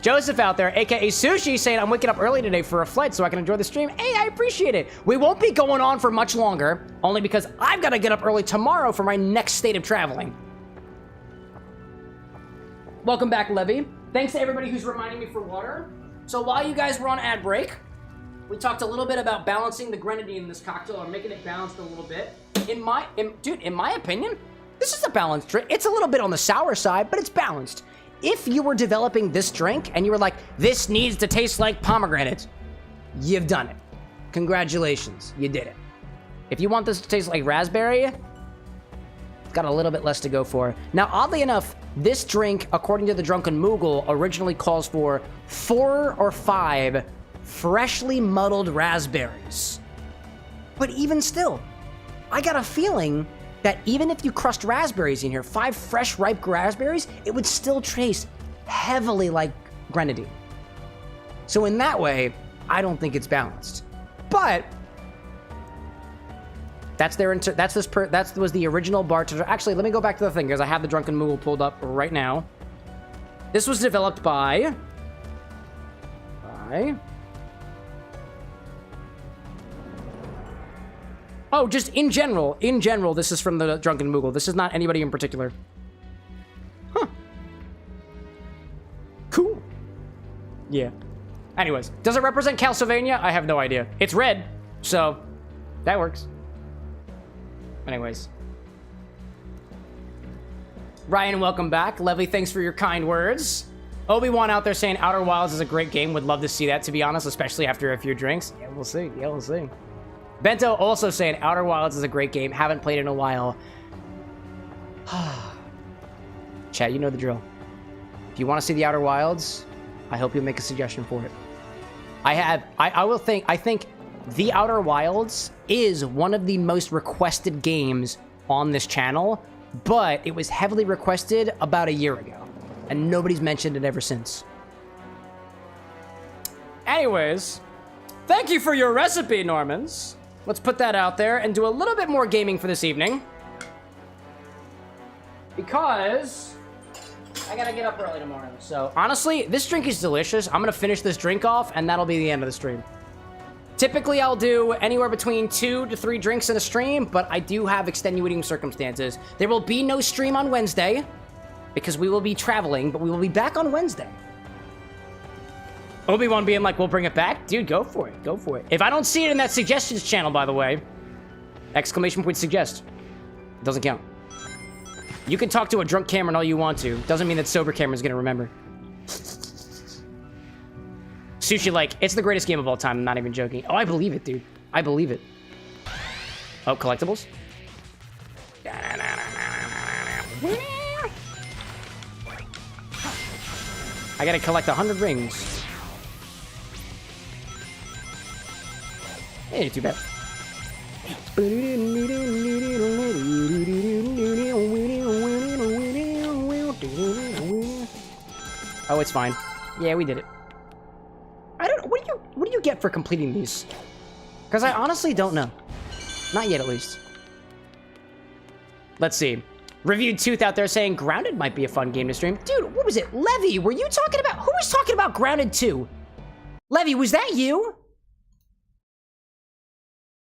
[SPEAKER 1] Joseph out there, aka Sushi, saying I'm waking up early today for a flight so I can enjoy the stream. Hey, I appreciate it. We won't be going on for much longer, only because I've got to get up early tomorrow for my next state of traveling. Welcome back, Levy. Thanks to everybody who's reminding me for water. So while you guys were on ad break, we talked a little bit about balancing the grenadine in this cocktail, or making it balanced a little bit. In my opinion, this is a balanced drink. It's a little bit on the sour side, but it's balanced. If you were developing this drink and you were like, this needs to taste like pomegranate, you've done it. Congratulations, you did it. If you want this to taste like raspberry, it's got a little bit less to go for. Now, oddly enough, this drink, according to the Drunken Moogle, originally calls for 4 or 5 freshly muddled raspberries. But even still, I got a feeling that even if you crushed raspberries in here, 5 fresh, ripe raspberries, it would still taste heavily like Grenadine. So in that way, I don't think it's balanced. But that was the original bartender. Actually, let me go back to the thing because I have the Drunken Moogle pulled up right now. This was developed by oh, just in general, this is from the Drunken Moogle. This is not anybody in particular. Huh. Cool. Yeah. Anyways, does it represent Castlevania? I have no idea. It's red, so that works. Anyways. Ryan, welcome back. Lovely, thanks for your kind words. Obi-Wan out there saying Outer Wilds is a great game. Would love to see that, to be honest, especially after a few drinks. Yeah, we'll see. Yeah, we'll see. Bento also saying Outer Wilds is a great game. Haven't played in a while. Chat, you know the drill. If you want to see the Outer Wilds, I hope you'll make a suggestion for it. I think The Outer Wilds is one of the most requested games on this channel, but it was heavily requested about a year ago, and nobody's mentioned it ever since. Anyways, thank you for your recipe, Normans. Let's put that out there and do a little bit more gaming for this evening, because I gotta get up early tomorrow. So honestly, this drink is delicious. I'm gonna finish this drink off, and that'll be the end of the stream. Typically, I'll do anywhere between 2 to 3 drinks in a stream, but I do have extenuating circumstances. There will be no stream on Wednesday because we will be traveling, but we will be back on Wednesday. Obi-Wan being like, we'll bring it back? Dude, go for it. Go for it. If I don't see it in that suggestions channel, by the way, exclamation point suggest. Doesn't count. You can talk to a drunk Cameron all you want to. Doesn't mean that sober Cameron's gonna remember. Sushi, like, it's the greatest game of all time. I'm not even joking. Oh, I believe it, dude. I believe it. Oh, collectibles? I gotta collect 100 rings. Ain't too bad. Oh, it's fine. Yeah, we did it. I don't know. What do you get for completing these? Because I honestly don't know. Not yet, at least. Let's see. Reviewed Tooth out there saying Grounded might be a fun game to stream. Dude, what was it? Levy, were you talking about... Who was talking about Grounded 2? Levy, was that you?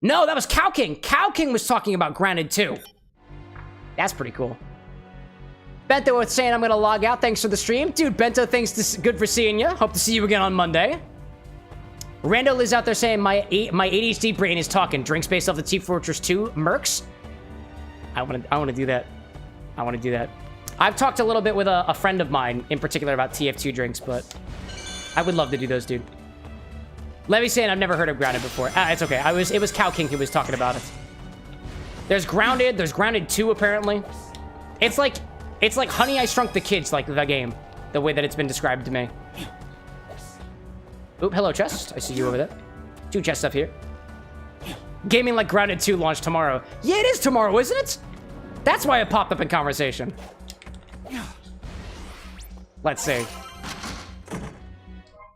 [SPEAKER 1] No, that was Cow King. Cow King was talking about Grounded 2. That's pretty cool. Bento was saying I'm going to log out. Thanks for the stream. Dude, Bento, thanks. Good for seeing you. Hope to see you again on Monday. Rando Liz out there saying my ADHD brain is talking. Drinks based off the Team Fortress 2 Mercs. I want to do that. I want to do that. I've talked a little bit with a friend of mine in particular about TF2 drinks, but I would love to do those, dude. Levy saying I've never heard of Grounded before. It's okay. It was Cow King who was talking about it. There's Grounded. There's Grounded 2 apparently. It's like Honey, I Shrunk the Kids, like the game, the way that it's been described to me. Oop, hello, chest. I see you over there. 2 chests up here. Gaming like Grounded 2 launch tomorrow. Yeah, it is tomorrow, isn't it? That's why it popped up in conversation. Let's see.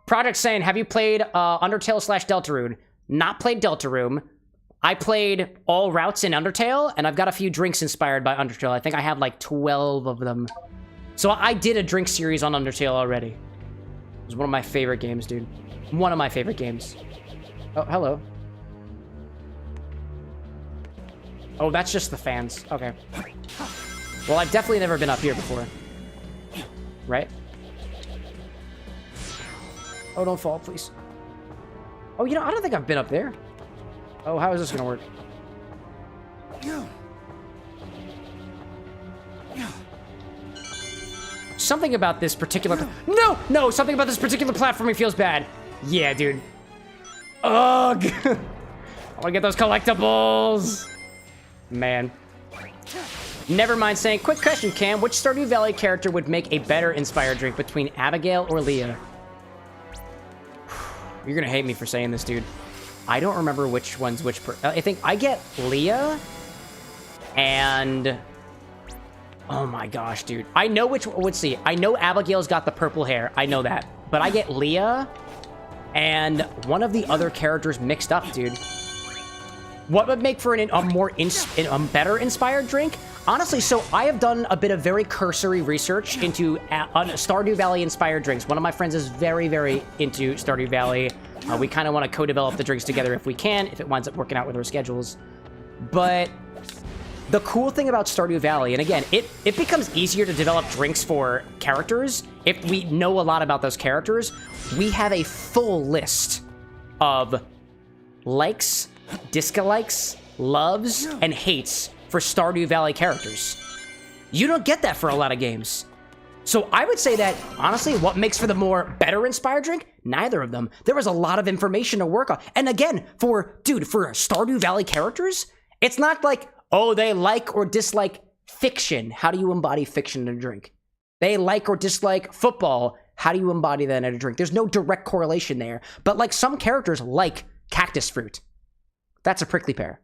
[SPEAKER 1] Project saying, have you played Undertale / Deltarune? Not played Deltarune. I played all routes in Undertale, and I've got a few drinks inspired by Undertale. I think I have like 12 of them. So I did a drink series on Undertale already. It was one of my favorite games, dude. One of my favorite games. Oh, hello. Oh, that's just the fans. Okay. Well, I've definitely never been up here before. Right? Oh, don't fall, please. Oh, you know, I don't think I've been up there. Oh, how is this gonna work? Something about this particular... No! Something about this particular platforming feels bad. Yeah, dude. Ugh! I wanna get those collectibles! Man. Never mind saying, quick question, Cam. Which Stardew Valley character would make a better inspired drink between Abigail or Leah? You're gonna hate me for saying this, dude. I don't remember which one's which I think I get Leah. And oh my gosh, dude. I know which one. Let's see. I know Abigail's got the purple hair. I know that. But I get Leah and one of the other characters mixed up, dude. What would make for a better inspired drink? Honestly, so I have done a bit of very cursory research into Stardew Valley inspired drinks. One of my friends is very, very into Stardew Valley. We kind of want to co-develop the drinks together if we can, if it winds up working out with our schedules. But the cool thing about Stardew Valley, and again, it becomes easier to develop drinks for characters if we know a lot about those characters. We have a full list of likes, dislikes, loves, and hates for Stardew Valley characters. You don't get that for a lot of games. So I would say that, honestly, what makes for the better inspired drink? Neither of them. There was a lot of information to work on. And again, for Stardew Valley characters, it's not like, oh, they like or dislike fiction. How do you embody fiction in a drink? They like or dislike football. How do you embody that in a drink? There's no direct correlation there. But like some characters like cactus fruit. That's a prickly pear.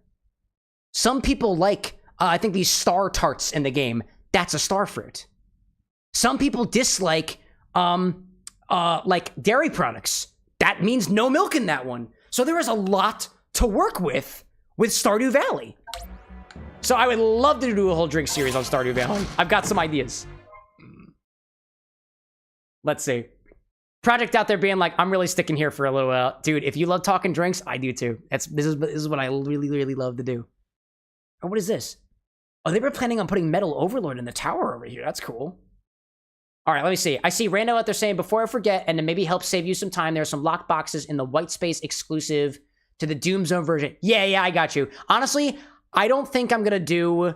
[SPEAKER 1] Some people like, I think these star tarts in the game. That's a star fruit. Some people dislike, like dairy products. That means no milk in that one. So there is a lot to work with Stardew Valley. So I would love to do a whole drink series on Stardew Valley. I've got some ideas. Let's see. Project out there being like, I'm really sticking here for a little while. Dude, if you love talking drinks, I do too. This is what I really, really love to do. Oh, what is this? Oh, they were planning on putting Metal Overlord in the tower over here. That's cool. All right, let me see. I see Rando out there saying, before I forget, and to maybe help save you some time, there are some locked boxes in the white space exclusive to the Doom Zone version. Yeah, I got you. Honestly, I don't think I'm going to do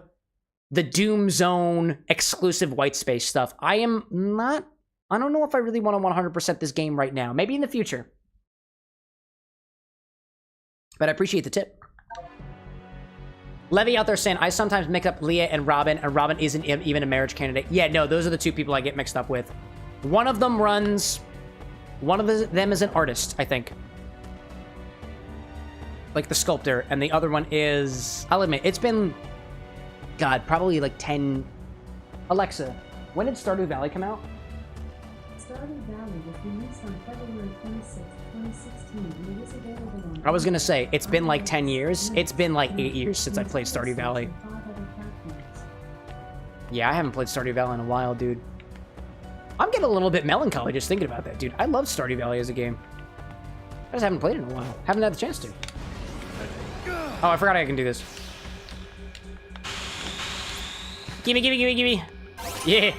[SPEAKER 1] the Doom Zone exclusive white space stuff. I don't know if I really want to 100% this game right now. Maybe in the future. But I appreciate the tip. Levy out there saying, I sometimes mix up Leah and Robin isn't even a marriage candidate. Yeah, no, those are the two people I get mixed up with. One of them is an artist, I think. Like the sculptor, and the other one is, I'll admit, it's been, God, probably like 10. Alexa, when did Stardew Valley come out?
[SPEAKER 5] Stardew Valley was released on February 26, 2016, and it is available on...
[SPEAKER 1] I was gonna say, it's been like 10 years. It's been like 8 years since I played Stardew Valley. Yeah, I haven't played Stardew Valley in a while, dude. I'm getting a little bit melancholy just thinking about that, dude. I love Stardew Valley as a game. I just haven't played it in a while. Haven't had the chance to. Oh, I forgot I can do this. Gimme. Yeah.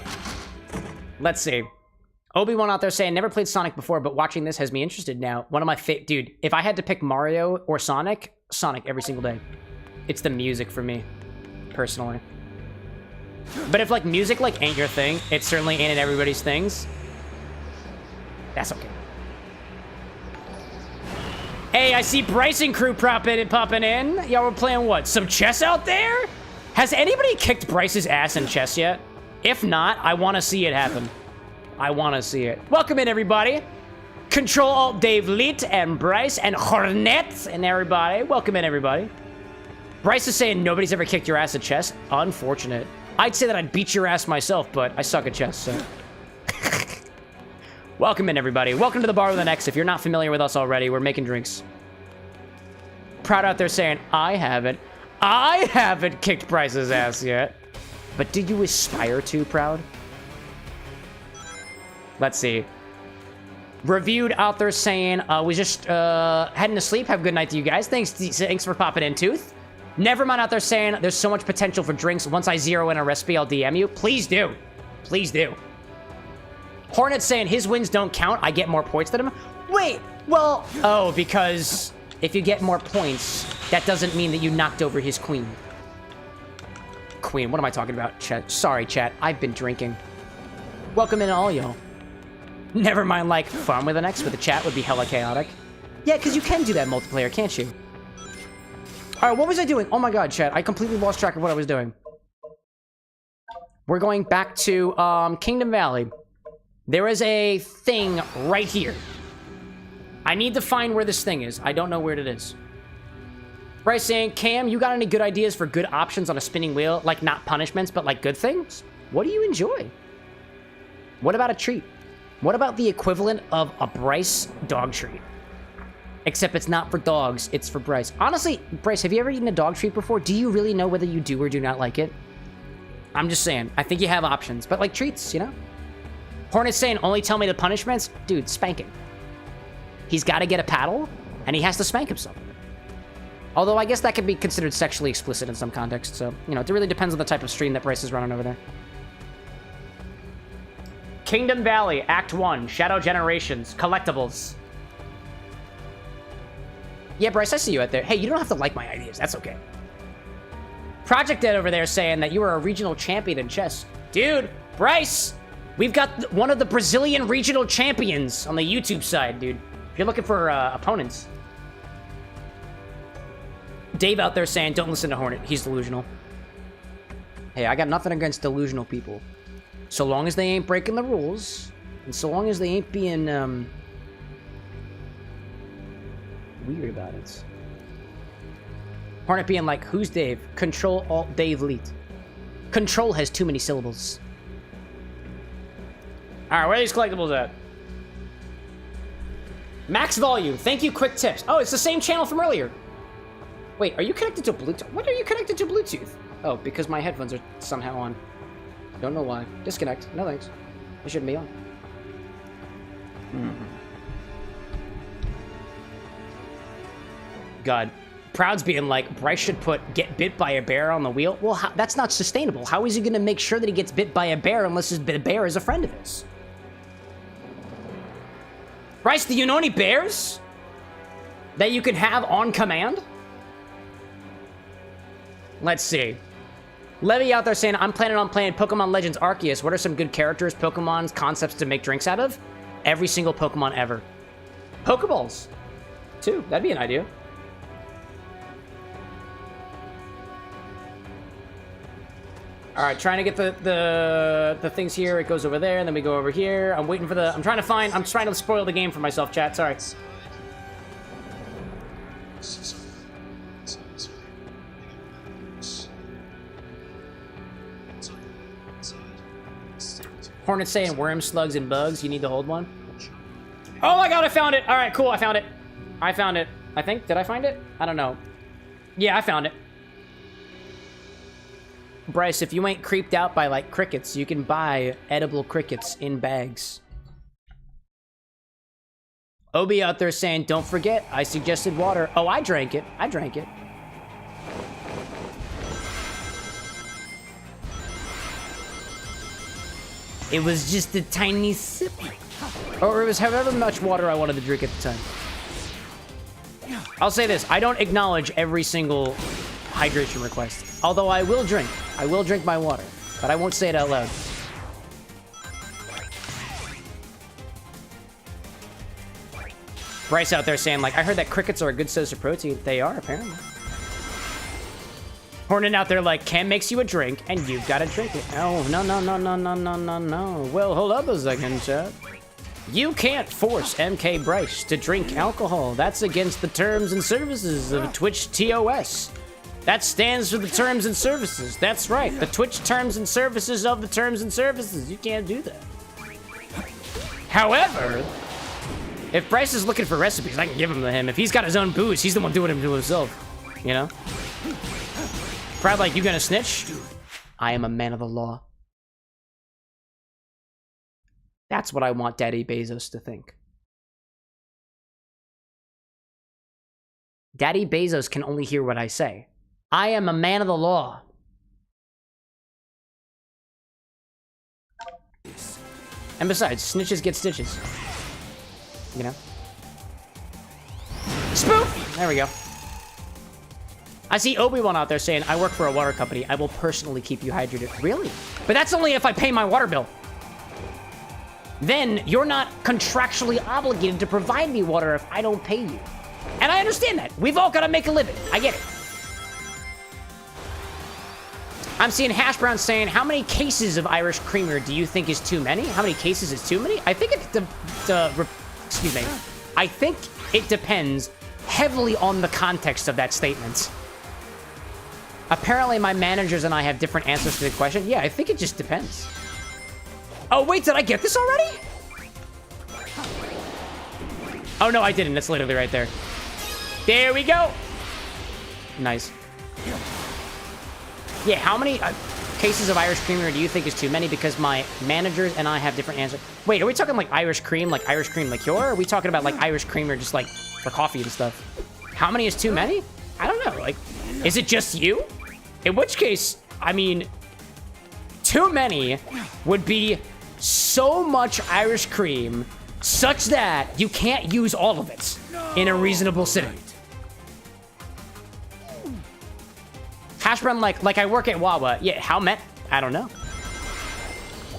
[SPEAKER 1] Let's see. Obi-Wan out there saying, never played Sonic before, but watching this has me interested now. One of my dude, if I had to pick Mario or Sonic every single day. It's the music for me, personally. But if like music like ain't your thing, it certainly ain't everybody's things. That's okay. Hey, I see Bryson crew popping in. Y'all were playing what? Some chess out there? Has anybody kicked Bryce's ass in chess yet? If not, I want to see it happen. I want to see it. Welcome in, everybody. Control-Alt-Dave Leet and Bryce and Hornet and everybody. Welcome in, everybody. Bryce is saying nobody's ever kicked your ass at chess. Unfortunate. I'd say that I'd beat your ass myself, but I suck at chess, so... Welcome in, everybody. Welcome to the Bar with an X. If you're not familiar with us already, we're making drinks. Proud out there saying, I haven't kicked Bryce's ass yet. But did you aspire to, Proud? Let's see. Reviewed out there saying, we just heading to sleep. Have a good night to you guys. Thanks for popping in, Tooth. Nevermind out there saying, there's so much potential for drinks. Once I zero in a recipe, I'll DM you. Please do. Please do. Hornet saying his wins don't count. I get more points than him. Wait, well, oh, because if you get more points, that doesn't mean that you knocked over his queen. Queen, what am I talking about, chat? Sorry, chat. I've been drinking. Welcome in, all y'all. Never mind, like, Farm with an X with the chat would be hella chaotic. Yeah, because you can do that multiplayer, can't you? All right, what was I doing? Oh my god, chat. I completely lost track of what I was doing. We're going back to Kingdom Valley. There is a thing right here. I need to find where this thing is. I don't know where it is. Bryce saying, Cam, you got any good ideas for good options on a spinning wheel? Like, not punishments, but like good things? What do you enjoy? What about a treat? What about the equivalent of a Bryce dog treat? Except it's not for dogs, it's for Bryce. Honestly, Bryce, have you ever eaten a dog treat before? Do you really know whether you do or do not like it? I'm just saying, I think you have options, but like treats, you know? Hornet's saying, only tell me the punishments? Dude, spank him. He's got to get a paddle, and he has to spank himself. Although I guess that could be considered sexually explicit in some context, so, you know, it really depends on the type of stream that Bryce is running over there. Kingdom Valley, Act 1, Shadow Generations, Collectibles. Yeah, Bryce, I see you out there. Hey, you don't have to like my ideas. That's okay. Project Ed over there saying that you are a regional champion in chess. Dude, Bryce, we've got one of the Brazilian regional champions on the YouTube side, dude. If you're looking for opponents. Dave out there saying, don't listen to Hornet. He's delusional. Hey, I got nothing against delusional people. So long as they ain't breaking the rules, and so long as they ain't being, weird about it. Hornet being like, who's Dave? Control Alt Dave Leet. Control has too many syllables. Alright, where are these collectibles at? Max volume. Thank you, quick tips. Oh, it's the same channel from earlier. Wait, are you connected to Bluetooth? What are you connected to Bluetooth? Oh, because my headphones are somehow on. Don't know why. Disconnect. No thanks. They shouldn't be on. God. Proud's being like, Bryce should put get bit by a bear on the wheel. Well, that's not sustainable. How is he going to make sure that he gets bit by a bear unless his bear is a friend of his? Bryce, do you know any bears that you can have on command? Let's see. Levy out there saying, I'm planning on playing Pokemon Legends Arceus. What are some good characters, Pokemons, concepts to make drinks out of? Every single Pokemon ever. Pokeballs. Too. That'd be an idea. All right, trying to get the things here. It goes over there, and then we go over here. I'm waiting for the... I'm trying to spoil the game for myself, chat. Sorry. Hornet saying worms, slugs, and bugs. You need to hold one. Oh my god, I found it. All right, cool. I found it. I found it. I think. Did I find it? I don't know. Yeah, I found it. Bryce, if you ain't creeped out by, like, crickets, you can buy edible crickets in bags. Obi out there saying, don't forget, I suggested water. Oh, I drank it. I drank it. It was just a tiny sip. Or it was however much water I wanted to drink at the time. I'll say this, I don't acknowledge every single hydration request. Although I will drink. I will drink my water. But I won't say it out loud. Bryce out there saying, like, I heard that crickets are a good source of protein. They are, apparently. Hornet out there like, Cam makes you a drink, and you've got to drink it. Oh, no, no, no, no, no, no, no, no. Well, hold up a second, chat. You can't force MK Bryce to drink alcohol. That's against the terms and services of Twitch TOS. That stands for the terms and services. That's right. The Twitch terms and services of the terms and services. You can't do that. However, if Bryce is looking for recipes, I can give them to him. If he's got his own booze, he's the one doing them to himself. You know? Proud like, you gonna snitch? I am a man of the law. That's what I want Daddy Bezos to think. Daddy Bezos can only hear what I say. I am a man of the law. And besides, snitches get stitches. You know? Spoof! There we go. I see Obi-Wan out there saying, I work for a water company. I will personally keep you hydrated. Really? But that's only if I pay my water bill. Then you're not contractually obligated to provide me water if I don't pay you. And I understand that. We've all got to make a living. I get it. I'm seeing Hash Brown saying, how many cases of Irish creamer do you think is too many? How many cases is too many? I think excuse me. I think it depends heavily on the context of that statement. Apparently, my managers and I have different answers to the question. Yeah, I think it just depends. Oh, wait, did I get this already? Oh, no, I didn't. It's literally right there. There we go. Nice. Yeah, how many cases of Irish creamer do you think is too many? Because my managers and I have different answers. Wait, are we talking like Irish cream liqueur? Or are we talking about like Irish creamer just like for coffee and stuff? How many is too many? I don't know. Like, is it just you? In which case, I mean, too many would be so much Irish cream such that you can't use all of it in a reasonable sitting. Hash brown, like I work at Wawa. Yeah, how many? I don't know.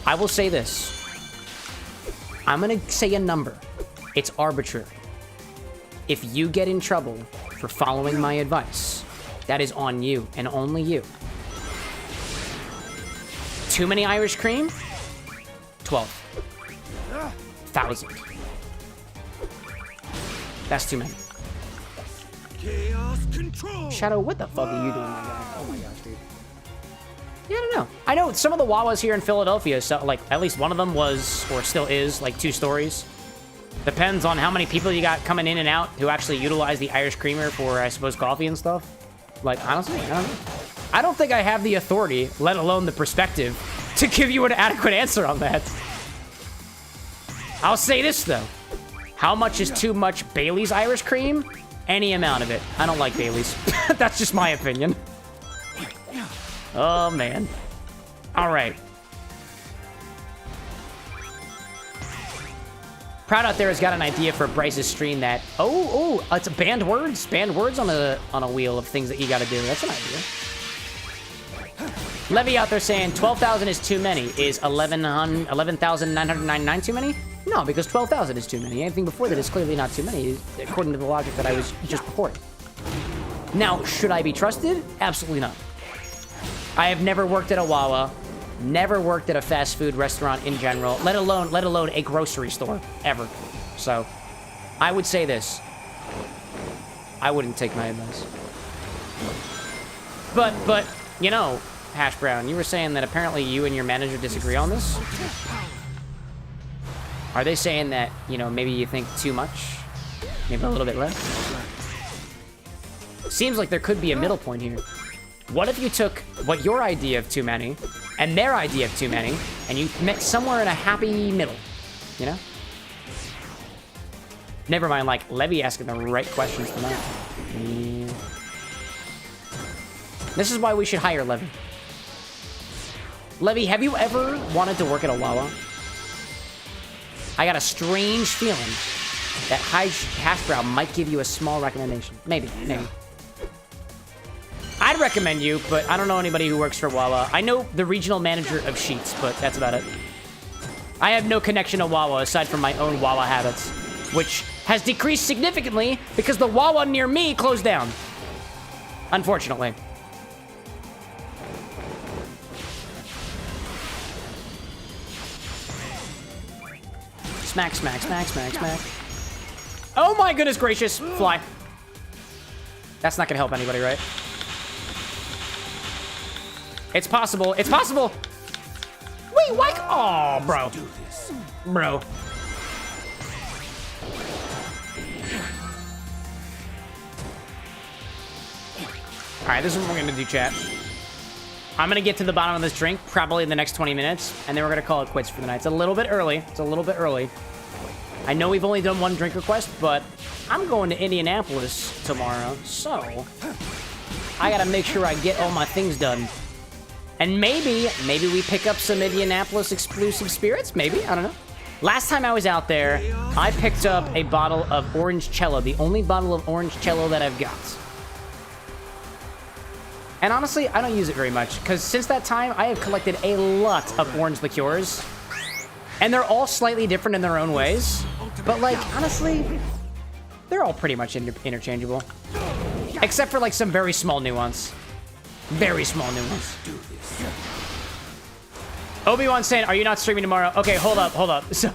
[SPEAKER 1] I will say this. I'm gonna say a number. It's arbitrary. If you get in trouble for following my advice, that is on you and only you. Too many Irish cream? 12,000. That's too many.
[SPEAKER 6] Chaos control.
[SPEAKER 1] Shadow, what the fuck are you doing, my guy? Oh my gosh, dude. Yeah, I don't know. I know some of the Wawas here in Philadelphia, so like at least one of them was, or still is, like 2 stories. Depends on how many people you got coming in and out who actually utilize the Irish creamer for, I suppose, coffee and stuff. Like, honestly, I don't know. I don't think I have the authority, let alone the perspective, to give you an adequate answer on that. I'll say this, though. How much is too much Bailey's Irish cream? Any amount of it. I don't like Bailey's. That's just my opinion. Oh, man. All right. Proud out there has got an idea for Bryce's stream that... Oh, it's banned words. Banned words on a wheel of things that you got to do. That's an idea. Levy out there saying 12,000 is too many. Is 11,999 too many? No, because 12,000 is too many. Anything before that is clearly not too many, according to the logic that I was just reporting. Now, should I be trusted? Absolutely not. I have never worked at a Wawa, never worked at a fast food restaurant in general, let alone a grocery store, ever. So, I would say this. I wouldn't take my advice. But, you know, Hash Brown, you were saying that apparently you and your manager disagree on this? Are they saying that, you know, maybe you think too much? Maybe a little bit less? Seems like there could be a middle point here. What if you took what your idea of too many and their idea of too many and you met somewhere in a happy middle, you know? Never mind, like, Levy asking the right questions tonight. Yeah. This is why we should hire Levy. Levy, have you ever wanted to work at a Wawa? I got a strange feeling that Hash Brown might give you a small recommendation. Maybe. I'd recommend you, but I don't know anybody who works for Wawa. I know the regional manager of Sheetz, but that's about it. I have no connection to Wawa aside from my own Wawa habits, which has decreased significantly because the Wawa near me closed down. Unfortunately. Smack, smack, smack, smack, smack. Oh my goodness gracious. Fly. That's not gonna help anybody, right? It's possible. It's possible. Wait, why? Oh, bro. Bro. All right, this is what we're gonna do, chat. I'm gonna get to the bottom of this drink probably in the next 20 minutes, and then we're gonna call it quits for the night. It's a little bit early. I know we've only done one drink request, but I'm going to Indianapolis tomorrow, so I gotta make sure I get all my things done. And maybe we pick up some Indianapolis exclusive spirits. Maybe, I don't know. Last time I was out there, I picked up a bottle of Orange Cello, the only bottle of Orange Cello that I've got. And honestly, I don't use it very much, because since that time, I have collected a lot of orange liqueurs. And they're all slightly different in their own ways. But, like, honestly, they're all pretty much interchangeable. Except for, like, some very small nuance. Very small nuance. Obi-Wan saying, are you not streaming tomorrow? Okay, hold up. So,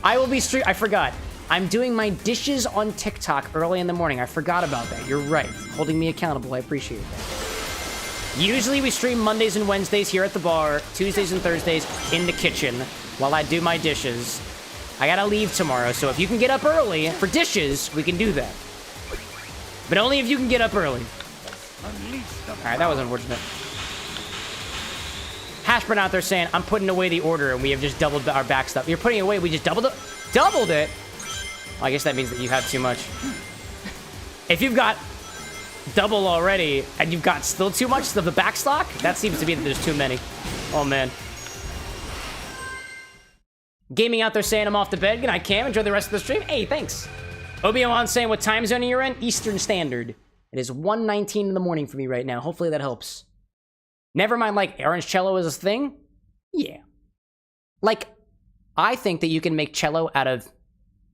[SPEAKER 1] I will be I forgot. I'm doing my dishes on TikTok early in the morning. I forgot about that. You're right. Holding me accountable. I appreciate that. Usually we stream Mondays and Wednesdays here at the bar, Tuesdays and Thursdays in the kitchen while I do my dishes. I gotta leave tomorrow, so if you can get up early for dishes, we can do that. But only if you can get up early. Alright, that was unfortunate. Hashburn out there saying, I'm putting away the order and we have just doubled our back stuff. You're putting it away, we just doubled it? Doubled it? Well, I guess that means that you have too much. If you've got double already and you've got still too much of the back stock, that seems to be that there's too many. Oh, man. Gaming out there saying I'm off to bed. Good night, Cam. Enjoy the rest of the stream. Hey, thanks. Obi-Wan saying what time zone you're in? Eastern Standard. It is 1:19 in the morning for me right now. Hopefully that helps. Never mind, like, orange cello is a thing? Yeah. Like, I think that you can make cello out of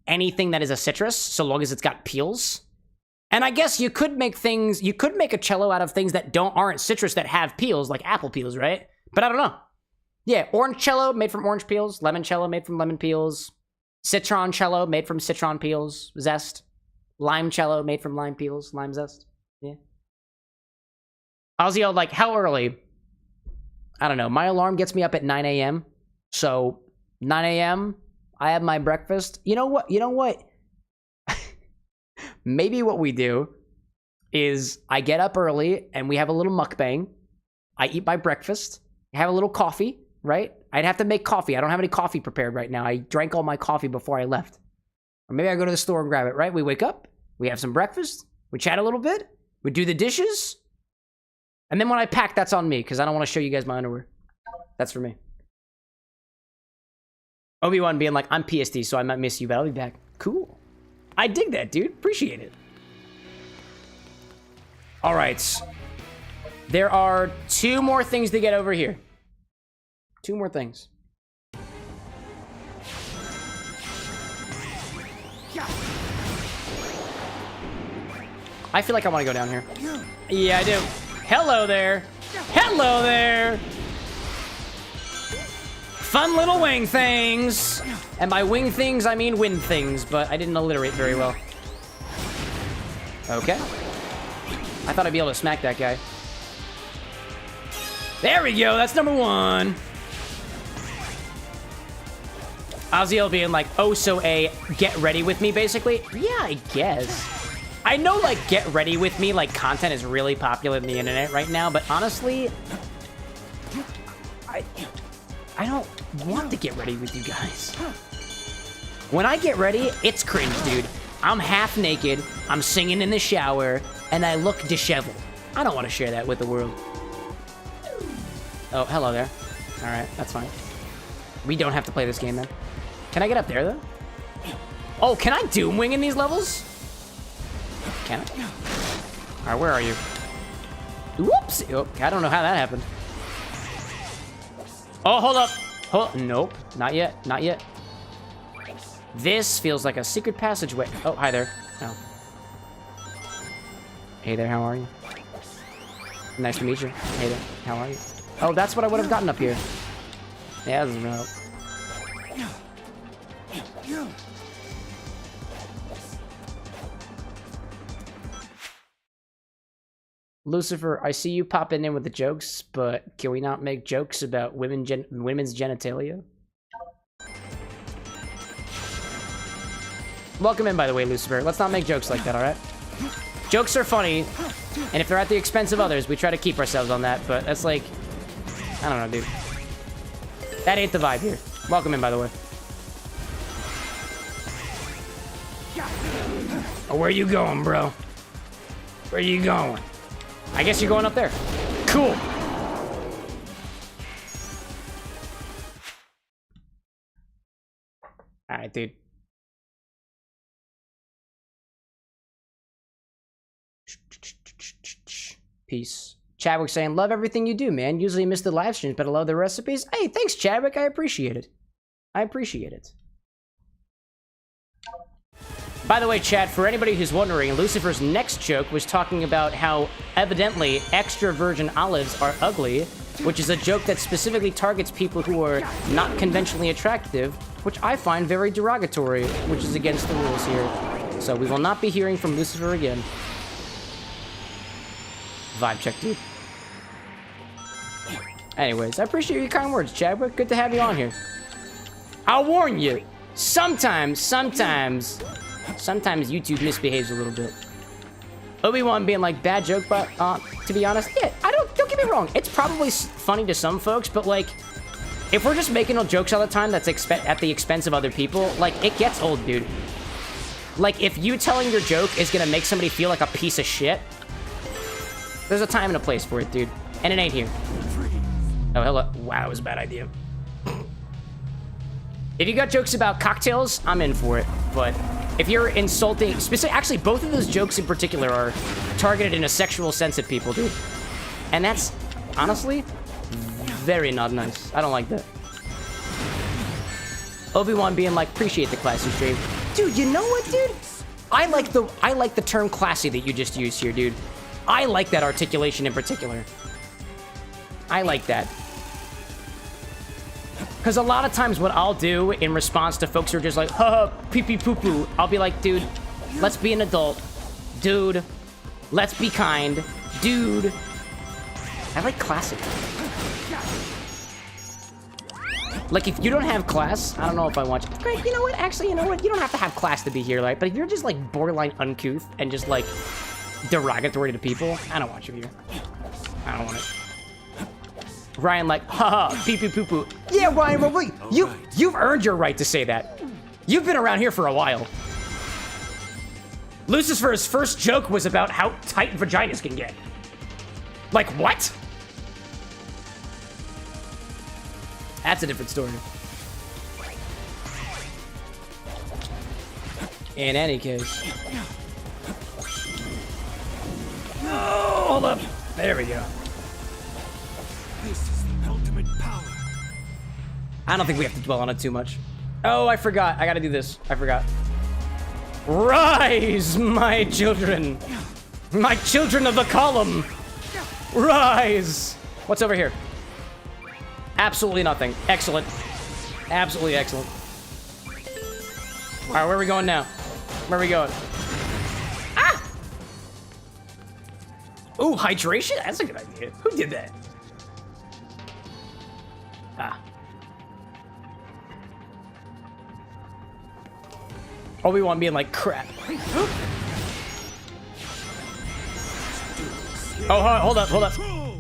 [SPEAKER 1] anything that is a citrus, so long as it's got peels. And I guess you could make a cello out of things that aren't citrus that have peels, like apple peels, right? But I don't know. Yeah, orange cello made from orange peels, lemon cello made from lemon peels, citron cello made from citron peels, zest, lime cello made from lime peels, lime zest. Yeah. Ozzy, like, how early? I don't know. My alarm gets me up at 9 a.m. So 9 a.m., I have my breakfast. You know what? Maybe what we do is I get up early and we have a little mukbang. I eat my breakfast. I have a little coffee, right? I'd have to make coffee. I don't have any coffee prepared right now. I drank all my coffee before I left. Or maybe I go to the store and grab it, right? We wake up. We have some breakfast. We chat a little bit. We do the dishes. And then when I pack, that's on me, because I don't want to show you guys my underwear. That's for me. Obi-Wan being like, I'm PSD, so I might miss you, but I'll be back. Cool. I dig that, dude. Appreciate it. All right. There are 2 more things to get over here. 2 more things. I feel like I want to go down here. Yeah, I do. Hello there. Hello there. Fun little wing things. And by wing things, I mean wind things, but I didn't alliterate very well. Okay. I thought I'd be able to smack that guy. There we go. That's number 1. Ozzy being like, oh, so a get ready with me, basically? Yeah, I guess. I know, like, get ready with me, like, content is really popular in the internet right now, but honestly, I don't want to get ready with you guys. When I get ready, it's cringe, dude. I'm half naked, I'm singing in the shower, and I look disheveled. I don't want to share that with the world. Oh, hello there. All right, that's fine. We don't have to play this game, then. Can I get up there, though? Oh, can I doom wing in these levels? Can I? All right, where are you? Whoops! Oh, I don't know how that happened. Oh, hold up. Nope, not yet, not yet. This feels like a secret passageway. Oh, hi there. Oh. Hey there, how are you? Nice to meet you. Hey there, how are you? Oh, that's what I would have gotten up here. Yeah, that doesn't help. Lucifer, I see you popping in with the jokes, but can we not make jokes about women's genitalia? Welcome in, by the way, Lucifer. Let's not make jokes like that, alright? Jokes are funny, and if they're at the expense of others, we try to keep ourselves on that, but that's like... I don't know, dude. That ain't the vibe here. Welcome in, by the way. Oh, where you going, bro? Where you going? I guess you're going up there. Cool. All right, dude. Peace. Chadwick saying, love everything you do, man. Usually miss the live streams, but I love the recipes. Hey, thanks, Chadwick. I appreciate it. I appreciate it. By the way, chat, for anybody who's wondering, Lucifer's next joke was talking about how evidently extra virgin olives are ugly, which is a joke that specifically targets people who are not conventionally attractive, which I find very derogatory, which is against the rules here. So we will not be hearing from Lucifer again. Vibe check, dude. Anyways, I appreciate your kind words, Chadwick. Good to have you on here. I'll warn you, sometimes YouTube misbehaves a little bit. Obi-Wan being like, bad joke, but to be honest, yeah, don't get me wrong. It's probably funny to some folks, but like, if we're just making jokes all the time that's at the expense of other people, like, it gets old, dude. Like, if you telling your joke is gonna make somebody feel like a piece of shit, there's a time and a place for it, dude. And it ain't here. Oh, hello. Wow, that was a bad idea. If you got jokes about cocktails, I'm in for it. But if you're insulting... Actually, both of those jokes in particular are targeted in a sexual sense at people, dude. And that's, honestly, very not nice. I don't like that. Obi-Wan being like, appreciate the classy stream. Dude, you know what, dude? I like the term classy that you just used here, dude. I like that articulation in particular. I like that. Because a lot of times what I'll do in response to folks who are just like, ha, pee-pee poo-poo, I'll be like, dude, let's be an adult. Dude, let's be kind. Dude. I like classic. Like, if you don't have class, I don't know if I want you. Great, you know what? Actually, you know what? You don't have to have class to be here, like, but if you're just, like, borderline uncouth and just, like, derogatory to people, I don't want you here. I don't want it. Ryan like, haha, pee-pee poo-poo. Yeah, Ryan, but wait, you've earned your right to say that. You've been around here for a while. Lucifer's first joke was about how tight vaginas can get. Like, what? That's a different story. In any case. Oh, hold up. There we go.
[SPEAKER 6] This is the ultimate power.
[SPEAKER 1] I don't think we have to dwell on it too much. Oh, I forgot. I gotta do this. I forgot. Rise, my children. My children of the column. Rise. What's over here? Absolutely nothing. Excellent. Absolutely excellent. All right, where are we going now? Where are we going? Ah! Ooh, hydration? That's a good idea. Who did that? Ah. Obi-Wan being like, crap. Oh, hold up.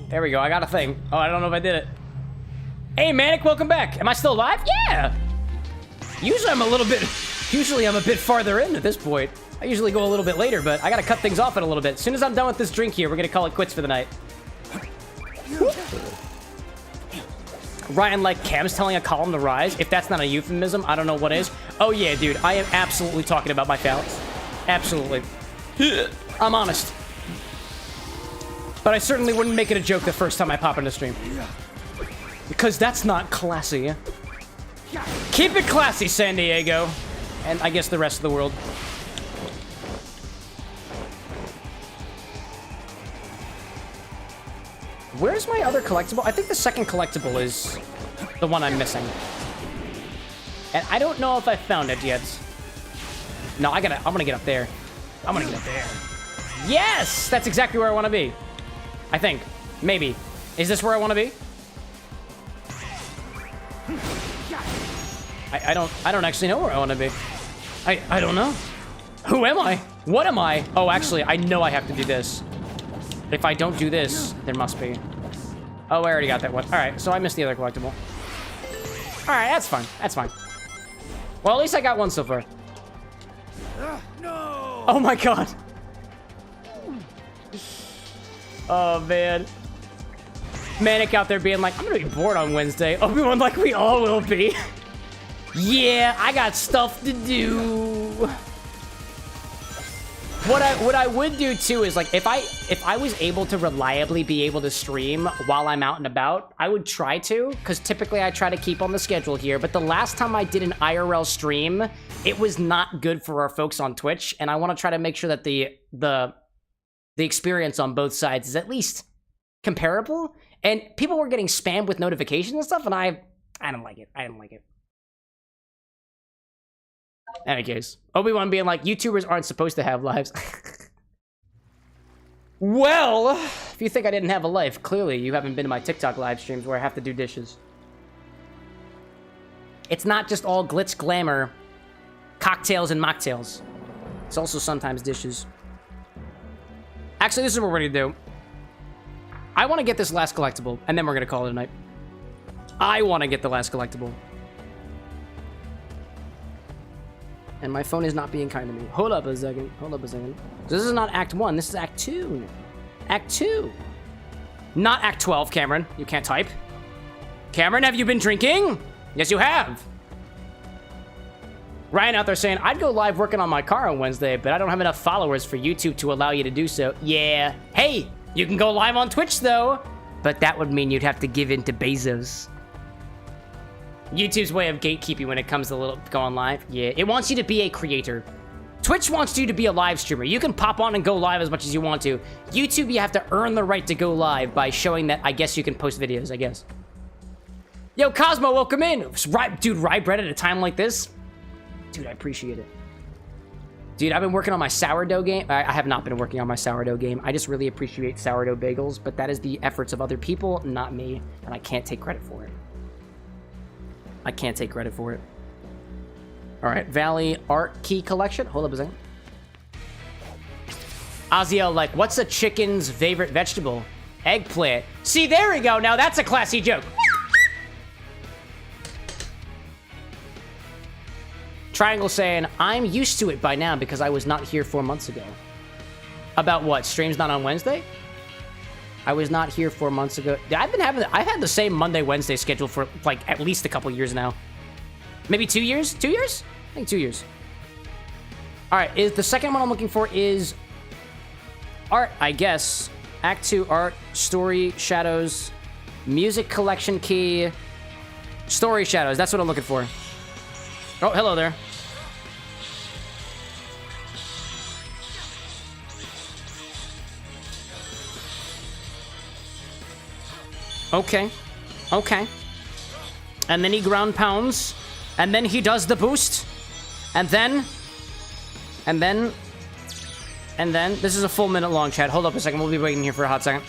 [SPEAKER 1] There we go. I got a thing. Oh, I don't know if I did it. Hey, Manic, welcome back. Am I still alive? Yeah. Usually I'm a bit farther in at this point. I usually go a little bit later, but I gotta cut things off in a little bit. As soon as I'm done with this drink here, we're gonna call it quits for the night. Ryan, like, Cam's telling a column to rise. If that's not a euphemism, I don't know what is. Oh, yeah, dude. I am absolutely talking about my phallus. Absolutely. I'm honest. But I certainly wouldn't make it a joke the first time I pop into stream. Because that's not classy. Keep it classy, San Diego. And I guess the rest of the world. Where's my other collectible? I think the second collectible is the one I'm missing. And I don't know if I found it yet. No, I'm gonna get up there. I'm gonna get up there. Yes! That's exactly where I want to be. I think. Maybe. Is this where I want to be? I don't actually know where I want to be. I don't know. Who am I? What am I? Oh, actually, I know I have to do this. If I don't do this, there must be. Oh, I already got that one. All right, so I missed the other collectible. All right, that's fine. That's fine. Well, at least I got one so far.
[SPEAKER 6] No!
[SPEAKER 1] Oh my god. Oh, man. Manic out there being like, I'm gonna be bored on Wednesday. Obi-Wan like, we all will be. Yeah, I got stuff to do. What I would do too is like if I was able to reliably be able to stream while I'm out and about, I would try to, because typically I try to keep on the schedule here. But the last time I did an IRL stream, it was not good for our folks on Twitch, and I want to try to make sure that the experience on both sides is at least comparable. And people were getting spammed with notifications and stuff, and I don't like it. I didn't like it. Any case, Obi-Wan being like, YouTubers aren't supposed to have lives. Well, if you think I didn't have a life, clearly you haven't been to my TikTok live streams where I have to do dishes. It's not just all glitz, glamour, cocktails, and mocktails. It's also sometimes dishes. Actually, this is what we're gonna do. I want to get this last collectible, and then we're gonna call it a night. I want to get the last collectible. And my phone is not being kind to me. Hold up a second. Hold up a second. So this is not Act 1. This is Act 2. Act 2. Not Act 12, Cameron. You can't type. Cameron, have you been drinking? Yes, you have. Ryan out there saying, I'd go live working on my car on Wednesday, but I don't have enough followers for YouTube to allow you to do so. Yeah. Hey, you can go live on Twitch, though. But that would mean you'd have to give in to Bezos. YouTube's way of gatekeeping when it comes to going live. Yeah, it wants you to be a creator. Twitch wants you to be a live streamer. You can pop on and go live as much as you want to. YouTube, you have to earn the right to go live by showing that I guess you can post videos, I guess. Yo, Cosmo, welcome in. Dude, rye bread at a time like this? Dude, I appreciate it. Dude, I've been working on my sourdough game. I have not been working on my sourdough game. I just really appreciate sourdough bagels, but that is the efforts of other people, not me, and I can't take credit for it. I can't take credit for it. All right, Valley Art Key Collection. Hold up a second. Aziel, like, what's a chicken's favorite vegetable? Eggplant. See, there we go. Now that's a classy joke. Triangle saying, I'm used to it by now because I was not here 4 months ago. About what? Streams not on Wednesday? I was not here 4 months ago. I've had the same Monday, Wednesday schedule for like at least a couple years now. Maybe 2 years? 2 years? I think 2 years. All right, the second one I'm looking for is art, I guess. Act 2 art, story, shadows, music collection key, story shadows. That's what I'm looking for. Oh, hello there. Okay. Okay. And then he ground pounds. And then he does the boost. And then... This is a full minute long, chat. Hold up a second. We'll be waiting here for a hot second.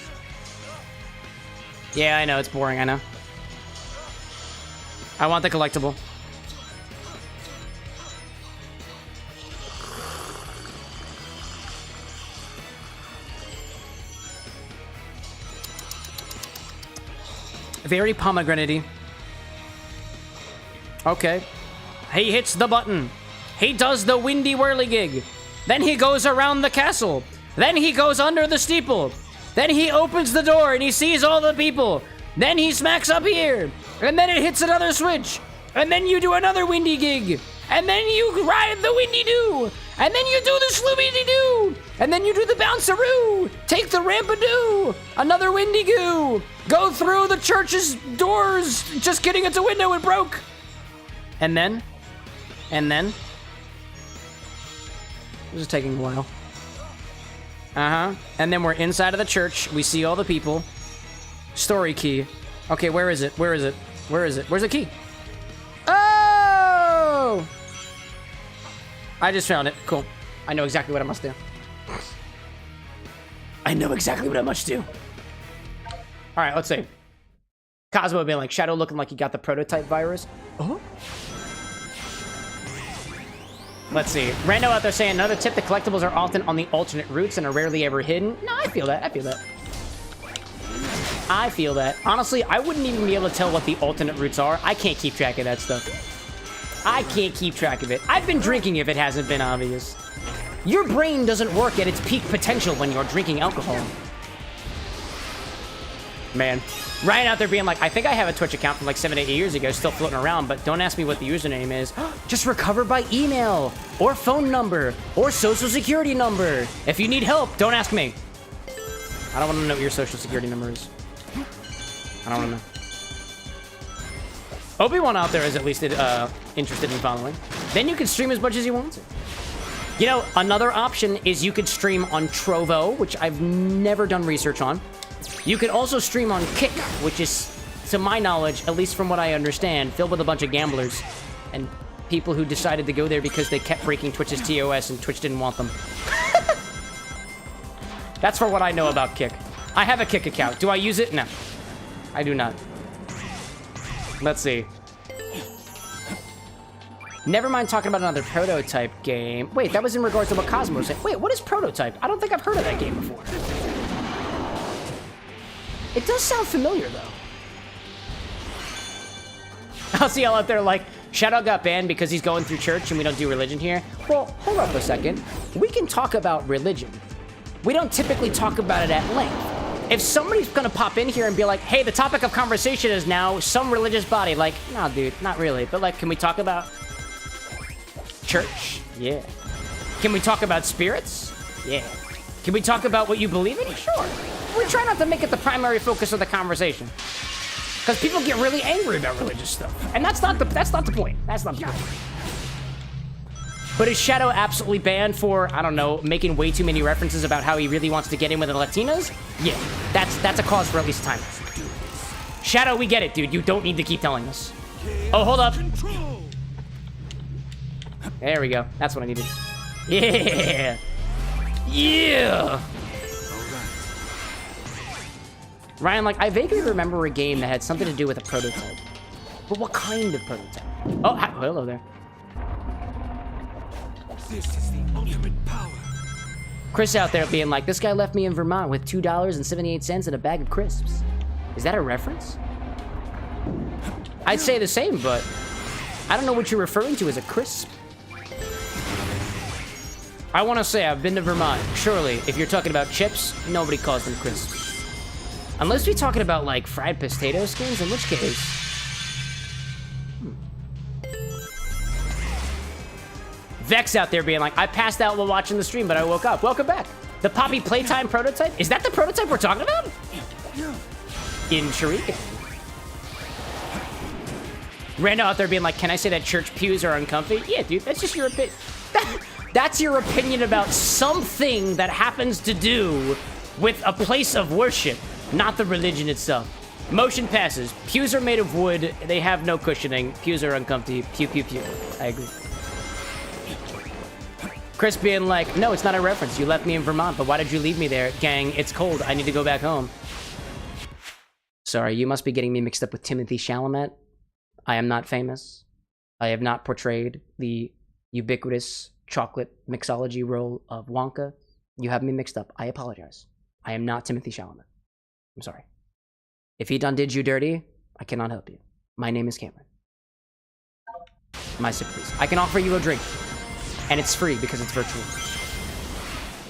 [SPEAKER 1] Yeah, I know. It's boring. I know. I want the collectible. Very pomegranate-y. Okay. He hits the button. He does the windy whirligig. Then he goes around the castle. Then he goes under the steeple. Then he opens the door and he sees all the people. Then he smacks up here. And then it hits another switch. And then you do another windy gig. And then you ride the windy doo. And then you do the slooby-dee-doo. And then you do the bounceroo. Take the rampadoo. Another windy goo. Go through the church's doors. Just kidding, it's a window, it broke. And then. This is taking a while. And then we're inside of the church. We see all the people. Story key. Okay, where is it? Where is it? Where is it? Where's the key? Oh! I just found it. Cool. I know exactly what I must do. I know exactly what I must do. All right, let's see. Cosmo being like, Shadow looking like he got the prototype virus. Oh. Let's see. Rando out there saying, another tip, the collectibles are often on the alternate routes and are rarely ever hidden. No, I feel that. I feel that. I feel that. Honestly, I wouldn't even be able to tell what the alternate routes are. I can't keep track of that stuff. I can't keep track of it. I've been drinking if it hasn't been obvious. Your brain doesn't work at its peak potential when you're drinking alcohol. Man. Ryan out there being like, I think I have a Twitch account from like 7 to 8 years ago, still floating around, but don't ask me what the username is. Just recover by email, or phone number, or social security number. If you need help, don't ask me. I don't want to know what your social security number is. I don't want to know. Obi-Wan out there is at least interested in following. Then you can stream as much as you want to. You know, another option is you could stream on Trovo, which I've never done research on. You could also stream on Kick, which is, to my knowledge, at least from what I understand, filled with a bunch of gamblers and people who decided to go there because they kept breaking Twitch's TOS and Twitch didn't want them. That's for what I know about Kick. I have a Kick account. Do I use it? No. I do not. Let's see. Never mind talking about another prototype game. Wait, that was in regards to what Cosmo said. Wait, what is prototype? I don't think I've heard of that game before. It does sound familiar, though. I'll see y'all out there like, Shadow got banned because he's going through church and we don't do religion here. Well, hold up a second. We can talk about religion. We don't typically talk about it at length. If somebody's gonna pop in here and be like, hey, the topic of conversation is now some religious body, like, nah, dude, not really. But like, can we talk about church? Yeah. Can we talk about spirits? Yeah. Can we talk about what you believe in? Sure. We try not to make it the primary focus of the conversation. Because people get really angry about religious stuff. And that's not the point. That's not the point. But is Shadow absolutely banned for, I don't know, making way too many references about how he really wants to get in with the Latinas? Yeah, that's a cause for at least time. Shadow, we get it, dude. You don't need to keep telling us. Oh, hold up. There we go. That's what I needed. Yeah. Yeah. Ryan, like, I vaguely remember a game that had something to do with a prototype. But what kind of prototype? Oh, hi. Hello there.
[SPEAKER 6] This is the ultimate power.
[SPEAKER 1] Chris out there being like, this guy left me in Vermont with $2.78 and a bag of crisps. Is that a reference? I'd say the same, but I don't know what you're referring to as a crisp. I want to say I've been to Vermont. Surely, if you're talking about chips, nobody calls them crisps. Unless we're talking about, like, fried potato skins, in which case... Vex out there being like, I passed out while watching the stream, but I woke up. Welcome back. The Poppy Playtime prototype? Is that the prototype we're talking about? Intriguing. Rando out there being like, can I say that church pews are uncomfy? Yeah, dude, that's just your opinion. That's your opinion about something that happens to do with a place of worship, not the religion itself. Motion passes. Pews are made of wood. They have no cushioning. Pews are uncomfy. Pew, pew, pew. I agree. Chris being like, no, it's not a reference. You left me in Vermont, but why did you leave me there? Gang, it's cold. I need to go back home. Sorry, you must be getting me mixed up with Timothy Chalamet. I am not famous. I have not portrayed the ubiquitous chocolate mixology role of Wonka. You have me mixed up. I apologize. I am not Timothy Chalamet. I'm sorry. If he done did you dirty, I cannot help you. My name is Cameron. My sip, please. I can offer you a drink. And it's free because it's virtual.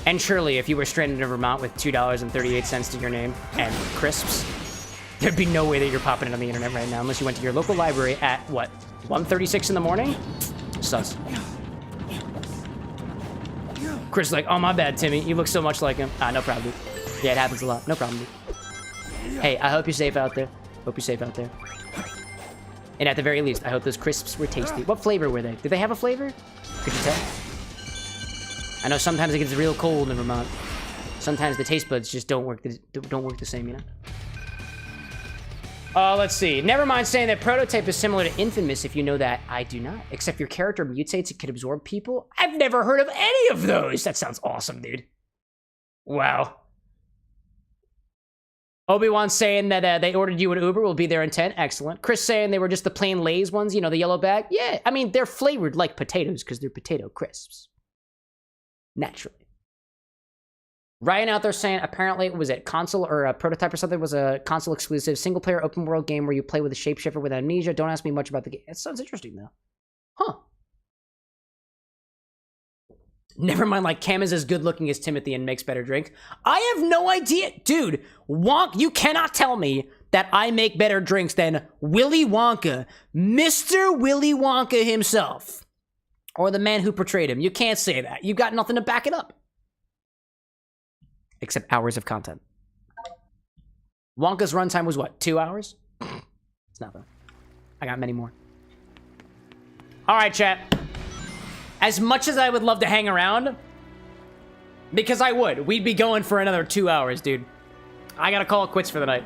[SPEAKER 1] And surely, if you were stranded in Vermont with $2.38 to your name and crisps, there'd be no way that you're popping it on the internet right now unless you went to your local library at, what, 1:36 in the morning? Sus. Chris is like, oh, my bad, Timmy. You look so much like him. No problem, dude. Yeah, it happens a lot. No problem, dude. Hey, I hope you're safe out there. Hope you're safe out there. And at the very least, I hope those crisps were tasty. What flavor were they? Did they have a flavor? Could you tell? I know sometimes it gets real cold in Vermont. Sometimes the taste buds just don't work the same, you know? Let's see. Never mind saying that prototype is similar to Infamous if you know that. I do not. Except your character mutates, it can absorb people. I've never heard of any of those. That sounds awesome, dude. Wow. Obi-Wan saying that they ordered you an Uber, will be there in 10. Excellent. Chris saying they were just the plain Lay's ones, you know, the yellow bag. Yeah, I mean, they're flavored like potatoes because they're potato crisps. Naturally. Ryan out there saying apparently, was it console or a prototype or something, was a console exclusive single-player open-world game where you play with a shapeshifter with amnesia. Don't ask me much about the game. It sounds interesting, though. Huh. Never mind, like, Cam is as good looking as Timothy and makes better drinks. I have no idea. Dude, you cannot tell me that I make better drinks than Willy Wonka, Mr. Willy Wonka himself, or the man who portrayed him. You can't say that. You got nothing to back it up. Except hours of content. Wonka's runtime was what, 2 hours? It's nothing. I got many more. All right, chat. As much as I would love to hang around, because I would, we'd be going for another 2 hours, dude. I gotta call it quits for the night.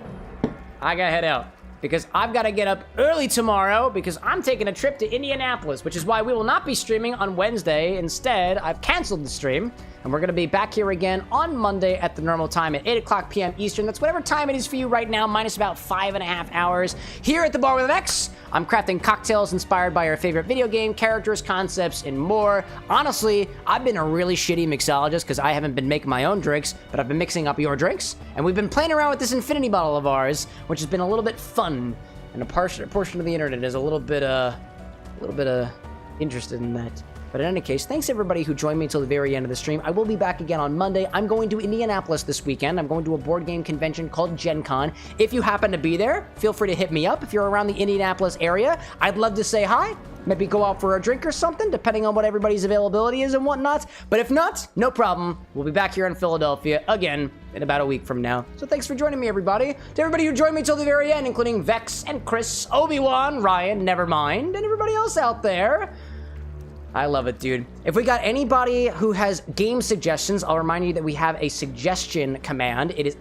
[SPEAKER 1] I gotta head out because I've got to get up early tomorrow because I'm taking a trip to Indianapolis, which is why we will not be streaming on Wednesday. Instead, I've canceled the stream, and we're going to be back here again on Monday at the normal time at 8 o'clock p.m. Eastern. That's whatever time it is for you right now, minus about 5.5 hours. Here at the Bar with an X, I'm crafting cocktails inspired by our favorite video game characters, concepts, and more. Honestly, I've been a really shitty mixologist because I haven't been making my own drinks, but I've been mixing up your drinks, and we've been playing around with this infinity bottle of ours, which has been a little bit fun. And a portion of the internet is a little bit interested in that. But in any case, thanks everybody who joined me until the very end of the stream. I will be back again on Monday. I'm going to Indianapolis this weekend. I'm going to a board game convention called Gen Con. If you happen to be there, feel free to hit me up. If you're around the Indianapolis area, I'd love to say hi. Maybe go out for a drink or something, depending on what everybody's availability is and whatnot. But if not, no problem. We'll be back here in Philadelphia again in about a week from now. So thanks for joining me, everybody. To everybody who joined me till the very end, including Vex and Chris, Obi-Wan, Ryan, Nevermind, and everybody else out there. I love it, dude. If we got anybody who has game suggestions, I'll remind you that we have a suggestion command. It is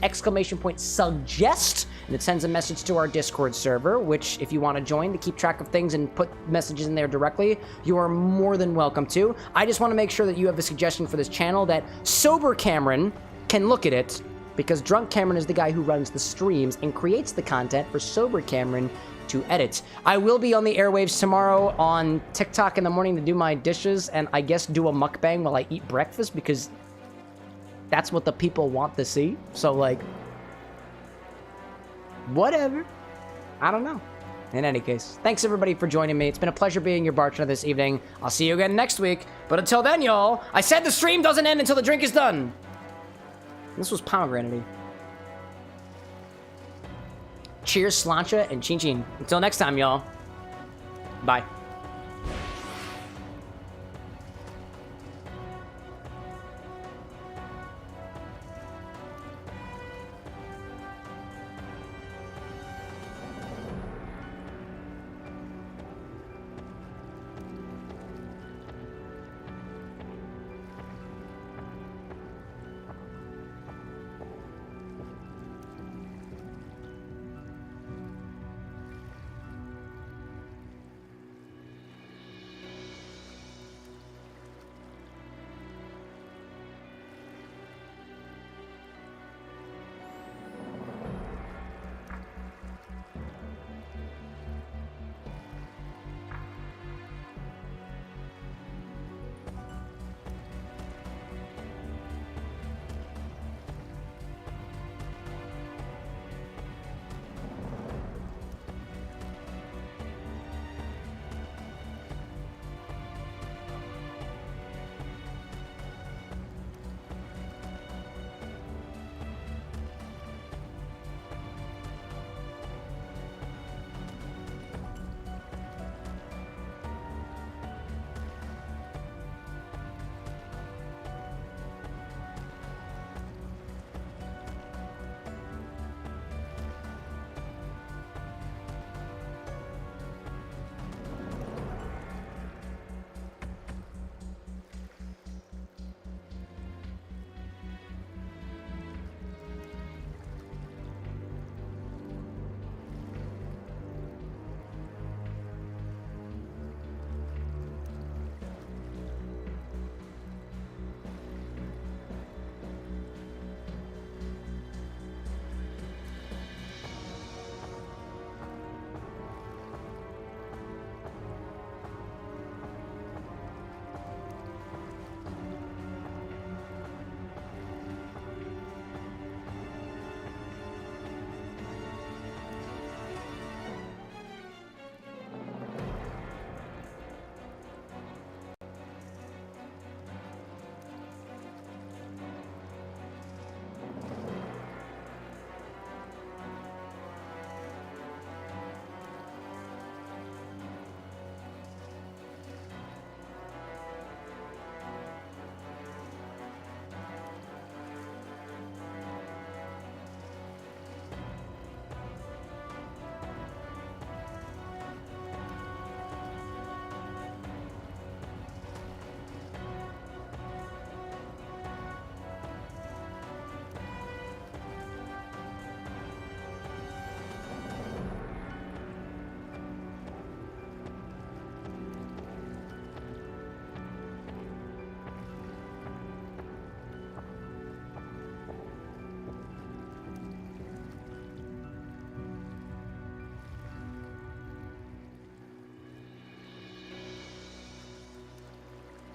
[SPEAKER 1] !suggest, and it sends a message to our Discord server, which if you want to join to keep track of things and put messages in there directly, you are more than welcome to. I just want to make sure that you have a suggestion for this channel that Sober Cameron can look at it, because Drunk Cameron is the guy who runs the streams and creates the content for Sober Cameron to edit. I will be on the airwaves tomorrow on TikTok in the morning to do my dishes and I guess do a mukbang while I eat breakfast because that's what the people want to see. So like, whatever. I don't know. In any case, thanks everybody for joining me. It's been a pleasure being your bartender this evening. I'll see you again next week. But until then, y'all, I said the stream doesn't end until the drink is done. This was pomegranate. Cheers, slancha, and chin chin. Until next time, y'all. Bye.